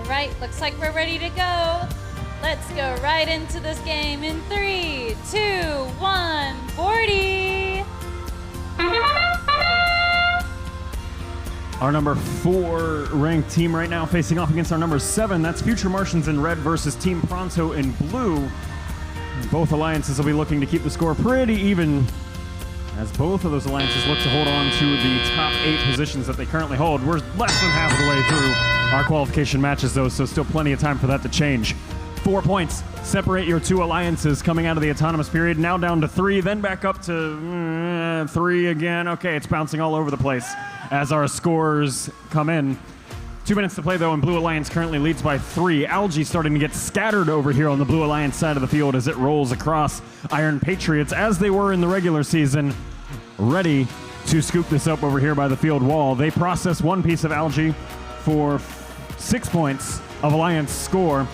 Right, looks like we're ready to go. Let's go right into this game in 3, 2, 1, Bordie. Our number 4 ranked team right now facing off against our number 7. That's Future Martians in red versus Team Pronto in blue. Both alliances will be looking to keep the score pretty even as both of those alliances look to hold on to the top 8 positions that they currently hold. We're less than half of the way through our qualification matches, though, so still plenty of time for that to change. 4 points separate your 2 alliances coming out of the autonomous period. Now down to 3, then back up to 3 again. Okay, it's bouncing all over the place as our scores come in. 2 minutes to play, though, and Blue Alliance currently leads by 3. Algae starting to get scattered over here on the Blue Alliance side of the field as it rolls across Iron Patriots, as they were in the regular season, ready to scoop this up over here by the field wall. They process 1 piece of algae for 6 points of Alliance score.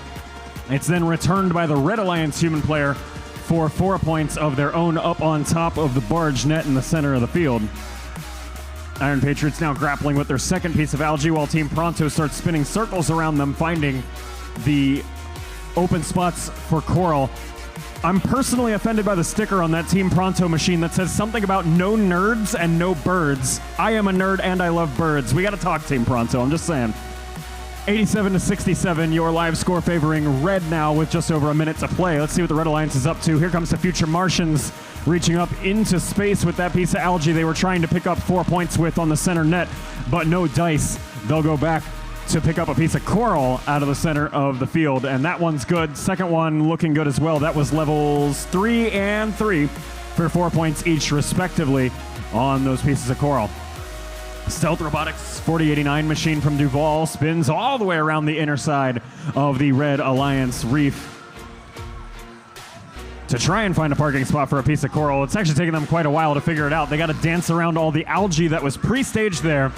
It's then returned by the Red Alliance human player for 4 points of their own up on top of the barge net in the center of the field. Iron Patriots now grappling with their second piece of algae while Team Pronto starts spinning circles around them, finding the open spots for coral. I'm personally offended by the sticker on that Team Pronto machine that says something about no nerds and no birds. I am a nerd and I love birds. We got to talk, Team Pronto. I'm just saying. 87-67, your live score favoring red now with just over a minute to play. Let's see what the Red Alliance is up to. Here comes the Future Martians reaching up into space with that piece of algae they were trying to pick up 4 points with on the center net, but no dice. They'll go back to pick up a piece of coral out of the center of the field, and that one's good. Second one looking good as well. That was levels 3 and 3 for 4 points each, respectively, on those pieces of coral. Stealth Robotics 4089 machine from Duval spins all the way around the inner side of the Red Alliance reef to try and find a parking spot for a piece of coral. It's actually taken them quite a while to figure it out. They got to dance around all the algae that was pre-staged there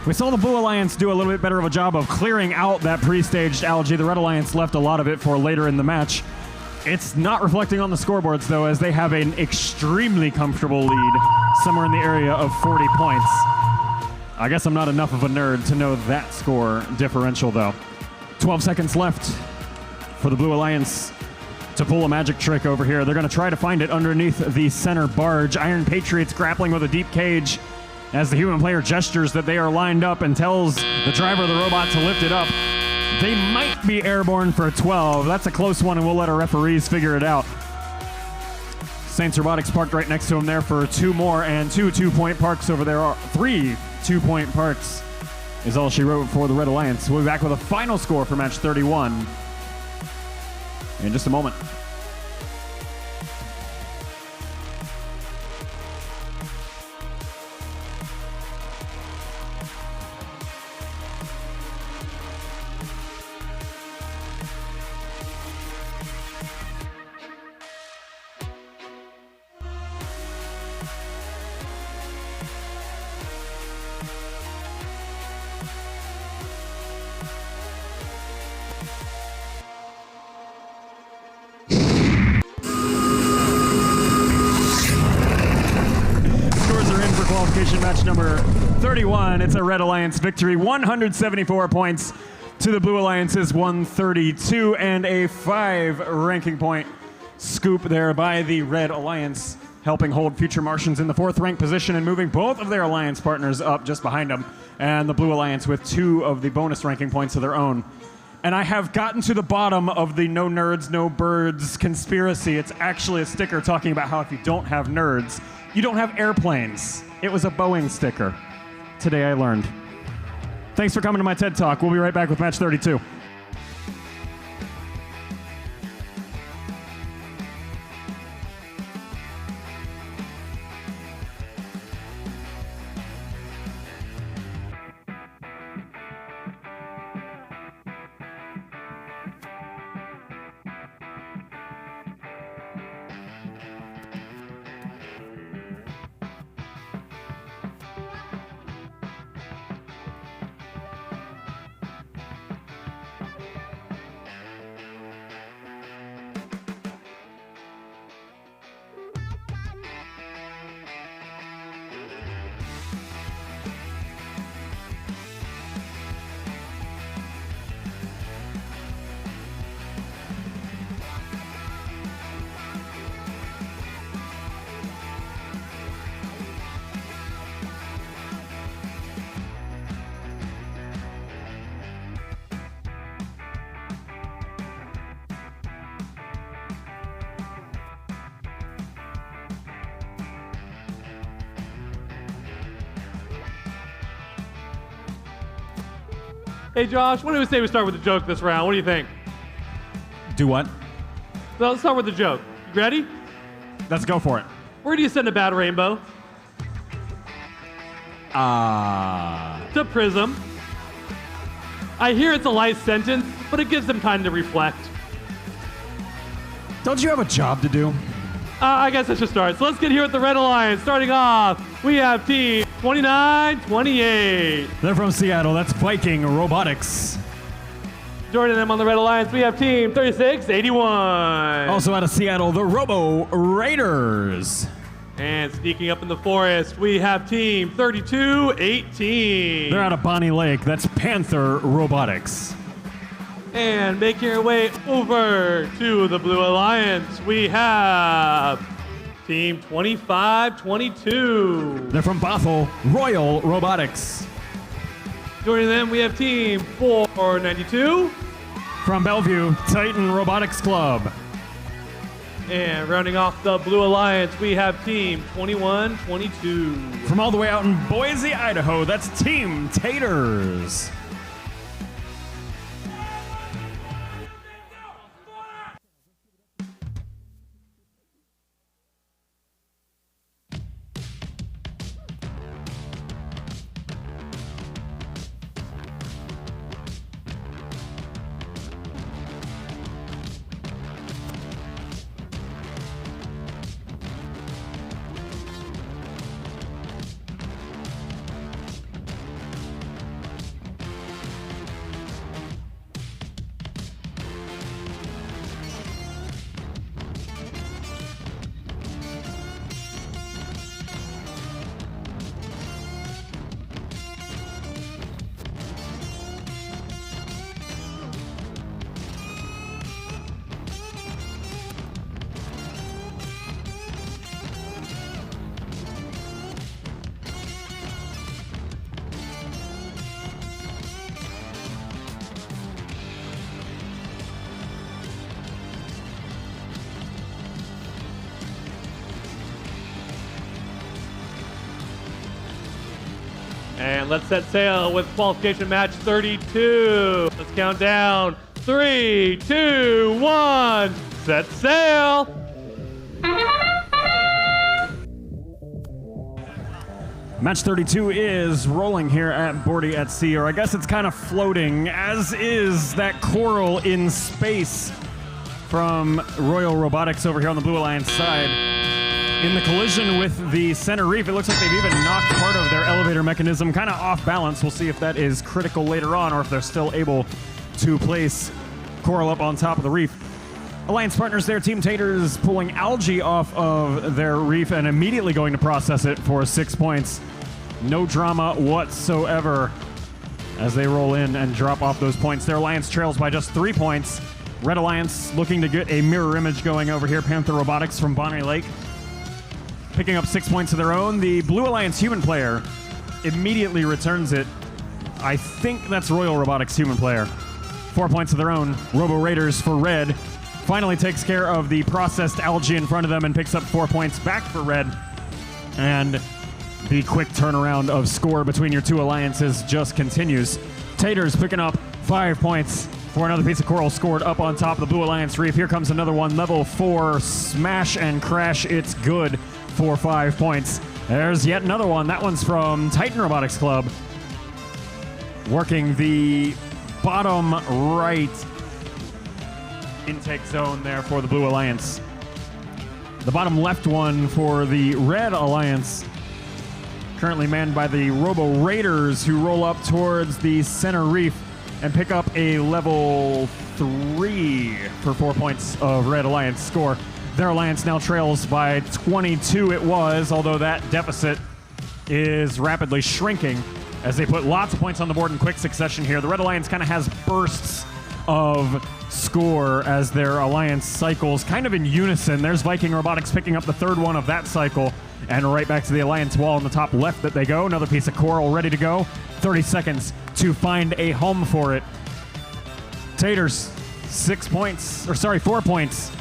We saw the Blue Alliance do a little bit better of a job of clearing out that pre-staged algae. The Red Alliance left a lot of it for later in the match. It's not reflecting on the scoreboards, though, as they have an extremely comfortable lead, somewhere in the area of 40 points. I guess I'm not enough of a nerd to know that score differential, though. 12 seconds left for the Blue Alliance to pull a magic trick over here. They're going to try to find it underneath the center barge. Iron Patriots grappling with a deep cage as the human player gestures that they are lined up and tells the driver of the robot to lift it up. They might be airborne for 12. That's a close one, and we'll let our referees figure it out. Saints Robotics parked right next to him there for 2 more, and 2 two-point parks over there. 3 two-point parks is all she wrote for the Red Alliance. We'll be back with a final score for match 31 in just a moment. Qualification match number 31. It's a Red Alliance victory, 174 points to the Blue Alliance's 132, and a 5 ranking point scoop there by the Red Alliance, helping hold Future Martians in the 4th ranked position and moving both of their alliance partners up just behind them, and the Blue Alliance with 2 of the bonus ranking points of their own. And I have gotten to the bottom of the no nerds, no birds conspiracy. It's actually a sticker talking about how if you don't have nerds, you don't have airplanes. It was a Boeing sticker. Today I learned. Thanks for coming to my TED Talk. We'll be right back with match 32. Hey, Josh, what do we say we start with a joke this round? What do you think? Do what? Well, let's start with the joke. You ready? Let's go for it. Where do you send a bad rainbow? To Prism. I hear it's a light sentence, but it gives them time to reflect. Don't you have a job to do? I guess I should start. So let's get here with the Red Alliance. Starting off, we have team 29-28. They're from Seattle. That's Viking Robotics. Joining them on the Red Alliance, we have team 36-81. Also out of Seattle, the Robo Raiders. And sneaking up in the forest, we have team 32-18. They're out of Bonnie Lake. That's Panther Robotics. And making our way over to the Blue Alliance, we have team 25-22. They're from Bothell, Royal Robotics. Joining them, we have team 492. From Bellevue, Titan Robotics Club. And rounding off the Blue Alliance, we have team 21-22. From all the way out in Boise, Idaho, that's Team Taters. And let's set sail with qualification match 32. Let's count down. 3, 2, 1. Set sail. Match 32 is rolling here at Bordie at Sea, or I guess it's kind of floating, as is that coral in space from Royal Robotics over here on the Blue Alliance side. In the collision with the center reef, it looks like they've even knocked part of their elevator mechanism kind of off balance. We'll see if that is critical later on, or if they're still able to place coral up on top of the reef. Alliance partners there, Team Taters, pulling algae off of their reef and immediately going to process it for 6 points. No drama whatsoever as they roll in and drop off those points. Their Alliance trails by just 3 points. Red Alliance looking to get a mirror image going over here. Panther Robotics from Bonnie Lake picking up 6 points of their own. The Blue Alliance human player immediately returns it. I think that's Royal Robotics human player. 4 points of their own. Robo Raiders for Red finally takes care of the processed algae in front of them and picks up 4 points back for Red. And the quick turnaround of score between your two alliances just continues. Taters picking up 5 points for another piece of coral scored up on top of the Blue Alliance reef. Here comes another one, level 4, smash and crash, it's good for 5 points. There's yet another one. That one's from Titan Robotics Club. Working the bottom right intake zone there for the Blue Alliance. The bottom left one for the Red Alliance, currently manned by the Robo Raiders, who roll up towards the center reef and pick up a level 3 for 4 points of Red Alliance score. Their alliance now trails by 22 it was, although that deficit is rapidly shrinking as they put lots of points on the board in quick succession here. The Red Alliance kind of has bursts of score as their alliance cycles kind of in unison. There's Viking Robotics picking up the third one of that cycle, and right back to the alliance wall on the top left that they go. Another piece of coral ready to go. 30 seconds to find a home for it. Taters, 4 points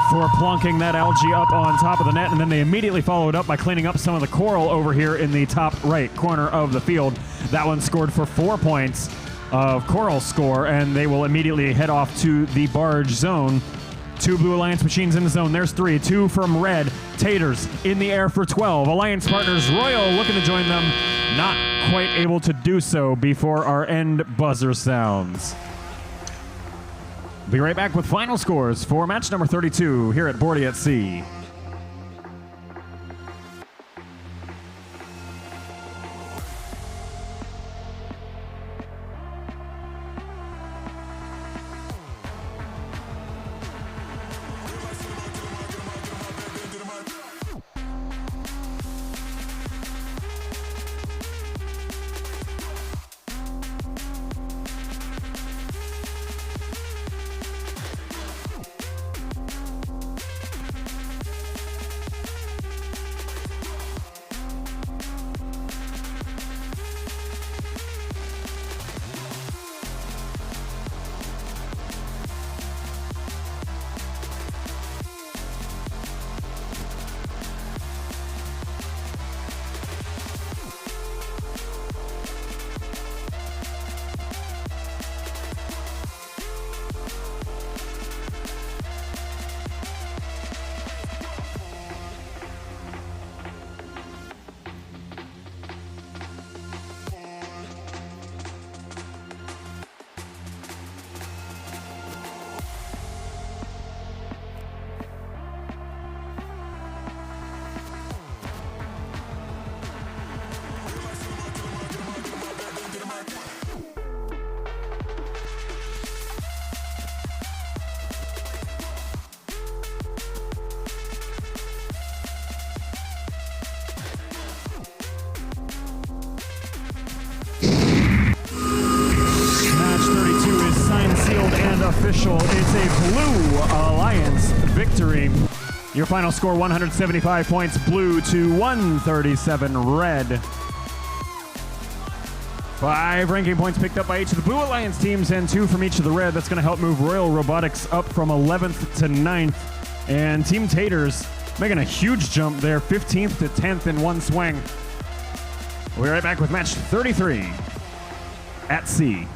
for plonking that algae up on top of the net, and then they immediately followed up by cleaning up some of the coral over here in the top right corner of the field. That one scored for 4 points of coral score, and they will immediately head off to the barge zone. 2 Blue Alliance machines in the zone. There's 3. 2 from Red. Taters in the air for 12. Alliance partners Royal looking to join them. Not quite able to do so before our end buzzer sounds. Be right back with final scores for match number 32 here at Bordie at Sea. Official. It's a Blue Alliance victory. Your final score, 175 points Blue to 137 Red. 5 ranking points picked up by each of the Blue Alliance teams and 2 from each of the Red. That's going to help move Royal Robotics up from 11th to 9th. And Team Taters making a huge jump there, 15th to 10th in one swing. We'll be right back with match 33 at sea.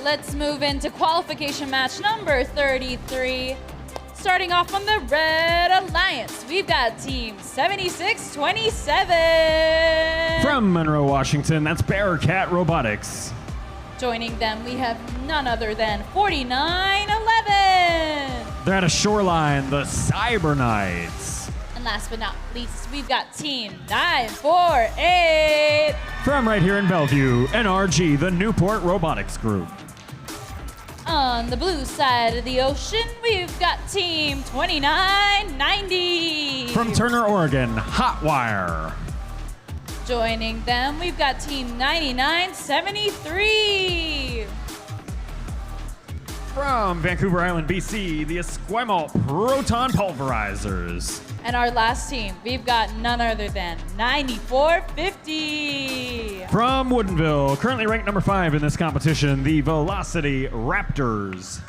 Let's move into qualification match number 33. Starting off on the Red Alliance, we've got Team 7627. From Monroe, Washington, that's Bearcat Robotics. Joining them, we have none other than 4911. They're at a shoreline, the Cyber Knights. And last but not least, we've got Team 948. From right here in Bellevue, NRG, the Newport Robotics Group. On the blue side of the ocean, we've got Team 2990. From Turner, Oregon, Hotwire. Joining them, we've got Team 9973. From Vancouver Island, BC, the Esquimalt Proton Pulverizers. And our last team, we've got none other than 9450. From Woodinville, currently ranked number 5 in this competition, the Velocity Raptors.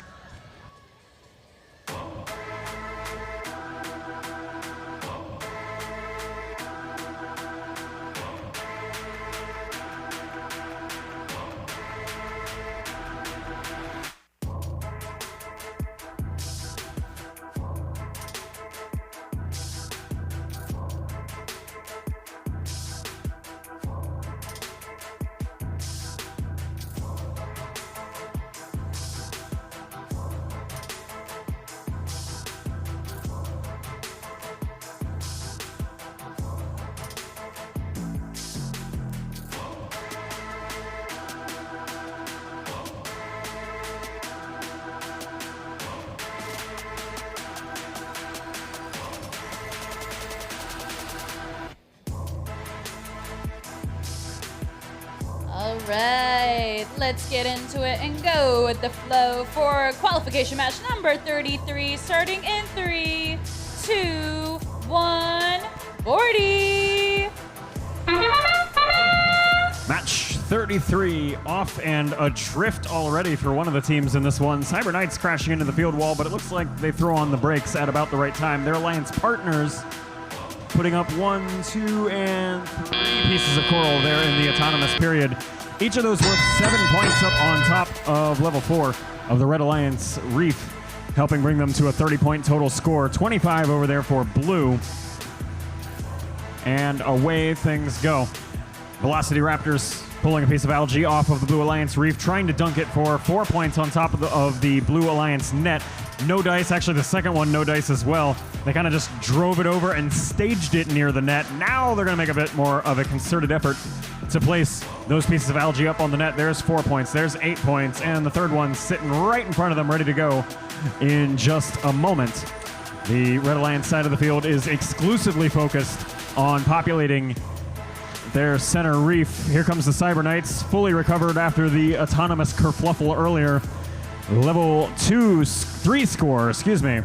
All right, let's get into it and go with the flow for qualification match number 33, starting in 3, 2, 1, Bordie! Match 33 off and adrift already for one of the teams in this one. Cyber Knights crashing into the field wall, but it looks like they throw on the brakes at about the right time. Their alliance partners putting up 1, 2, and 3 pieces of coral there in the autonomous period. Each of those worth 7 points up on top of level 4 of the Red Alliance Reef, helping bring them to a 30-point total score. 25 over there for blue. And away things go. Velocity Raptors pulling a piece of algae off of the Blue Alliance Reef, trying to dunk it for 4 points on top of the Blue Alliance net. No dice, actually the second one, no dice as well. They kind of just drove it over and staged it near the net. Now they're going to make a bit more of a concerted effort to place those pieces of algae up on the net. There's 4 points, there's 8 points, and the third one sitting right in front of them, ready to go in just a moment. The Red Alliance side of the field is exclusively focused on populating their center reef. Here comes the Cyber Knights, fully recovered after the autonomous kerfluffle earlier. Level 3 score, excuse me.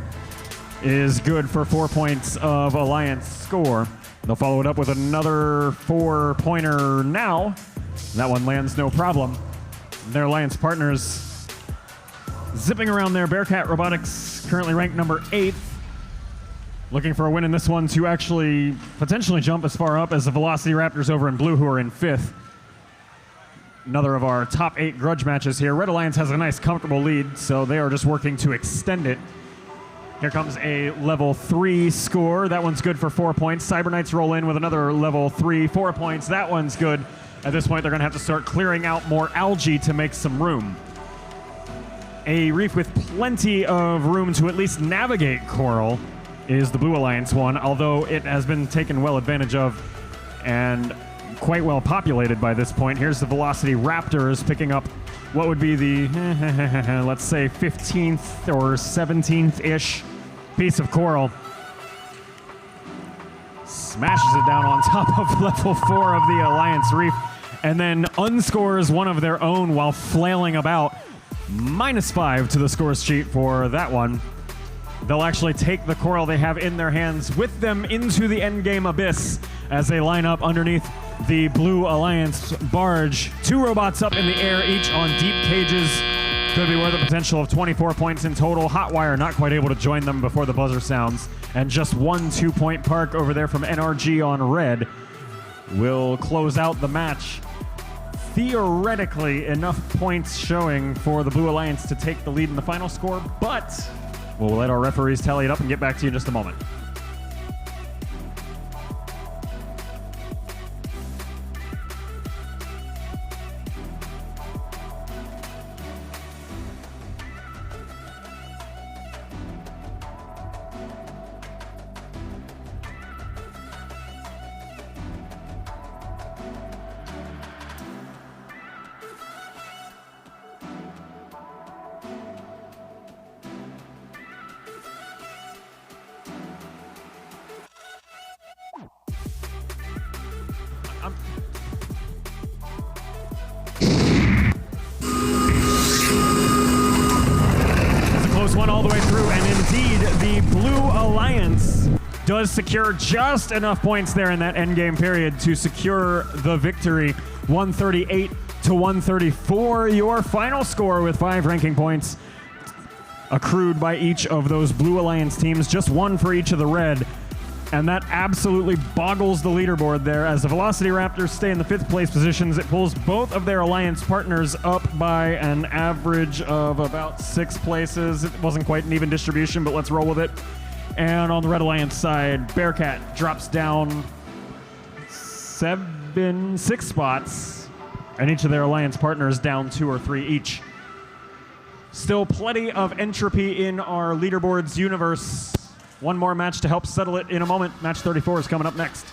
is good for 4 points of Alliance score. They'll follow it up with another 4-pointer now. That one lands no problem. Their Alliance partners zipping around there. Bearcat Robotics currently ranked number 8th. Looking for a win in this one to actually potentially jump as far up as the Velocity Raptors over in blue, who are in 5th. Another of our top 8 grudge matches here. Red Alliance has a nice comfortable lead, so they are just working to extend it. Here comes a level 3 score. That one's good for 4 points. Cyber Knights roll in with another level 3, 4 points. That one's good. At this point, they're going to have to start clearing out more algae to make some room. A reef with plenty of room to at least navigate coral is the Blue Alliance one, although it has been taken well advantage of and quite well populated by this point. Here's the Velocity Raptors picking up what would be the, let's say, 15th or 17th-ish piece of coral. Smashes it down on top of level 4 of the Alliance Reef, and then unscores one of their own while flailing about. -5 to the scores sheet for that one. They'll actually take the coral they have in their hands with them into the endgame abyss as they line up underneath the Blue Alliance barge. 2 robots up in the air, each on deep cages. Could be worth a potential of 24 points in total. Hotwire not quite able to join them before the buzzer sounds. And just 1 2-point park over there from NRG on red will close out the match. Theoretically, enough points showing for the Blue Alliance to take the lead in the final score, but we'll let our referees tally it up and get back to you in just a moment. One all the way through, and indeed the Blue Alliance does secure just enough points there in that endgame period to secure the victory. 138 to 134, your final score, with 5 ranking points accrued by each of those Blue Alliance teams, just 1 for each of the red. And that absolutely boggles the leaderboard there. As the Velocity Raptors stay in the 5th place positions, it pulls both of their Alliance partners up by an average of about 6 places. It wasn't quite an even distribution, but let's roll with it. And on the Red Alliance side, Bearcat drops down 6 spots, and each of their Alliance partners down 2 or 3 each. Still plenty of entropy in our leaderboards universe. One more match to help settle it in a moment. Match 34 is coming up next.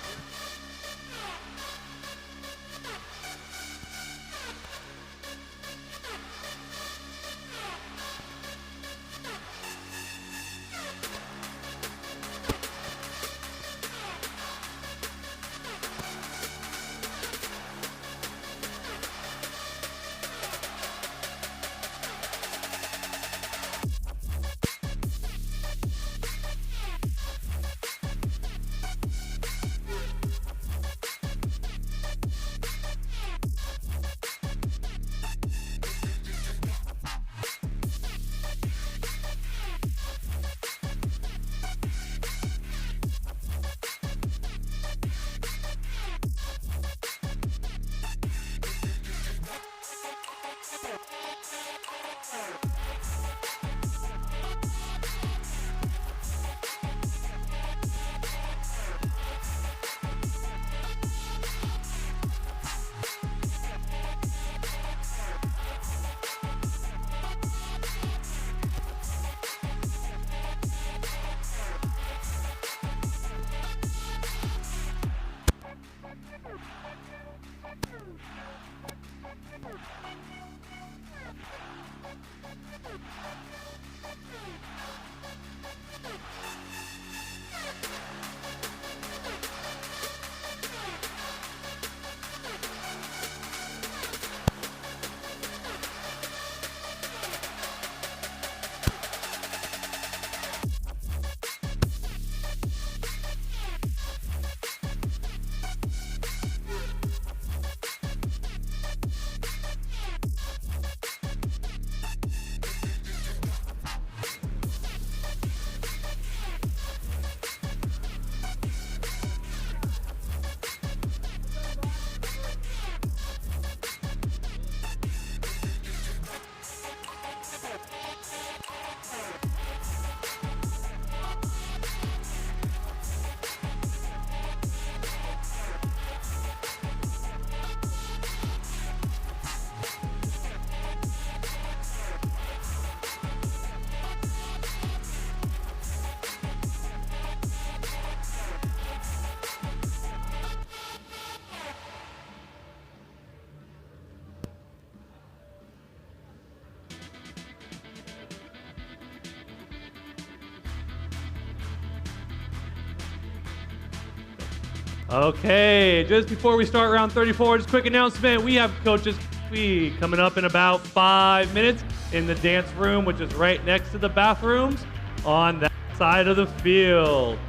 Okay, just before we start round 34, just a quick announcement. We have Coaches Week coming up in about 5 minutes in the dance room, which is right next to the bathrooms on that side of the field.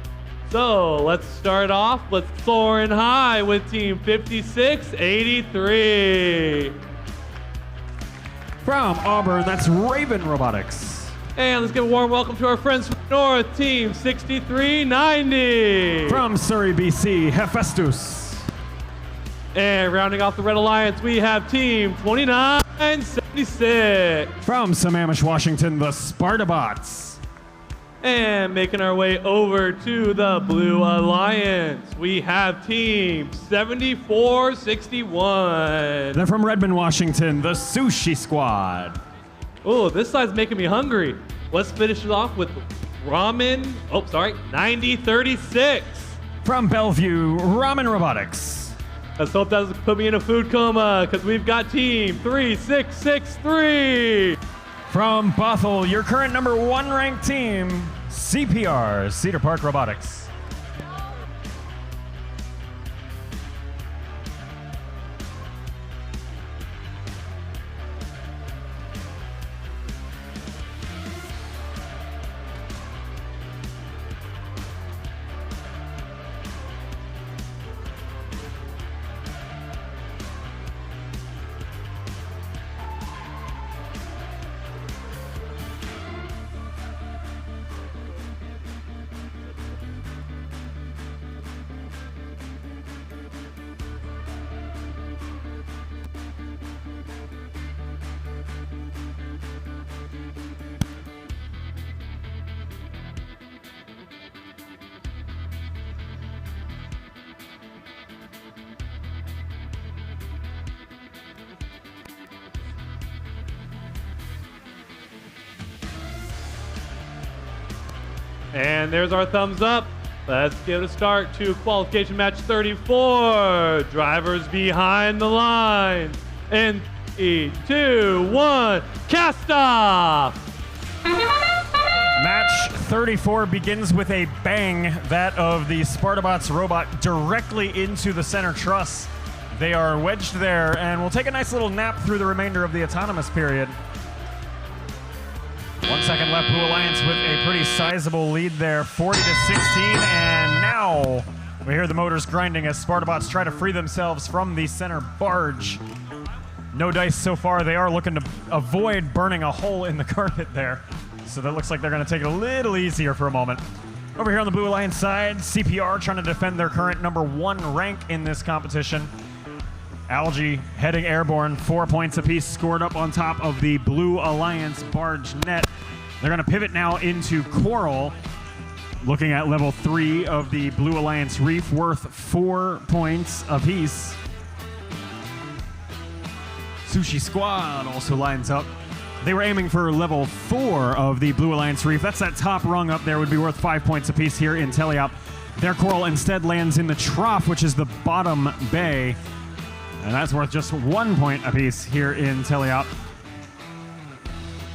So let's start off. Let's soar in high with team 5683. From Auburn, that's Raven Robotics. And let's give a warm welcome to our friends from the North, team 6390. From Surrey, BC, Hephaestus. And rounding off the Red Alliance, we have team 2976. From Sammamish, Washington, the Spartabots. And making our way over to the Blue Alliance, we have team 7461. Then from Redmond, Washington, the Sushi Squad. Oh, this side's making me hungry. Let's finish it off with Ramen, 9036. From Bellevue, Ramen Robotics. Let's hope that doesn't put me in a food coma, because we've got team 3663. From Bothell, your current number 1 ranked team, CPR, Cedar Park Robotics. And there's our thumbs up. Let's give a start to qualification match 34. Drivers behind the line. And 3, 2, 1, cast off. Match 34 begins with a bang, that of the Spartabots robot directly into the center truss. They are wedged there and will take a nice little nap through the remainder of the autonomous period. 1 second left, Blue Alliance with a pretty sizable lead there, 40 to 16, and now we hear the motors grinding as Spartabots try to free themselves from the center barge. No dice so far. They are looking to avoid burning a hole in the carpet there, so that looks like they're going to take it a little easier for a moment. Over here on the Blue Alliance side, CPR trying to defend their current number 1 rank in this competition. Algae heading airborne, 4 points apiece scored up on top of the Blue Alliance barge net. They're going to pivot now into Coral, looking at level 3 of the Blue Alliance reef, worth 4 points apiece. Sushi Squad also lines up. They were aiming for level 4 of the Blue Alliance reef. That's that top rung up there, would be worth 5 points apiece here in Teleop. Their Coral instead lands in the trough, which is the bottom bay. And that's worth just 1 point apiece here in Teleop.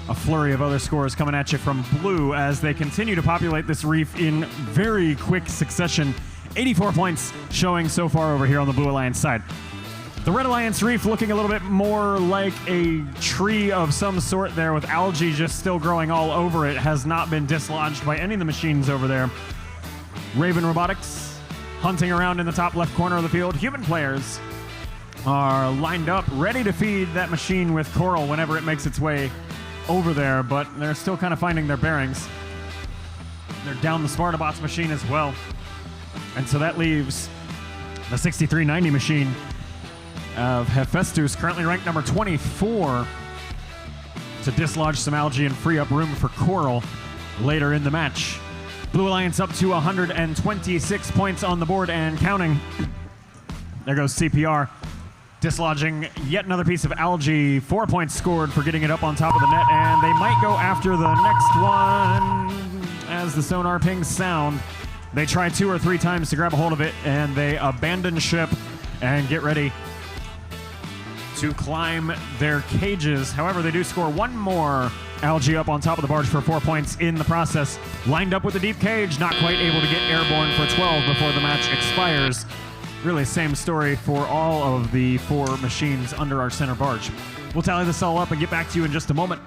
A flurry of other scores coming at you from Blue as they continue to populate this reef in very quick succession. 84 points showing so far over here on the Blue Alliance side. The Red Alliance reef looking a little bit more like a tree of some sort there, with algae just still growing all over it. Has not been dislodged by any of the machines over there. Raven Robotics hunting around in the top left corner of the field. Human players are lined up, ready to feed that machine with Coral whenever it makes its way over there, but they're still kind of finding their bearings. They're down the Spartabots machine as well. And so that leaves the 6390 machine of Hephaestus, currently ranked number 24, to dislodge some algae and free up room for Coral later in the match. Blue Alliance up to 126 points on the board and counting. There goes CPR. Dislodging yet another piece of algae. 4 points scored for getting it up on top of the net, and they might go after the next one as the sonar pings sound. They try 2 or 3 times to grab a hold of it, and they abandon ship and get ready to climb their cages. However, they do score 1 more algae up on top of the barge for 4 points in the process. Lined up with the deep cage, not quite able to get airborne for 12 before the match expires. really same story for all of the 4 machines under our center barge. We'll tally this all up and get back to you in just a moment.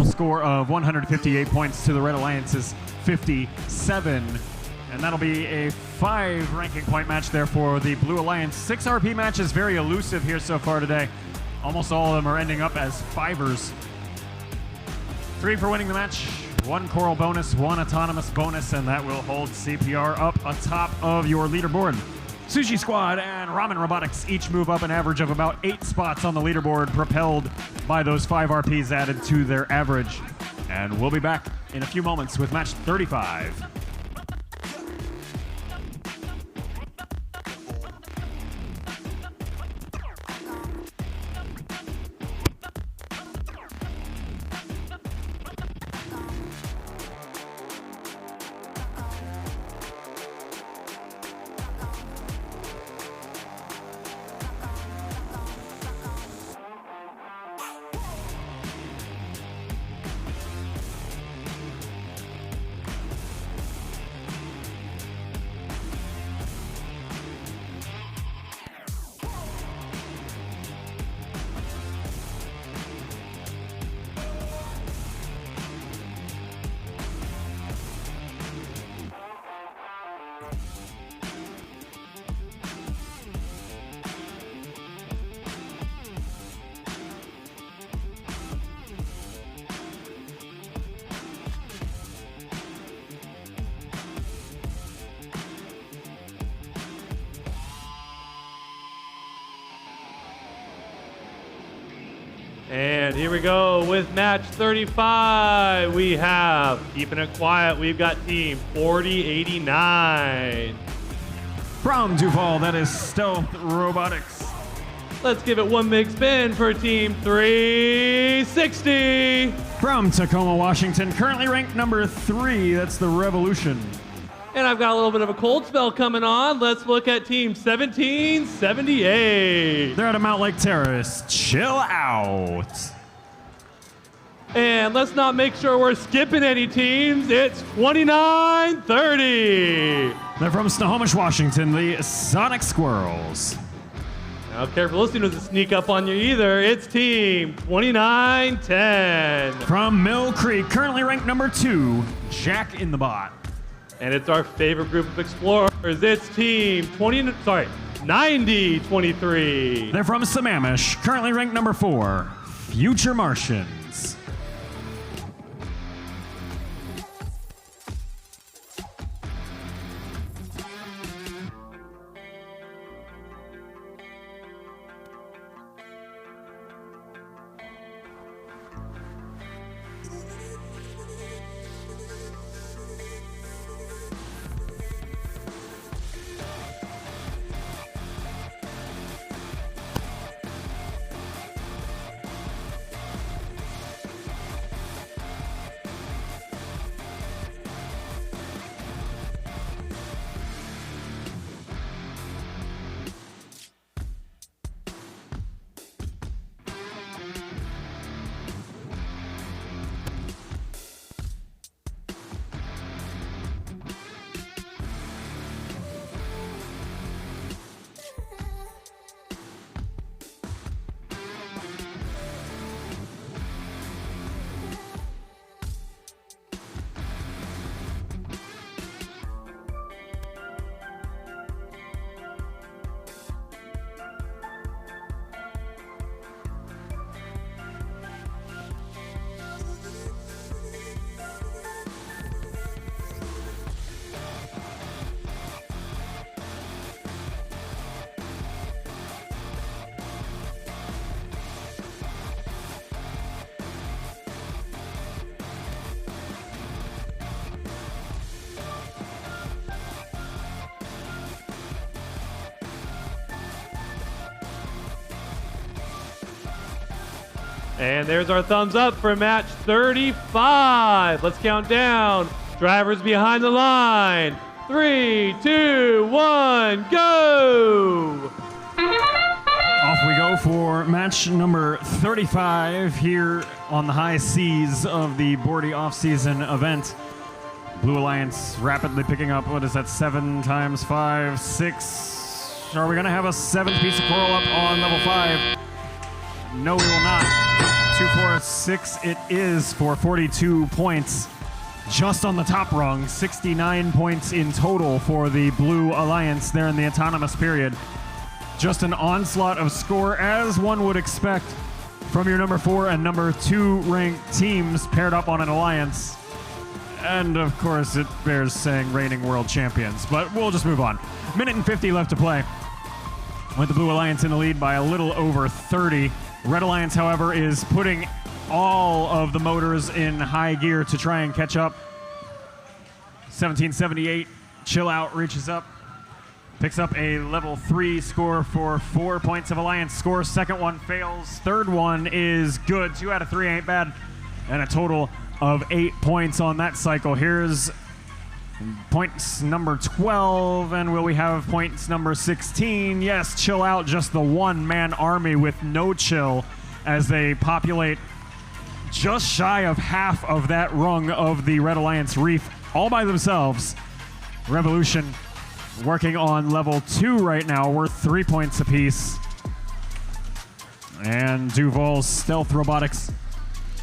Score of 158 points to the Red Alliance's 57. And that'll be a 5 ranking point match there for the Blue Alliance. 6 RP matches, very elusive here so far today. Almost all of them are ending up as 5ers. 3 for winning the match, 1 choral bonus, 1 autonomous bonus, and that will hold CPR up atop of your leaderboard. Sushi Squad and Ramen Robotics each move up an average of about 8 spots on the leaderboard, propelled by those 5 RPs added to their average. And we'll be back in a few moments with match 35. And here we go with match 35. We have, keeping it quiet, we've got team 4089. From Duval, that is Stealth Robotics. Let's give it one big spin for team 360. From Tacoma, Washington, currently ranked number 3, that's the Revolution. And I've got a little bit of a cold spell coming on. Let's look at team 1778. They're at a Mount Lake Terrace. Chill out. And let's not make sure we're skipping any teams. It's 2930. They're from Snohomish, Washington, the Sonic Squirrels. Now, careful listening doesn't sneak up on you either. It's team 2910. From Mill Creek, currently ranked number 2, Jack in the Bot. And it's our favorite group of explorers. It's team 9023. They're from Sammamish, currently ranked number 4, Future Martians. And there's our thumbs up for match 35. Let's count down. Drivers behind the line. 3, 2, 1, go! Off we go for match number 35 here on the high seas of the Bordie off-season event. Blue Alliance rapidly picking up, what is that, 7 times 5, 6. Are we going to have a 7th piece of coral up on level 5? No, we will not. 2, 4, 6 it is for 42 points. Just on the top rung, 69 points in total for the Blue Alliance there in the autonomous period. Just an onslaught of score, as one would expect from your number 4 and number 2 ranked teams paired up on an alliance. And of course, it bears saying reigning world champions, but we'll just move on. Minute and 50 left to play, with the Blue Alliance in the lead by a little over 30. Red Alliance, however, is putting all of the motors in high gear to try and catch up. 1778, Chill Out reaches up, picks up a level 3 score for 4 points of Alliance score. Second one fails, third one is good. 2 out of 3 ain't bad, and a total of 8 points on that cycle. Here's points number 12, and will we have points number 16? Yes, Chill Out, just the one-man army with no chill as they populate just shy of half of that rung of the Red Alliance Reef all by themselves. Revolution working on level 2 right now, worth 3 points apiece. And Duval's Stealth Robotics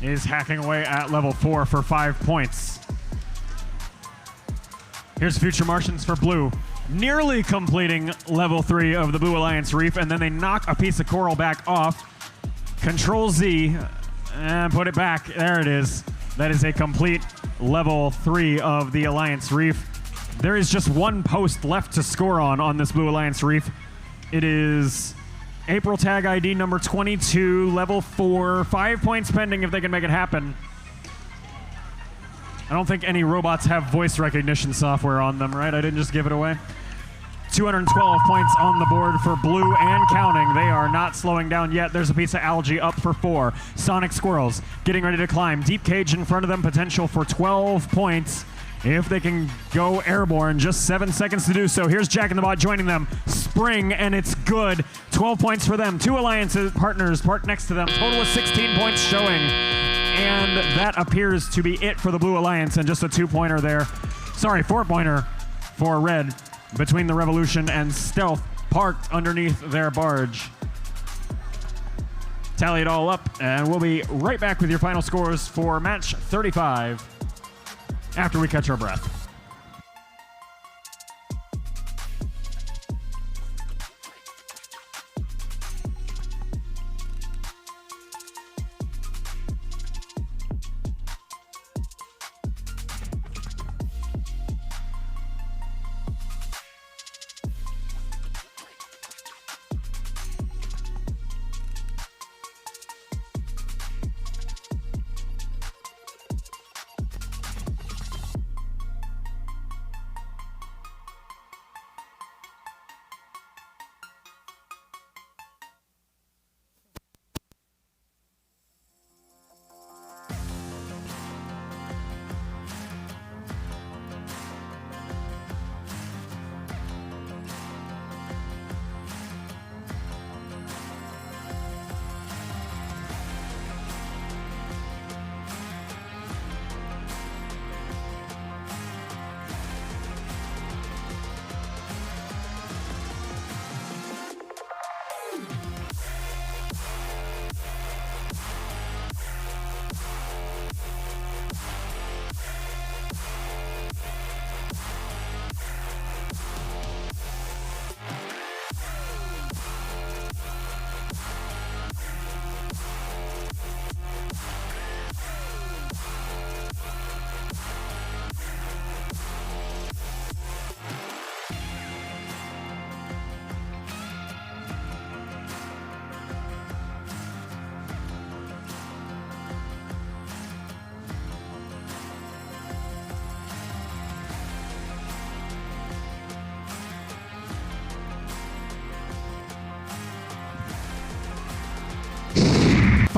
is hacking away at level 4 for 5 points. Here's Future Martians for Blue, nearly completing level 3 of the Blue Alliance Reef, and then they knock a piece of coral back off. Control Z and put it back. There it is. That is a complete level 3 of the Alliance Reef. There is just one post left to score on this Blue Alliance Reef. It is April tag ID number 22, level 4, 5 points pending if they can make it happen. I don't think any robots have voice recognition software on them, right? I didn't just give it away. 212 points on the board for Blue and counting. They are not slowing down yet. There's a piece of algae up for 4. Sonic Squirrels getting ready to climb. Deep Cage in front of them, potential for 12 points if they can go airborne. Just 7 seconds to do so. Here's Jack in the Bot joining them. Spring, and it's good. 12 points for them. 2 Alliances partners parked next to them. Total of 16 points showing. And that appears to be it for the Blue Alliance, and just a 2-pointer there. Sorry, 4-pointer for Red between the Revolution and Stealth parked underneath their barge. Tally it all up, and we'll be right back with your final scores for match 35 after we catch our breath.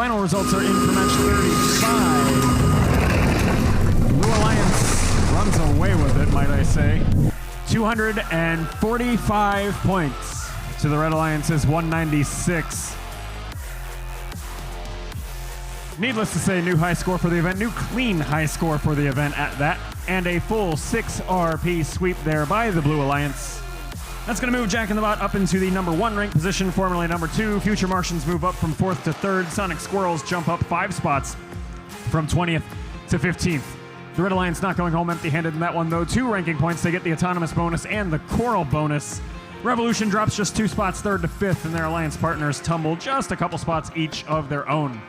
Final results are in for match 35. Blue Alliance runs away with it, might I say. 245 points to the Red Alliance's 196. Needless to say, new high score for the event, new clean high score for the event at that, and a full 6 RP sweep there by the Blue Alliance. That's going to move Jack in the Bot up into the number 1 ranked position, formerly number 2. Future Martians move up from 4th to 3rd. Sonic Squirrels jump up 5 spots from 20th to 15th. The Red Alliance not going home empty-handed in that one, though. 2 ranking points. They get the autonomous bonus and the coral bonus. Revolution drops just 2 spots, 3rd to 5th, and their alliance partners tumble just a couple spots each of their own.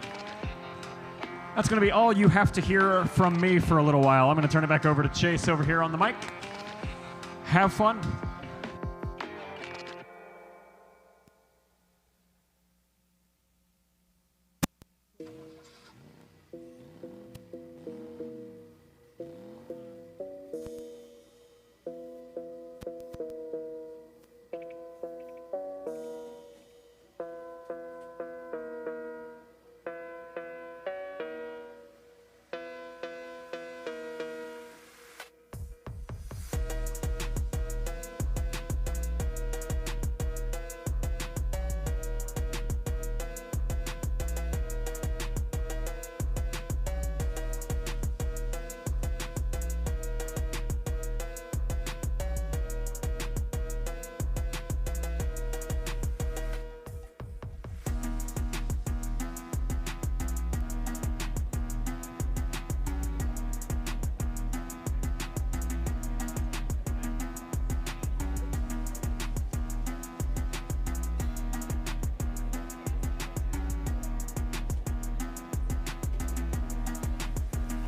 That's going to be all you have to hear from me for a little while. I'm going to turn it back over to Chase over here on the mic. Have fun.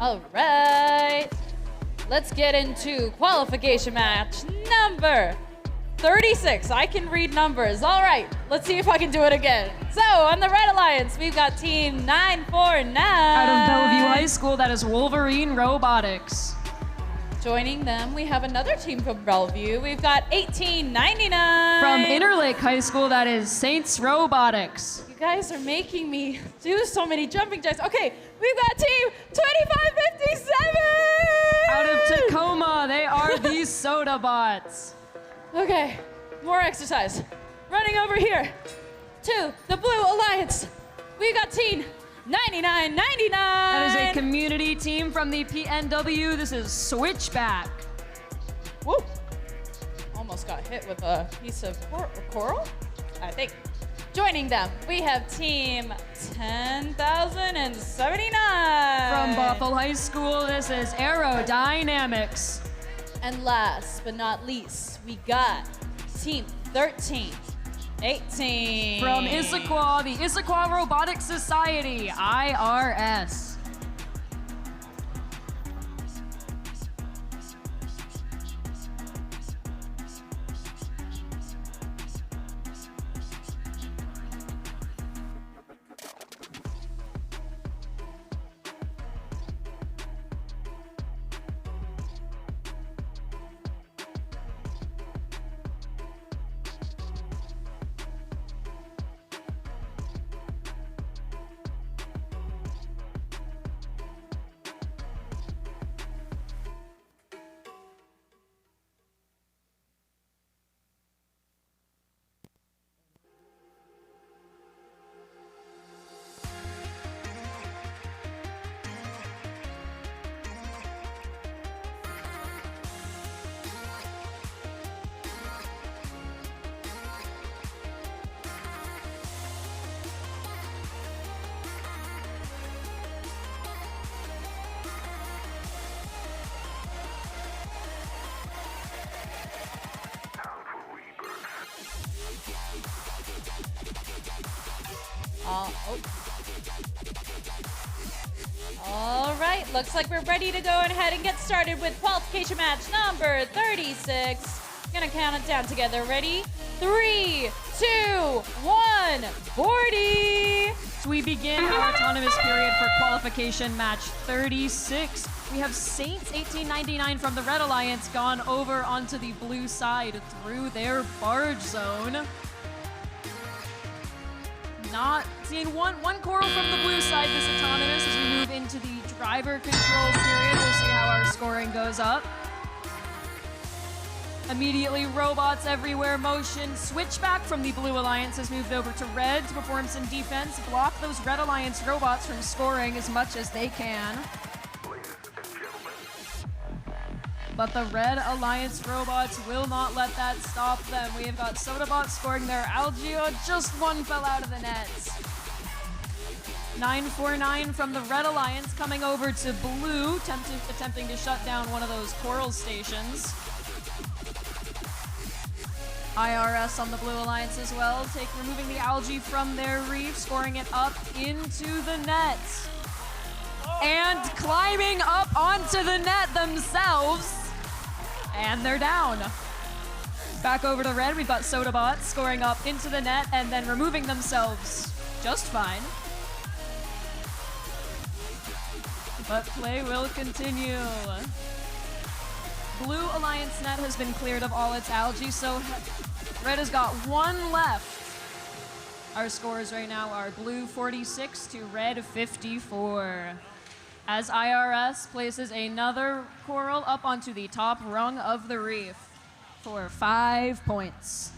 All right, let's get into qualification match number 36. I can read numbers. All right, let's see if I can do it again. So on the Red Alliance, we've got team 949. Out of Bellevue High School, that is Wolverine Robotics. Joining them, we have another team from Bellevue. We've got 1899. From Interlake High School, that is Saints Robotics. You guys are making me do so many jumping jacks. Okay, we've got team 2557. Out of Tacoma, they are the Soda Bots. Okay, more exercise. Running over here to the Blue Alliance. We got team 9999. That is a community team from the PNW. This is Switchback. Woo! Almost got hit with a piece of coral, I think. Joining them, we have team 10,079. From Bothell High School, this is Aerodynamics. And last but not least, we got team 1318. From Issaquah, the Issaquah Robotics Society, IRS. All right, looks like we're ready to go ahead and get started with qualification match number 36. Gonna count it down together. Ready? 3, 2, 1, Bordie! So we begin our autonomous period for qualification match 36. We have Saints 1899 from the Red Alliance gone over onto the blue side through their barge zone. not seeing one coral from the blue side, this autonomous, as we move into the driver control period. We'll see how our scoring goes up. Immediately, robots everywhere motion. Switchback from the Blue Alliance has moved over to red to perform some defense. Block those Red Alliance robots from scoring as much as they can. But the Red Alliance robots will not let that stop them. We have got Sodabots scoring their algae. Just one fell out of the net. 949 from the Red Alliance coming over to blue, attempting to shut down one of those coral stations. IRS on the Blue Alliance as well, removing the algae from their reef, scoring it up into the net. And climbing up onto the net themselves. And they're down. Back over to red, we've got Sodabots scoring up into the net and then removing themselves just fine. But play will continue. Blue Alliance net has been cleared of all its algae, so red has got one left. Our scores right now are blue 46 to red 54. As IRS places another coral up onto the top rung of the reef for 5 points.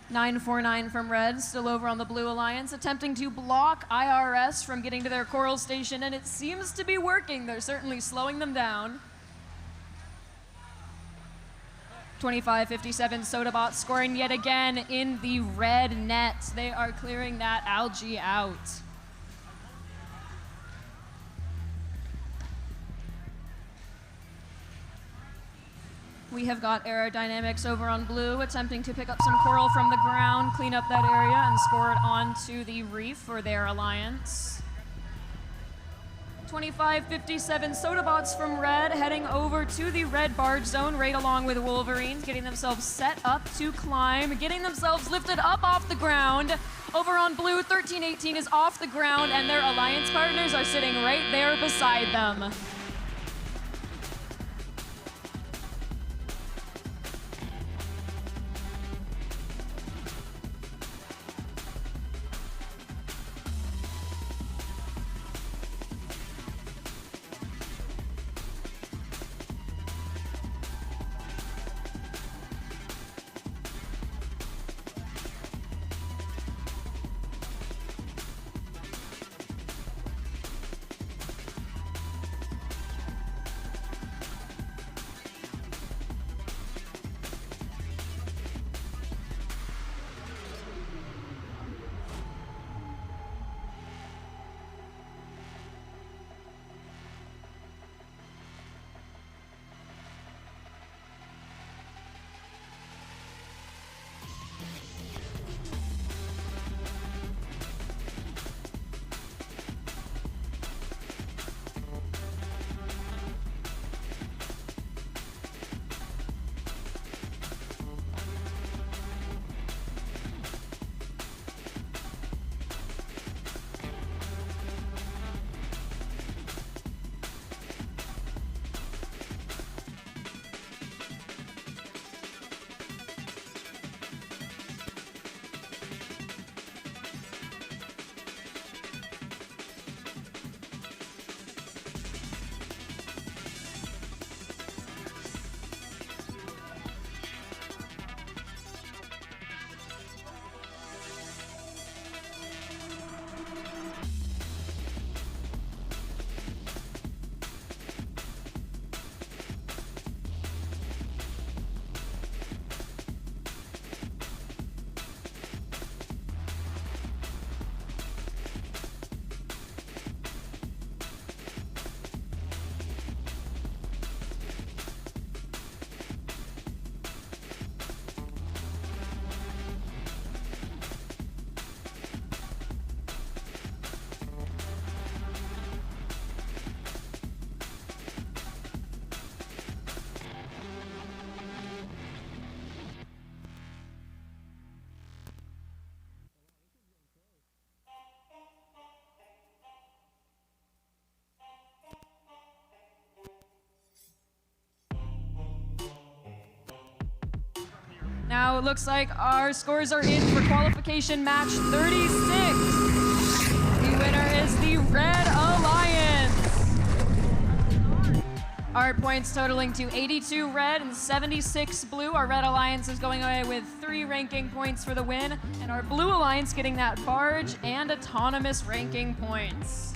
949 from red, still over on the Blue Alliance, attempting to block IRS from getting to their coral station, and it seems to be working. They're certainly slowing them down. 25-57 Sodabots scoring yet again in the red net. They are clearing that algae out. We have got Aerodynamics over on blue, attempting to pick up some coral from the ground, clean up that area, and score it onto the reef for their alliance. 25-57 Sodabots from red, heading over to the red barge zone, right along with Wolverines, getting themselves set up to climb, getting themselves lifted up off the ground. Over on blue, 1318 is off the ground, and their alliance partners are sitting right there beside them. Now it looks like our scores are in for qualification match 36. The winner is the Red Alliance. Our points totaling to 82 red and 76 blue. Our Red Alliance is going away with 3 ranking points for the win, and our Blue Alliance getting that barge and autonomous ranking points.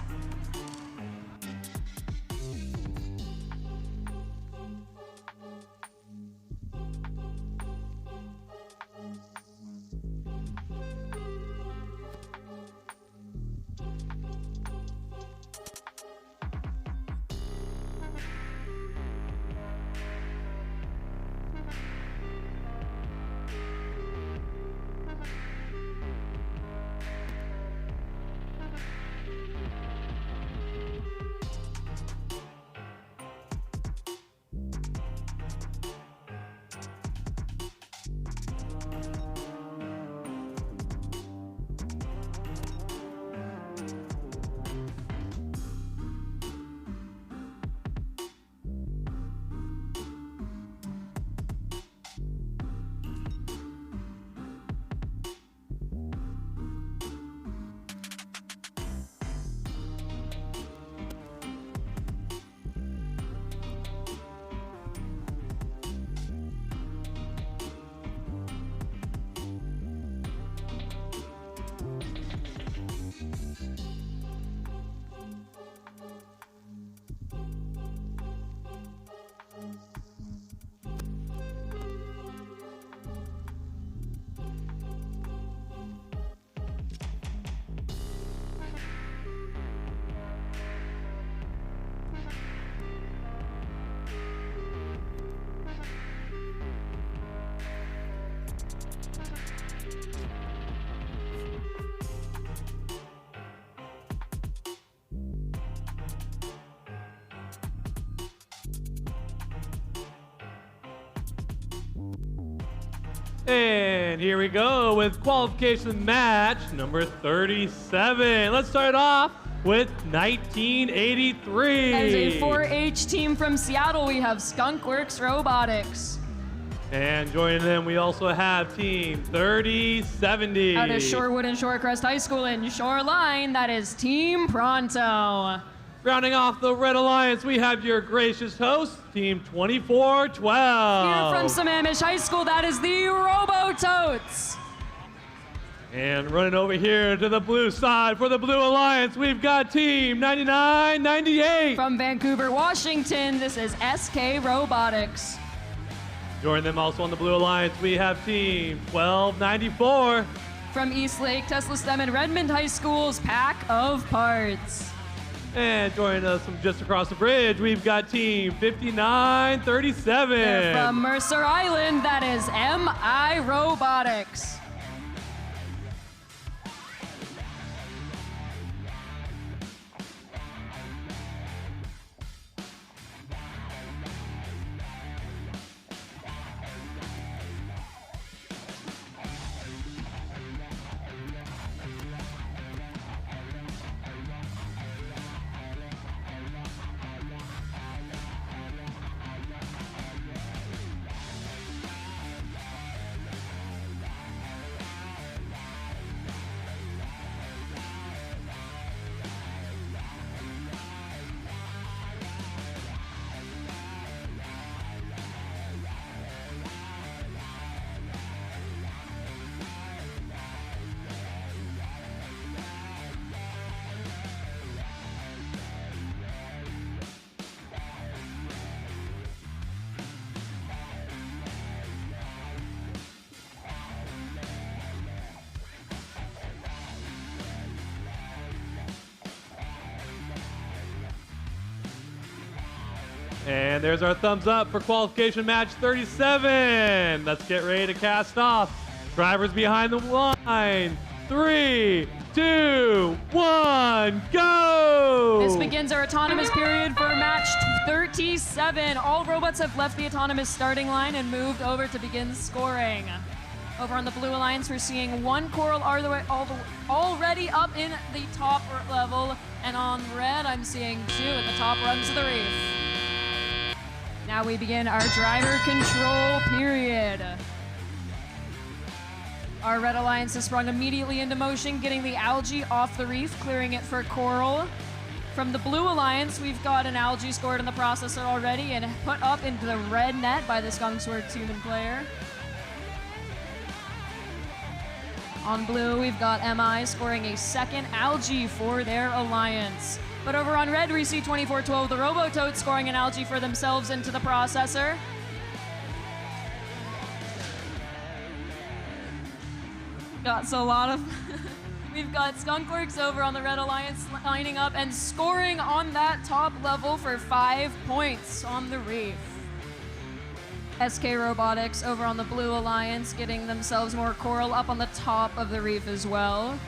And here we go with qualification match number 37. Let's start off with 1983. As a 4-H team from Seattle, we have Skunkworks Robotics. And joining them, we also have team 3070. Out of Shorewood and Shorecrest High School in Shoreline, that is Team Pronto. Rounding off the Red Alliance, we have your gracious host, Team 2412. Here from Sammamish High School, that is the Robototes. And running over here to the blue side for the Blue Alliance, we've got Team 9998. From Vancouver, Washington, this is SK Robotics. Joining them also on the Blue Alliance, we have Team 1294. From Eastlake, Tesla STEM and Redmond High School's Pack of Parts. And joining us from just across the bridge, we've got Team 5937. They're from Mercer Island, that is MI Robotics. And there's our thumbs up for qualification match 37. Let's get ready to cast off. Drivers behind the line. 3, 2, 1, go! This begins our autonomous period for match 37. All robots have left the autonomous starting line and moved over to begin scoring. Over on the Blue Alliance, we're seeing one coral already up in the top level, and on red, I'm seeing 2 at the top runs of the reef. Now we begin our driver control period. Our Red Alliance has sprung immediately into motion, getting the algae off the reef, clearing it for coral. From the Blue Alliance, we've got an algae scored in the processor already and put up into the red net by the Skunkworks human player. On blue, we've got MI scoring a second algae for their alliance. But over on red, we see 2412, the Robototes, scoring an algae for themselves into the processor. Got so a lot of... We've got Skunkworks over on the Red Alliance lining up and scoring on that top level for 5 points on the reef. SK Robotics over on the Blue Alliance getting themselves more coral up on the top of the reef as well.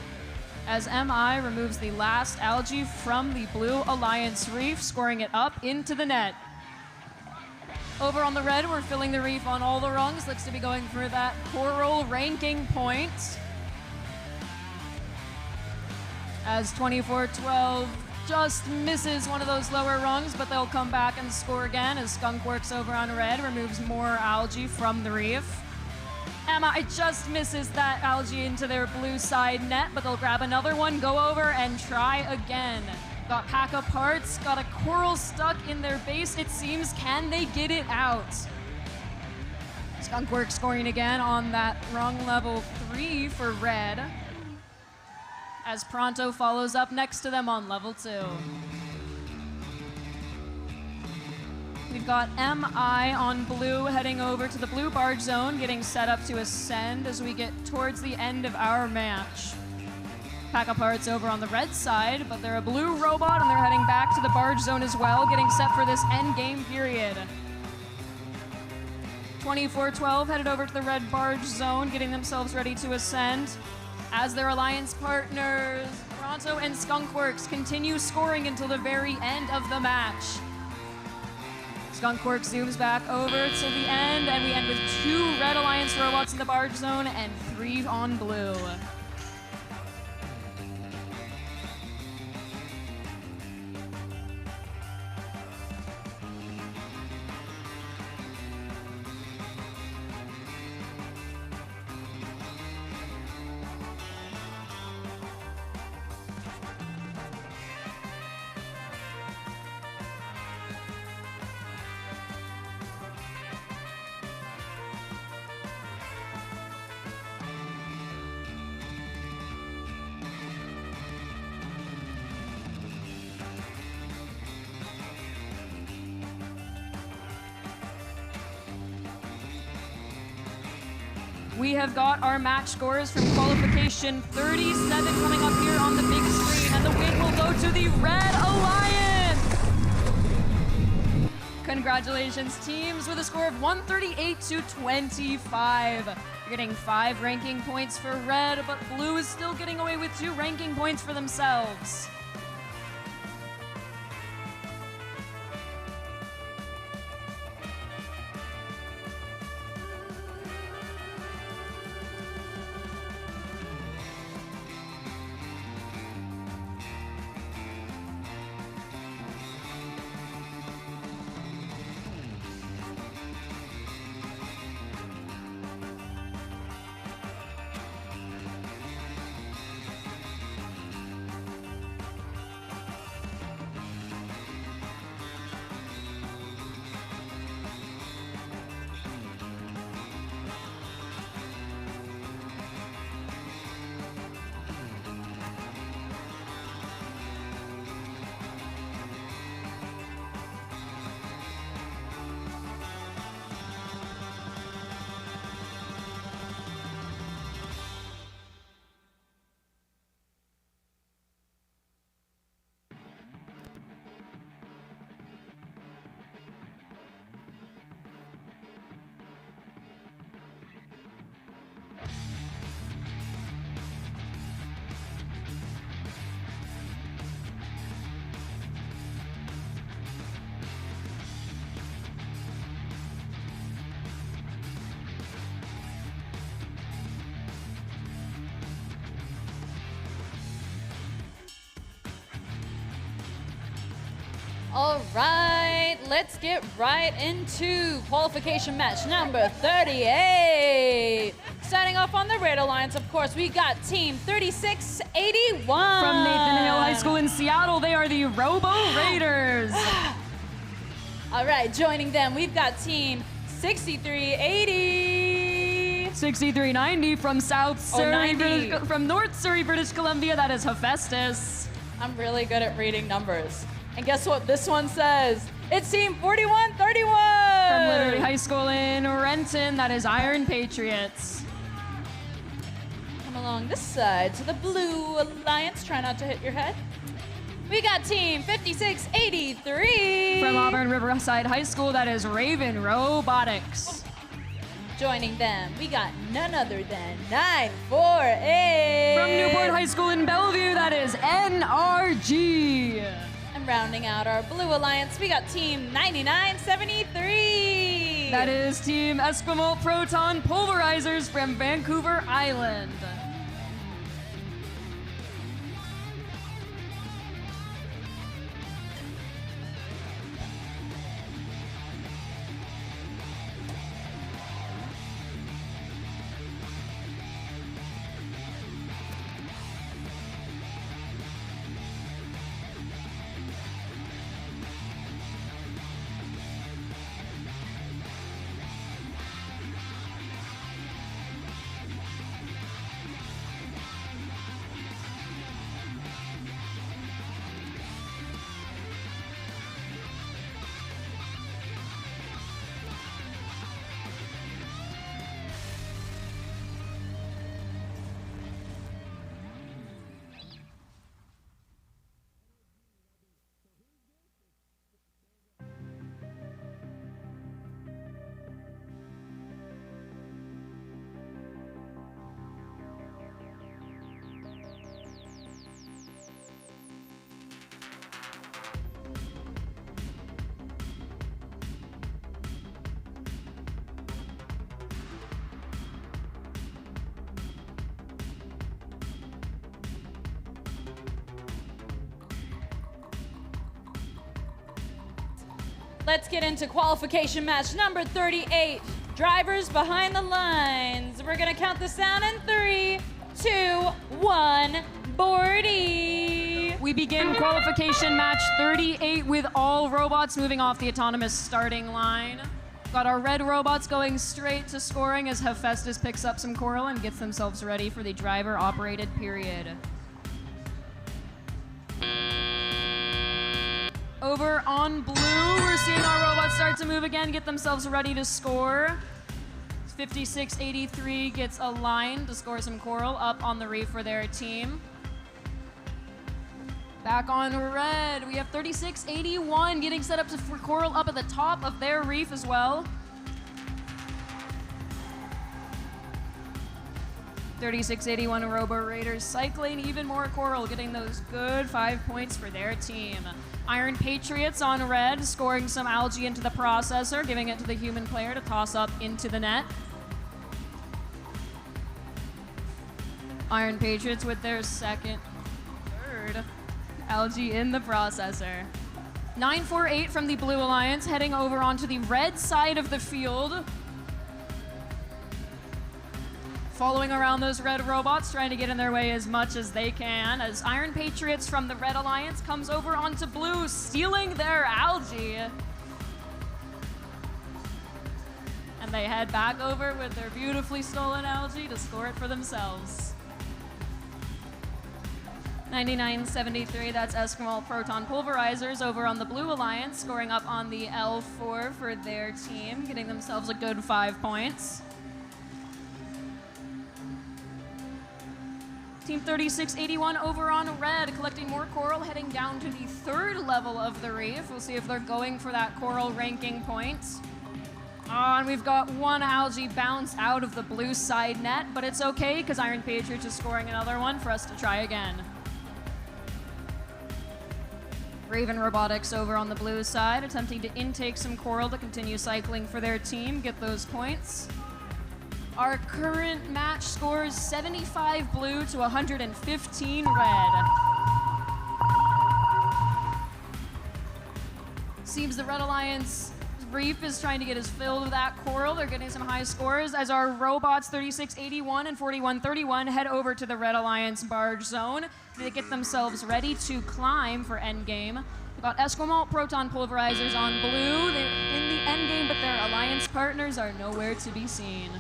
As MI removes the last algae from the Blue Alliance reef, scoring it up into the net. Over on the red, we're filling the reef on all the rungs. Looks to be going for that coral ranking point. As 2412 just misses one of those lower rungs, but they'll come back and score again as Skunkworks over on red removes more algae from the reef. MI just misses that algae into their blue side net, but they'll grab another one, go over, and try again. Got pack-up parts, got a coral stuck in their base, it seems. Can they get it out? Skunkworks scoring again on that rung level 3 for red, as Pronto follows up next to them on level 2. We've got MI on blue heading over to the blue barge zone, getting set up to ascend as we get towards the end of our match. Pack-up parts over on the red side, but they're a blue robot and they're heading back to the barge zone as well, getting set for this end game period. 2412 headed over to the red barge zone, getting themselves ready to ascend. As their alliance partners, Pronto and Skunkworks, continue scoring until the very end of the match. Skunkworks zooms back over to the end, and we end with 2 Red Alliance robots in the barge zone and 3 on blue. We have got our match scores from Qualification 37 coming up here on the big screen, and the win will go to the Red Alliance! Congratulations, teams, with a score of 138 to 25. You're getting 5 ranking points for red, but blue is still getting away with 2 ranking points for themselves. All right, let's get right into qualification match number 38. Starting off on the Red Alliance, of course, we got Team 3681. From Nathan Hale High School in Seattle, they are the Robo Raiders. All right, joining them, we've got Team 6380. 6390 from from North Surrey, British Columbia, that is Hephaestus. I'm really good at reading numbers. And guess what this one says? It's Team 4131. From Liberty High School in Renton, that is Iron Patriots. Come along this side to the Blue Alliance. Try not to hit your head. We got Team 5683. From Auburn Riverside High School, that is Raven Robotics. Joining them, we got none other than 948. From Newport High School in Bellevue, that is NRG. And rounding out our Blue Alliance, we got Team 9973. That is Team Eskimo Proton Pulverizers from Vancouver Island. Let's get into qualification match number 38. Drivers behind the lines. We're gonna count this down in 3, 2, 1. Bordie. We begin qualification match 38 with all robots moving off the autonomous starting line. Got our red robots going straight to scoring as Hephaestus picks up some coral and gets themselves ready for the driver-operated period. Over on blue, we're seeing our robots start to move again, get themselves ready to score. 5683 gets a line to score some coral up on the reef for their team. Back on red, we have 3681 getting set up for coral up at the top of their reef as well. 3681 Robo Raiders cycling even more coral, getting those good 5 points for their team. Iron Patriots on red, scoring some algae into the processor, giving it to the human player to toss up into the net. Iron Patriots with their third algae in the processor. 948 from the Blue Alliance heading over onto the red side of the field. Following around those red robots, trying to get in their way as much as they can, as Iron Patriots from the Red Alliance comes over onto blue, stealing their algae. And they head back over with their beautifully stolen algae to score it for themselves. 9973, that's Eskimo Proton Pulverizers over on the Blue Alliance, scoring up on the L4 for their team, getting themselves a good 5 points. Team 3681 over on red, collecting more coral, heading down to the third level of the reef. We'll see if they're going for that coral ranking point. And we've got one algae bounce out of the blue side net, but it's okay because Iron Patriots is scoring another one for us to try again. Raven Robotics over on the blue side, attempting to intake some coral to continue cycling for their team, get those points. Our current match scores 75 blue to 115 red. Seems the Red Alliance Reef is trying to get us filled with that coral. They're getting some high scores as our robots 3681 and 4131 head over to the Red Alliance barge zone. They get themselves ready to climb for endgame. We've got Esquimalt proton pulverizers on blue. They're in the endgame, but their alliance partners are nowhere to be seen.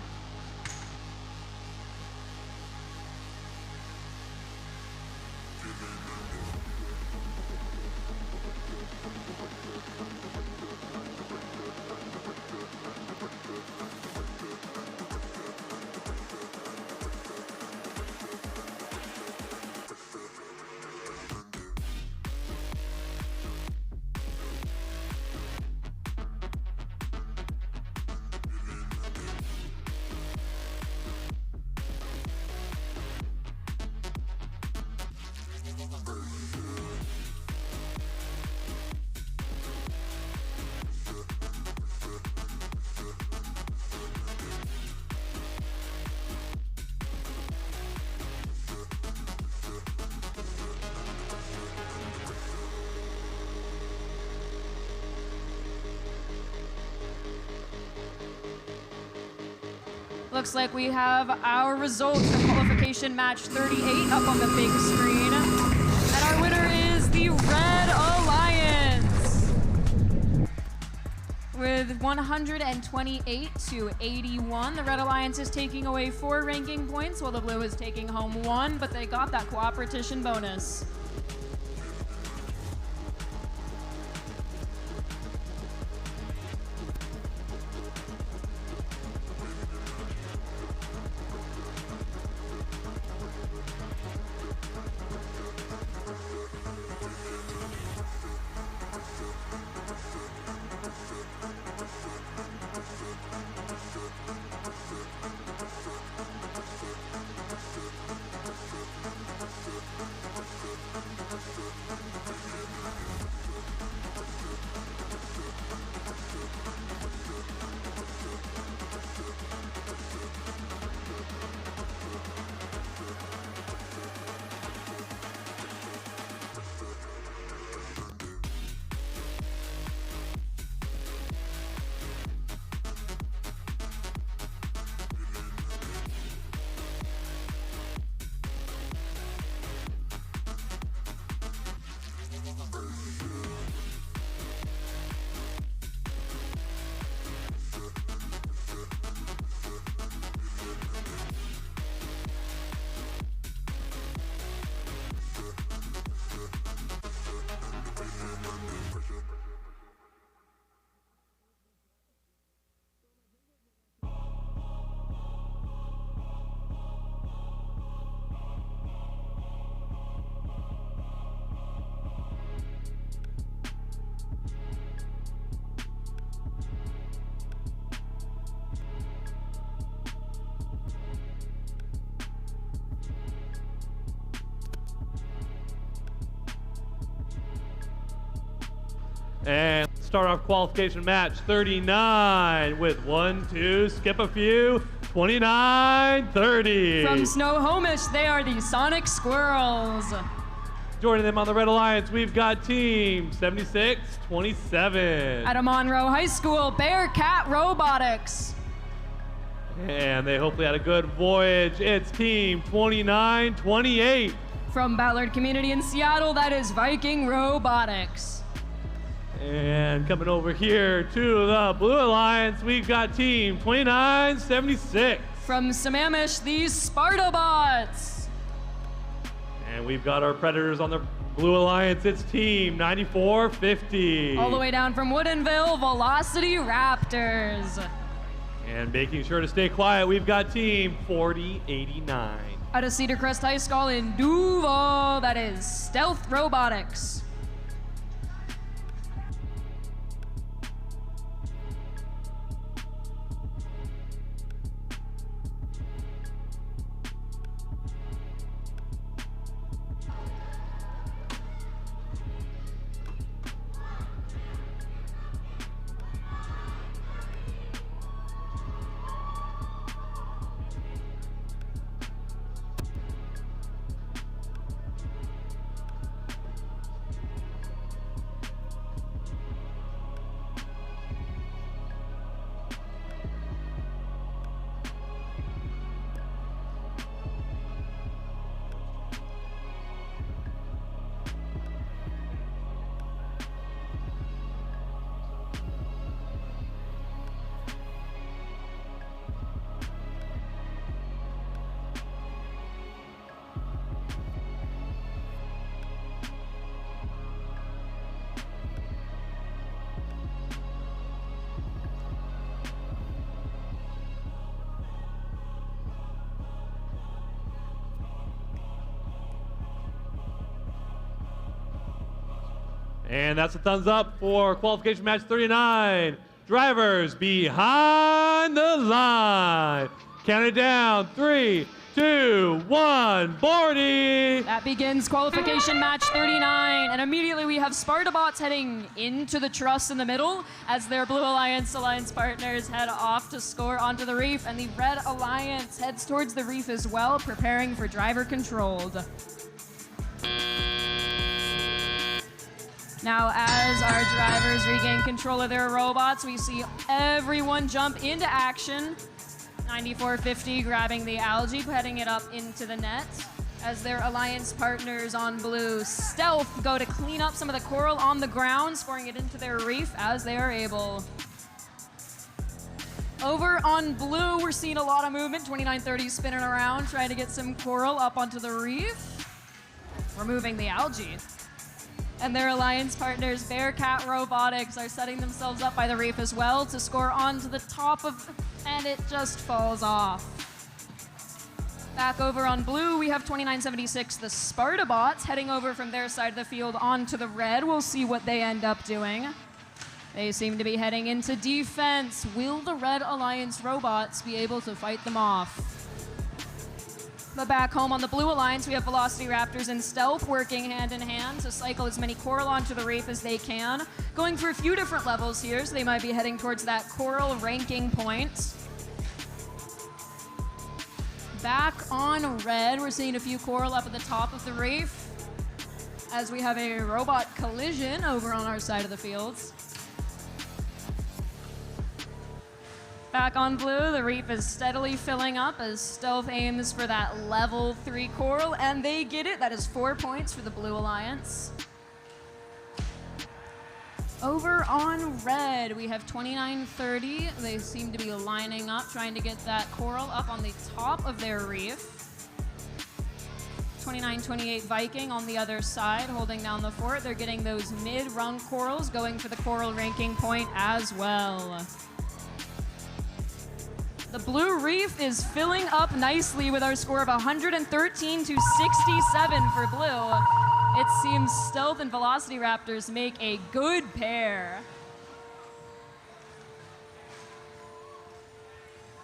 Looks like we have our results for qualification match 38 up on the big screen. And our winner is the Red Alliance with 128 to 81. The Red Alliance is taking away 4 ranking points while the Blue is taking home 1, but they got that cooperation bonus. And start off qualification match 39 with 1-2, skip a few, 29-30. From Snohomish, they are the Sonic Squirrels. Joining them on the Red Alliance, we've got team 76-27. Out of Monroe High School, Bearcat Robotics. And they hopefully had a good voyage. It's team 29-28. From Ballard Community in Seattle, that is Viking Robotics. And coming over here to the Blue Alliance, we've got team 29-76. From Sammamish, the Sparta Bots. And we've got our Predators on the Blue Alliance. It's team 94-50. All the way down from Woodinville, Velocity Raptors. And making sure to stay quiet, we've got team 40-89. Out of Cedar Crest High School in Duval, that is Stealth Robotics. And that's a thumbs up for qualification match 39. Drivers behind the line. Count it down. 3, 2, 1. Bordie. That begins qualification match 39, and immediately we have Spartabots heading into the truss in the middle as their Blue Alliance partners head off to score onto the reef, and the Red Alliance heads towards the reef as well, preparing for driver controlled. Now, as our drivers regain control of their robots, we see everyone jump into action. 9450 grabbing the algae, heading it up into the net. As their alliance partners on blue stealth go to clean up some of the coral on the ground, scoring it into their reef as they are able. Over on blue, we're seeing a lot of movement. 2930 spinning around, trying to get some coral up onto the reef, removing the algae. And their alliance partners, Bearcat Robotics, are setting themselves up by the reef as well to score onto the top of, and it just falls off. Back over on blue, we have 2976, the Spartabots, heading over from their side of the field onto the red. We'll see what they end up doing. They seem to be heading into defense. Will the Red Alliance robots be able to fight them off? But back home on the Blue Alliance, we have Velocity Raptors and Stealth working hand in hand to cycle as many coral onto the reef as they can. Going for a few different levels here, so they might be heading towards that coral ranking point. Back on red, we're seeing a few coral up at the top of the reef as we have a robot collision over on our side of the fields. Back on blue, the reef is steadily filling up as Stealth aims for that level 3 coral, and they get it. That is 4 points for the Blue Alliance. Over on red, we have 2930. They seem to be lining up, trying to get that coral up on the top of their reef. 2928 Viking on the other side, holding down the fort. They're getting those mid-rung corals, going for the coral ranking point as well. The blue reef is filling up nicely with our score of 113 to 67 for blue. It seems Stealth and Velocity Raptors make a good pair.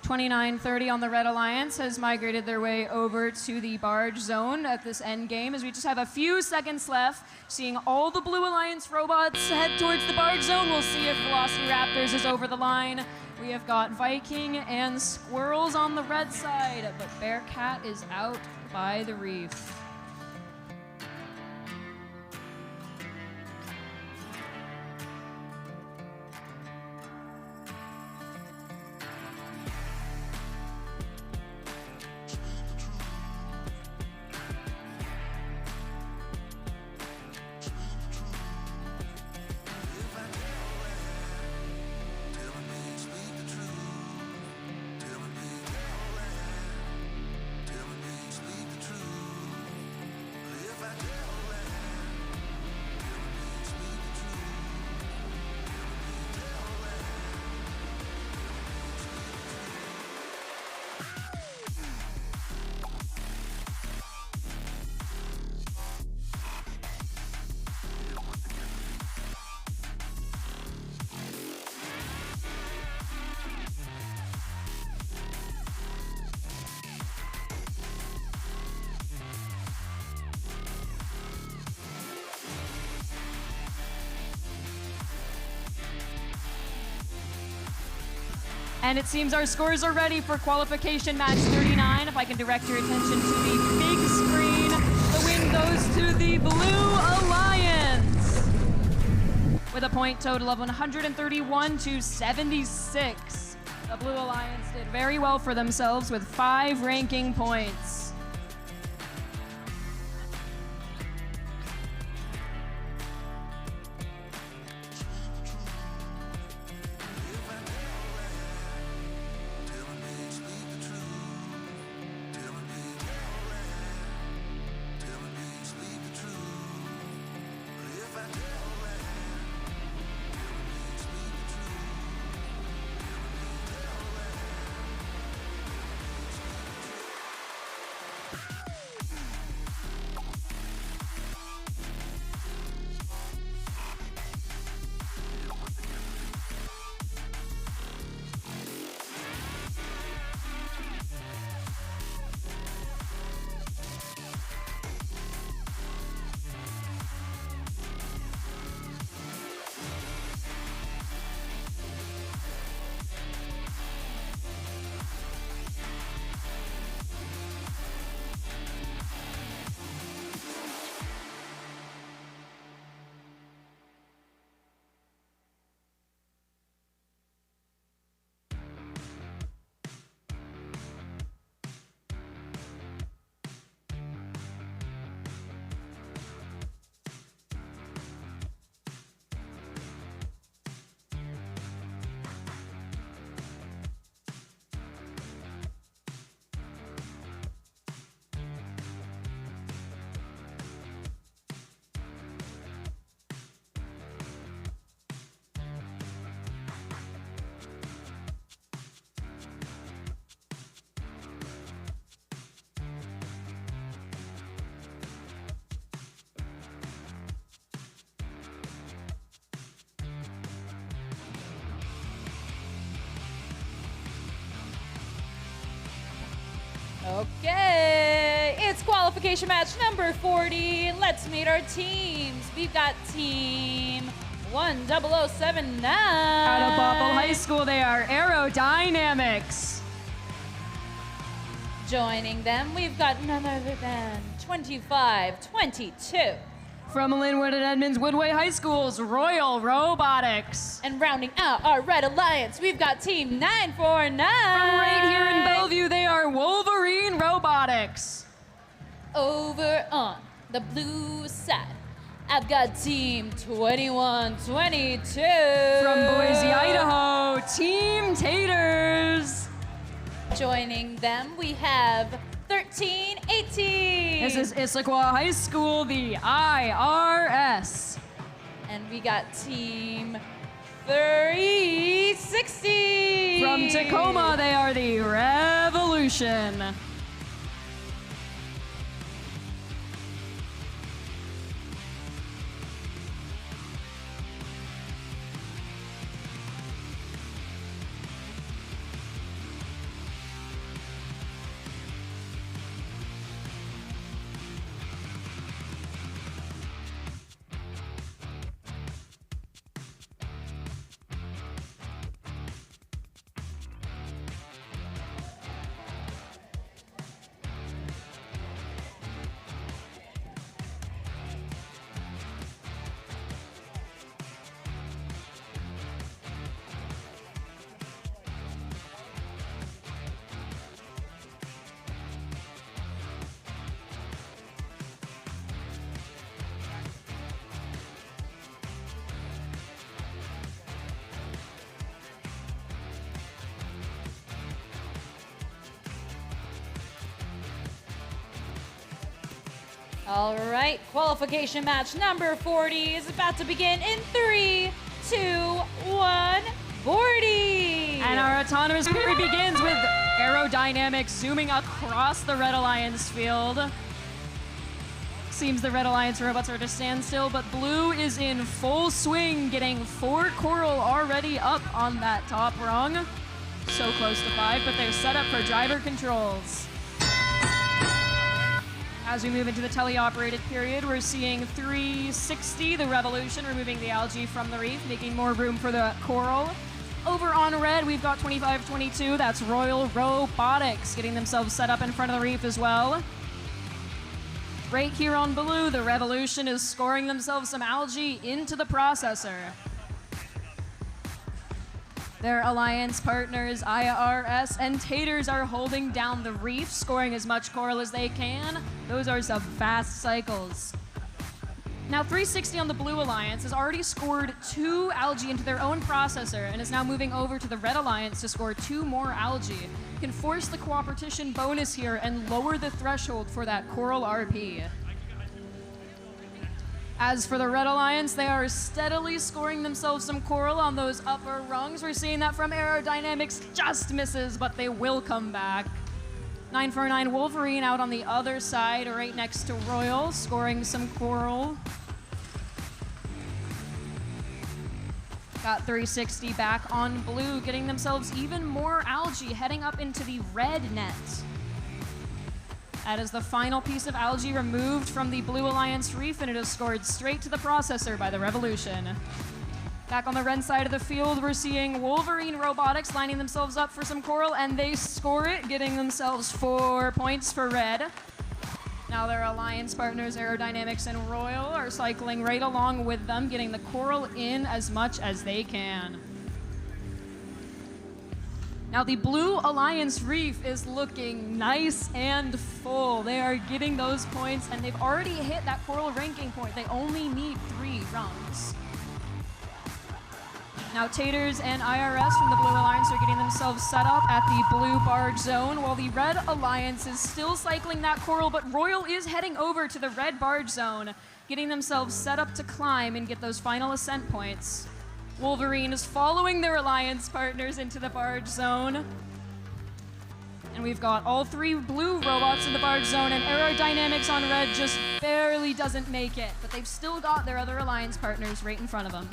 2930 on the Red Alliance has migrated their way over to the barge zone at this end game as we just have a few seconds left. Seeing all the Blue Alliance robots head towards the barge zone, we'll see if Velocity Raptors is over the line. We have got Viking and Squirrels on the red side, but Bearcat is out by the reef. And it seems our scores are ready for qualification match 39. If I can direct your attention to the big screen, the win goes to the Blue Alliance with a point total of 131 to 76. The Blue Alliance did very well for themselves with 5 ranking points. Okay, it's qualification match number 40. Let's meet our teams. We've got team 10079. Out of Bothell High School, they are Aerodynamics. Joining them, we've got none other than 2522. From Linwood and Edmonds Woodway High Schools, Royal Robotics. And rounding out our Red Alliance, we've got team 949. From right here in Bellevue, they are Wolverine Robotics. Over on the blue side, I've got team 2122. From Boise, Idaho, Team Taters. Joining them, we have 1318. This is Issaquah High School, the IRS. And we got team 360. From Tacoma, they are the Revolution. All right, qualification match number 40 is about to begin in 3, 2, 1, Bordie! And our autonomous period begins with Aerodynamics zooming across the Red Alliance field. Seems the Red Alliance robots are at a standstill, but Blue is in full swing, getting 4 coral already up on that top rung. So close to 5, but they're set up for driver controls. As we move into the teleoperated period, we're seeing 360, the Revolution, removing the algae from the reef, making more room for the coral. Over on red, we've got 2522, that's Royal Robotics, getting themselves set up in front of the reef as well. Right here on blue, the Revolution is scoring themselves some algae into the processor. Their alliance partners, IRS and Taters, are holding down the reef, scoring as much coral as they can. Those are some fast cycles. Now, 360 on the Blue Alliance has already scored 2 algae into their own processor and is now moving over to the Red Alliance to score 2 more algae. Can force the cooperation bonus here and lower the threshold for that coral RP. As for the Red Alliance, they are steadily scoring themselves some coral on those upper rungs. We're seeing that from Aerodynamics, just misses, but they will come back. 949 Wolverine out on the other side, right next to Royal, scoring some coral. Got 360 back on blue, getting themselves even more algae, heading up into the red net. That is the final piece of algae removed from the Blue Alliance reef, and it is scored straight to the processor by the Revolution. Back on the red side of the field, we're seeing Wolverine Robotics lining themselves up for some coral, and they score it, getting themselves 4 points for red. Now their alliance partners, Aerodynamics and Royal, are cycling right along with them, getting the coral in as much as they can. Now the Blue Alliance reef is looking nice and full. They are getting those points, and they've already hit that coral ranking point. They only need 3 rungs. Now Taters and IRS from the Blue Alliance are getting themselves set up at the Blue Barge Zone, while the Red Alliance is still cycling that coral, but Royal is heading over to the Red Barge Zone, getting themselves set up to climb and get those final ascent points. Wolverine is following their alliance partners into the barge zone. And we've got all 3 blue robots in the barge zone, and Aerodynamics on red just barely doesn't make it, but they've still got their other alliance partners right in front of them.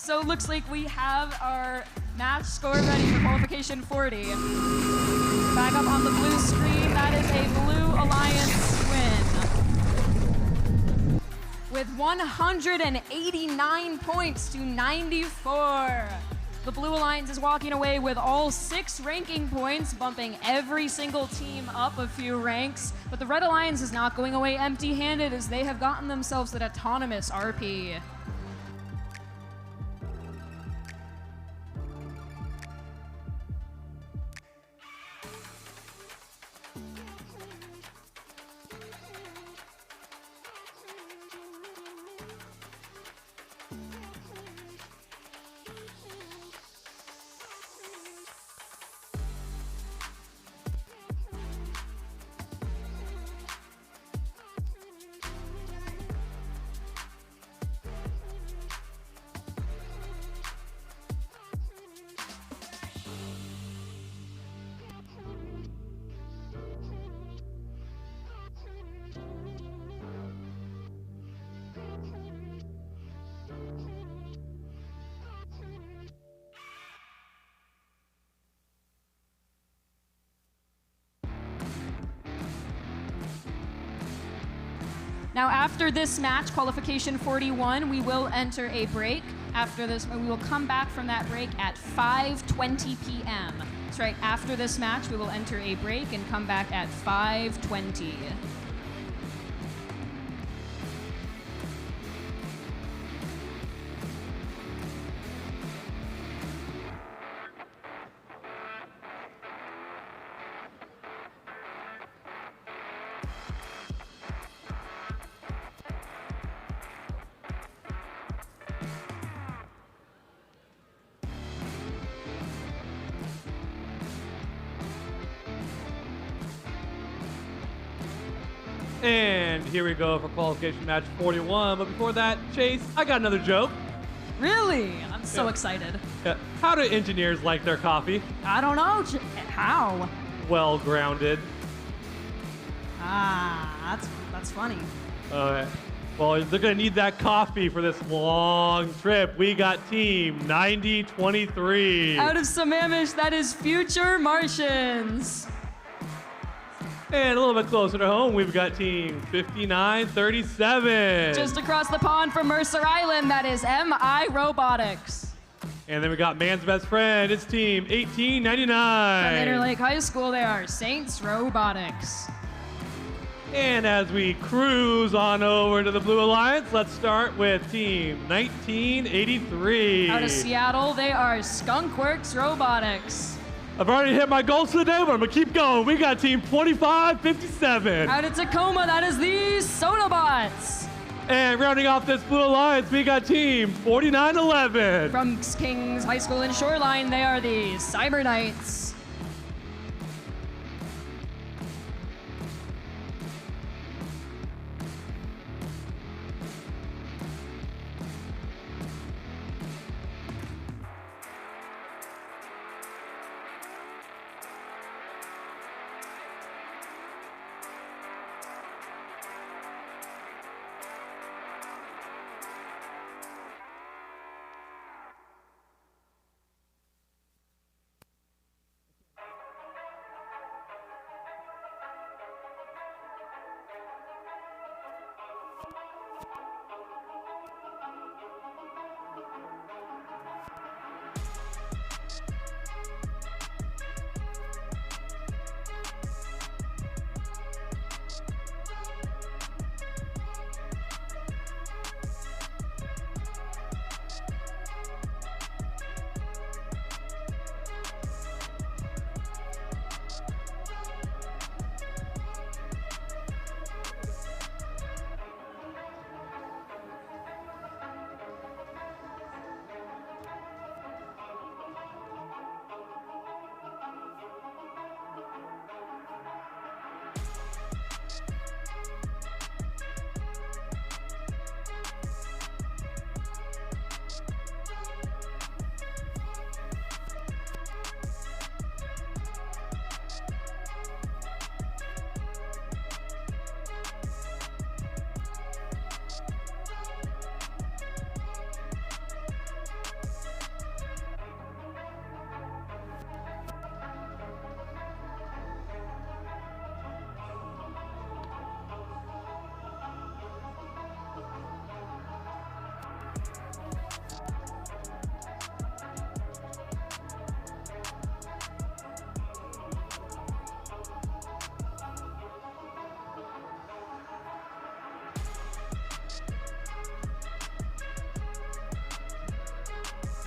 So it looks like we have our match score ready for qualification 40. Back up on the blue screen, that is a Blue Alliance win. With 189 points to 94. The Blue Alliance is walking away with all 6 ranking points, bumping every single team up a few ranks. But the Red Alliance is not going away empty-handed as they have gotten themselves an autonomous RP. Now after this match, qualification 41, we will enter a break. After this, we will come back from that break at 5:20 p.m. That's right, after this match, we will enter a break and come back at 5:20. And here we go for qualification match 41. But before that, Chase, I got another joke. Really? I'm so excited. Yeah. How do engineers like their coffee? I don't know. How? Well grounded. Ah, that's funny. Well, they're going to need that coffee for this long trip. We got team 9023. Out of Sammamish, that is Future Martians. And a little bit closer to home, we've got team 5937. Just across the pond from Mercer Island, that is MI Robotics. And then we got man's best friend, it's team 1899. From Interlake High School, they are Saints Robotics. And as we cruise on over to the Blue Alliance, let's start with team 1983. Out of Seattle, they are Skunkworks Robotics. I've already hit my goals for the day, but I'm gonna keep going. We got team 2557. Out of Tacoma, that is the Sodabots. And rounding off this Blue Alliance, we got team 4911. From Kings High School in Shoreline, they are the Cyber Knights.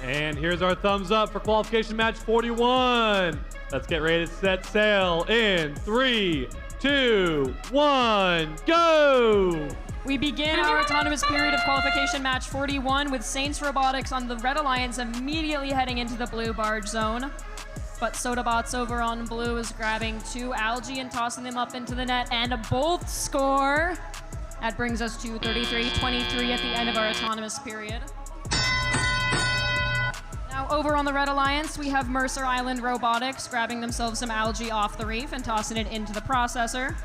And here's our thumbs up for qualification match 41. Let's get ready to set sail in 3, 2, 1, go! We begin our autonomous period of qualification match 41 with Saints Robotics on the Red Alliance immediately heading into the blue barge zone. But Sodabots over on blue is grabbing 2 algae and tossing them up into the net, and both score. That brings us to 33-23 at the end of our autonomous period. Now over on the Red Alliance, we have Mercer Island Robotics grabbing themselves some algae off the reef and tossing it into the processor.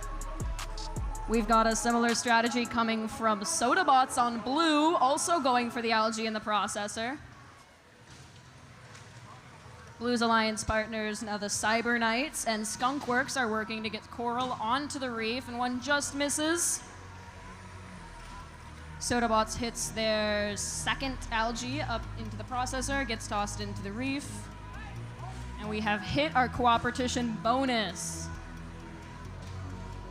We've got a similar strategy coming from Sodabots on blue, also going for the algae in the processor. Blue's alliance partners, now the Cyber Knights and Skunkworks, are working to get coral onto the reef, and one just misses. Sodabots hits their second algae up into the processor, gets tossed into the reef. And we have hit our cooperation bonus.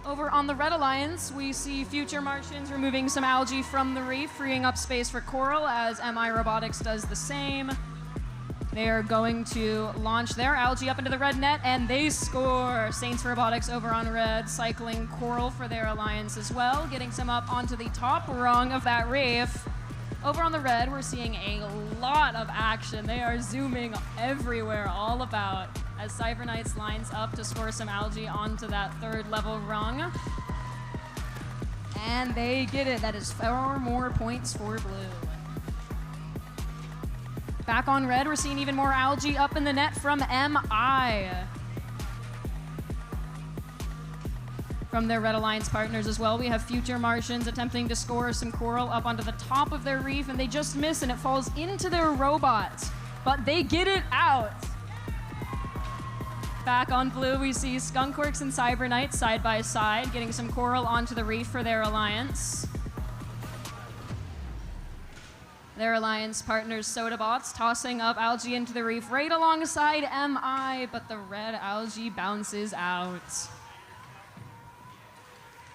Over on the Red Alliance, we see Future Martians removing some algae from the reef, freeing up space for coral as MI Robotics does the same. They are going to launch their algae up into the red net, and they score. Saints Robotics over on red, cycling coral for their alliance as well, getting some up onto the top rung of that reef. Over on the red, we're seeing a lot of action. They are zooming everywhere, all about, as Cyber Knights lines up to score some algae onto that third level rung. And they get it. That is 4 more points for blue. Back on red, we're seeing even more algae up in the net from MI. From their Red Alliance partners as well, we have Future Martians attempting to score some coral up onto the top of their reef, and they just miss, and it falls into their robots. But they get it out. Back on blue, we see Skunkworks and Cyber Knights side by side, getting some coral onto the reef for their alliance. Their alliance partners, Sodabots, tossing up algae into the reef right alongside MI, but the red algae bounces out.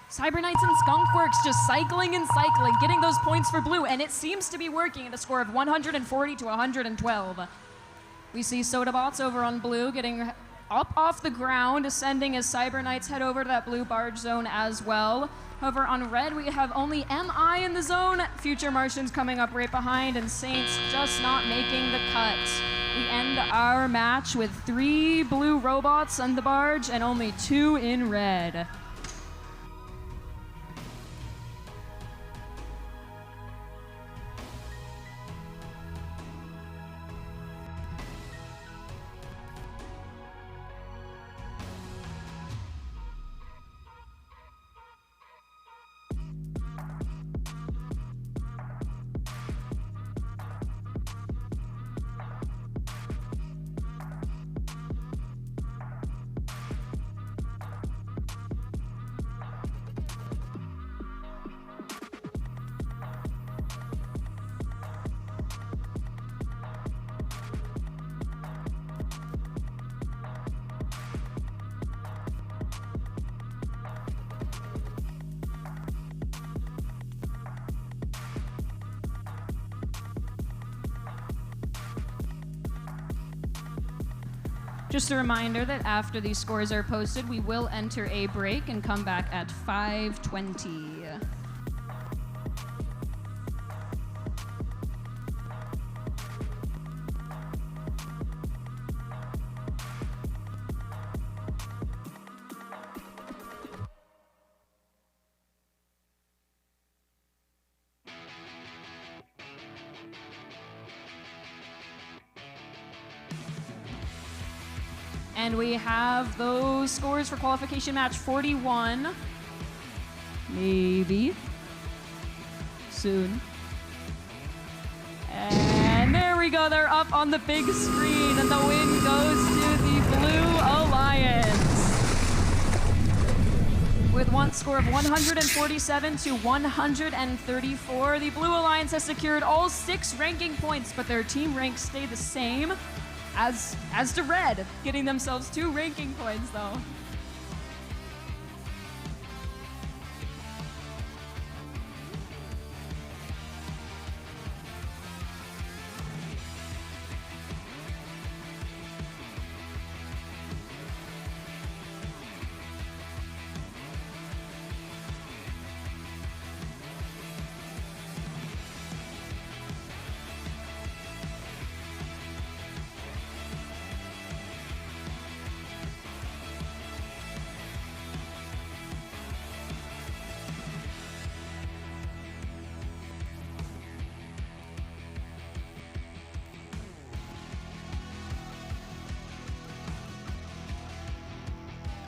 Cyber Knights and Skunkworks just cycling and cycling, getting those points for blue, and it seems to be working at a score of 140 to 112. We see Sodabots over on blue getting up off the ground, ascending as Cyber Knights head over to that blue barge zone as well. However, on red, we have only MI in the zone. Future Martians coming up right behind, and Saints just not making the cut. We end our match with 3 blue robots on the barge and only 2 in red. Just a reminder that after these scores are posted, we will enter a break and come back at 5:20. And we have those scores for qualification match 41. Maybe. Soon. And there we go. They're up on the big screen, and the win goes to the Blue Alliance. With one score of 147 to 134, the Blue Alliance has secured all 6 ranking points, but their team ranks stay the same. As to red, getting themselves 2 ranking points though.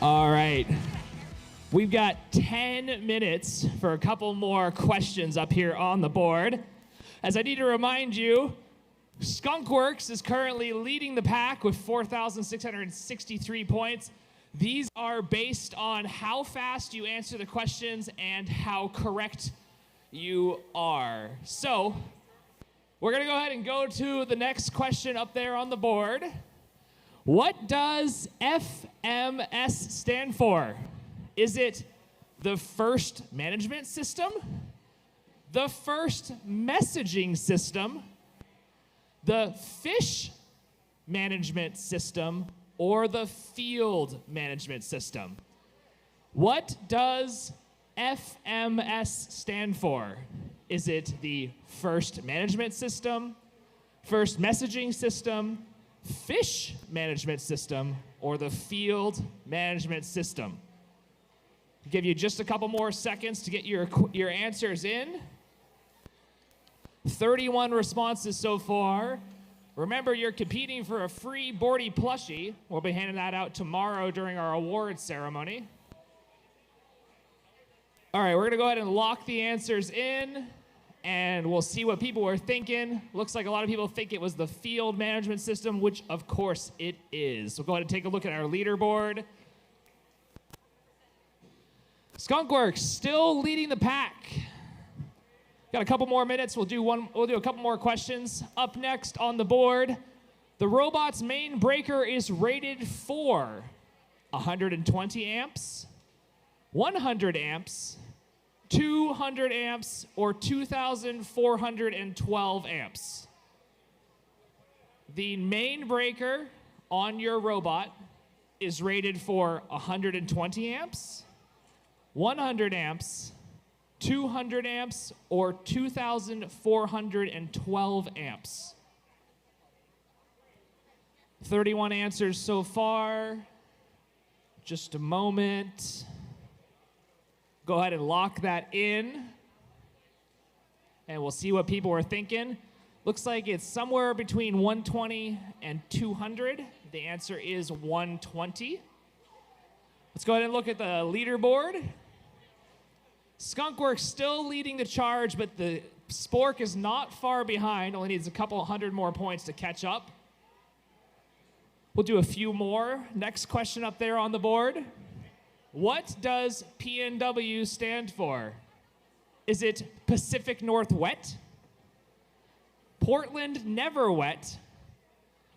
All right. We've got 10 minutes for a couple more questions up here on the board. As I need to remind you, Skunkworks is currently leading the pack with 4,663 points. These are based on how fast you answer the questions and how correct you are. So, we're going to go ahead and go to the next question up there on the board. What does FMS stand for? Is it the First Management System, the First Messaging System, the Fish Management System, or the Field Management System? What does FMS stand for? Is it the First Management System, First Messaging System, Fish Management System, or the Field Management System? I'll give you just a couple more seconds to get your answers in. 31 responses so far. Remember, you're competing for a free Bordie plushie. We'll be handing that out tomorrow during our awards ceremony. All right, we're going to go ahead and lock the answers in, and we'll see what people are thinking. Looks like a lot of people think it was the Field Management System, which of course it is. So go ahead and take a look at our leaderboard. Skunkworks still leading the pack. Got a couple more minutes. We'll do a couple more questions. Up next on the board, the robot's main breaker is rated for 120 amps, 100 amps, 200 amps, or 2,412 amps. The main breaker on your robot is rated for 120 amps, 100 amps, 200 amps, or 2,412 amps. 31 answers so far. Just a moment. Go ahead and lock that in, and we'll see what people are thinking. Looks like it's somewhere between 120 and 200. The answer is 120. Let's go ahead and look at the leaderboard. Skunkworks still leading the charge, but the Spork is not far behind. Only needs a couple hundred more points to catch up. We'll do a few more. Next question up there on the board. What does PNW stand for? Is it Pacific North Wet, Portland Never Wet,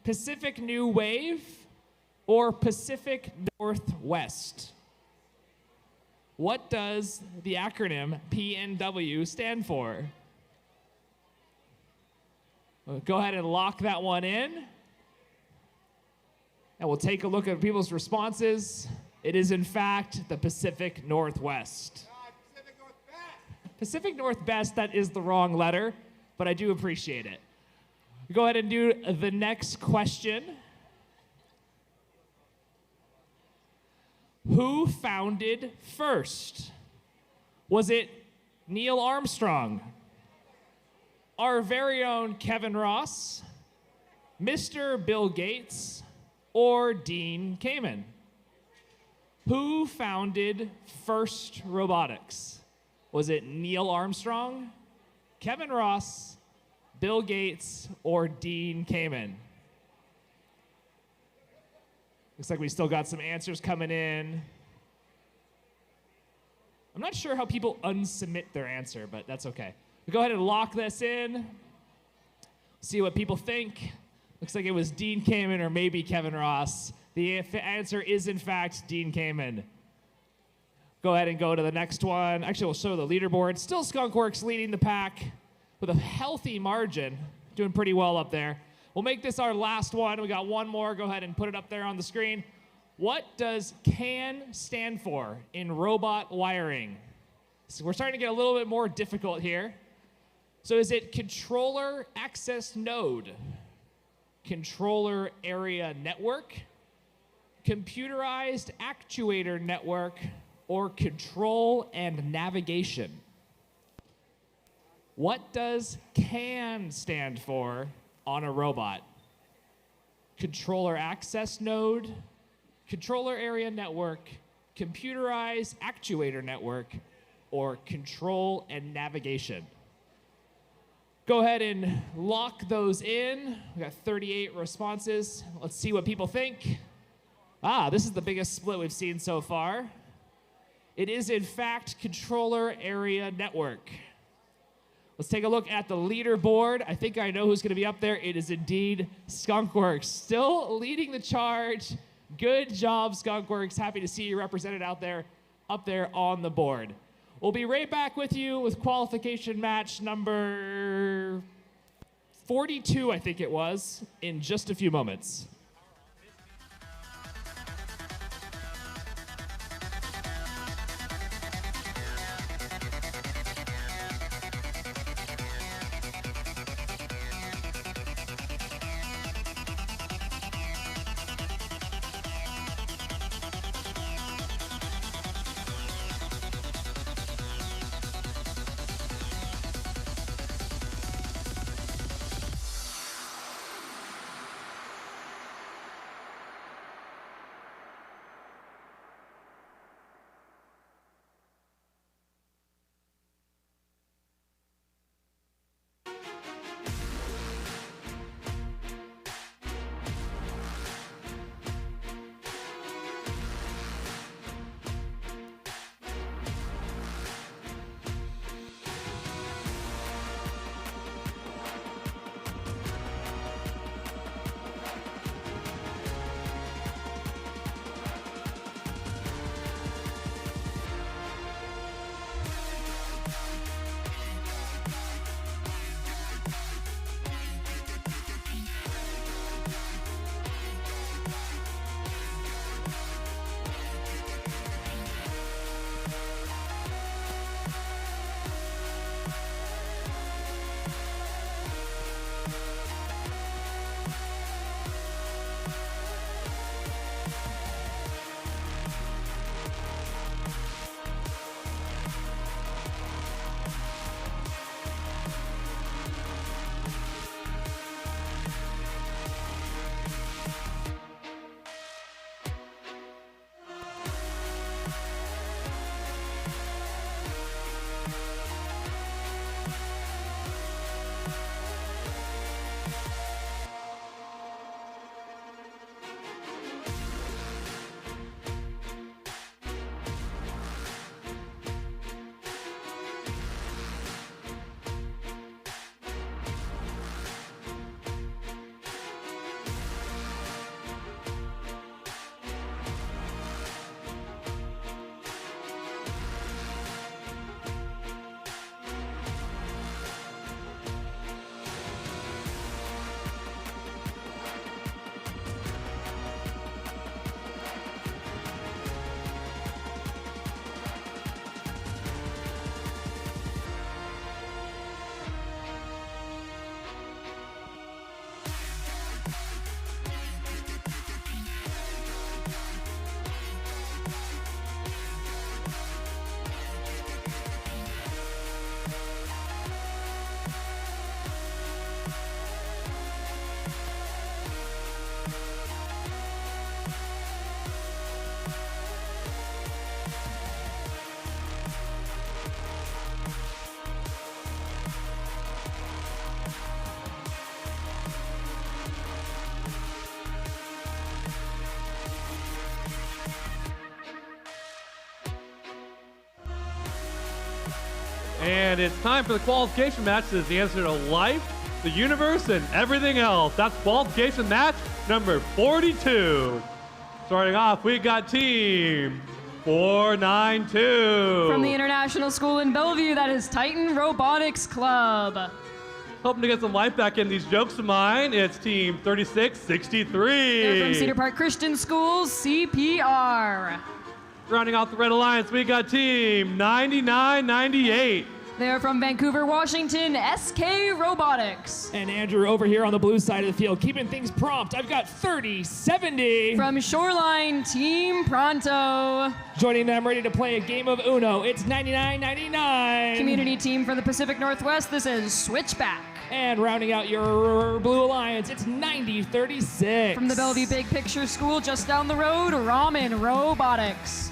Pacific New Wave, or Pacific Northwest? What does the acronym PNW stand for? We'll go ahead and lock that one in. And we'll take a look at people's responses. It is, in fact, the Pacific Northwest. Pacific Northwest, that is the wrong letter, but I do appreciate it. Go ahead and do the next question. Who founded FIRST? Was it Neil Armstrong, our very own Kevin Ross, Mr. Bill Gates, or Dean Kamen? Who founded FIRST Robotics? Was it Neil Armstrong, Kevin Ross, Bill Gates, or Dean Kamen? Looks like we still got some answers coming in. I'm not sure how people unsubmit their answer, but that's okay. We'll go ahead and lock this in. See what people think. Looks like it was Dean Kamen or maybe Kevin Ross. The answer is, in fact, Dean Kamen. Go ahead and go to the next one. Actually, we'll show the leaderboard. Still Skunkworks leading the pack with a healthy margin. Doing pretty well up there. We'll make this our last one. We got one more. Go ahead and put it up there on the screen. What does CAN stand for in robot wiring? So we're starting to get a little bit more difficult here. So is it controller access node, controller area network, computerized actuator network, or control and navigation? What does CAN stand for on a robot? Controller access node, controller area network, computerized actuator network, or control and navigation? Go ahead and lock those in. We got 38 responses. Let's see what people think. This is the biggest split we've seen so far. It is, in fact, controller area network. Let's take a look at the leaderboard. I think I know who's going to be up there. It is indeed Skunkworks, still leading the charge. Good job, Skunkworks. Happy to see you represented up there on the board. We'll be right back with you with qualification match number 42, I think it was, in just a few moments. And it's time for the qualification match that is the answer to life, the universe, and everything else. That's qualification match number 42. Starting off, we got team 492. From the International School in Bellevue, that is Titan Robotics Club. Hoping to get some life back in these jokes of mine, it's team 3663. They're from Cedar Park Christian School, CPR. Rounding out the Red Alliance, we got team 9998. They're from Vancouver, Washington, SK Robotics. And Andrew over here on the blue side of the field, keeping things prompt. I've got 3070. From Shoreline, Team Pronto. Joining them, ready to play a game of Uno, it's 9999. Community team from the Pacific Northwest, this is Switchback. And rounding out your Blue Alliance, it's 9036. From the Bellevue Big Picture School just down the road, Ramen Robotics.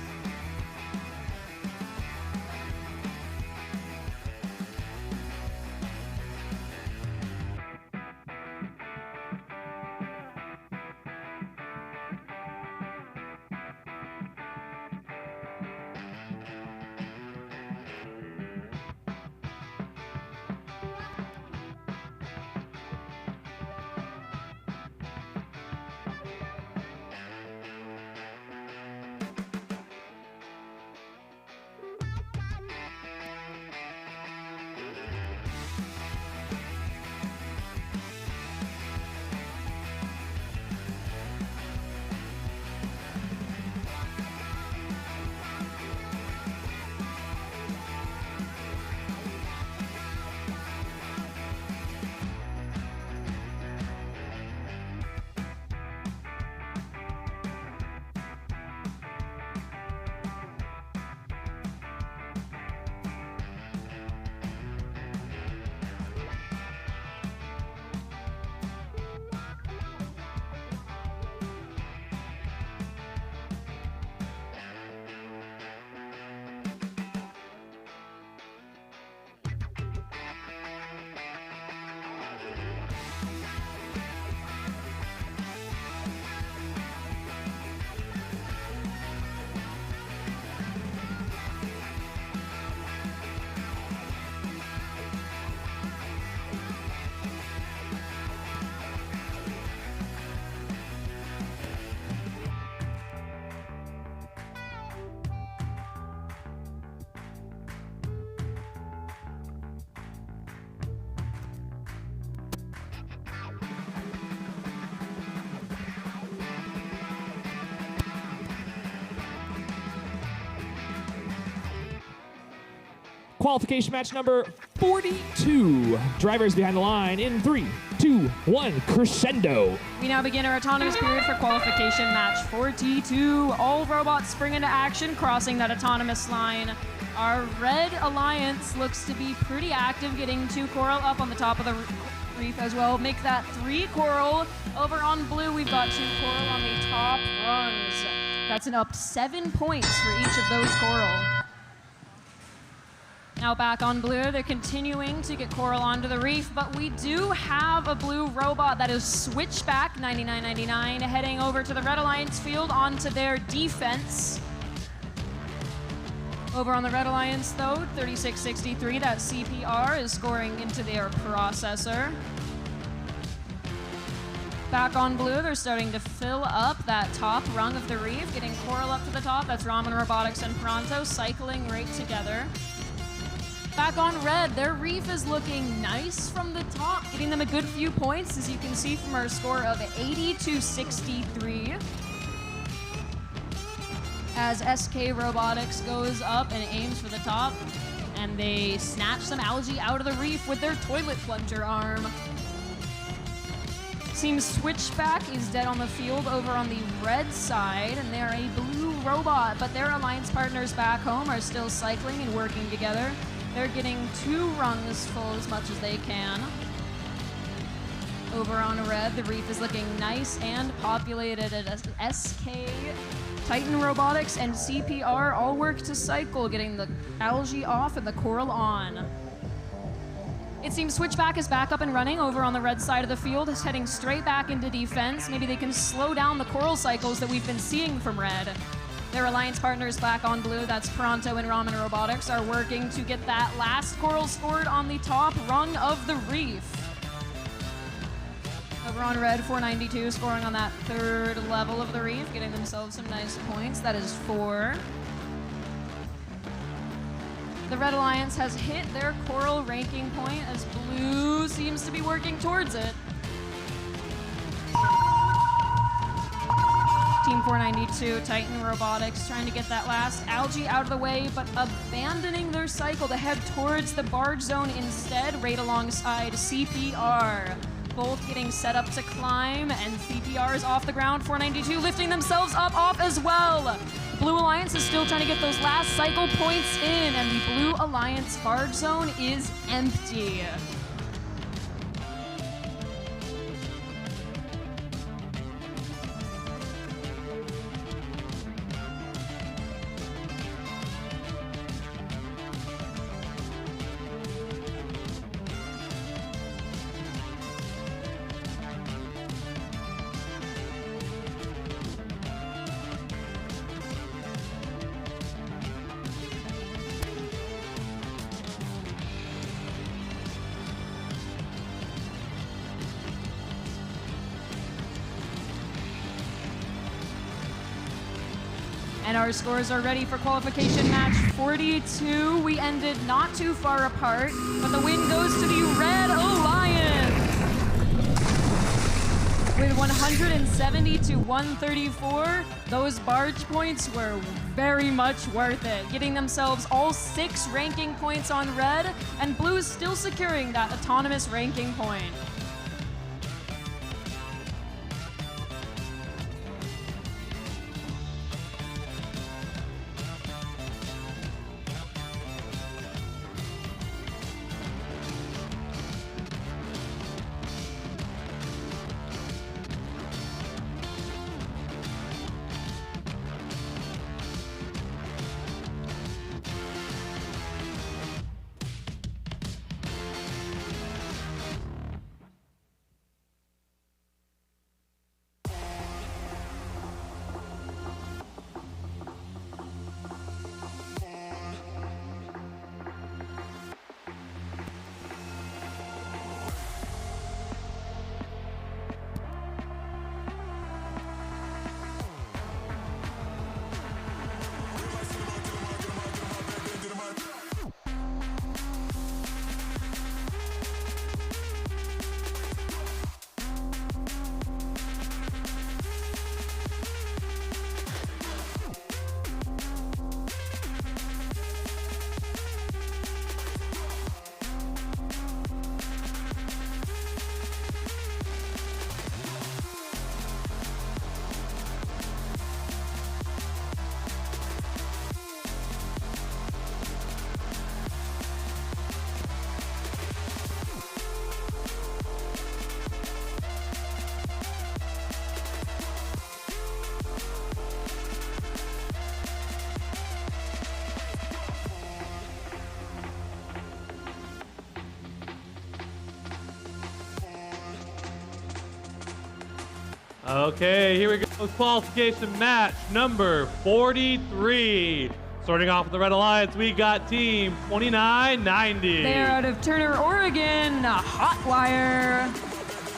Qualification match number 42. Drivers behind the line in 3, 2, 1, crescendo. We now begin our autonomous period for qualification match 42. All robots spring into action, crossing that autonomous line. Our red alliance looks to be pretty active, getting 2 coral up on the top of the reef as well. Make that 3 coral. Over on blue, we've got 2 coral on the top rungs. That's an up 7 points for each of those coral. Now back on blue, they're continuing to get coral onto the reef, but we do have a blue robot that is switchback 99.99 heading over to the Red Alliance field onto their defense. Over on the Red Alliance though, 3663, that CPR is scoring into their processor. Back on blue, they're starting to fill up that top rung of the reef, getting coral up to the top. That's Ramen Robotics and Pronto cycling right together. Back on red, their reef is looking nice from the top, getting them a good few points, as you can see from our score of 80-63. As SK Robotics goes up and aims for the top, and they snatch some algae out of the reef with their toilet plunger arm. Seems Switchback is dead on the field over on the red side, and they're a blue robot, but their alliance partners back home are still cycling and working together. They're getting 2 rungs full as much as they can. Over on red, the reef is looking nice and populated as SK, Titan Robotics, and CPR all work to cycle, getting the algae off and the coral on. It seems Switchback is back up and running over on the red side of the field, is heading straight back into defense. Maybe they can slow down the coral cycles that we've been seeing from red. Their alliance partners back on blue, that's Pronto and Ramen Robotics, are working to get that last coral scored on the top rung of the reef. Over on red, 492 scoring on that 3rd level of the reef, getting themselves some nice points. That is 4. The Red Alliance has hit their coral ranking point as blue seems to be working towards it. Team 492, Titan Robotics, trying to get that last algae out of the way, but abandoning their cycle to head towards the barge zone instead, right alongside CPR. Both getting set up to climb, and CPR is off the ground, 492 lifting themselves up off as well. Blue Alliance is still trying to get those last cycle points in, and the Blue Alliance barge zone is empty. And our scores are ready for qualification match 42. We ended not too far apart, but the win goes to the Red Alliance with 170 to 134. Those barge points were very much worth it, getting themselves all 6 ranking points on red, and blue is still securing that autonomous ranking point. Okay, here we go. Qualification match number 43. Starting off with the Red Alliance, we got team 2990. They're out of Turner, Oregon, Hotwire.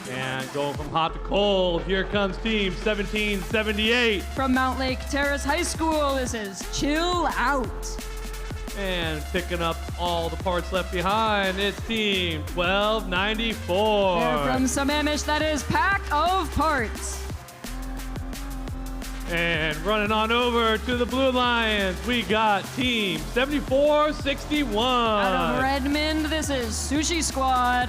And going from hot to cold, here comes team 1778. From Mount Lake Terrace High School, this is Chill Out. And picking up all the parts left behind, it's team 1294. They're from Sammamish, that is Pack of Parts. And running on over to the Blue Alliance, we got team 7461. Out of Redmond, this is Sushi Squad.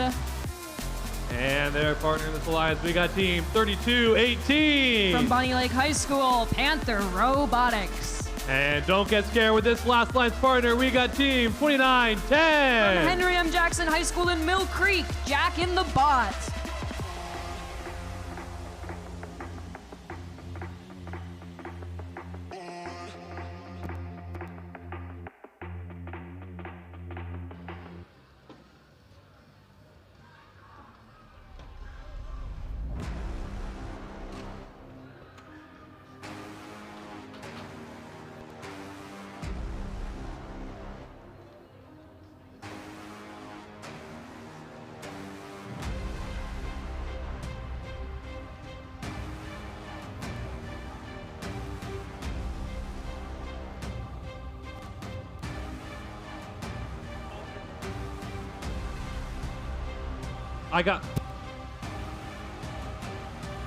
And their partner in this alliance, we got team 3218. From Bonnie Lake High School, Panther Robotics. And don't get scared with this last alliance partner, we got team 2910. From Henry M. Jackson High School in Mill Creek, Jack in the Bot.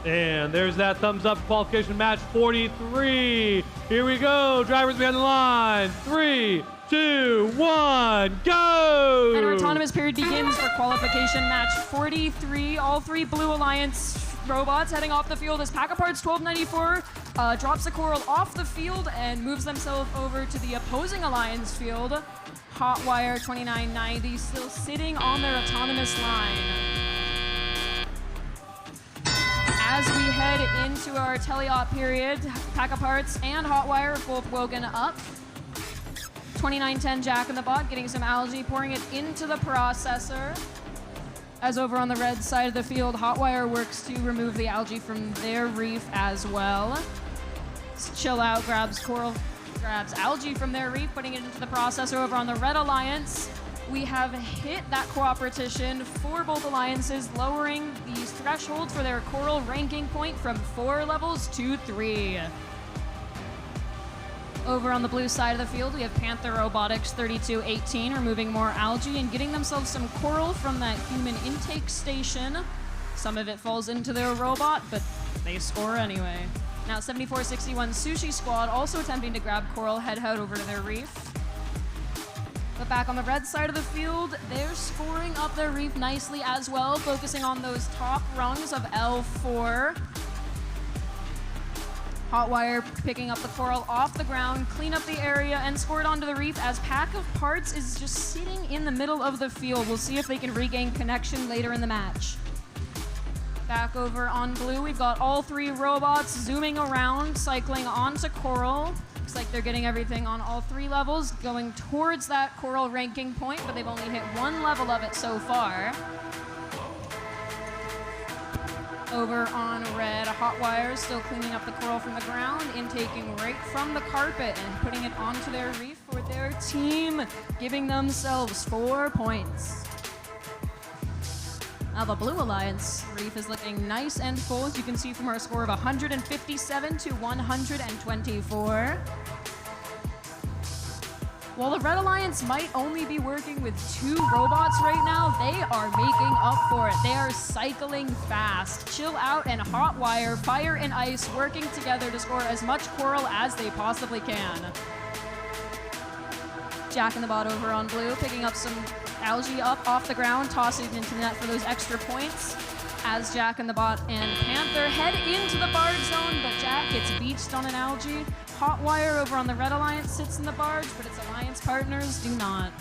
And there's that thumbs up qualification match 43. Here we go. Drivers behind the line. 3, 2, 1, go! And our autonomous period begins for qualification match 43. All three Blue Alliance robots heading off the field as Pack of Parts 1294 drops the coral off the field and moves themselves over to the opposing Alliance field. Hotwire 2990 still sitting on their autonomous line. As we head into our teleop period, Pack of Parts and Hotwire are both woken up. 2910 Jack in the Bot getting some algae, pouring it into the processor. As over on the red side of the field, Hotwire works to remove the algae from their reef as well. Chill Out grabs algae from their reef, putting it into the processor. Over on the Red Alliance, we have hit that cooperation for both alliances, lowering the threshold for their coral ranking point from 4 levels to 3. Over on the blue side of the field, we have Panther Robotics 3218 removing more algae and getting themselves some coral from that human intake station. Some of it falls into their robot, but they score anyway. Now 7461 Sushi Squad also attempting to grab coral, head out over to their reef. But back on the red side of the field, they're scoring up their reef nicely as well, focusing on those top rungs of L4. Hotwire picking up the coral off the ground, clean up the area, and score it onto the reef as Pack of Parts is just sitting in the middle of the field. We'll see if they can regain connection later in the match. Back over on blue, we've got all three robots zooming around, cycling onto coral. Looks like they're getting everything on all 3 levels, going towards that coral ranking point, but they've only hit 1 level of it so far. Over on red, Hotwire still cleaning up the coral from the ground, intaking right from the carpet and putting it onto their reef for their team, giving themselves 4 points. Now the Blue Alliance reef is looking nice and full, as you can see from our score of 157 to 124. While the Red Alliance might only be working with 2 robots right now, they are making up for it. They are cycling fast. Chill Out and Hotwire, Fire and Ice, working together to score as much coral as they possibly can. Jack in the Bot over on blue, picking up some algae up off the ground, tossing it into the net for those extra points. As Jack in the Bot and Panther head into the barge zone, but Jack gets beached on an algae. Hotwire over on the Red Alliance sits in the barge, but its alliance partners do not.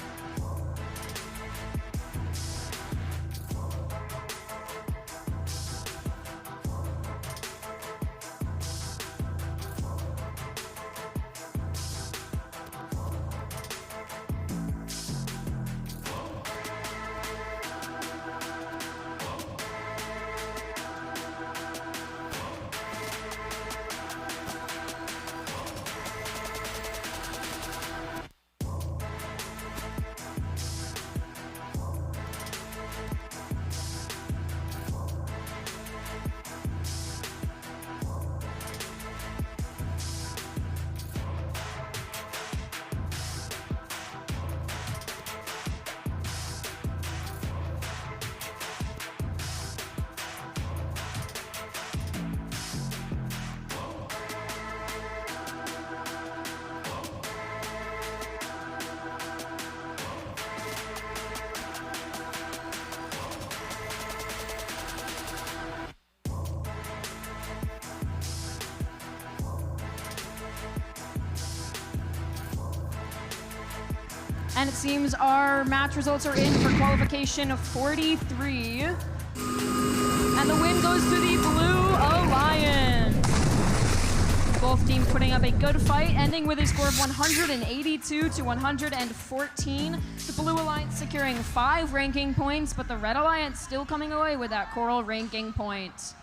And it seems our match results are in for qualification 43. And the win goes to the Blue Alliance. Both teams putting up a good fight, ending with a score of 182 to 114. The Blue Alliance securing 5 ranking points, but the Red Alliance still coming away with that coral ranking point.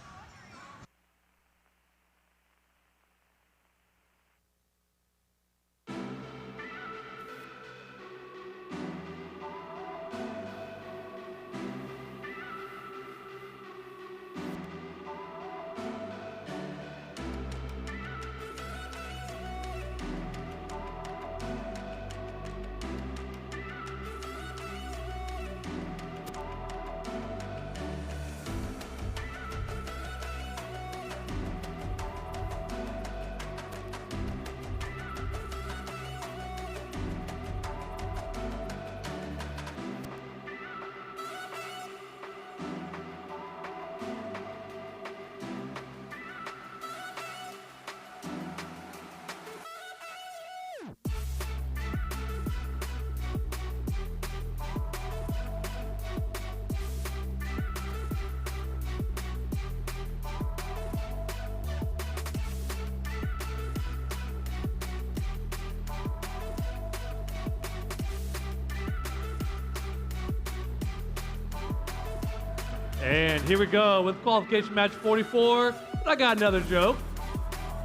And here we go with qualification match 44. But I got another joke.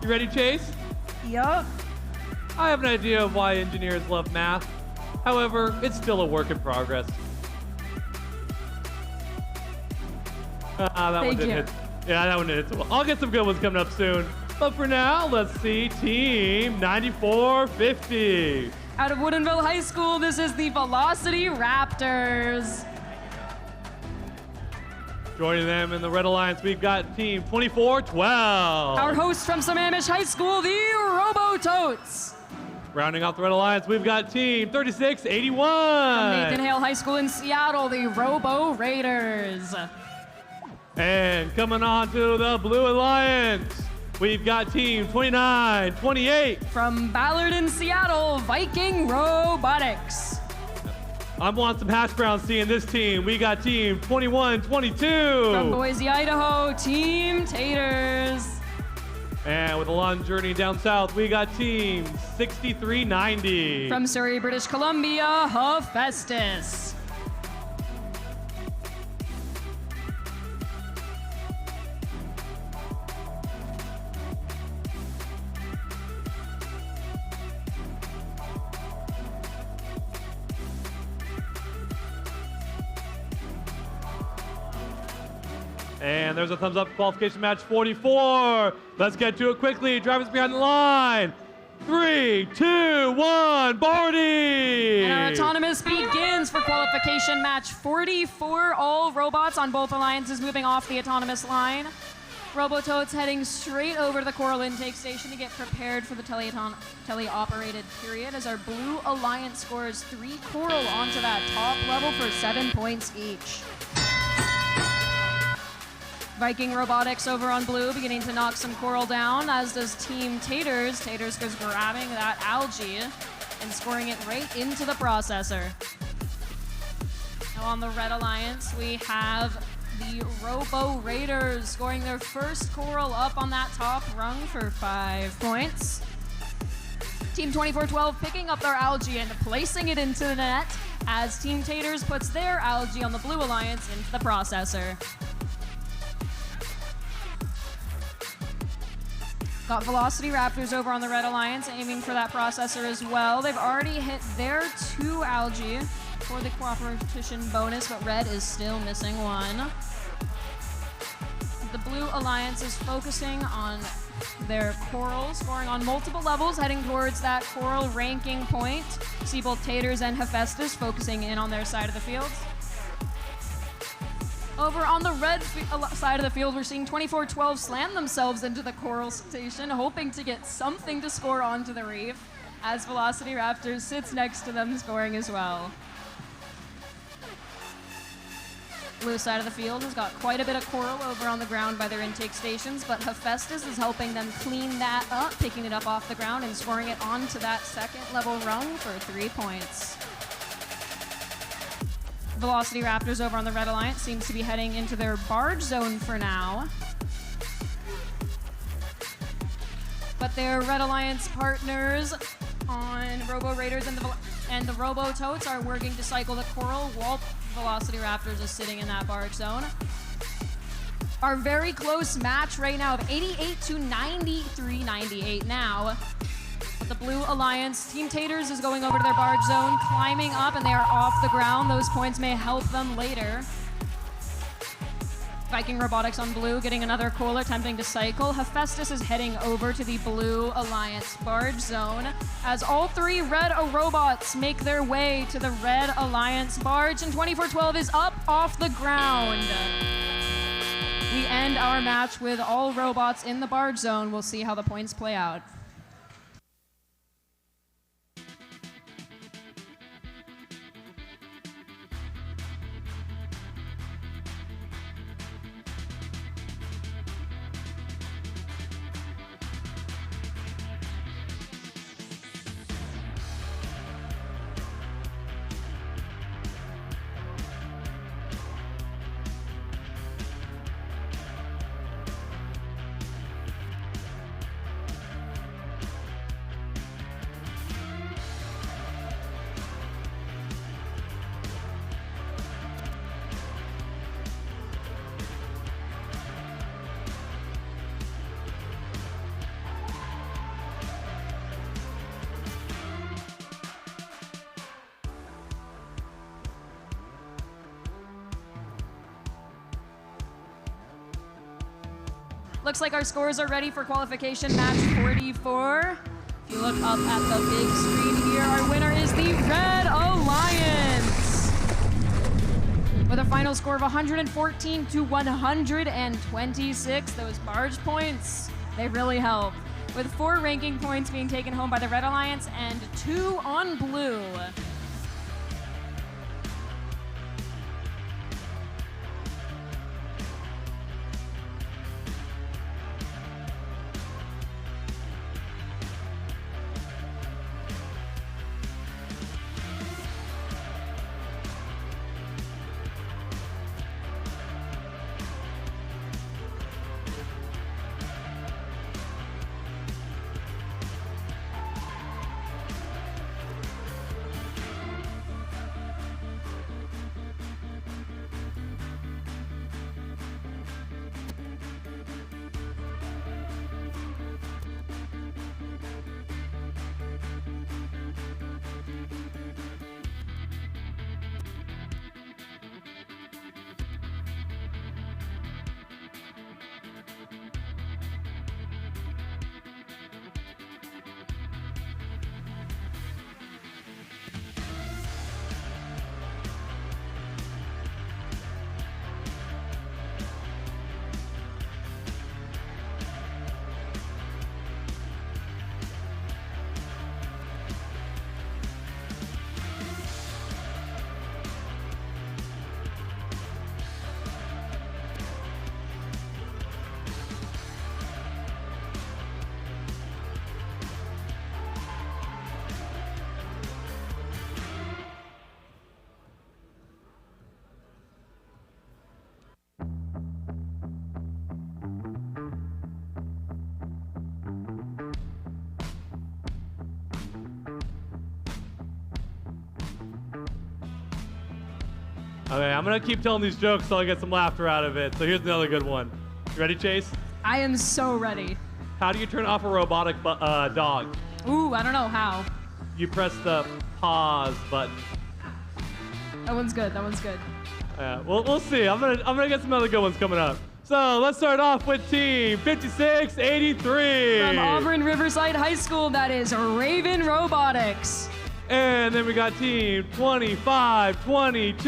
You ready, Chase? Yup. I have an idea of why engineers love math. However, it's still a work in progress. That one didn't hit. Yeah, that one didn't hit. I'll get some good ones coming up soon. But for now, let's see Team 9450. Out of Woodinville High School, this is the Velocity Raptors. Joining them in the Red Alliance, we've got Team 2412. Our hosts from Sammamish High School, the Robototes. Rounding out the Red Alliance, we've got Team 3681. From Nathan Hale High School in Seattle, the Robo Raiders. And coming on to the Blue Alliance, we've got Team 2928. From Ballard in Seattle, Viking Robotics. I want some hash browns seeing this team. We got Team 2122. From Boise, Idaho, Team Taters. And with a long journey down south, we got Team 6390. From Surrey, British Columbia, Hephaestus. And there's a thumbs up qualification match 44. Let's get to it quickly. Drivers behind the line. 3, 2, 1, Bordie! And our autonomous begins for qualification match 44. All robots on both alliances moving off the autonomous line. Robototes heading straight over to the Coral intake station to get prepared for the tele-operated period as our Blue Alliance scores 3 Coral onto that top level for 7 points each. Viking Robotics over on blue, beginning to knock some coral down, as does Team Taters. Taters goes grabbing that algae and scoring it right into the processor. Now on the Red Alliance, we have the Robo Raiders scoring their first coral up on that top rung for 5 points. Team 2412 picking up their algae and placing it into the net as Team Taters puts their algae on the Blue Alliance into the processor. Got Velocity Raptors over on the Red Alliance aiming for that processor as well. They've already hit their 2 algae for the Cooperation bonus, but Red is still missing 1. The Blue Alliance is focusing on their coral, scoring on multiple levels, heading towards that coral ranking point. See both Taters and Hephaestus focusing in on their side of the field. Over on the red side of the field, we're seeing 2412 slam themselves into the coral station, hoping to get something to score onto the reef, as Velocity Raptors sits next to them, scoring as well. Blue side of the field has got quite a bit of coral over on the ground by their intake stations, but Hephaestus is helping them clean that up, picking it up off the ground and scoring it onto that second level rung for 3 points. Velocity Raptors over on the Red Alliance seems to be heading into their barge zone for now. But their Red Alliance partners on Robo Raiders and the Robototes are working to cycle the coral while Velocity Raptors is sitting in that barge zone. Our very close match right now of 88 to 93, 98 now. But the Blue Alliance, Team Taters is going over to their barge zone, climbing up, and they are off the ground. Those points may help them later. Viking Robotics on blue, getting another coal, attempting to cycle. Hephaestus is heading over to the Blue Alliance barge zone as all three red robots make their way to the Red Alliance barge, and 2412 is up off the ground. We end our match with all robots in the barge zone. We'll see how the points play out. Looks like our scores are ready for qualification match 44. If you look up at the big screen here, our winner is the Red Alliance with a final score of 114 to 126. Those barge points, they really help, with 4 ranking points being taken home by the Red Alliance and 2 on blue. Okay, I'm gonna keep telling these jokes till I get some laughter out of it. So here's another good one. You ready, Chase? I am so ready. How do you turn off a robotic dog? Ooh, I don't know how. You press the pause button. That one's good, that one's good. We'll see. I'm gonna get some other good ones coming up. So let's start off with Team 5683. From Auburn Riverside High School, that is Raven Robotics. And then we got Team 2522.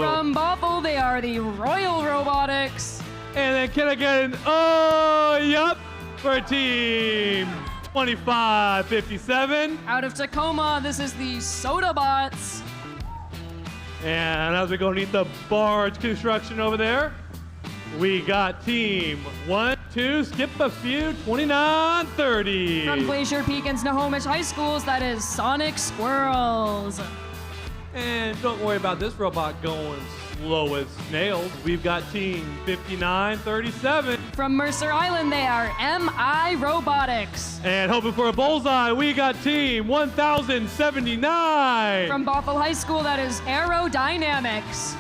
From Bothell, they are the Royal Robotics. And then can I get an oh, yup, for Team 2557. Out of Tacoma, this is the Soda Bots. And as we go underneath the barge construction over there, we got Team 1-2, skip a few, 2930. From Glacier Peak and Snohomish High Schools, that is Sonic Squirrels. And don't worry about this robot going slow as snails. We've got team 5937. From Mercer Island, they are MI Robotics. And hoping for a bullseye, we got team 1079. From Bothell High School, that is Aerodynamics.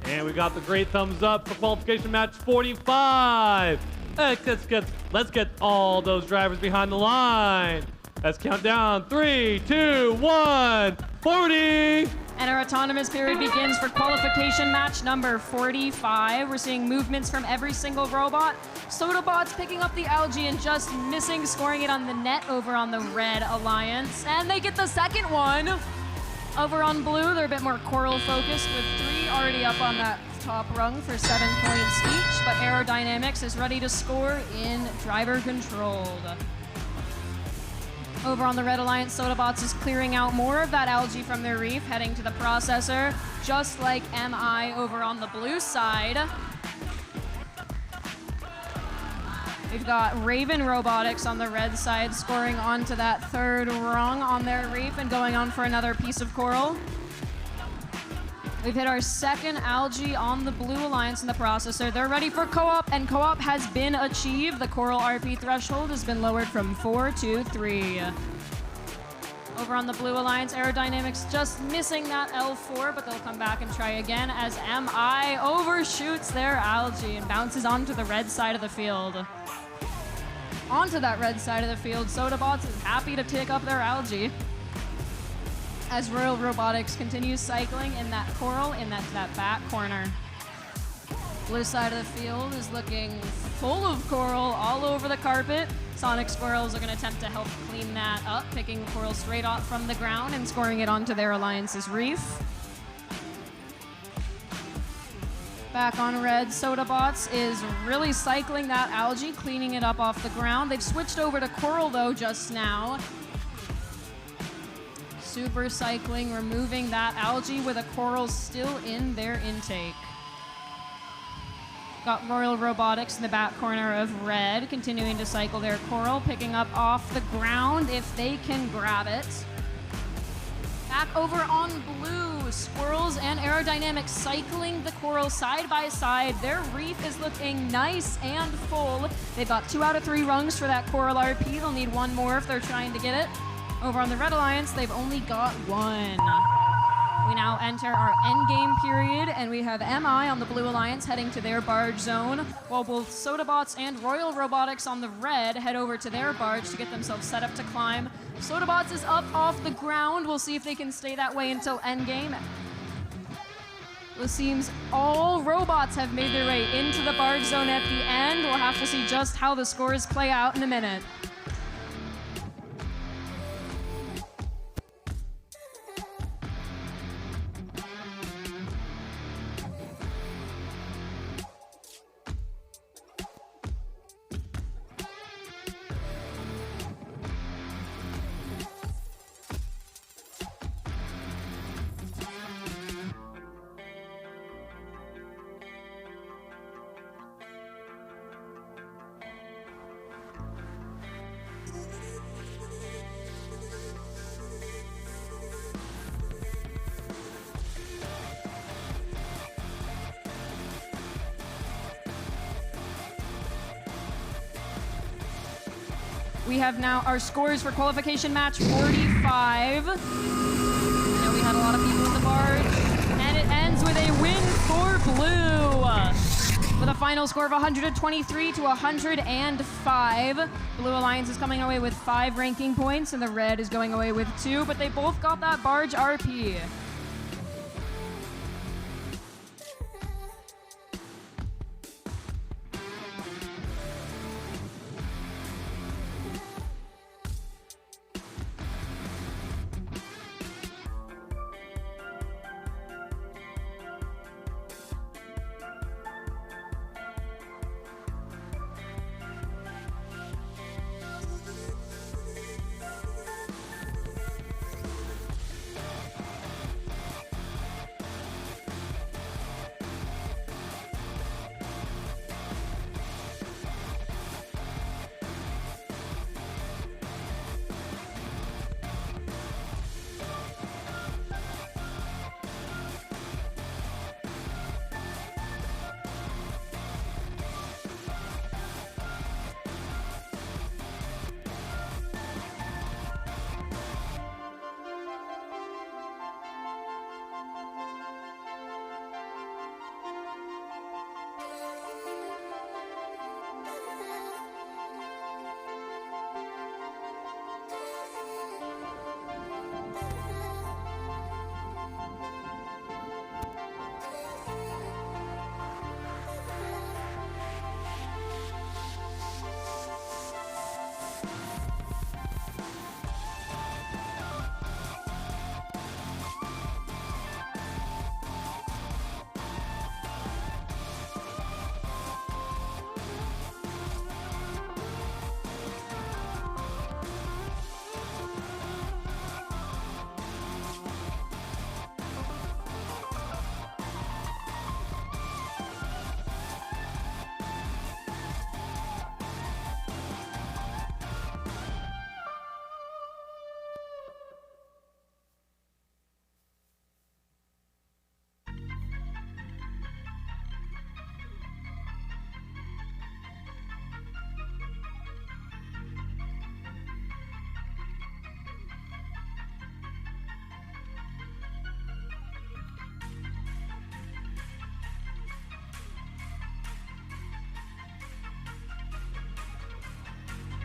And we got the great thumbs up for qualification match 45. Let's get all those drivers behind the line. Let's count down. 3, 2, 1, 40. And our autonomous period begins for qualification match number 45. We're seeing movements from every single robot. Sodabots picking up the algae and just missing, scoring it on the net over on the Red Alliance. And they get the second one. Over on blue, they're a bit more coral focused with 3 already up on that top rung for 7 points each, but Aerodynamics is ready to score in driver controlled. Over on the Red Alliance, Sodabots is clearing out more of that algae from their reef, heading to the processor, just like MI over on the blue side. We've got Raven Robotics on the red side scoring onto that 3rd rung on their reef and going on for another piece of coral. We've hit our 2nd algae on the Blue Alliance in the processor. They're ready for co-op, and co-op has been achieved. The coral RP threshold has been lowered from 4 to 3. Over on the Blue Alliance, Aerodynamics just missing that L4, but they'll come back and try again as MI overshoots their algae and bounces onto the red side of the field. Onto that red side of the field, Sodabots is happy to take up their algae as Royal Robotics continues cycling in that coral in that back corner. Blue side of the field is looking full of coral all over the carpet. Sonic Squirrels are going to attempt to help clean that up, picking the coral straight off from the ground and scoring it onto their Alliance's reef. Back on red, Sodabots is really cycling that algae, cleaning it up off the ground. They've switched over to coral though just now. Super cycling, removing that algae with a coral still in their intake. Got Royal Robotics in the back corner of red, continuing to cycle their coral, picking up off the ground if they can grab it. Back over on blue, Squirrels and Aerodynamics cycling the coral side by side. Their reef is looking nice and full. They've got 2 out of 3 rungs for that coral RP. They'll need 1 more if they're trying to get it. Over on the Red Alliance, they've only got 1. We now enter our endgame period, and we have MI on the Blue Alliance heading to their barge zone, while both Sodabots and Royal Robotics on the red head over to their barge to get themselves set up to climb. Sodabots is up off the ground. We'll see if they can stay that way until endgame. It seems all robots have made their way into the barge zone at the end. We'll have to see just how the scores play out in a minute. We have now our scores for qualification match 45. I know we had a lot of people in the barge. And it ends with a win for blue. With a final score of 123 to 105. Blue Alliance is coming away with 5 ranking points, and the red is going away with 2, but they both got that barge RP.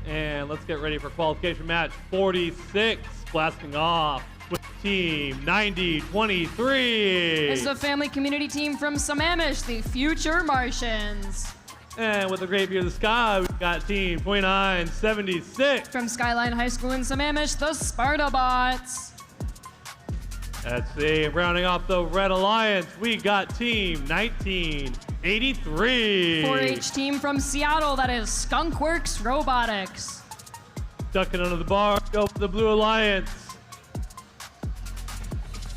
And let's get ready for qualification match 46, blasting off with team 9023. This is a family community team from Sammamish, the Future Martians. And with a great view of the sky, we've got team 2976. From Skyline High School in Sammamish, the Sparta Bots. Let's see, rounding off the Red Alliance, we got team 1983. 4-H team from Seattle, that is Skunkworks Robotics. Ducking under the bar, go for the Blue Alliance.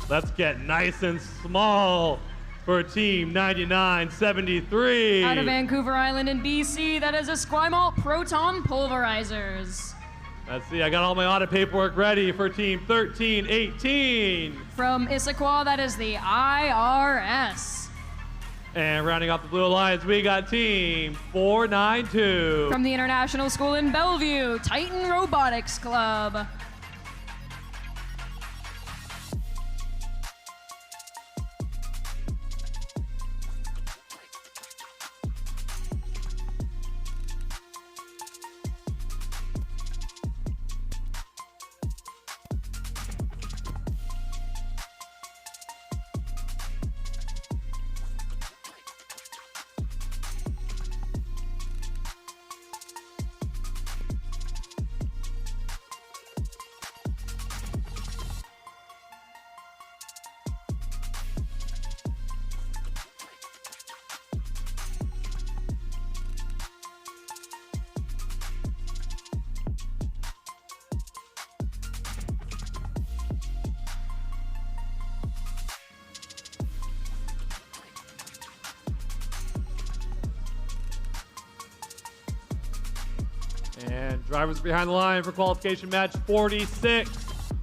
Let's get nice and small for team 9973. Out of Vancouver Island in BC, that is Esquimalt Proton Pulverizers. Let's see, I got all my audit paperwork ready for team 1318. From Issaquah, that is the IRS. And rounding off the Blue Alliance, we got team 492. From the International School in Bellevue, Titan Robotics Club. Drivers behind the line for qualification match 46.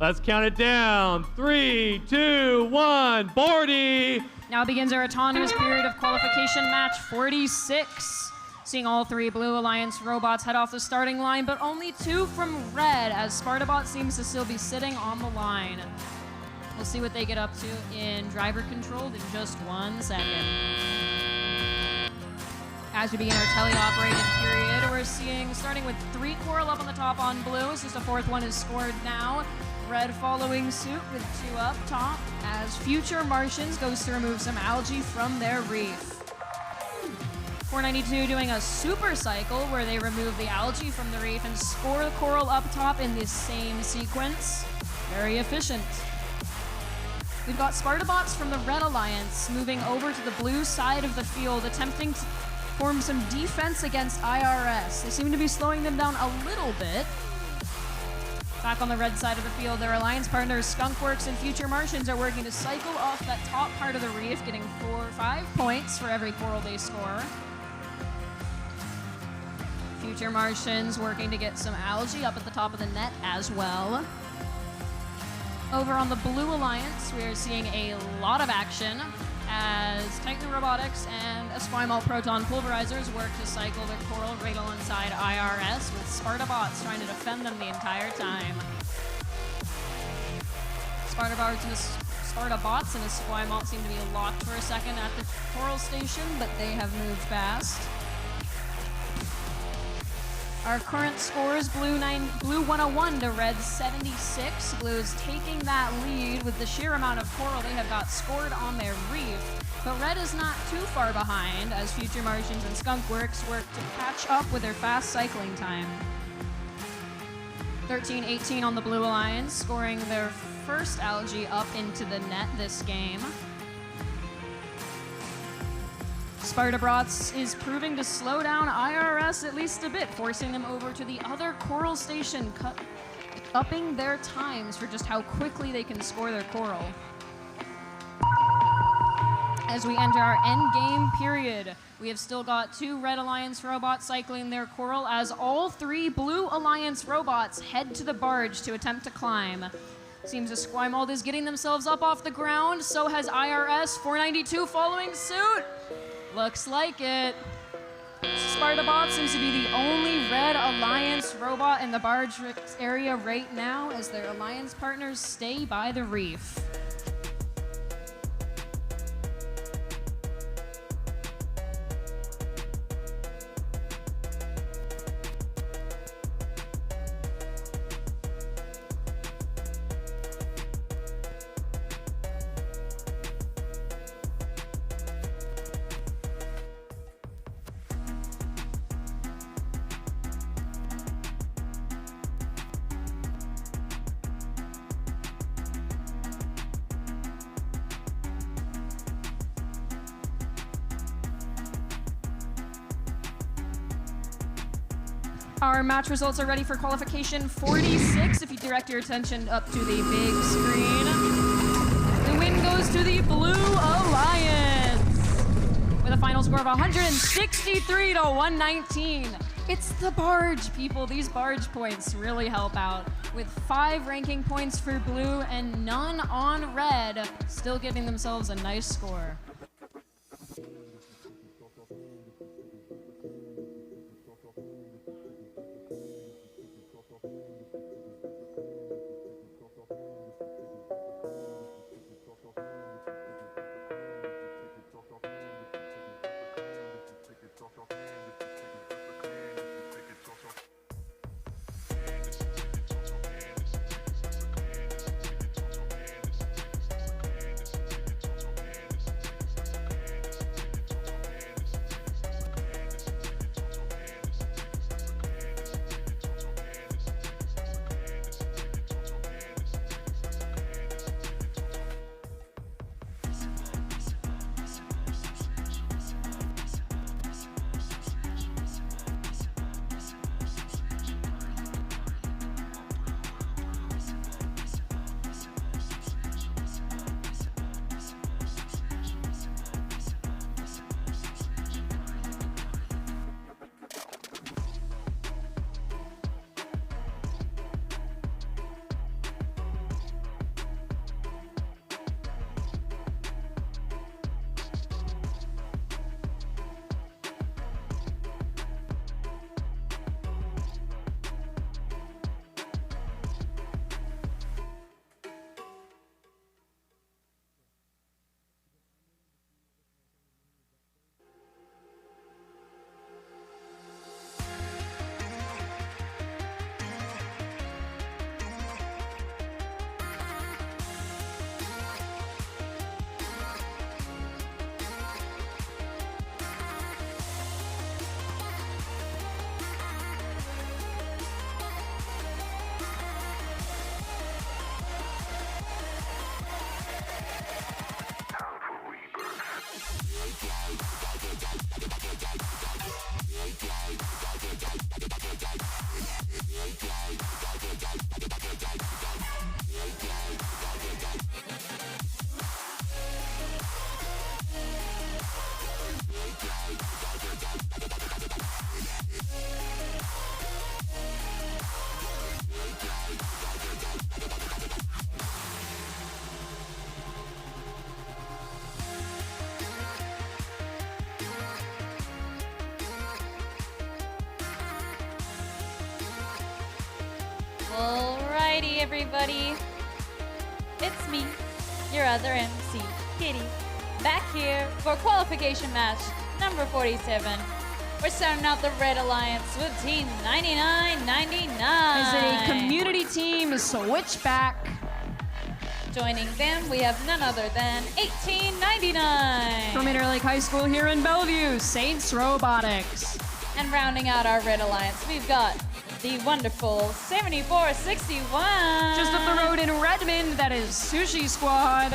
Let's count it down. 3, 2, 1, Bordie! Now begins our autonomous period of qualification match 46. Seeing all 3 Blue Alliance robots head off the starting line, but only 2 from Red, as Spartabot seems to still be sitting on the line. We'll see what they get up to in driver controlled in just 1 second. As we begin our teleoperated period, we're seeing, starting with 3 coral up on the top on blue. It's just a 4th one is scored now. Red following suit with 2 up top, as Future Martians goes to remove some algae from their reef. 492 doing a super cycle where they remove the algae from the reef and score the coral up top in this same sequence. Very efficient. We've got Spartabots from the Red Alliance moving over to the blue side of the field, attempting to form some defense against IRS. They seem to be slowing them down a little bit. Back on the red side of the field, their alliance partners Skunkworks and Future Martians are working to cycle off that top part of the reef, getting 4 or 5 points for every coral they score. Future Martians working to get some algae up at the top of the net as well. Over on the Blue Alliance, we are seeing a lot of action as Titan Robotics and Esquimalt Proton Pulverizers work to cycle their coral right alongside IRS, with Spartabots trying to defend them the entire time. Spartabots and Esquimalt seem to be locked for a second at the coral station, but they have moved fast. Our current scores, Blue 101 to Red 76. Blue is taking that lead with the sheer amount of coral they have got scored on their reef. But Red is not too far behind as Future Martians and Skunkworks work to catch up with their fast cycling time. 13-18 on the Blue Alliance, scoring their first algae up into the net this game. Spartabots is proving to slow down IRS at least a bit, forcing them over to the other coral station, upping their times for just how quickly they can score their coral. As we enter our end game period, we have still got 2 Red Alliance robots cycling their coral as all 3 Blue Alliance robots head to the barge to attempt to climb. Seems Esquimalt is getting themselves up off the ground, so has IRS. 492 following suit. Looks like it. Spartabot seems to be the only Red Alliance robot in the barge area right now as their alliance partners stay by the reef. Our match results are ready for qualification 46. If you direct your attention up to the big screen, the win goes to the Blue Alliance with a final score of 163 to 119. It's the barge, people. These barge points really help out, with 5 ranking points for Blue and none on Red, still getting themselves a nice score. Alrighty, everybody. It's me, your other MC, Kitty, back here for qualification match number 47. We're starting out the Red Alliance with Team 9999. Is it a community team switchback? Joining them, we have none other than 1899. From Interlake High School here in Bellevue, Saints Robotics. And rounding out our Red Alliance, we've got the wonderful 7461. Just up the road in Redmond, that is Sushi Squad.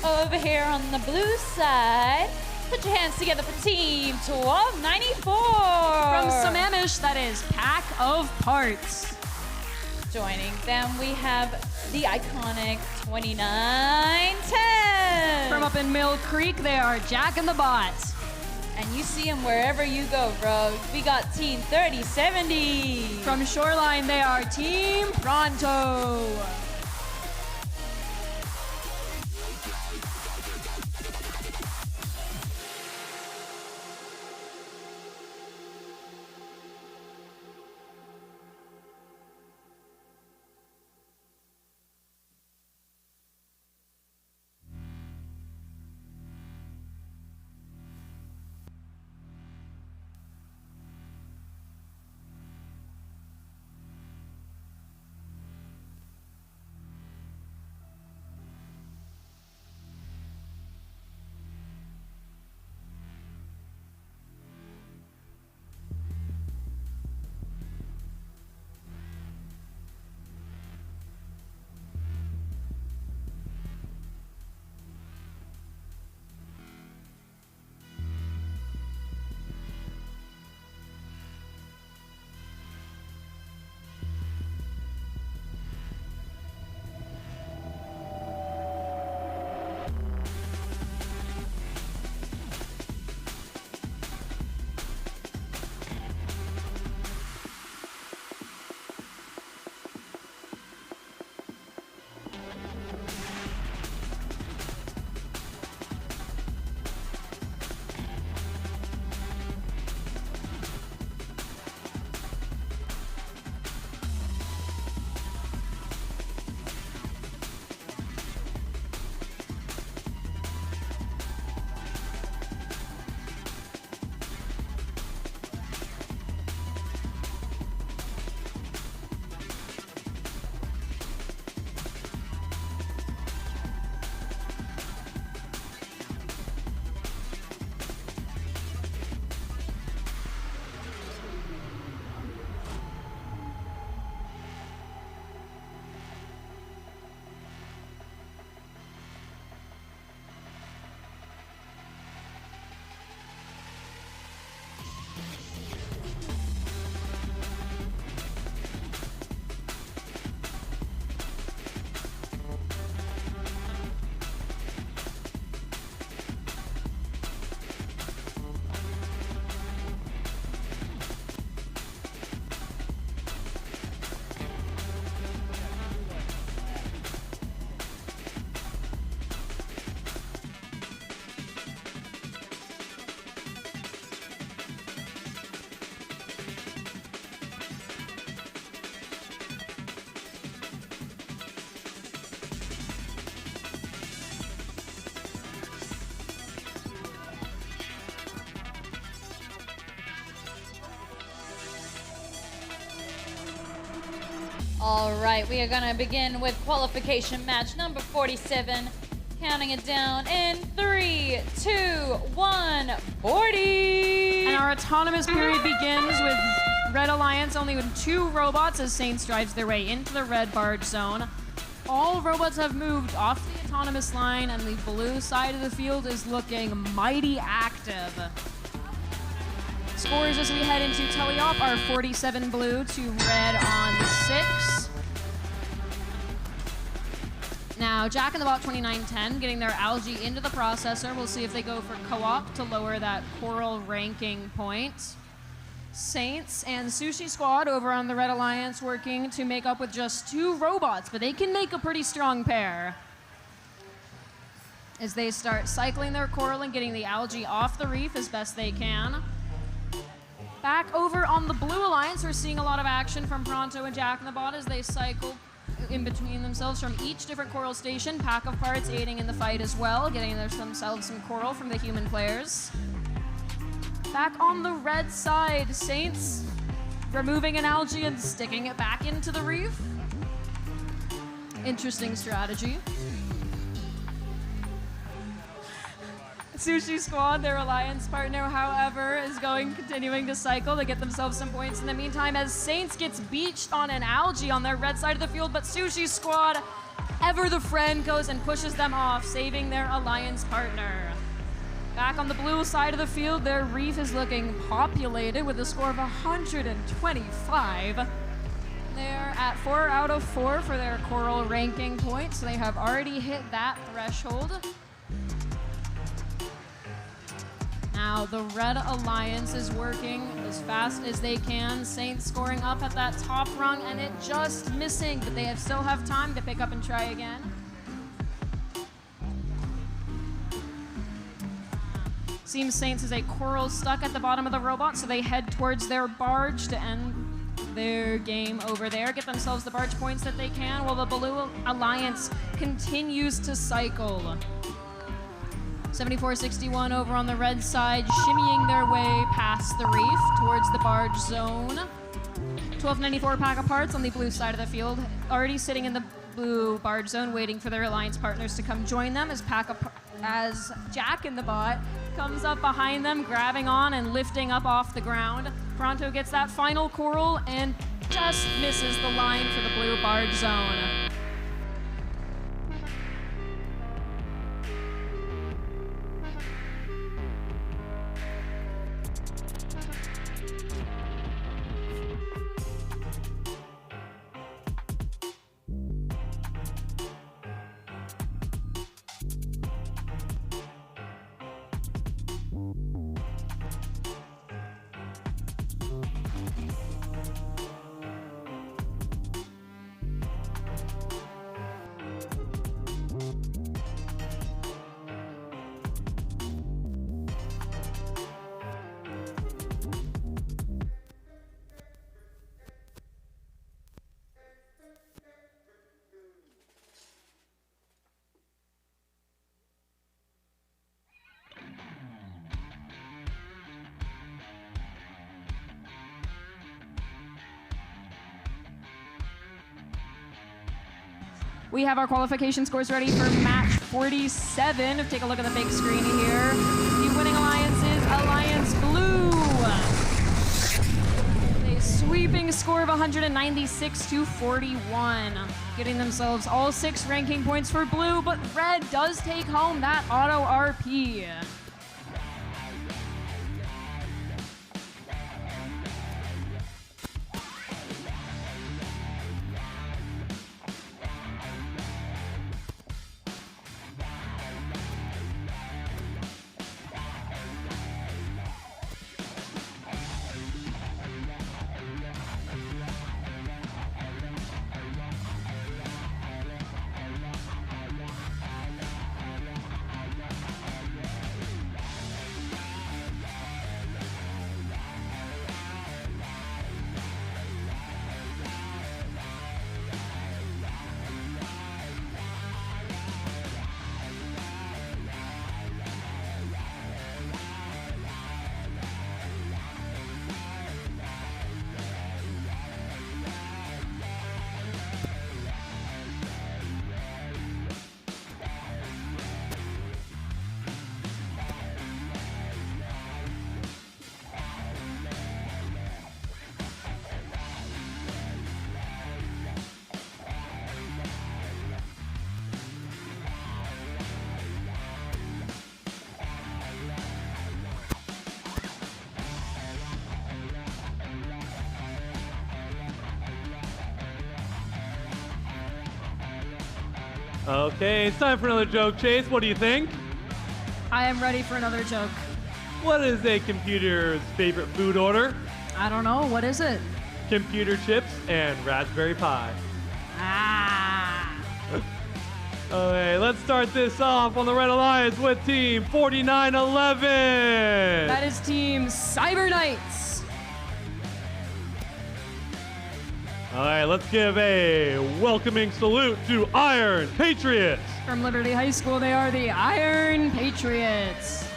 Over here on the blue side, put your hands together for Team 1294. From Sammamish, that is Pack of Parts. Joining them, we have the iconic 2910. From up in Mill Creek, they are Jack and the Bot. And you see them wherever you go, bro. We got Team 3070. From Shoreline, they are Team Pronto. All right, we are gonna begin with qualification match number 47. Counting it down in 3, 2, 1, Bordie! And our autonomous period begins with Red Alliance only with 2 robots as Saints drives their way into the red barge zone. All robots have moved off the autonomous line, and the blue side of the field is looking mighty active. Scores as we head into teleop are 47 blue to red on 6. Now, Jack and the Bot 2910 getting their algae into the processor. We'll see if they go for co-op to lower that coral ranking point. Saints and Sushi Squad over on the Red Alliance working to make up with just 2 robots, but they can make a pretty strong pair as they start cycling their coral and getting the algae off the reef as best they can. Back over on the Blue Alliance, we're seeing a lot of action from Pronto and Jack in the Bot as they cycle in between themselves from each different coral station. Pack of parts aiding in the fight as well, getting themselves some coral from the human players. Back on the red side, Saints removing an algae and sticking it back into the reef. Interesting strategy. Sushi Squad, their alliance partner, however, is continuing to cycle to get themselves some points in the meantime as Saints gets beached on an algae on their red side of the field, but Sushi Squad, ever the friend, goes and pushes them off, saving their alliance partner. Back on the blue side of the field, their reef is looking populated with a score of 125. They're at 4 out of 4 for their coral ranking points, so they have already hit that threshold. Now the Red Alliance is working as fast as they can. Saints scoring up at that top rung and it just missing, but they still have time to pick up and try again. Seems Saints is a coral stuck at the bottom of the robot, so they head towards their barge to end their game over there. Get themselves the barge points that they can while the Blue Alliance continues to cycle. 7461 over on the red side, shimmying their way past the reef towards the barge zone. 1294 pack of parts on the blue side of the field, already sitting in the blue barge zone, waiting for their alliance partners to come join them as Jack in the Bot comes up behind them, grabbing on and lifting up off the ground. Pronto gets that final coral and just misses the line for the blue barge zone. We have our qualification scores ready for match 47. Take a look at the big screen here. The winning alliance is Alliance Blue. A sweeping score of 196-41. Getting themselves all 6 ranking points for Blue, but Red does take home that auto RP. Okay, it's time for another joke. Chase, what do you think? I am ready for another joke. What is a computer's favorite food order? I don't know. What is it? Computer chips and raspberry pie. Ah. Okay, let's start this off on the Red Alliance with Team 4911. That is Team Cyber Knights. All right, let's give a welcoming salute to Iron Patriots. From Liberty High School, they are the Iron Patriots.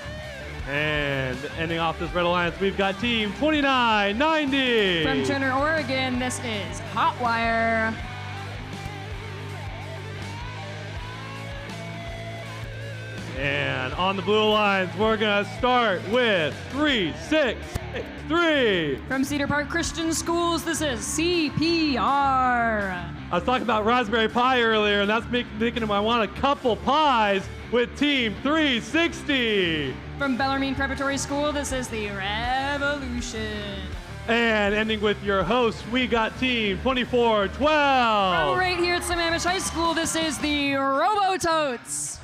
And ending off this Red Alliance, we've got Team 2990. From Turner, Oregon, this is Hotwire. And on the Blue Alliance, we're going to start with 3663. From Cedar Park Christian Schools, this is CPR. I was talking about Raspberry Pi earlier, and that's making I want a couple pies with Team 360. From Bellarmine Preparatory School, this is the Revolution. And ending with your host, we got Team 2412. From right here at Sammamish High School, this is the Robototes.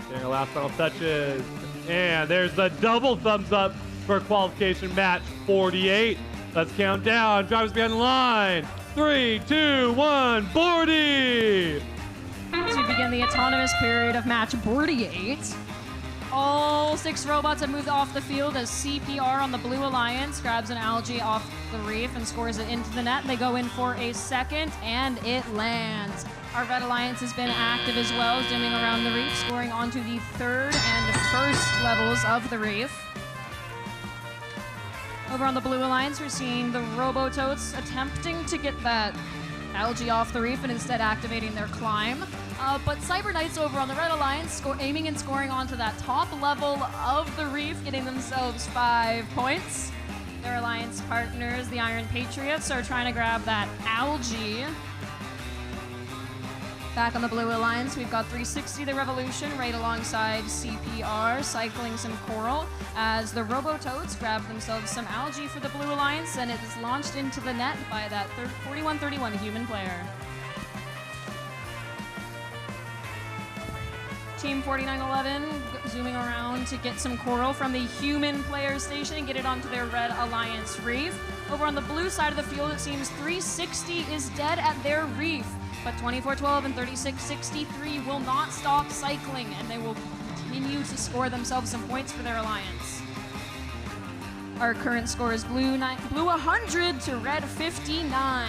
Getting our last final touches. And there's the double thumbs up for qualification match 48. Let's count down. Drivers behind the line. 3, 2, 1, Bordie! To begin the autonomous period of match 48, all 6 robots have moved off the field as CPR on the Blue Alliance grabs an algae off the reef and scores it into the net. They go in for a second, and it lands. Our Red Alliance has been active as well, zooming around the reef, scoring onto the 3rd and 1st levels of the reef. Over on the Blue Alliance, we're seeing the Robototes attempting to get that algae off the reef and instead activating their climb. But Cyber Knights over on the Red Alliance aiming and scoring onto that top level of the reef, getting themselves 5 points. Their alliance partners, the Iron Patriots, are trying to grab that algae. Back on the Blue Alliance, we've got 360 the Revolution right alongside CPR, cycling some coral as the Robototes grab themselves some algae for the Blue Alliance, and it is launched into the net by that 4131 human player. Team 4911 zooming around to get some coral from the human player station and get it onto their Red Alliance reef. Over on the blue side of the field, it seems 360 is dead at their reef, but 2412 and 3663 will not stop cycling, and they will continue to score themselves some points for their alliance. Our current score is blue 100 to red 59.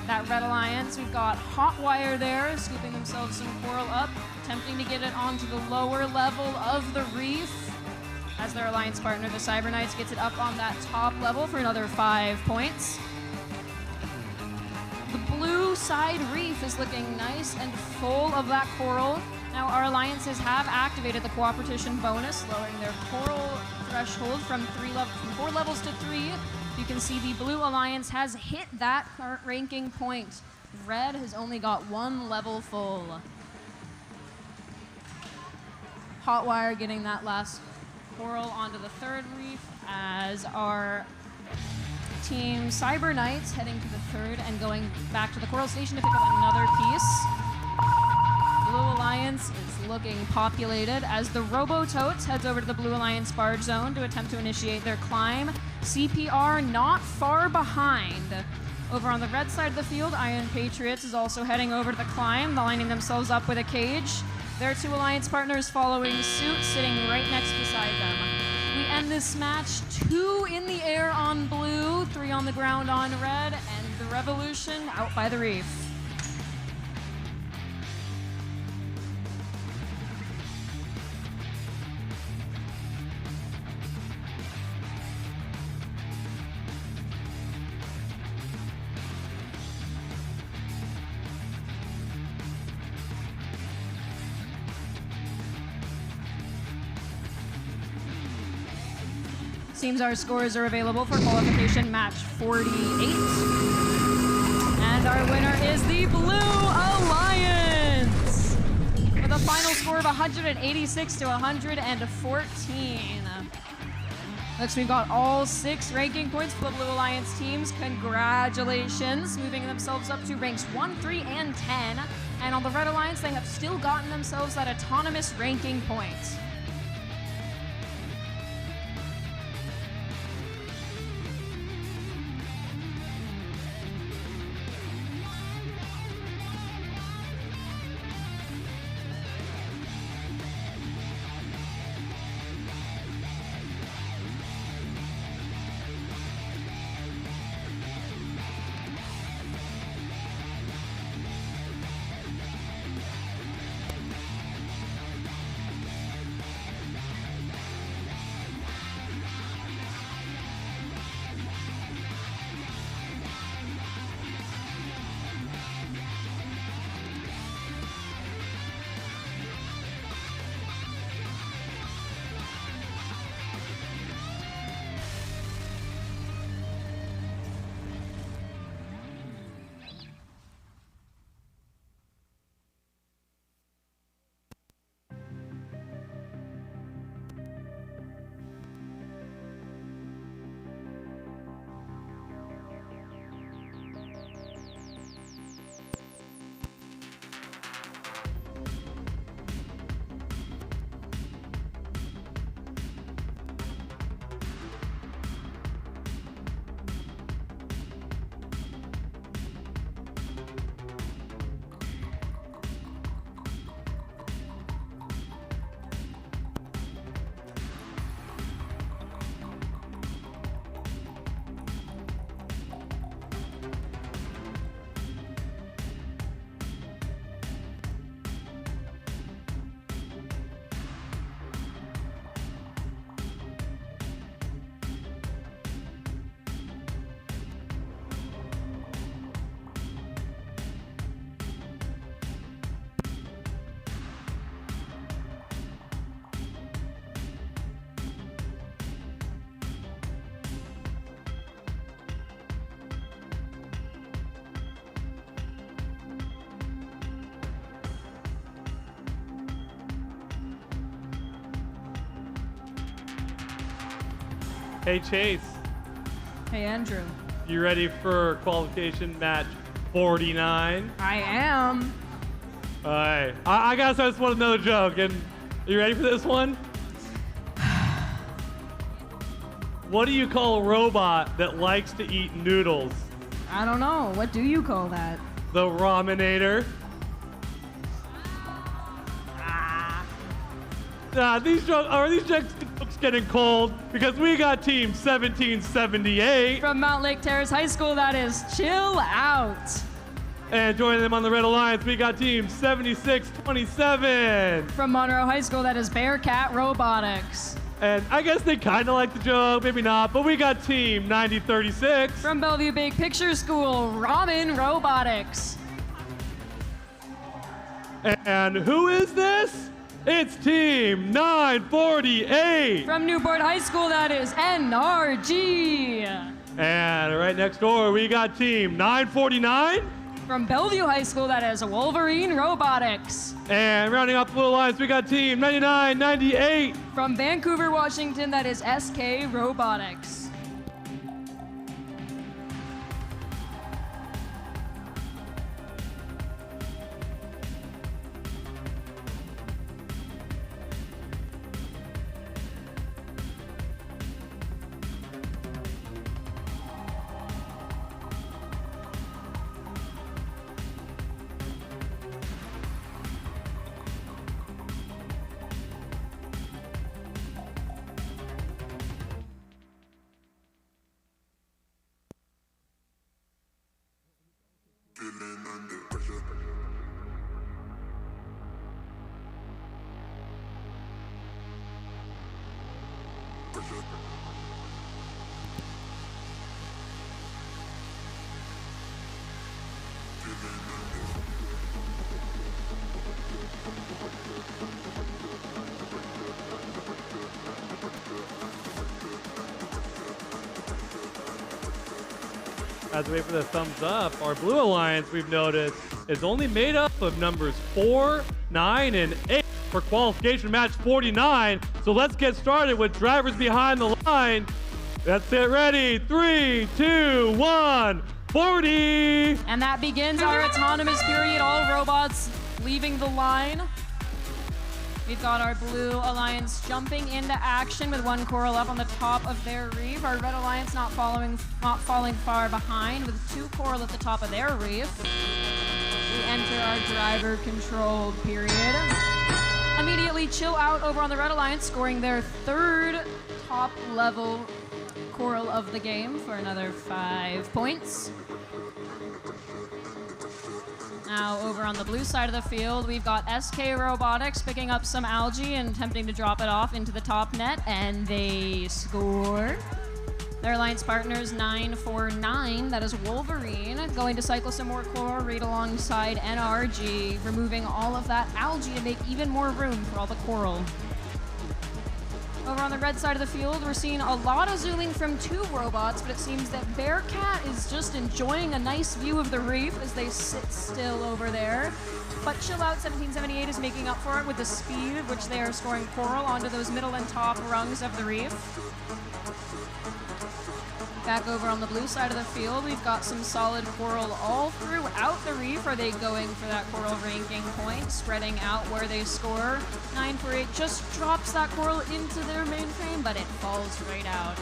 That Red Alliance, we've got Hotwire there, scooping themselves some coral up, attempting to get it onto the lower level of the reef. As their alliance partner, the Cyber Knights, gets it up on that top level for another 5 points. The blue side reef is looking nice and full of that coral. Now our alliances have activated the cooperation bonus, lowering their coral threshold from 4 levels to 3. You can see the Blue Alliance has hit that current ranking point. Red has only got 1 level full. Hotwire getting that last coral onto the 3rd reef as our team Cyber Knights heading to the 3rd and going back to the coral station to pick up another piece. Blue Alliance is looking populated as the Robototes heads over to the Blue Alliance barge zone to attempt to initiate their climb. CPR not far behind. Over on the red side of the field, Iron Patriots is also heading over to the climb, lining themselves up with a cage. Their 2 alliance partners following suit, sitting right next beside them. We end this match 2 in the air on blue, 3 on the ground on red, and Revolution out by the reef. Seems our scores are available for qualification match 48. And our winner is the Blue Alliance with a final score of 186 to 114. Looks we've got all 6 ranking points for the Blue Alliance teams. Congratulations, moving themselves up to ranks 1, 3, and 10. And on the Red Alliance, they have still gotten themselves that autonomous ranking point. Hey, Chase. Hey, Andrew. You ready for qualification match 49? I am. All right. I gotta start this one with another joke. And are you ready for this one? What do you call a robot that likes to eat noodles? I don't know. What do you call that? The Raminator. These jokes getting cold because we got team 1778. From Mount Lake Terrace High School, that is chill out. And joining them on the Red Alliance, we got team 7627. From Monroe High School, that is Bearcat Robotics. And I guess they kind of like the joke, maybe not, but we got team 9036. From Bellevue Big Picture School, Robin Robotics. And who is this? It's team 948. From Newport High School, that is NRG. And right next door, we got team 949. From Bellevue High School, that is Wolverine Robotics. And rounding off the Blue Alliance, we got team 9998. From Vancouver, Washington, that is SK Robotics. As we wait for the thumbs up, our Blue Alliance, we've noticed, is only made up of numbers 4, 9, and 8 for qualification match 49. So let's get started with drivers behind the line. Let's get ready. 3, 2, 1, 40. And that begins our autonomous period. All robots leaving the line. We've got our Blue Alliance jumping into action with one coral up on the top of their reef. Our Red Alliance not falling far behind with 2 coral at the top of their reef. We enter our driver control period. Immediately chill out over on the Red Alliance, scoring their 3rd top level coral of the game for another 5 points. Now over on the blue side of the field, we've got SK Robotics picking up some algae and attempting to drop it off into the top net, and they score. Their alliance partners 949, that is Wolverine, going to cycle some more coral right alongside NRG, removing all of that algae to make even more room for all the coral. Over on the red side of the field, we're seeing a lot of zooming from 2 robots, but it seems that Bearcat is just enjoying a nice view of the reef as they sit still over there. But Chill Out 1778 is making up for it with the speed at which they are scoring coral onto those middle and top rungs of the reef. Back over on the blue side of the field, we've got some solid coral all throughout the reef. Are they going for that coral ranking point, spreading out where they score? 948 just drops that coral into their mainframe, but it falls right out.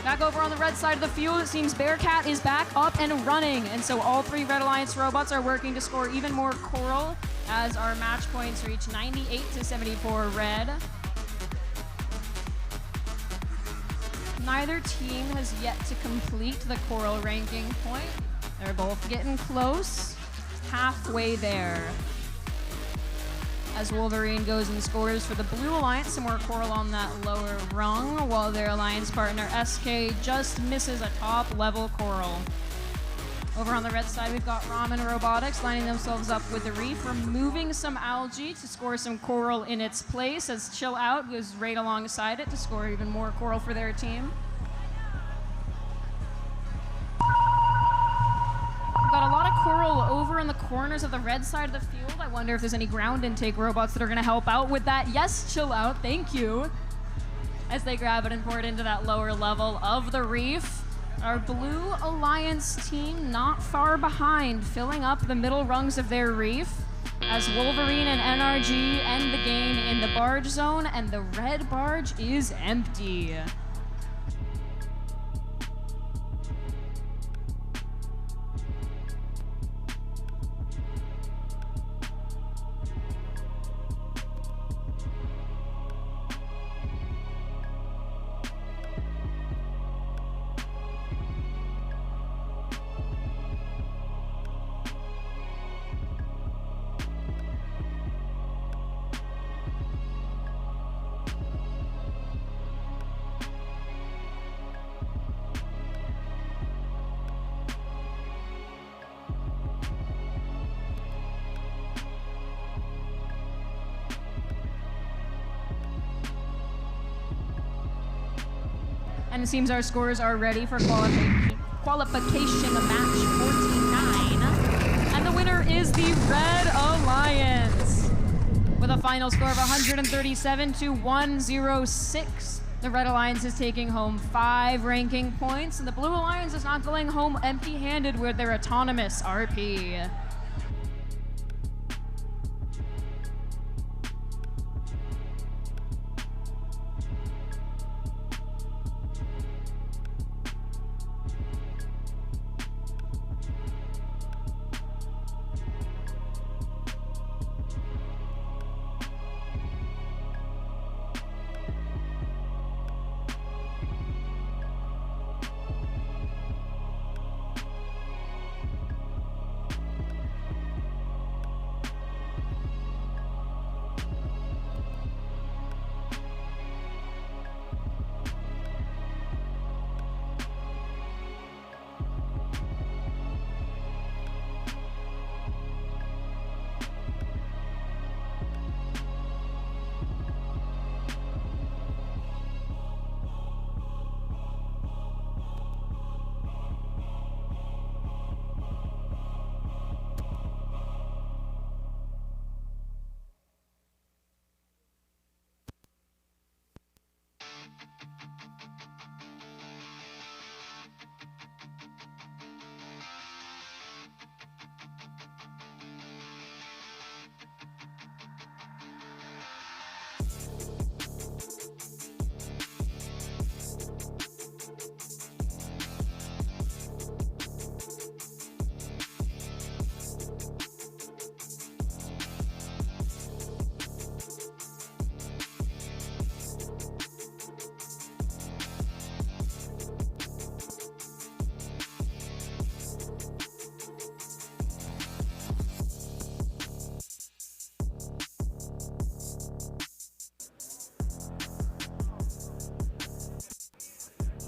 Back over on the red side of the field, it seems Bearcat is back up and running, and so all 3 Red Alliance robots are working to score even more coral as our match points reach 98 to 74 red. Neither team has yet to complete the coral ranking point. They're both getting close, halfway there. As Wolverine goes and scores for the Blue Alliance, some more coral on that lower rung, while their alliance partner SK just misses a top level coral. Over on the red side, we've got Ramen Robotics lining themselves up with the reef, removing some algae to score some coral in its place, as Chill Out goes right alongside it to score even more coral for their team. We've got a lot of coral over in the corners of the red side of the field. I wonder if there's any ground intake robots that are going to help out with that. Yes, Chill Out, thank you. As they grab it and pour it into that lower level of the reef. Our Blue Alliance team not far behind, filling up the middle rungs of their reef as Wolverine and NRG end the game in the barge zone, and the red barge is empty. And it seems our scores are ready for qualification match 49. And the winner is the Red Alliance. With a final score of 137 to 106. The Red Alliance is taking home 5 ranking points, and the Blue Alliance is not going home empty-handed with their autonomous RP.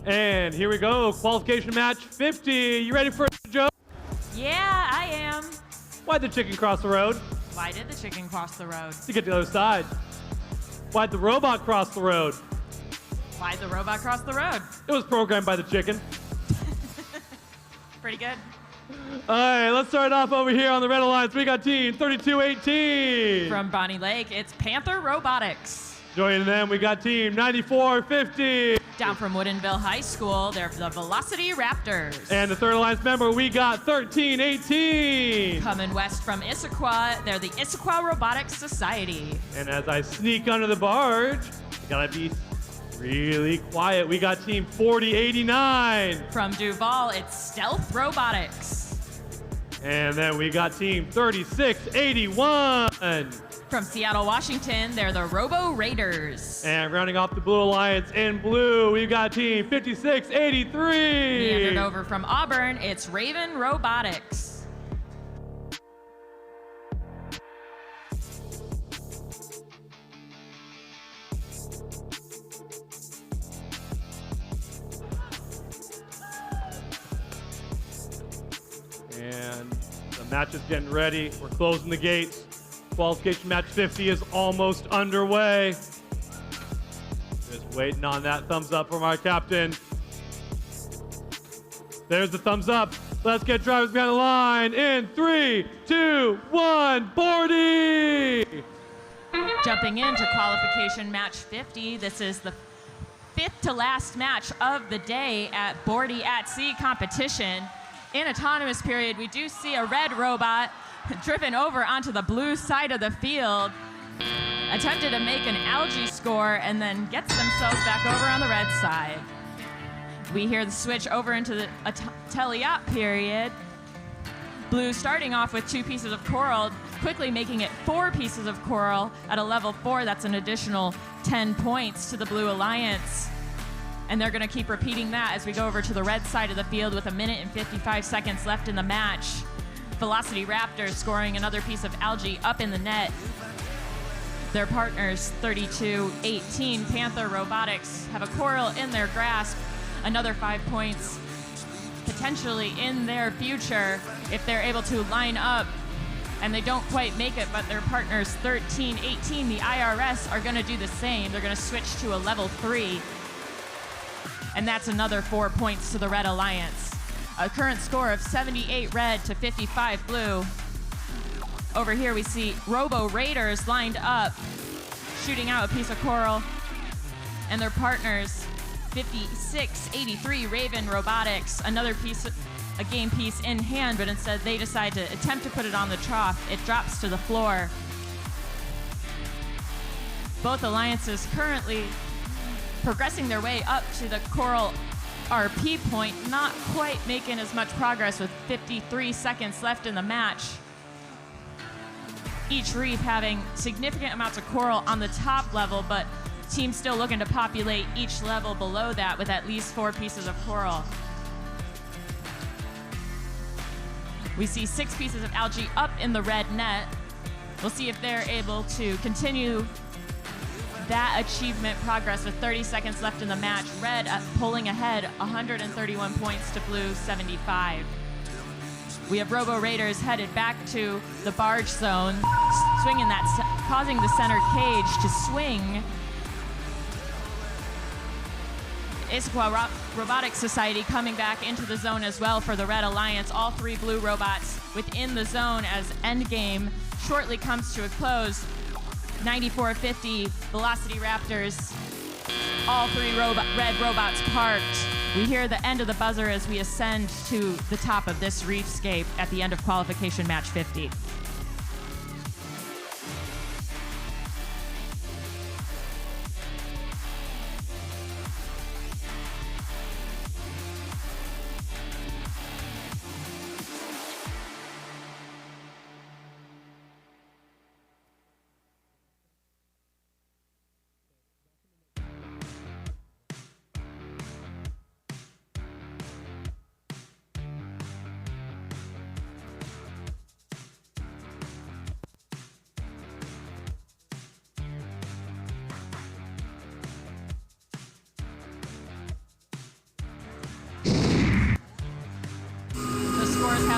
And here we go, qualification match 50. You ready for it, Joe? Yeah, I am. Why'd the chicken cross the road? Why did the chicken cross the road? To get to the other side. Why'd the robot cross the road? Why'd the robot cross the road? It was programmed by the chicken. Pretty good. All right, let's start off over here on the Red Alliance. We got team 3218. From Bonnie Lake, it's Panther Robotics. Joining them, we got team 9450. Down from Woodinville High School, they're the Velocity Raptors. And the third alliance member, we got 1318. Coming west from Issaquah, they're the Issaquah Robotics Society. And as I sneak under the barge, I gotta be really quiet. We got team 4089. From Duval, it's Stealth Robotics. And then we got team 3681. From Seattle, Washington, they're the Robo Raiders. And rounding off the Blue Alliance in blue, we've got team 5683. Meandered over from Auburn, it's Raven Robotics. And the match is getting ready. We're closing the gates. Qualification match 50 is almost underway. Just waiting on that thumbs up from our captain. There's the thumbs up. Let's get drivers behind the line in 3, 2, 1, Bordie! Jumping into qualification match 50, this is the fifth to last match of the day at Bordie at Sea competition. In autonomous period, we do see a red robot driven over onto the blue side of the field, attempted to make an algae score, and then gets themselves back over on the red side. We hear the switch over into the tele-op period. Blue starting off with 2 pieces of coral, quickly making it 4 pieces of coral at a level 4. That's an additional 10 points to the Blue Alliance. And they're gonna keep repeating that as we go over to the red side of the field with 1 minute and 55 seconds left in the match. Velocity Raptors scoring another piece of algae up in the net. Their partners, 3218 Panther Robotics, have a coral in their grasp. Another 5 points potentially in their future if they're able to line up. And they don't quite make it, but their partners, 1318, the IRS, are gonna do the same. They're gonna switch to a level 3. And that's another 4 points to the Red Alliance. A current score of 78 red to 55 blue. Over here we see Robo Raiders lined up, shooting out a piece of coral. And their partners, 5683 Raven Robotics, another piece, a game piece in hand, but instead they decide to attempt to put it on the trough. It drops to the floor. Both alliances currently progressing their way up to the coral RP point, not quite making as much progress with 53 seconds left in the match. Each reef having significant amounts of coral on the top level, but teams still looking to populate each level below that with at least 4 pieces of coral. We see 6 pieces of algae up in the red net. We'll see if they're able to continue that achievement progress with 30 seconds left in the match. Red pulling ahead 131 points to blue 75. We have Robo Raiders headed back to the barge zone, swinging that, causing the center cage to swing. Issaquah Robotics Society coming back into the zone as well for the Red Alliance. All 3 blue robots within the zone as endgame shortly comes to a close. 9450 Velocity Raptors, all 3 red robots parked. We hear the end of the buzzer as we ascend to the top of this reefscape at the end of qualification match 50.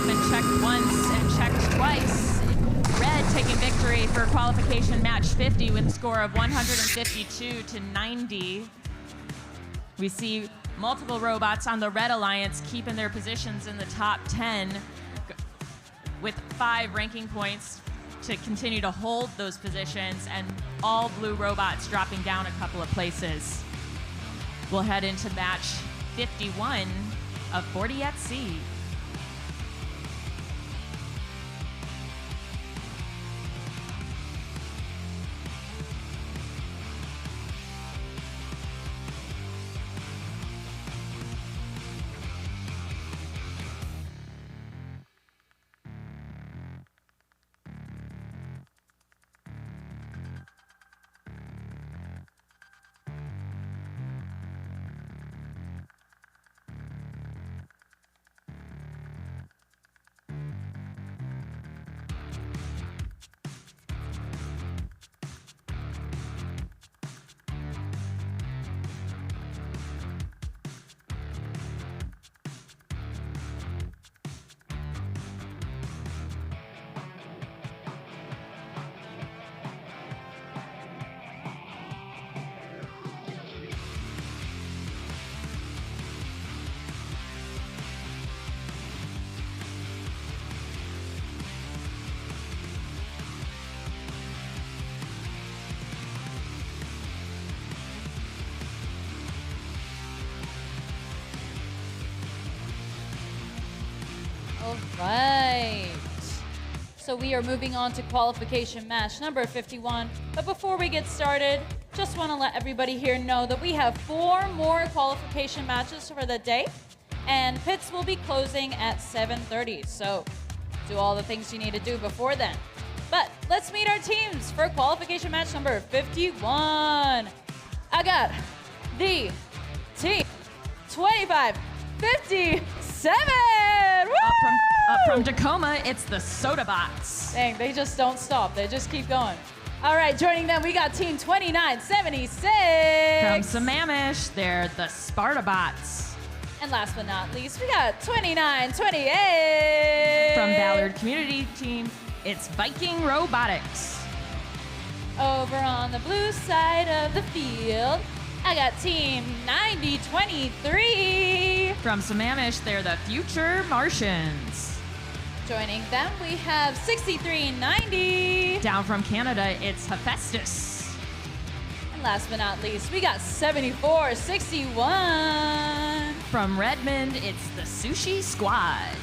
been checked once and checked twice. Red taking victory for qualification match 50 with a score of 152 to 90. We see multiple robots on the Red Alliance keeping their positions in the top 10 with 5 ranking points to continue to hold those positions, and all blue robots dropping down a couple of places. We'll head into match 51 of Bordie at Sea. All right. So we are moving on to qualification match number 51. But before we get started, just want to let everybody here know that we have 4 more qualification matches for the day, and pits will be closing at 7:30. So do all the things you need to do before then. But let's meet our teams for qualification match number 51. I got the team 2557. Up from Tacoma, it's the Soda Bots. Dang, they just don't stop. They just keep going. All right, joining them, we got team 2976. From Sammamish, they're the Sparta Bots. And last but not least, we got 2928. From Ballard Community Team, it's Viking Robotics. Over on the blue side of the field, I got team 9023. From Sammamish, they're the Future Martians. Joining them, we have 6390. Down from Canada, it's Hephaestus. And last but not least, we got 7461. From Redmond, it's the Sushi Squad.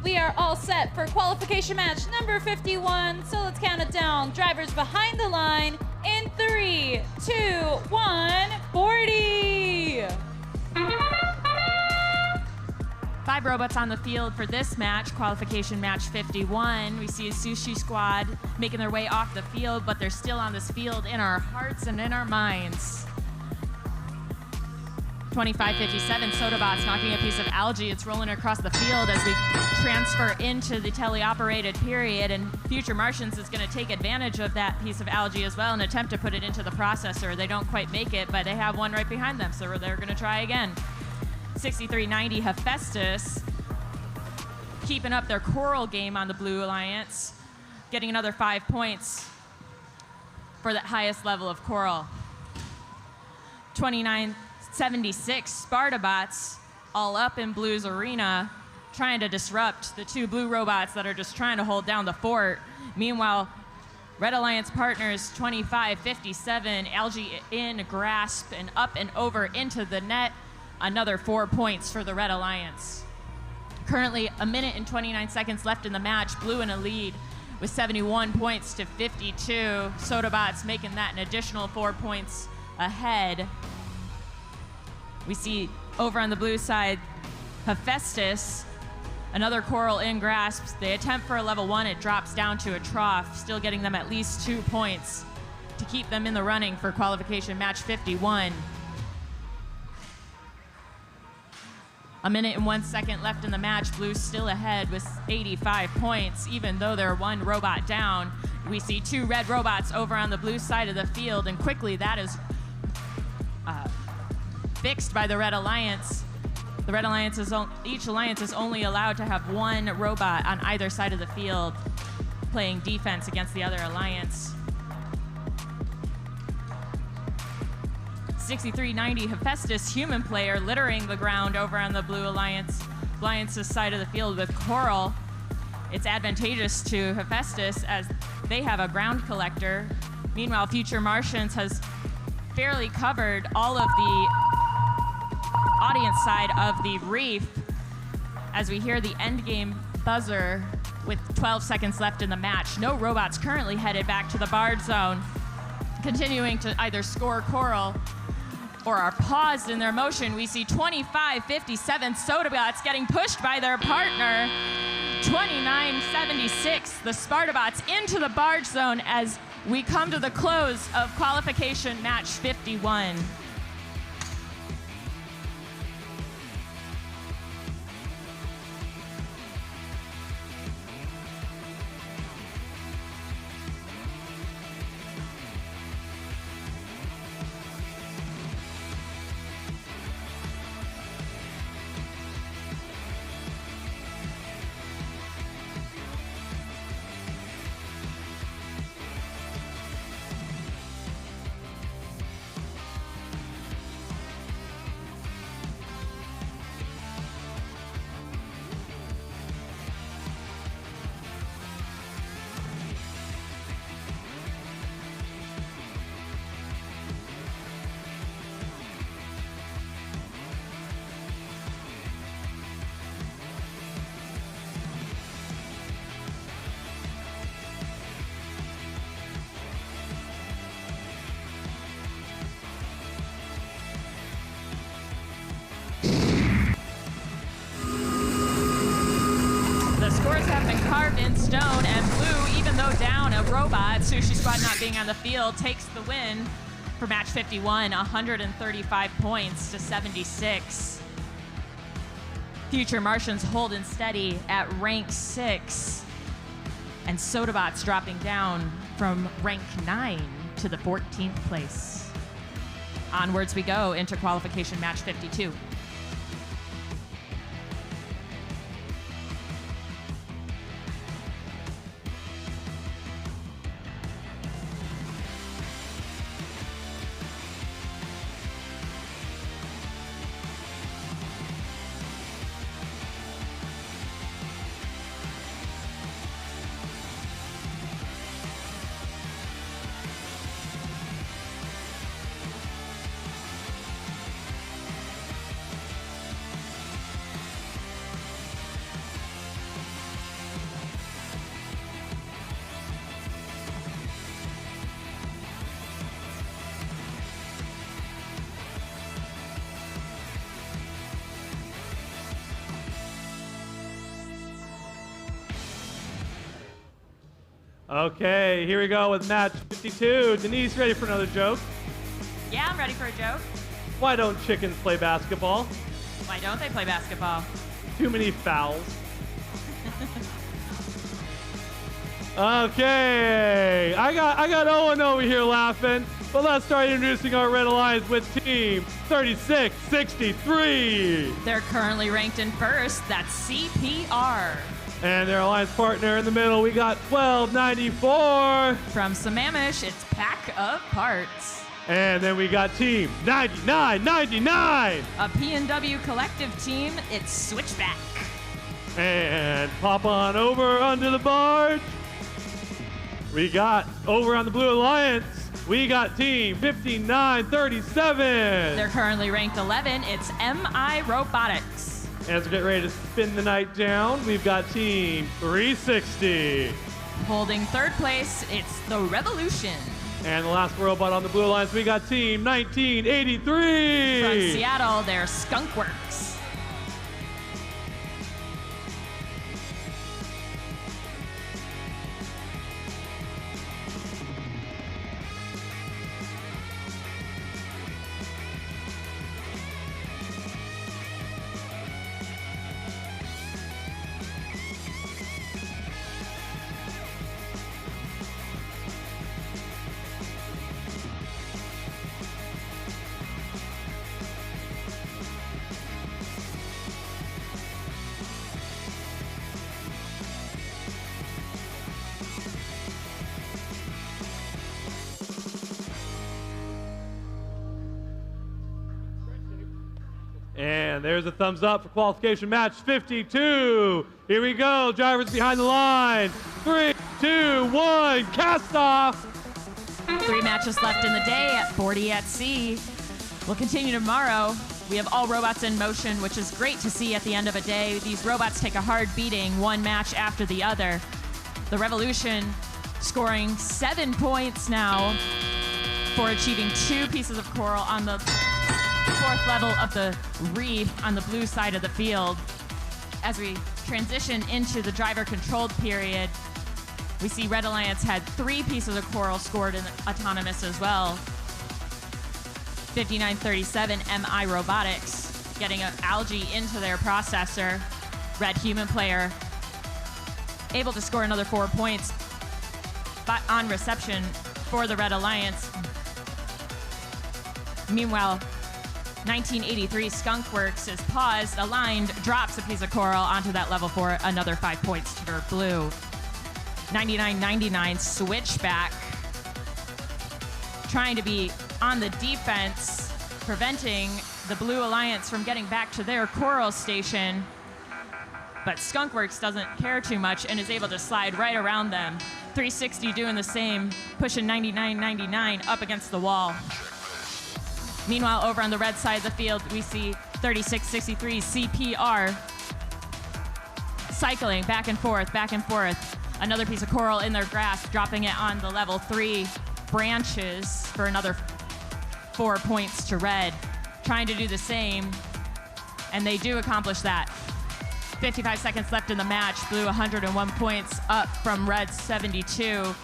We are all set for qualification match number 51, so let's count it down. Drivers behind the line in 3, 2, 1, Bordie! 5 robots on the field for this match, qualification match 51. We see a Sushi Squad making their way off the field, but they're still on this field in our hearts and in our minds. 2557, Sodabots knocking a piece of algae. It's rolling across the field as we transfer into the teleoperated period, and Future Martians is going to take advantage of that piece of algae as well and attempt to put it into the processor. They don't quite make it, but they have one right behind them, so they're going to try again. 6390, Hephaestus keeping up their coral game on the Blue Alliance, getting another 5 points for that highest level of coral. 2976, Spartabots all up in Blue's arena, trying to disrupt the 2 blue robots that are just trying to hold down the fort. Meanwhile, Red Alliance partners 2557, algae in, grasp, and up and over into the net. Another 4 points for the Red Alliance. Currently, 1 minute and 29 seconds left in the match. Blue in a lead with 71 points to 52. Sodabots making that an additional 4 points ahead. We see over on the blue side, Hephaestus, another coral in grasps. They attempt for a level 1. It drops down to a trough, still getting them at least 2 points to keep them in the running for qualification match 51. 1 minute and 1 second left in the match. Blue's still ahead with 85 points, even though they're 1 robot down. We see 2 red robots over on the blue side of the field, and quickly that is fixed by the Red Alliance. The Red Alliance each alliance is only allowed to have 1 robot on either side of the field playing defense against the other alliance. 6390, Hephaestus, human player, littering the ground over on the Blue Alliance's side of the field with coral. It's advantageous to Hephaestus as they have a ground collector. Meanwhile, Future Martians has fairly covered all of the audience side of the reef as we hear the endgame buzzer with 12 seconds left in the match. No robots currently headed back to the barred zone, continuing to either score coral or are paused in their motion. We see 2557 Sodabots getting pushed by their partner. 2976, the Spartabots into the barge zone as we come to the close of qualification match 51. Carved in stone, and Blue, even though down a robot, Sushi Squad not being on the field, takes the win for match 51, 135 points to 76. Future Martians holding steady at rank 6, and Sodabots dropping down from rank 9 to the 14th place. Onwards we go into qualification match 52. Okay, here we go with match 52. Denise, ready for another joke? Yeah, I'm ready for a joke. Why don't chickens play basketball? Why don't they play basketball? Too many fouls. Okay, I got Owen over here laughing, but let's start introducing our Red Alliance with team 3663. They're currently ranked in first. That's CPR. And their alliance partner in the middle, we got 1294. From Sammamish, it's Pack of Parts. And then we got team 9999. A P&W collective team, it's Switchback. And pop on over onto the barge. We got over on the Blue Alliance, we got team 5937. They're currently ranked 11. It's MI Robotics. As we get ready to spin the night down, we've got team 360. Holding third place, it's the Revolution. And the last robot on the Blue Alliance, we got team 1983. From Seattle, they're Skunkworks. And there's a thumbs up for qualification match 52. Here we go, drivers behind the line. 3, 2, 1, cast off. 3 matches left in the day at Bordie at Sea. We'll continue tomorrow. We have all robots in motion, which is great to see at the end of a day. These robots take a hard beating, one match after the other. The Revolution scoring 7 points now for achieving 2 pieces of coral on the 4th level of the reef on the blue side of the field. As we transition into the driver-controlled period, we see Red Alliance had 3 pieces of coral scored in autonomous as well. 5937 MI Robotics getting an algae into their processor. Red Human Player able to score another 4 points, but on reception for the Red Alliance. Meanwhile, 1983 Skunkworks is paused, aligned, drops a piece of coral onto that level for another 5 points for blue. 9999 Switchback trying to be on the defense, preventing the Blue Alliance from getting back to their coral station. But Skunkworks doesn't care too much and is able to slide right around them. 360 doing the same, pushing 9999 up against the wall. Meanwhile, over on the red side of the field, we see 3663 CPR cycling back and forth, back and forth. Another piece of coral in their grasp, dropping it on the level 3 branches for another 4 points to red. Trying to do the same, and they do accomplish that. 55 seconds left in the match. Blue 101 points up from red 72.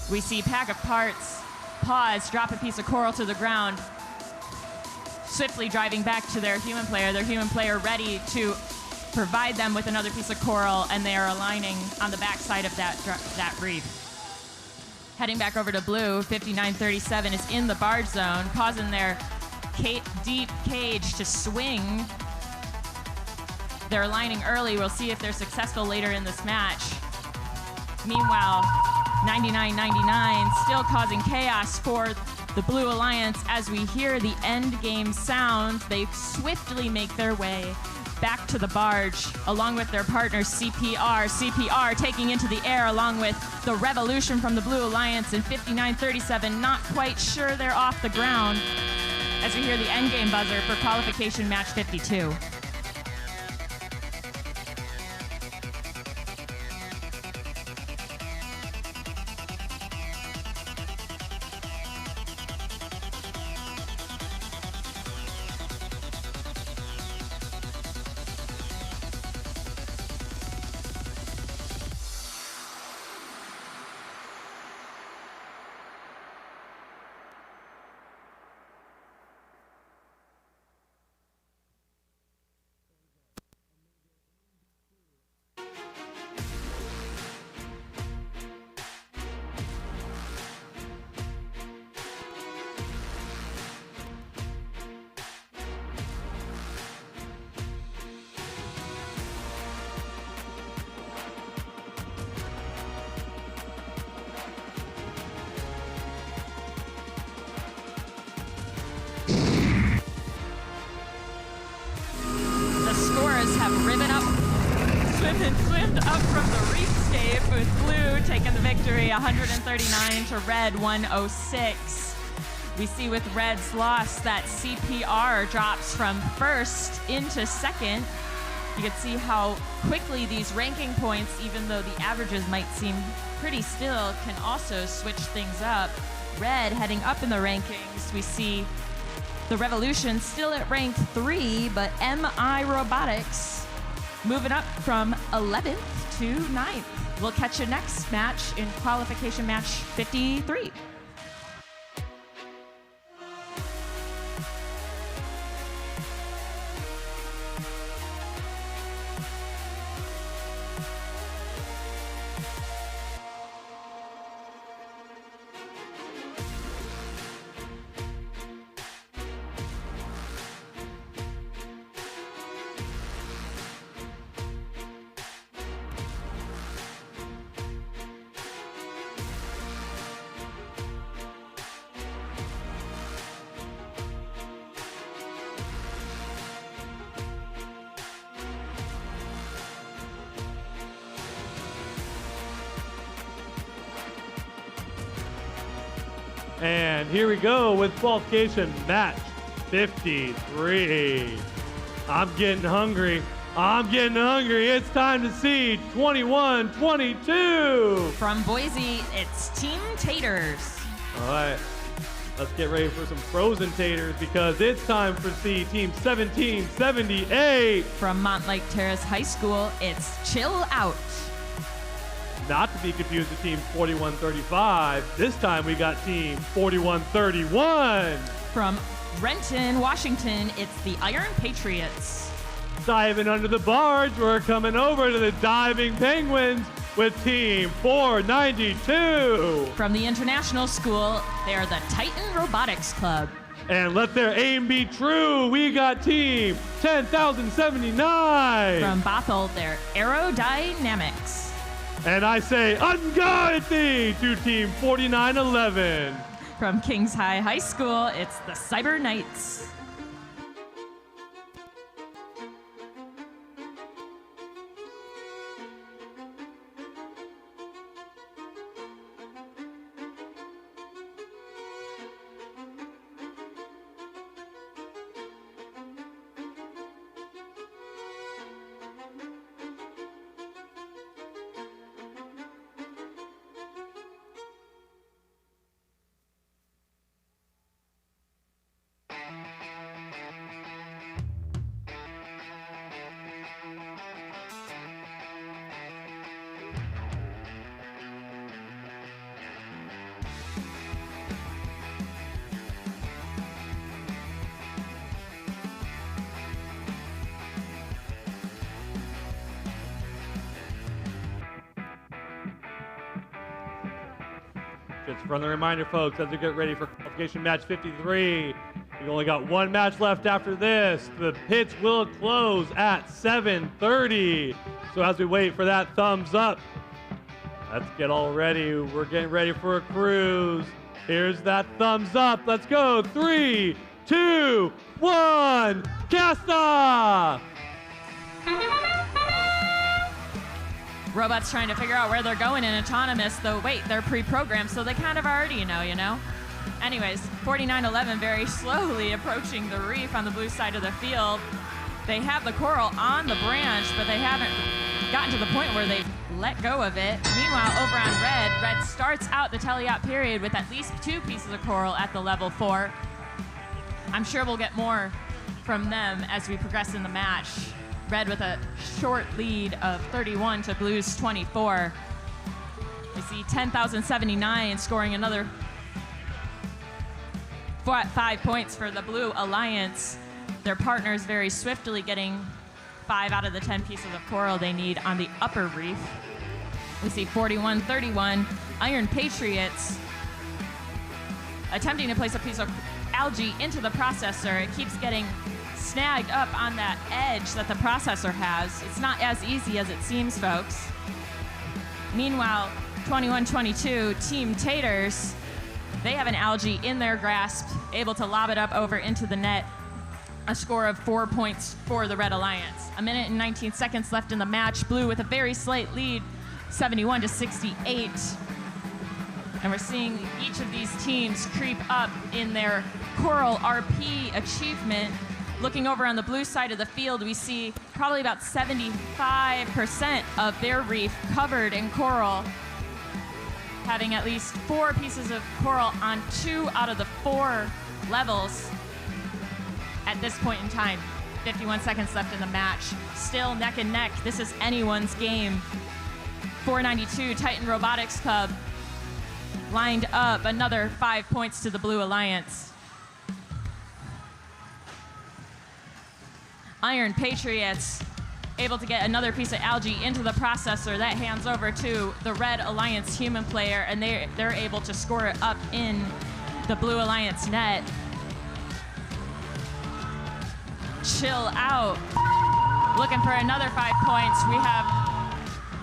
We see Pack of Parts pause, drop a piece of coral to the ground, swiftly driving back to their human player. Their human player ready to provide them with another piece of coral, and they are aligning on the backside of that reef. Heading back over to blue, 5937 is in the barge zone, causing their deep cage to swing. They're aligning early. We'll see if they're successful later in this match. Meanwhile, 9999 still causing chaos for the Blue Alliance. As we hear the end game sound, they swiftly make their way back to the barge along with their partner CPR. CPR taking into the air along with the Revolution from the Blue Alliance, and 5937 not quite sure they're off the ground as we hear the end game buzzer for qualification match 52. swimmed up from the reefscape with blue taking the victory, 139 to red, 106. We see with red's loss that CPR drops from first into second. You can see how quickly these ranking points, even though the averages might seem pretty still, can also switch things up. Red heading up in the rankings. We see the Revolution still at rank 3, but MI Robotics moving up from 11th to 9th. We'll catch you next match in qualification match 53. And here we go with qualification match 53. I'm getting hungry. It's time to see 21-22. From Boise, it's Team Taters. All right, let's get ready for some frozen taters because it's time for see Team 1778. From Montlake Terrace High School, it's Chill Out. Not to be confused with Team 4135. This time we got Team 4131. From Renton, Washington, it's the Iron Patriots. Diving under the barge, we're coming over to the Diving Penguins with Team 492. From the International School, they are the Titan Robotics Club. And let their aim be true, we got Team 10,079. From Bothell, they're Aerodynamics. And I say, unguide thee to Team 4911. From Kings High School, it's the Cyber Knights. Just a friendly reminder, folks, as we get ready for qualification match 53, we've only got one match left after this. The pits will close at 7:30. So as we wait for that thumbs up, let's get all ready. We're getting ready for a cruise. Here's that thumbs up. Let's go. 3, 2, 1, cast off! Robots trying to figure out where they're going in autonomous, though wait, they're pre-programmed, so they kind of already know, you know? Anyways, 4911 very slowly approaching the reef on the blue side of the field. They have the coral on the branch, but they haven't gotten to the point where they've let go of it. Meanwhile, over on red starts out the teleop period with at least 2 pieces of coral at the level 4. I'm sure we'll get more from them as we progress in the match. Red with a short lead of 31 to blue's 24. We see 10,079 scoring another 5 points for the Blue Alliance. Their partners very swiftly getting 5 out of the 10 pieces of coral they need on the upper reef. We see 41-31 Iron Patriots attempting to place a piece of algae into the processor. It keeps getting snagged up on that edge that the processor has. It's not as easy as it seems, folks. Meanwhile, 21-22 Team Taters, they have an algae in their grasp, able to lob it up over into the net. a score of 4 points for the Red Alliance. A minute and 19 seconds left in the match. Blue with a very slight lead, 71-68. And we're seeing each of these teams creep up in their Coral RP achievement. Looking over on the blue side of the field, we see probably about 75% of their reef covered in coral, having at least 4 pieces of coral on 2 out of the 4 levels at this point in time. 51 seconds left in the match. Still neck and neck. This is anyone's game. 492 Titan Robotics Club lined up, another 5 points to the Blue Alliance. Iron Patriots able to get another piece of algae into the processor. That hands over to the Red Alliance human player, and they're able to score it up in the Blue Alliance net. Chill out. Looking for another 5 points. We have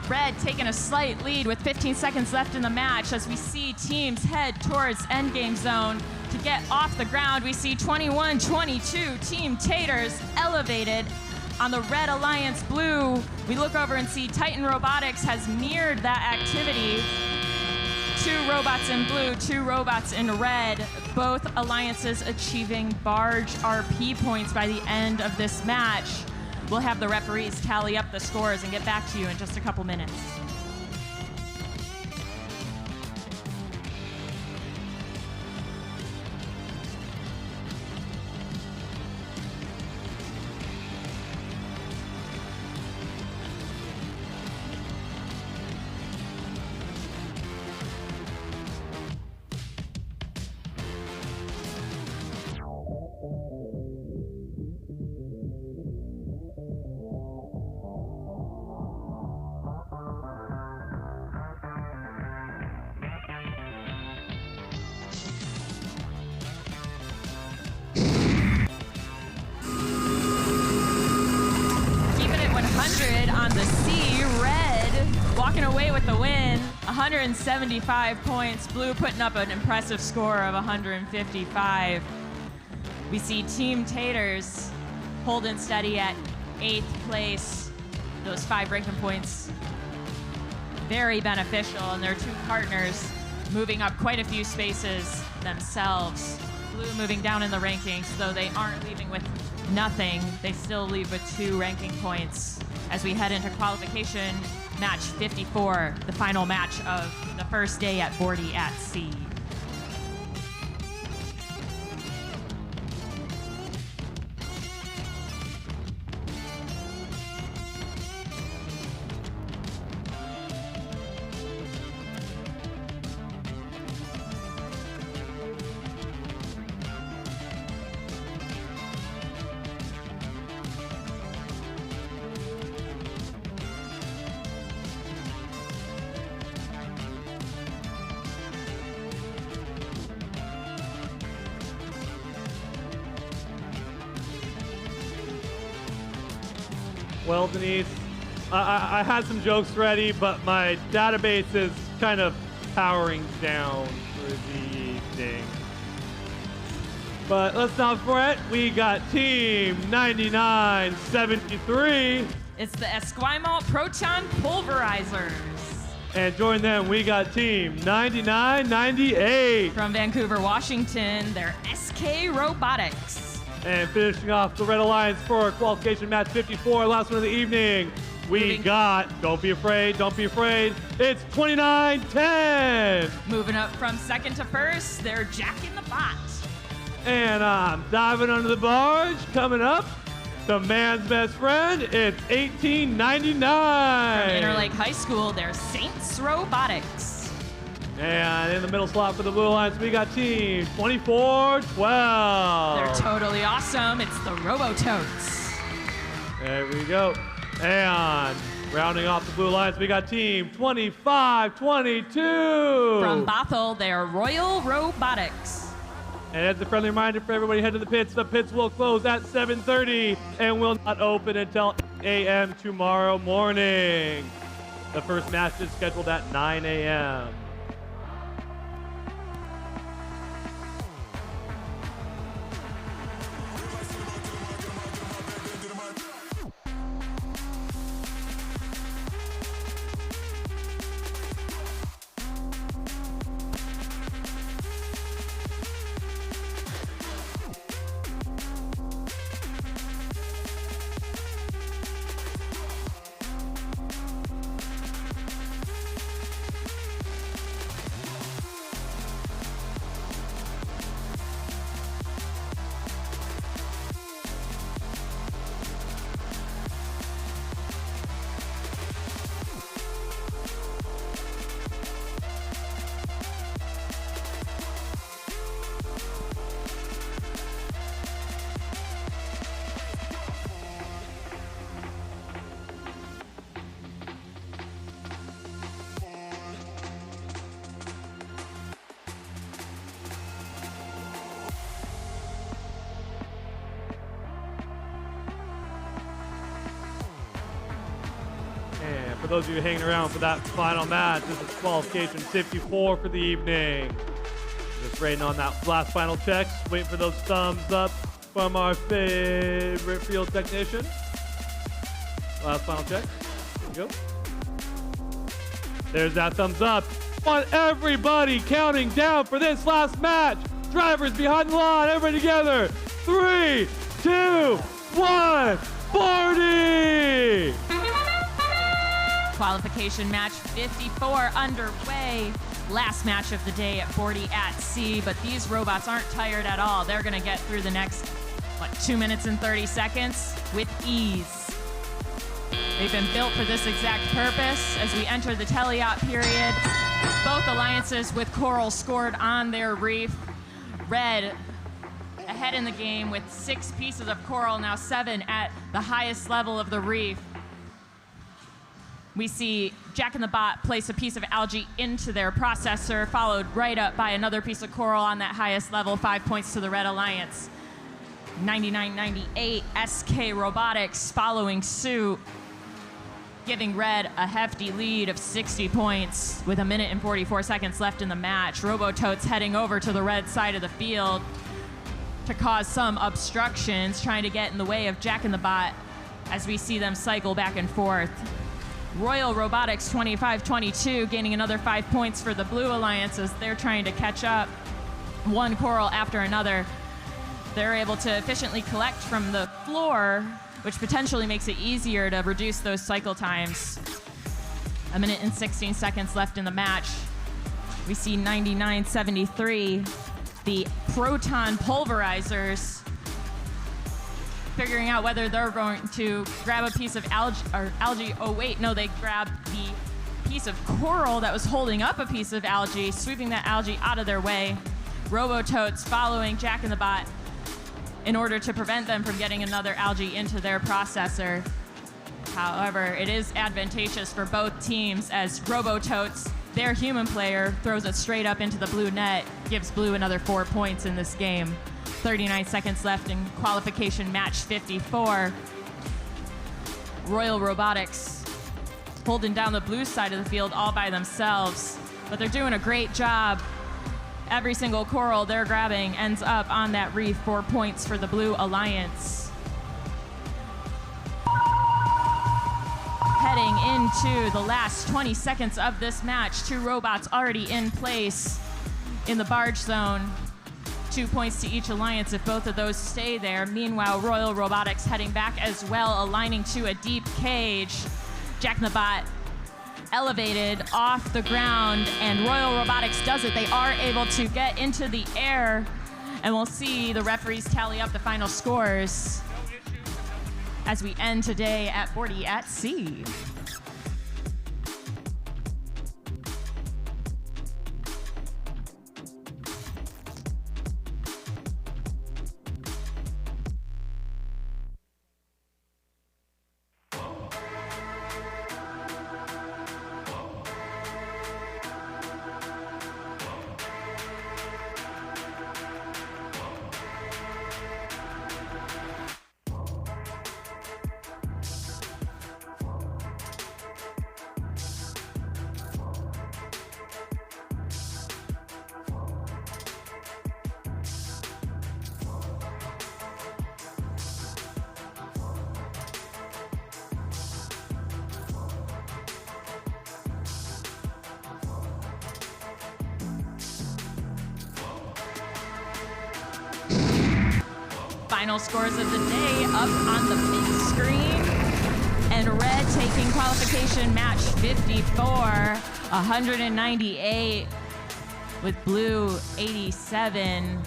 Red taking a slight lead with 15 seconds left in the match as we see teams head towards endgame zone. To get off the ground, we see 21-22 Team Taters elevated on the Red Alliance Blue. We look over and see Titan Robotics has mirrored that activity. 2 robots in blue, 2 robots in red. Both alliances achieving barge RP points by the end of this match. We'll have the referees tally up the scores and get back to you in just a couple minutes. On the sea, Red walking away with the win, 175 points. Blue putting up an impressive score of 155. We see Team Taters holding steady at 8th place. Those 5 ranking points, very beneficial, and their 2 partners moving up quite a few spaces themselves. Blue moving down in the rankings, though they aren't leaving with nothing. They still leave with 2 ranking points as we head into qualification match 54, the final match of the first day at Bordie at Sea. Well, Denise, I had some jokes ready, but my database is kind of powering down for the evening. But let's not fret. We got Team 9973. It's the Esquimalt Proton Pulverizers. And join them, we got Team 9998. From Vancouver, Washington, they're SK Robotics. And finishing off the Red Alliance for qualification match 54, last one of the evening, we got, don't be afraid, it's 2910. Moving up from second to first, they're Jack in the Bot. And diving under the barge, coming up, the man's best friend, it's 1899. From Interlake High School, they're Saints Robotics. And in the middle slot for the Blue Alliance, we got Team 2412. They're totally awesome. It's the Robototes. There we go. And rounding off the Blue Alliance, we got Team 2522. From Bothell, they're Royal Robotics. And as a friendly reminder for everybody, head to the pits. The pits will close at 7:30 and will not open until 8 a.m. tomorrow morning. The first match is scheduled at 9 a.m. those of you hanging around for that final match, this is Qualification 54 for the evening. Just waiting on that last final checks, waiting for those thumbs up from our favorite field technician. Last final check. There you go. There's that thumbs up. Want everybody counting down for this last match. Drivers behind the line, everybody together. 3, 2, 1, Bordie! Qualification match 54 underway. Last match of the day at Bordie at Sea, but these robots aren't tired at all. They're gonna get through the next, 2 minutes and 30 seconds with ease. They've been built for this exact purpose. As we enter the teleop period, both alliances with coral scored on their reef. Red ahead in the game with 6 pieces of coral, now 7 at the highest level of the reef. We see Jack in the Bot place a piece of algae into their processor, followed right up by another piece of coral on that highest level, 5 points to the Red Alliance. 99-98, SK Robotics following suit, giving Red a hefty lead of 60 points with 1 minute and 44 seconds left in the match. Robototes heading over to the Red side of the field to cause some obstructions, trying to get in the way of Jack in the Bot as we see them cycle back and forth. Royal Robotics 25-22, gaining another 5 points for the Blue Alliance as they're trying to catch up. One coral after another. They're able to efficiently collect from the floor, which potentially makes it easier to reduce those cycle times. 1 minute and 16 seconds left in the match. We see 99-73, the proton pulverizers, figuring out whether they're going to grab a piece of algae. Oh wait, no, they grabbed the piece of coral that was holding up a piece of algae, sweeping that algae out of their way. Robototes following Jack in the Bot in order to prevent them from getting another algae into their processor. However, it is advantageous for both teams as Robototes, their human player, throws it straight up into the blue net, gives Blue another 4 points in this game. 39 seconds left in Qualification match 54. Royal Robotics holding down the blue side of the field all by themselves, but they're doing a great job. Every single coral they're grabbing ends up on that reef. 4 points for the Blue Alliance. Heading into the last 20 seconds of this match, 2 robots already in place in the barge zone. 2 points to each alliance if both of those stay there. Meanwhile, Royal Robotics heading back as well, aligning to a deep cage. Jack in the Bot elevated off the ground, and Royal Robotics does it. They are able to get into the air, and we'll see the referees tally up the final scores as we end today at Bordie at Sea. Final scores of the day up on the big screen. And Red taking Qualification match 54, 198, with Blue 87.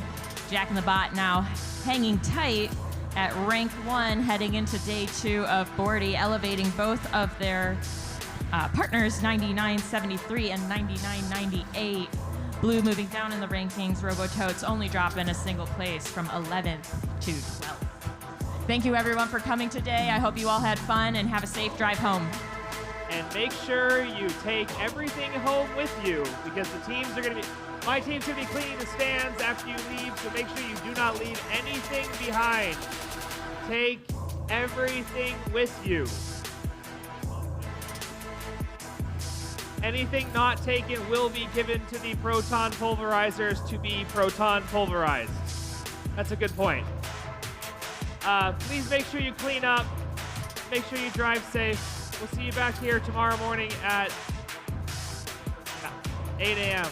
Jack in the Bot now hanging tight at rank 1 heading into day 2 of Bordie, elevating both of their partners, 99-73 and 99-98. Blue moving down in the rankings, Robototes only dropping a single place from 11th to 12th. Thank you everyone for coming today. I hope you all had fun and have a safe drive home. And make sure you take everything home with you, because the teams are going to be, my team's going to be cleaning the stands after you leave, so make sure you do not leave anything behind. Take everything with you. Anything not taken will be given to the proton pulverizers to be proton pulverized. That's a good point. Please make sure you clean up. Make sure you drive safe. We'll see you back here tomorrow morning at 8 a.m.